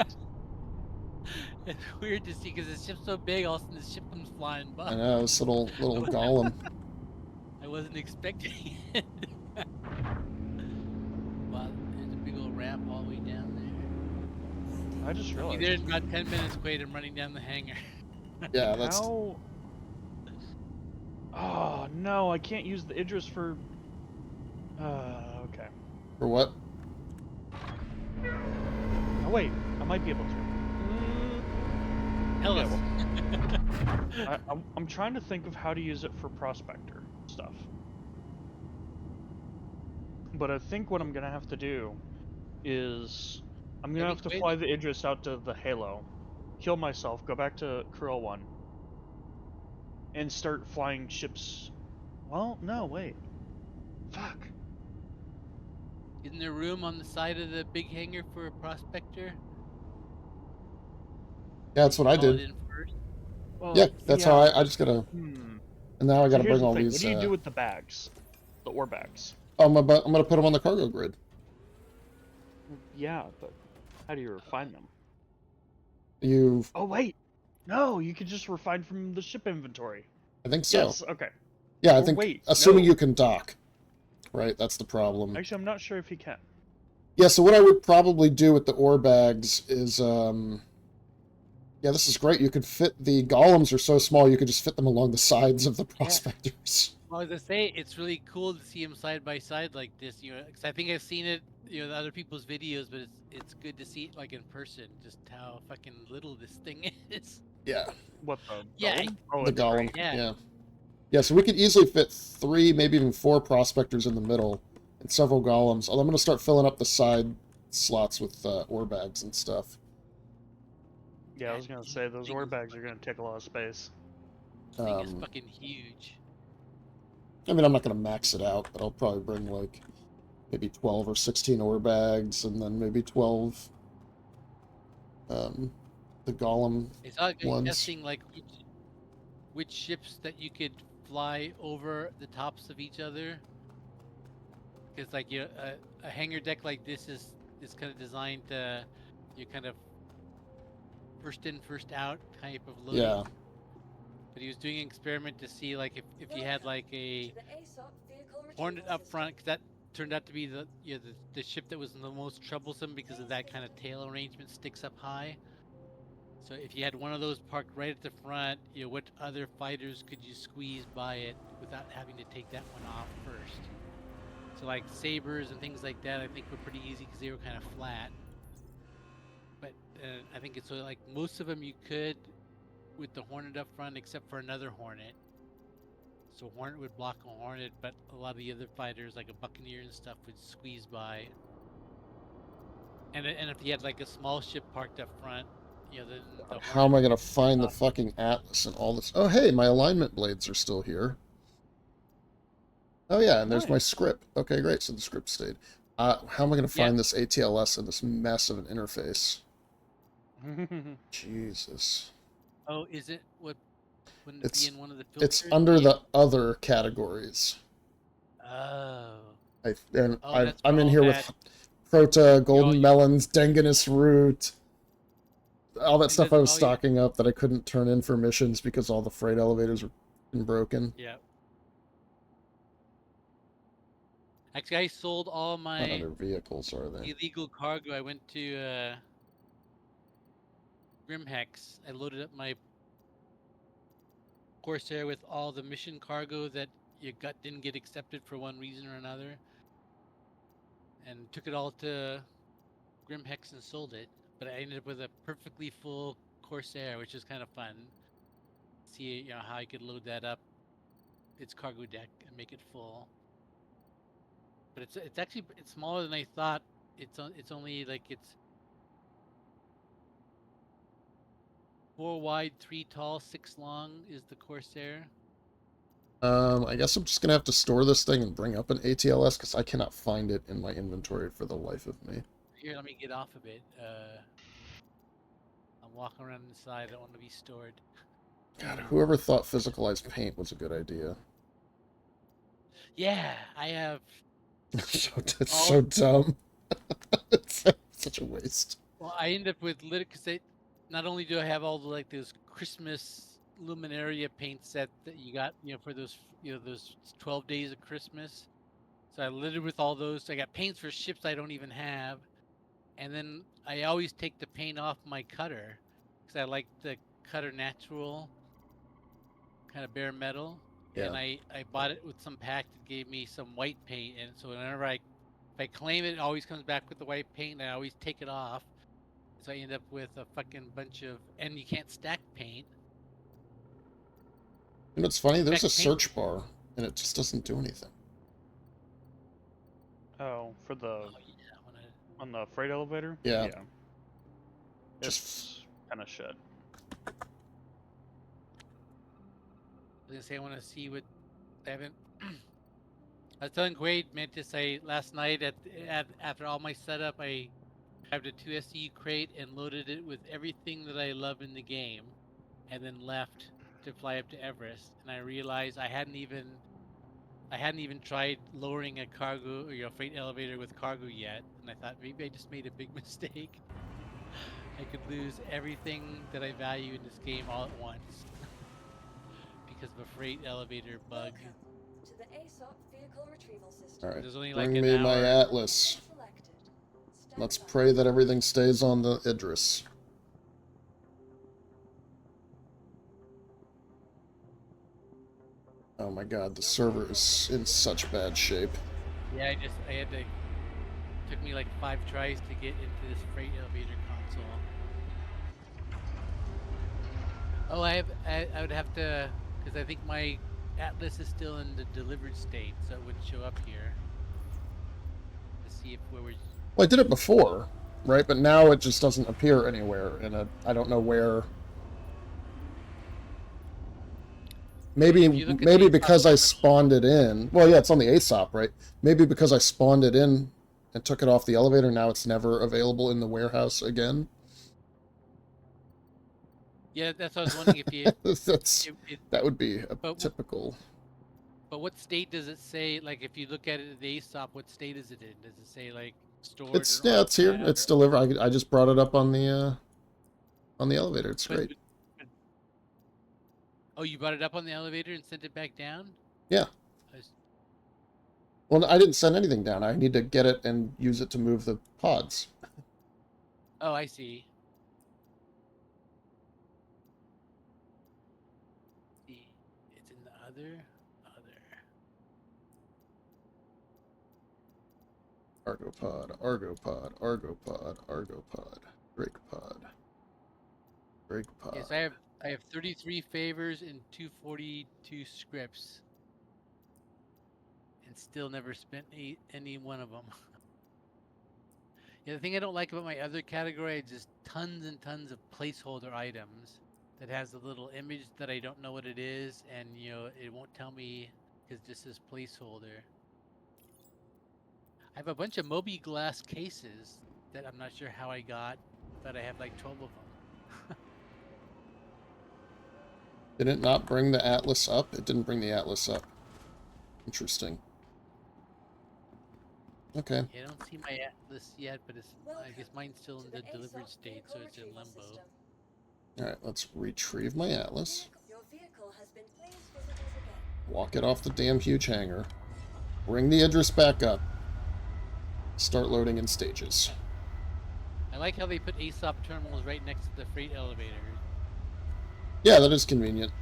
It's weird to see because the ship's so big, all of a sudden the ship comes flying by. I know, this little golem. I wasn't expecting it. Wow, there's a big old ramp all the way down there. I just I'll be realized. there in about 10 minutes, Quade. I'm running down the hangar. Yeah, that's. How? Oh no, I can't use the Idris for. Okay. For what? Oh wait, I might be able to. Tell Yeah, us. I'm trying to think of how to use it for prospector stuff. But I think what I'm gonna have to do is I'm gonna have to Quade? fly the Idris out to the Halo, kill myself, go back to Krill 1, and start flying ships. Well, no, wait. Fuck. Isn't there room on the side of the big hangar for a prospector? Yeah, that's what I Call it did. in first? Well, Yeah, that's how I just gotta. Hmm. And now I So gotta here's bring the all thing. these. What do you do with the bags? The ore bags? Oh, I'm gonna put them on the cargo grid. Yeah, but how do you refine them? You. Oh wait, no, you could just refine from the ship inventory. I think so. Yes, okay. Yeah, I Or think. wait, Assuming no. you can dock. Right, that's the problem. Actually, I'm not sure if he can. Yeah, so what I would probably do with the ore bags is, yeah, this is great. You could fit the golems are so small you could just fit them along the sides of the prospectors. Well, as I say, it's really cool to see them side by side like this. You know, because I think I've seen it, you know, in other people's videos, but it's good to see it like in person, just how fucking little this thing is. Yeah. What the? Yeah, golem? Oh, The it's golem. great. Yeah. Yeah. Yeah, so we could easily fit 3, maybe even 4 prospectors in the middle and several golems. Although I'm going to start filling up the side slots with ore bags and stuff. Yeah, I was gonna say those ore bags are gonna take a lot of space. This thing is fucking huge. I mean, I'm not going to max it out, but I'll probably bring like maybe 12 or 16 ore bags and then maybe 12 the golem It's all ones. testing like which ships that you could fly over the tops of each other. Because like a hangar deck like this is kind of designed to you kind of first in first out type of loading. Yeah. But he was doing an experiment to see like if you had like a Hornet up front, because that turned out to be the the ship that was the most troublesome because of that kind of tail arrangement sticks up high. So if you had one of those parked right at the front, you know, what other fighters could you squeeze by it without having to take that one off first? So like sabers and things like that, I think were pretty easy because they were kind of flat. But I think it's like most of them you could with the Hornet up front, except for another Hornet. So Hornet would block a Hornet, but a lot of the other fighters, like a Buccaneer and stuff, would squeeze by. And if you had like a small ship parked up front, you know, the How am I going to find the fucking atlas and all this? Oh, hey, my alignment blades are still here. Oh, yeah, and there's my script. Okay, great, so the script stayed. How am I going to find this ATLS in this mess of an interface? Jesus. Oh, is it? What? Wouldn't it be in one of the filters? It's under the other categories. Oh. I'm in here with Prota, Golden Melons, Denganus Root, all that stuff I was stocking up that I couldn't turn in for missions because all the freight elevators were broken. Yeah. Actually, I sold all my What other vehicles are there? illegal cargo. I went to Grimhex. I loaded up my Corsair with all the mission cargo that didn't get accepted for one reason or another, and took it all to Grimhex and sold it. But I ended up with a perfectly full Corsair, which is kind of fun. See, how I could load that up, its cargo deck, and make it full. But it's actually smaller than I thought. It's only like it's 4 wide, 3 tall, 6 long is the Corsair. I guess I'm just gonna have to store this thing and bring up an ATLS because I cannot find it in my inventory for the life of me. Here, let me get off of it. I'm walking around inside. I don't want to be stored. God, whoever thought physicalized paint was a good idea. Yeah, I have. It's so dumb. It's such a waste. Well, I end up with because not only do I have all the like those Christmas Luminaria paint set that you got, for those those 12 days of Christmas. So I littered with all those. I got paints for ships I don't even have, and then I always take the paint off my cutter because I like the cutter natural, kind of bare metal. Yeah. And I bought it with some pack that gave me some white paint, and so whenever if I claim it, it always comes back with the white paint, and I always take it off. So I end up with a fucking bunch of, and you can't stack paint. You know, it's funny, there's a search bar, and it just doesn't do anything. Oh, for the... on the freight elevator? Yeah. It's kind of shit. I was gonna say I want to see what I haven't. I was telling Quade, meant to say last night after all my setup, I grabbed a 2 SCU crate and loaded it with everything that I love in the game, and then left to fly up to Everest. And I realized I hadn't even tried lowering a cargo or freight elevator with cargo yet, and I thought maybe I just made a big mistake. I could lose everything that I value in this game all at once because of a freight elevator bug. To the ASOP vehicle retrieval system. Alright, There's only bring like an me my hour. Atlas. Let's pray that everything stays on the Idris. Oh my god, the server is in such bad shape. Yeah, I had to. Took me like 5 tries to get into this freight elevator console. Oh, I would have to, because I think my Atlas is still in the delivered state, so it wouldn't show up here. To see if where we're. Well, I did it before, right? But now it just doesn't appear anywhere, and I don't know where. Maybe because I spawned it in. Well, yeah, it's on the ASOP, right? Maybe because I spawned it in and took it off the elevator, now it's never available in the warehouse again. Yeah, that's what I was wondering if you. That would be typical. But what state does it say? Like, if you look at it at the ASOP, what state is it in? Does it say like stored? It's here. It's delivered. I just brought it up on the elevator. It's great. Oh, you brought it up on the elevator and sent it back down? Yeah. Well, I didn't send anything down. I need to get it and use it to move the pods. Oh, I see. It's in the other. Argopod, Argopod, Argopod, Argopod, Breakpod, Breakpod. Yes, I have 33 favors and 242 scripts, and still never spent any one of them. Yeah, the thing I don't like about my other category is just tons and tons of placeholder items that has a little image that I don't know what it is, and it won't tell me because this is placeholder. I have a bunch of Moby Glass cases that I'm not sure how I got, but I have like 12 of them. Did it not bring the Atlas up? It didn't bring the Atlas up. Interesting. Okay. Yeah, I don't see my Atlas yet, but I guess mine's still in the delivered state, so it's in limbo. Alright, let's retrieve my Atlas. Your vehicle has been pleased visitors again. Walk it off the damn huge hangar. Bring the Idris back up. Start loading in stages. I like how they put ASOP terminals right next to the freight elevator. Yeah, that is convenient.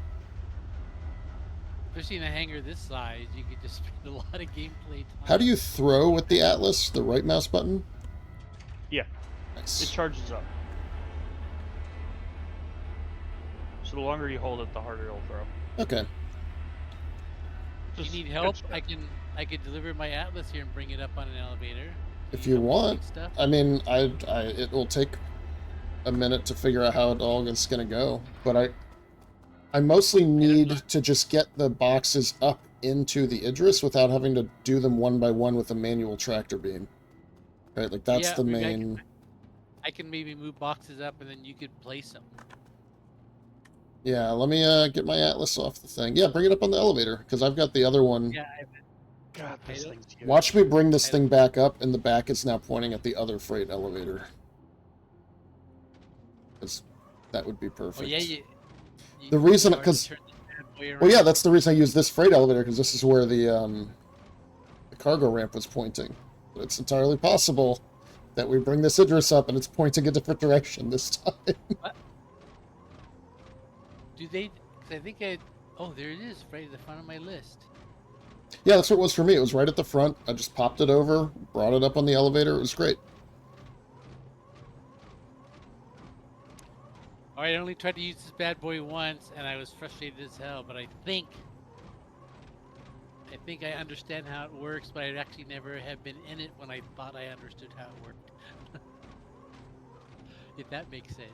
Especially in a hangar this size, you could just spend a lot of gameplay time. How do you throw with the Atlas? The right mouse button? Yeah. Nice. It charges up. So the longer you hold it, the harder it'll throw. Okay. If you need help, I could deliver my Atlas here and bring it up on an elevator. If you want. I mean, it will take a minute to figure out how it all is going to go, but I mostly need to just get the boxes up into the Idris without having to do them one by one with a manual tractor beam. Right, like that's the main. I can maybe move boxes up and then you could place them. Yeah, let me get my Atlas off the thing. Yeah, bring it up on the elevator, because I've got the other one. Yeah, God, this thing's huge. Watch me bring this thing back up, and the back is now pointing at the other freight elevator. 'Cause that would be perfect. Oh, yeah, the reason, because... Well, yeah, that's the reason I use this freight elevator, because this is where the cargo ramp was pointing. But it's entirely possible that we bring this Idris up and it's pointing a different direction this time. What? Do they... Because I think I... Oh, there it is, right at the front of my list. Yeah, that's what it was for me. It was right at the front. I just popped it over, brought it up on the elevator. It was great. Alright, I only tried to use this bad boy once, and I was frustrated as hell, but I think I understand how it works, but I actually never have been in it when I thought I understood how it worked. If that makes sense.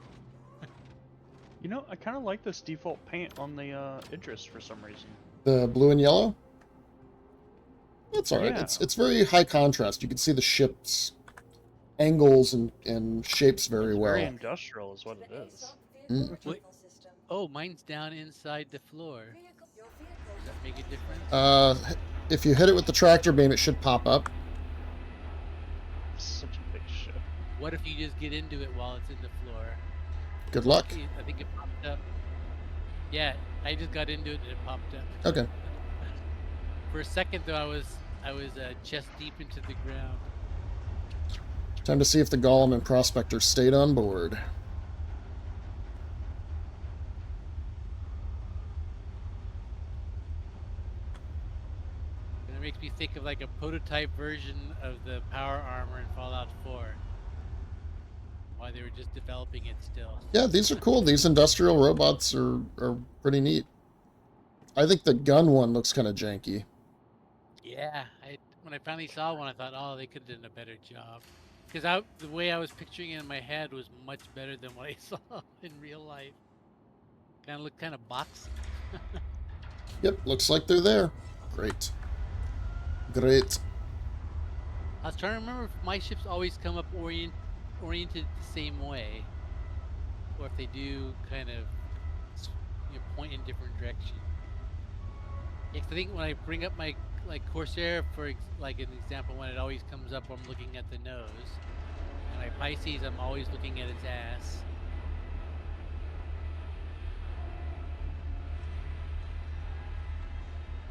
You know, I kind of like this default paint on the Idris for some reason. The blue and yellow? That's alright. Yeah. It's very high contrast. You can see the ship's angles and shapes very well. Very industrial is what it is. Wait. Oh, mine's down inside the floor. Does that make a difference? If you hit it with the tractor beam, it should pop up. Such a big ship. What if you just get into it while it's in the floor? Good luck. I think it popped up. Yeah, I just got into it and it popped up. Okay. For a second, though, I was chest deep into the ground. Time to see if the Golem and Prospector stayed on board. And it makes me think of like a prototype version of the power armor in Fallout 4. Why they were just developing it still. Yeah, these are cool. These industrial robots are pretty neat. I think the gun one looks kind of janky. Yeah, when I finally saw one, I thought, oh, they could have done a better job. Because the way I was picturing it in my head was much better than what I saw in real life. Kind of looked kind of boxy. Yep, looks like they're there. Great. Great. I was trying to remember if my ships always come up oriented the same way, or if they do kind of point in different directions. Yeah, 'cause I think when I bring up my Corsair for like an example, when it always comes up, I'm looking at the nose, and my Pisces, I'm always looking at its ass.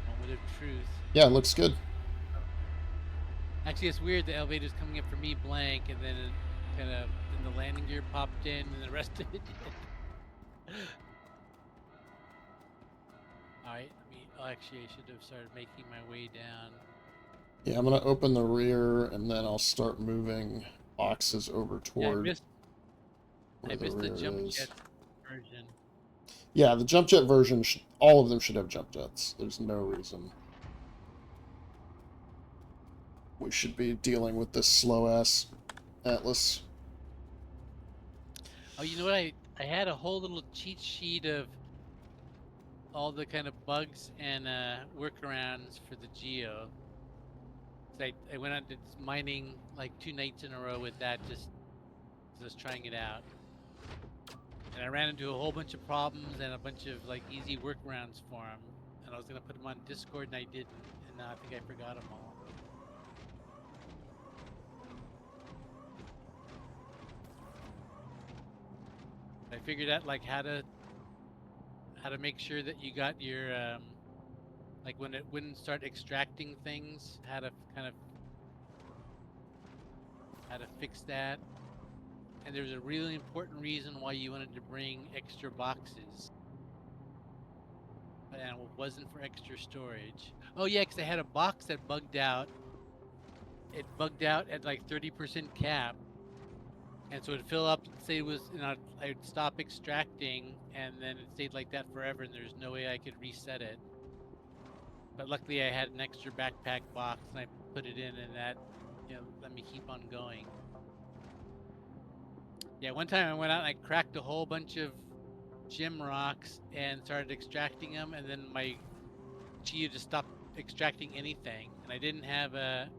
Moment of truth. Yeah, it looks good. Actually, it's weird. The elevator's coming up for me blank, and then it kind of, then the landing gear popped in, and the rest of it did. Alright, actually, I should have started making my way down. Yeah, I'm going to open the rear, and then I'll start moving boxes over toward I missed the jump jet version. Yeah, the jump jet version, all of them should have jump jets. There's no reason we should be dealing with this slow-ass Atlas. Oh, you know what? I had a whole little cheat sheet of all the kind of bugs and workarounds for the Geo. I went on to mining like 2 nights in a row with that, just trying it out. And I ran into a whole bunch of problems and a bunch of like easy workarounds for them. And I was gonna put them on Discord and I didn't, and now I think I forgot them all. I figured out like how to make sure that you got your like when it wouldn't start extracting things, how to fix that. And there's a really important reason why you wanted to bring extra boxes, and it wasn't for extra storage. Oh yeah, because I had a box that bugged out. It bugged out at like 30% cap. And so it'd fill up, say it was, I'd stop extracting, and then it stayed like that forever, and there's no way I could reset it. But luckily I had an extra backpack box, and I put it in, and that, let me keep on going. Yeah, one time I went out and I cracked a whole bunch of gem rocks and started extracting them, and then my Geo just stopped extracting anything, and I didn't have a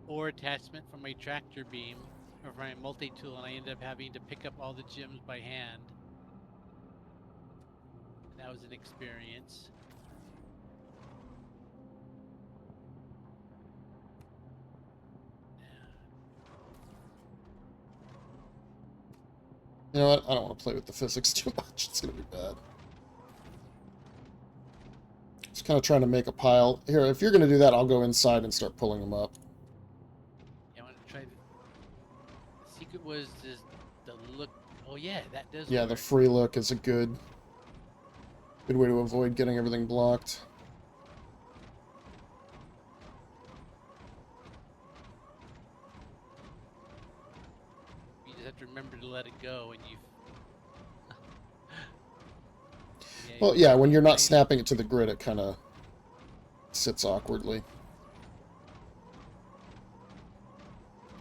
ore attachment for my tractor beam. or my multi-tool, and I ended up having to pick up all the gems by hand. And that was an experience. You know what? I don't want to play with the physics too much. It's going to be bad. Just kind of trying to make a pile. Here, if you're going to do that, I'll go inside and start pulling them up. Yeah, I want to try. The secret was just the look. Oh yeah, that does. Yeah, work. the free look is a good way to avoid getting everything blocked. You just have to remember to let it go, and you. Well, yeah, when you're not snapping it to the grid, it kind of sits awkwardly.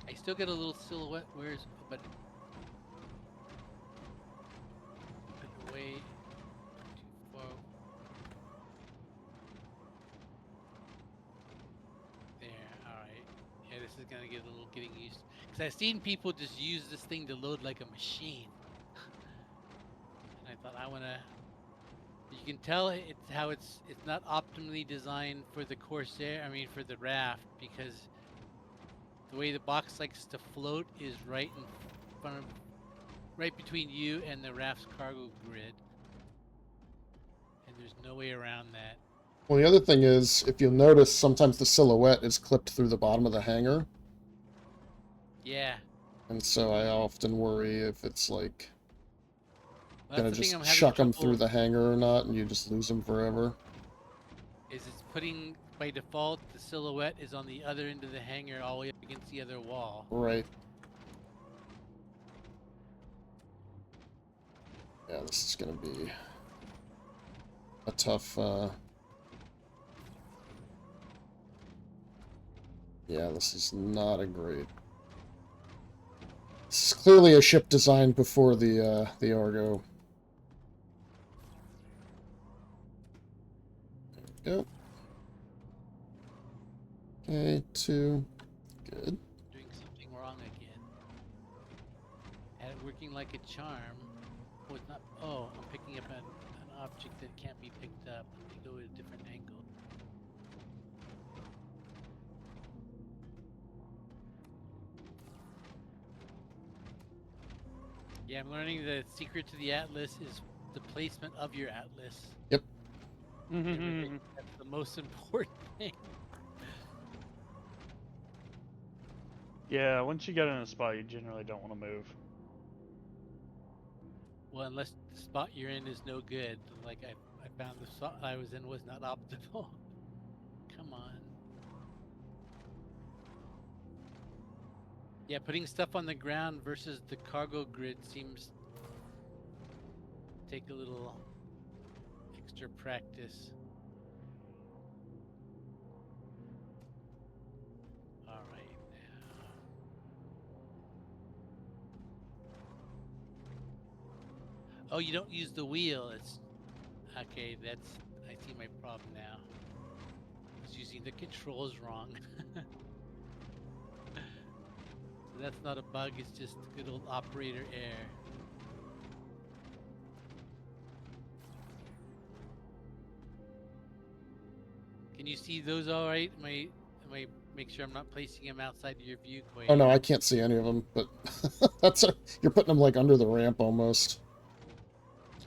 I still get a little silhouette. Where's but way too far. There. All right. Yeah, this is gonna get a little getting used. Because I've seen people just use this thing to load like a machine, and I thought I wanna. You can tell it's how it's not optimally designed for the Corsair. I mean, for the raft, because the way the box likes to float is right in front of, right between you and the raft's cargo grid, and there's no way around that. Well, the other thing is, if you'll notice, sometimes the silhouette is clipped through the bottom of the hangar. Yeah. And so I often worry if it's like Well, gonna just chuck them through the hangar or not, and you just lose them forever. Is it's putting, by default, the silhouette is on the other end of the hangar, all the way up against the other wall. Right. Yeah, this is gonna be a tough. Yeah, this is not a great. This is clearly a ship designed before the Argo. There we go. Okay, 2. Good. Doing something wrong again. Had it working like a charm. Oh, it's not. Oh, I'm picking up an object that can't be picked up. Let me go at a different angle. Yeah, I'm learning the secret to the Atlas is the placement of your Atlas. Yep. That's the most important thing. Yeah, once you get in a spot, you generally don't want to move. Well, unless the spot you're in is no good. Like I found the spot I was in was not optimal. Come on. Yeah, putting stuff on the ground versus the cargo grid seems to take a little extra practice. All right, now. Oh, you don't use the wheel. It's okay. That's I see my problem now. I was using the controls wrong. That's not a bug, it's just good old operator error. Can you see those all right? Am I make sure I'm not placing them outside of your view, Quade? Oh no, I can't see any of them, but you're putting them like under the ramp almost.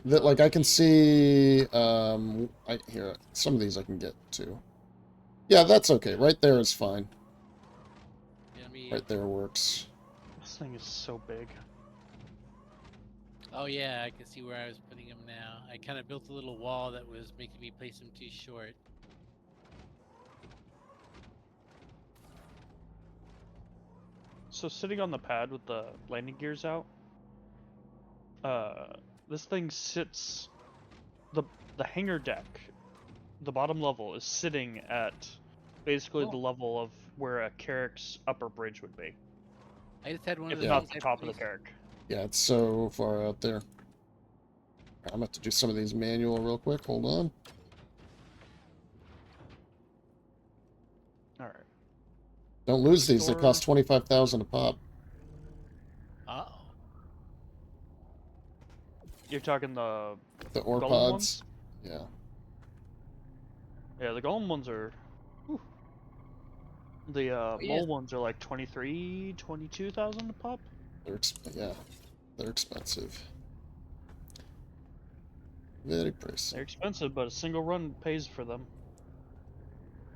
That like I can see here some of these I can get to. Yeah, that's okay. Right there is fine. Right there works. This thing is so big. Oh yeah, I can see where I was putting them now. I kind of built a little wall that was making me place them too short. So sitting on the pad with the landing gears out, this thing sits, the hangar deck, the bottom level is sitting at basically the level of where a Carrack's upper bridge would be. I just had one of If the not the top of the Carrack. Yeah, it's so far out there. I'm gonna have to do some of these manual real quick. Hold on. All right. Don't lose these. They cost 25,000 a pop. You're talking the ore golem pods. ones? Yeah. Yeah, the golem ones are. Whew. The mole ones are like 22,000 a pop. Yeah, they're expensive. Very pricey. They're expensive, but a single run pays for them.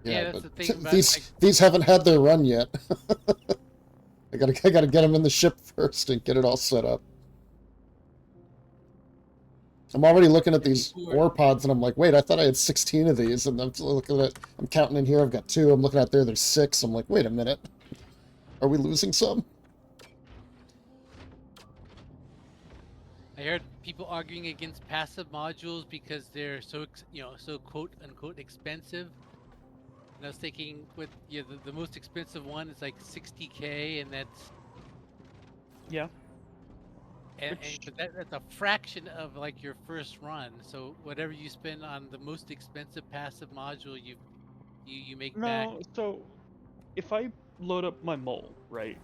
Yeah, that's but the thing about these haven't had their run yet. I gotta get them in the ship first and get it all set up. I'm already looking at these ore pods and I'm like, wait, I thought I had 16 of these, and I'm looking at, I'm counting in here, I've got 2. I'm looking out there's 6. I'm like, wait a minute, are we losing some? I heard people arguing against passive modules because they're so so quote unquote expensive. And I was thinking, with the most expensive one is like 60K, and that's but that's a fraction of like your first run. So whatever you spend on the most expensive passive module, you make back. No, so if I load up my mole, right?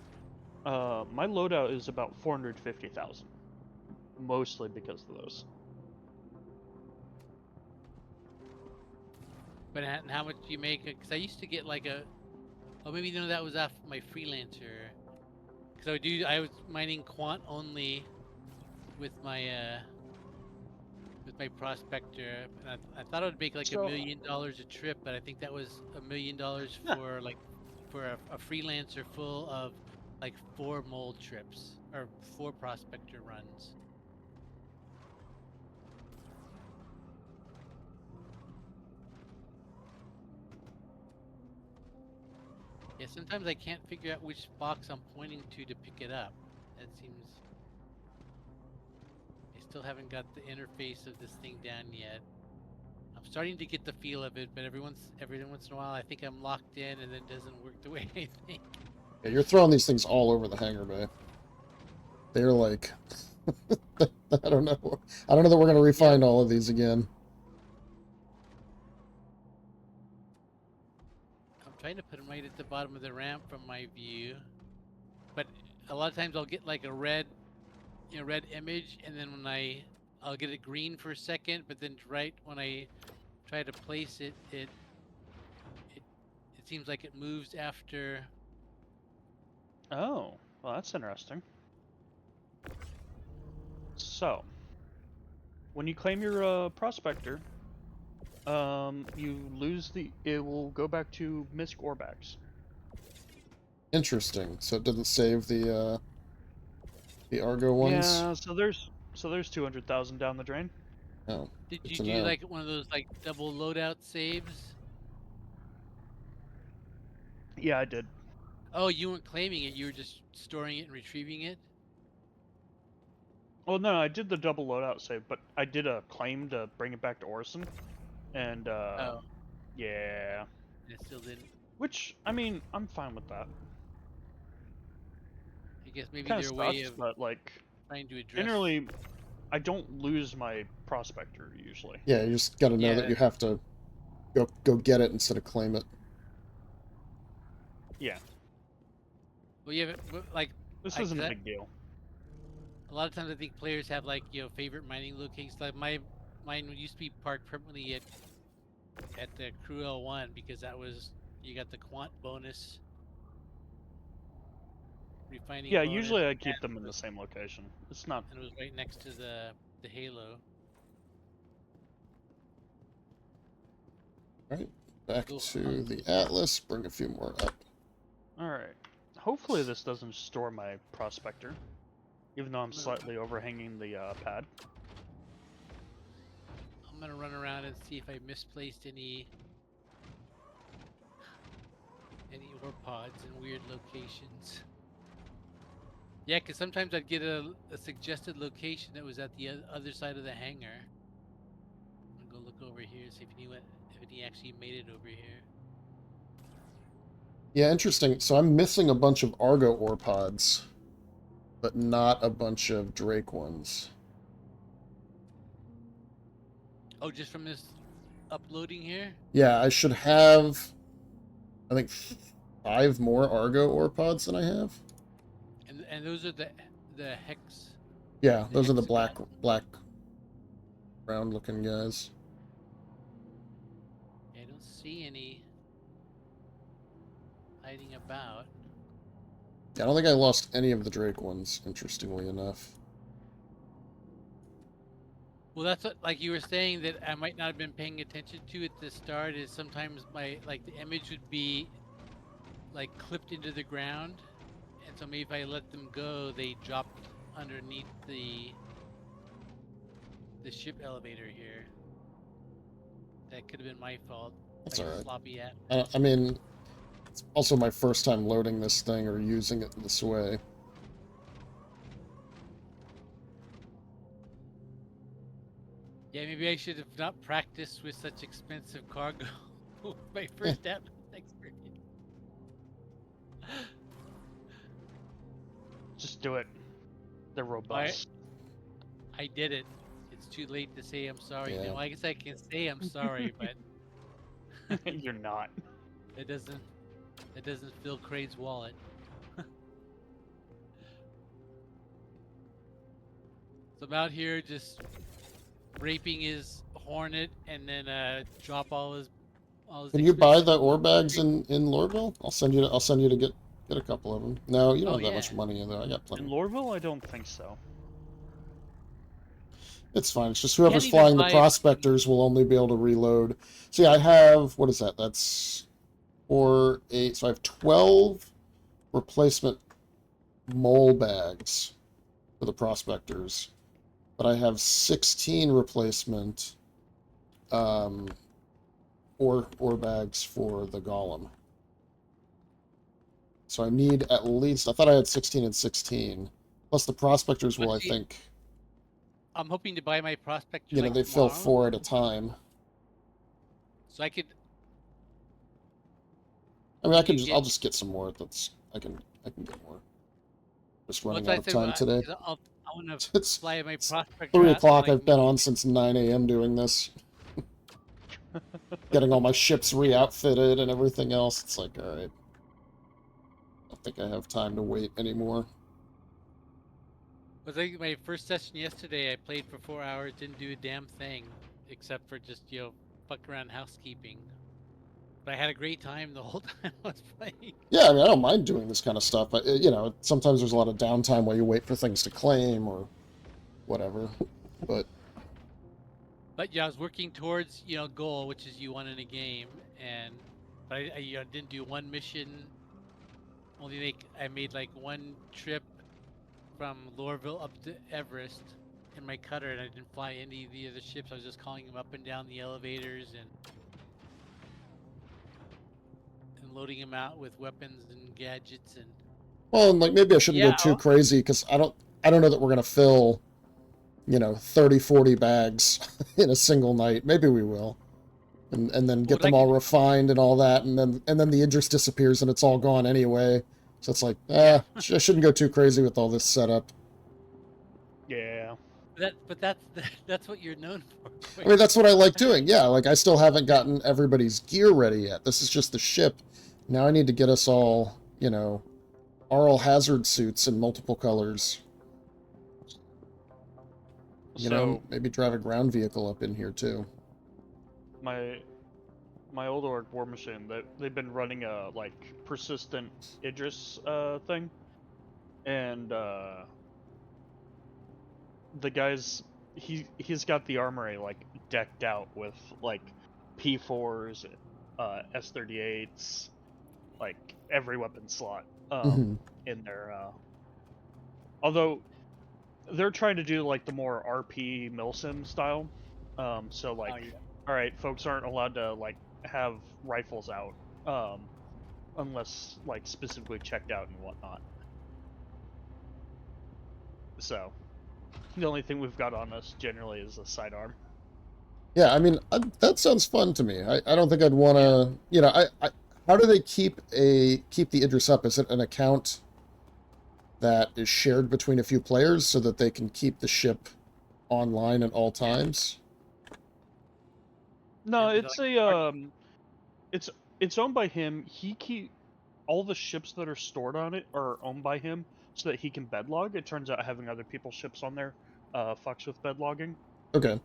My loadout is about 450,000, mostly because of those. But how much do you make? Because I used to get like maybe no, that was off my freelancer. Because I was mining quant only with my prospector, and I thought it would make like $1 million a trip, but I think that was $1 million for like for a freelancer full of like 4 mole trips or 4 prospector runs. Yeah, sometimes I can't figure out which box I'm pointing to pick it up. That seems... I still haven't got the interface of this thing down yet. I'm starting to get the feel of it, but every once in a while I think I'm locked in and it doesn't work the way I think. Yeah, you're throwing these things all over the hangar bay. They're like... I don't know that we're going to refine all of these again. I'm trying to put them right at the bottom of the ramp from my view, but a lot of times I'll get like a red image, and then when I'll get it green for a second, but then right when I try to place it, it seems like it moves after. Oh, well, that's interesting. So, when you claim your prospector, you lose it will go back to MISC Orbacks. Interesting. So it doesn't save the Argo ones? Yeah, so there's 200,000 down the drain. Oh. Did you do like one of those like double loadout saves? Yeah, I did. Oh, you weren't claiming it, you were just storing it and retrieving it? Well, no, I did the double loadout save, but I did a claim to bring it back to Orson, and yeah. It still didn't. Which, I mean, I'm fine with that. I guess maybe Kinda their way of but like trying to address. Generally, I don't lose my prospector usually. Yeah, you just got to know that you have to go get it instead of claim it. Yeah. Well, yeah, like this isn't a big deal. A lot of times I think players have like favorite mining locations. Like mine used to be parked permanently at the Crew L1 because that was you got the quant bonus. Refining. Yeah, bonus, usually I keep them in the same location. It's not. And it was right next to the Halo. All right, back to the Atlas. Bring a few more up. All right. Hopefully this doesn't store my prospector, even though I'm slightly overhanging the pad. I'm gonna run around and see if I misplaced any ore pods in weird locations. Yeah, because sometimes I'd get a suggested location that was at the other side of the hangar. I'm gonna go look over here, see if he actually made it over here. Yeah, interesting. So I'm missing a bunch of Argo ore pods, but not a bunch of Drake ones. Oh, just from this uploading here? Yeah, I should have, I think, 5 more Argo ore pods than I have. And those are the hex. Yeah, those are the black Brown-looking guys. I don't see any hiding about. Yeah, I don't think I lost any of the Drake ones, interestingly enough. Well, that's what, like you were saying, that I might not have been paying attention to at the start. Is sometimes my the image would be like clipped into the ground, and so maybe if I let them go, they dropped underneath the ship elevator here. That could have been my fault. That's like alright. Sloppy at. I mean, it's also my first time loading this thing or using it this way. Yeah, maybe I should have not practiced with such expensive cargo. My first experience. Just do it. They're robust. I did it. It's too late to say I'm sorry. Yeah. No, I guess I can say I'm sorry, but You're not. it doesn't fill Quade's wallet. So I'm out here just raping his Hornet and then drop all his Can you buy the expensive ore bags in Lorville? I'll send you to get a couple of them. No, you don't Oh, have that yeah. much money in there. I got In plenty. Lorville, I don't think so. It's fine. It's just whoever's Can't even flying the buy it. prospectors will only be able to reload. See, I have, what is that? That's 4, 8. So I have 12 replacement mole bags for the prospectors. But I have 16 replacement ore bags for the golem. So I need at least, I thought I had 16 and 16. Plus the prospectors will, I think, I'm hoping to buy my prospector. you know, like they fill tomorrow, 4 at a time. so I could. I mean, I'll get- just get some more. I can get more. Just running Well, out of time today. I want to It's fly my prospector. 3 out o'clock. and, I've been on since 9 a.m. doing this. Getting all my ships re-outfitted and everything else. It's like, alright. I don't think I have time to wait anymore. Was like my first session yesterday. I played for 4 hours, didn't do a damn thing, except for just fuck around housekeeping. But I had a great time the whole time I was playing. Yeah, I mean, I don't mind doing this kind of stuff, but, you know, sometimes there's a lot of downtime while you wait for things to claim or whatever, but... But yeah, I was working towards, goal, which is you won in a game, but I didn't do one mission. I made like one trip from Lorville up to Everest in my cutter, and I didn't fly any of the other ships. I was just calling them up and down the elevators and loading them out with weapons and gadgets and. Well, and like maybe I shouldn't go too crazy because I don't know that we're gonna fill, 30, 40 bags in a single night. Maybe we will, and then get them all refined and all that, and then the interest disappears and it's all gone anyway. So it's like, I shouldn't go too crazy with all this setup. Yeah. But that's what you're known for. I mean, that's what I like doing. Yeah, like I still haven't gotten everybody's gear ready yet. This is just the ship. Now I need to get us all, aural hazard suits in multiple colors. Maybe drive a ground vehicle up in here too. My old org war machine, they've been running a persistent Idris thing, and the guy's he's got the armory decked out with P4s, S38s, every weapon slot in there. Although they're trying to do the more RP milsim style, so all right, folks aren't allowed to have rifles out, unless specifically checked out and whatnot. So the only thing we've got on us generally is a sidearm. Yeah, I mean that sounds fun to me. I don't think I'd want to. How do they keep the Idris up? Is it an account that is shared between a few players so that they can keep the ship online at all times? No, it's it's owned by him. All the ships that are stored on it are owned by him, so that he can bedlog. It turns out having other people's ships on there fucks with bedlogging. Okay.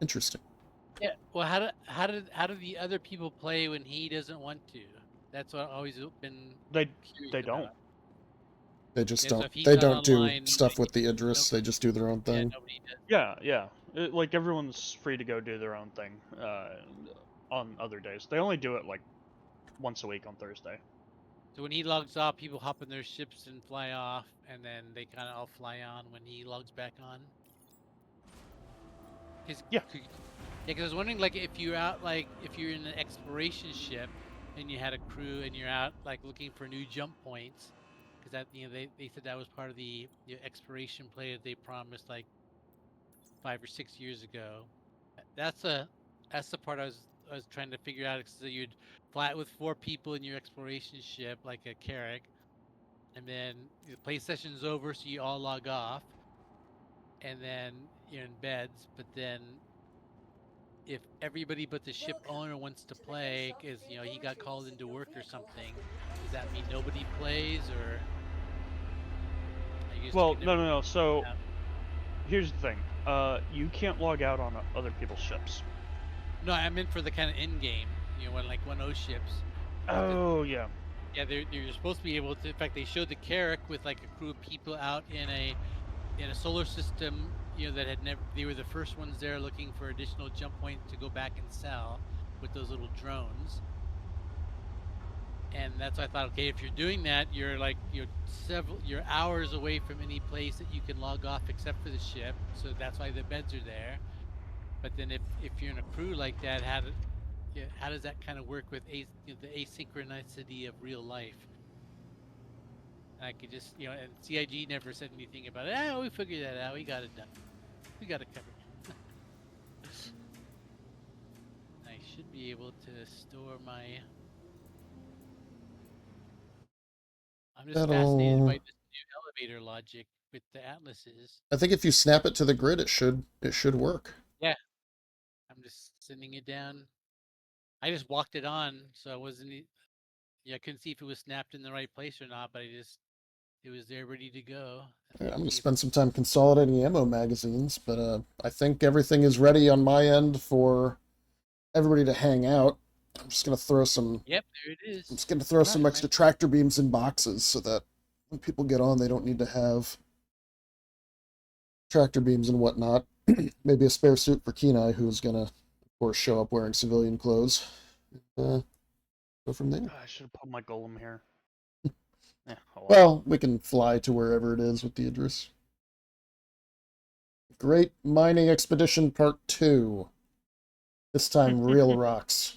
Interesting. Yeah. Well, how do the other people play when he doesn't want to? That's what I've always been They curious don't. about. They just Yeah, so don't. if he's They not don't do online, stuff with the nobody, Idris. They just do their own yeah, thing. nobody does. Yeah. Like everyone's free to go do their own thing on other days. They only do it like once a week on Thursday. So when he logs off, people hop in their ships and fly off, and then they kind of all fly on when he logs back on. Yeah. Yeah, because I was wondering, like, if you're out, like, if you're in an exploration ship and you had a crew and you're out, like, looking for new jump points, because that, they said that was part of the exploration play that they promised, like, 5 or 6 years ago. That's a that's the part I was trying to figure out. So you'd fly it with 4 people in your exploration ship, like a Carrack, and then the play session's over, so you all log off, and then you're in beds. But then if everybody but the ship owner wants to play, because he got called into work or something, does that mean nobody plays, or I guess you Well, can never? no. So here's the thing. You can't log out on other people's ships. No, I meant for the kind of in game, when like 1-0 ships. Oh yeah. Yeah, you're supposed to be able to. In fact, they showed the Carrack with like a crew of people out in a solar system, that had never. They were the first ones there looking for additional jump points to go back and sell with those little drones. And that's why I thought, okay, if you're doing that, you're like you're hours away from any place that you can log off except for the ship. So that's why the beds are there. But then if you're in a crew like that, how does that kind of work with the asynchronicity of real life? And I could just, and CIG never said anything about it. Oh, we figured that out. We got it done. We got it covered. I should be able to store my. I'm just fascinated by this new elevator logic with the atlases. I think if you snap it to the grid, it should work. Yeah, I'm just sending it down. I just walked it on, so I wasn't. Yeah, I couldn't see if it was snapped in the right place or not, but it was there ready to go. I'm going to spend some time consolidating ammo magazines, but I think everything is ready on my end for everybody to hang out. I'm just going to throw some. Yep, there it is. I'm just going to throw some extra tractor beams in boxes so that when people get on, they don't need to have tractor beams and whatnot. Maybe a spare suit for Kenai, who's going to, of course, show up wearing civilian clothes. Go from there. I should have put my golem here. Yeah, well, we can fly to wherever it is with the Idris. Great Mining Expedition Part 2. This time, real rocks.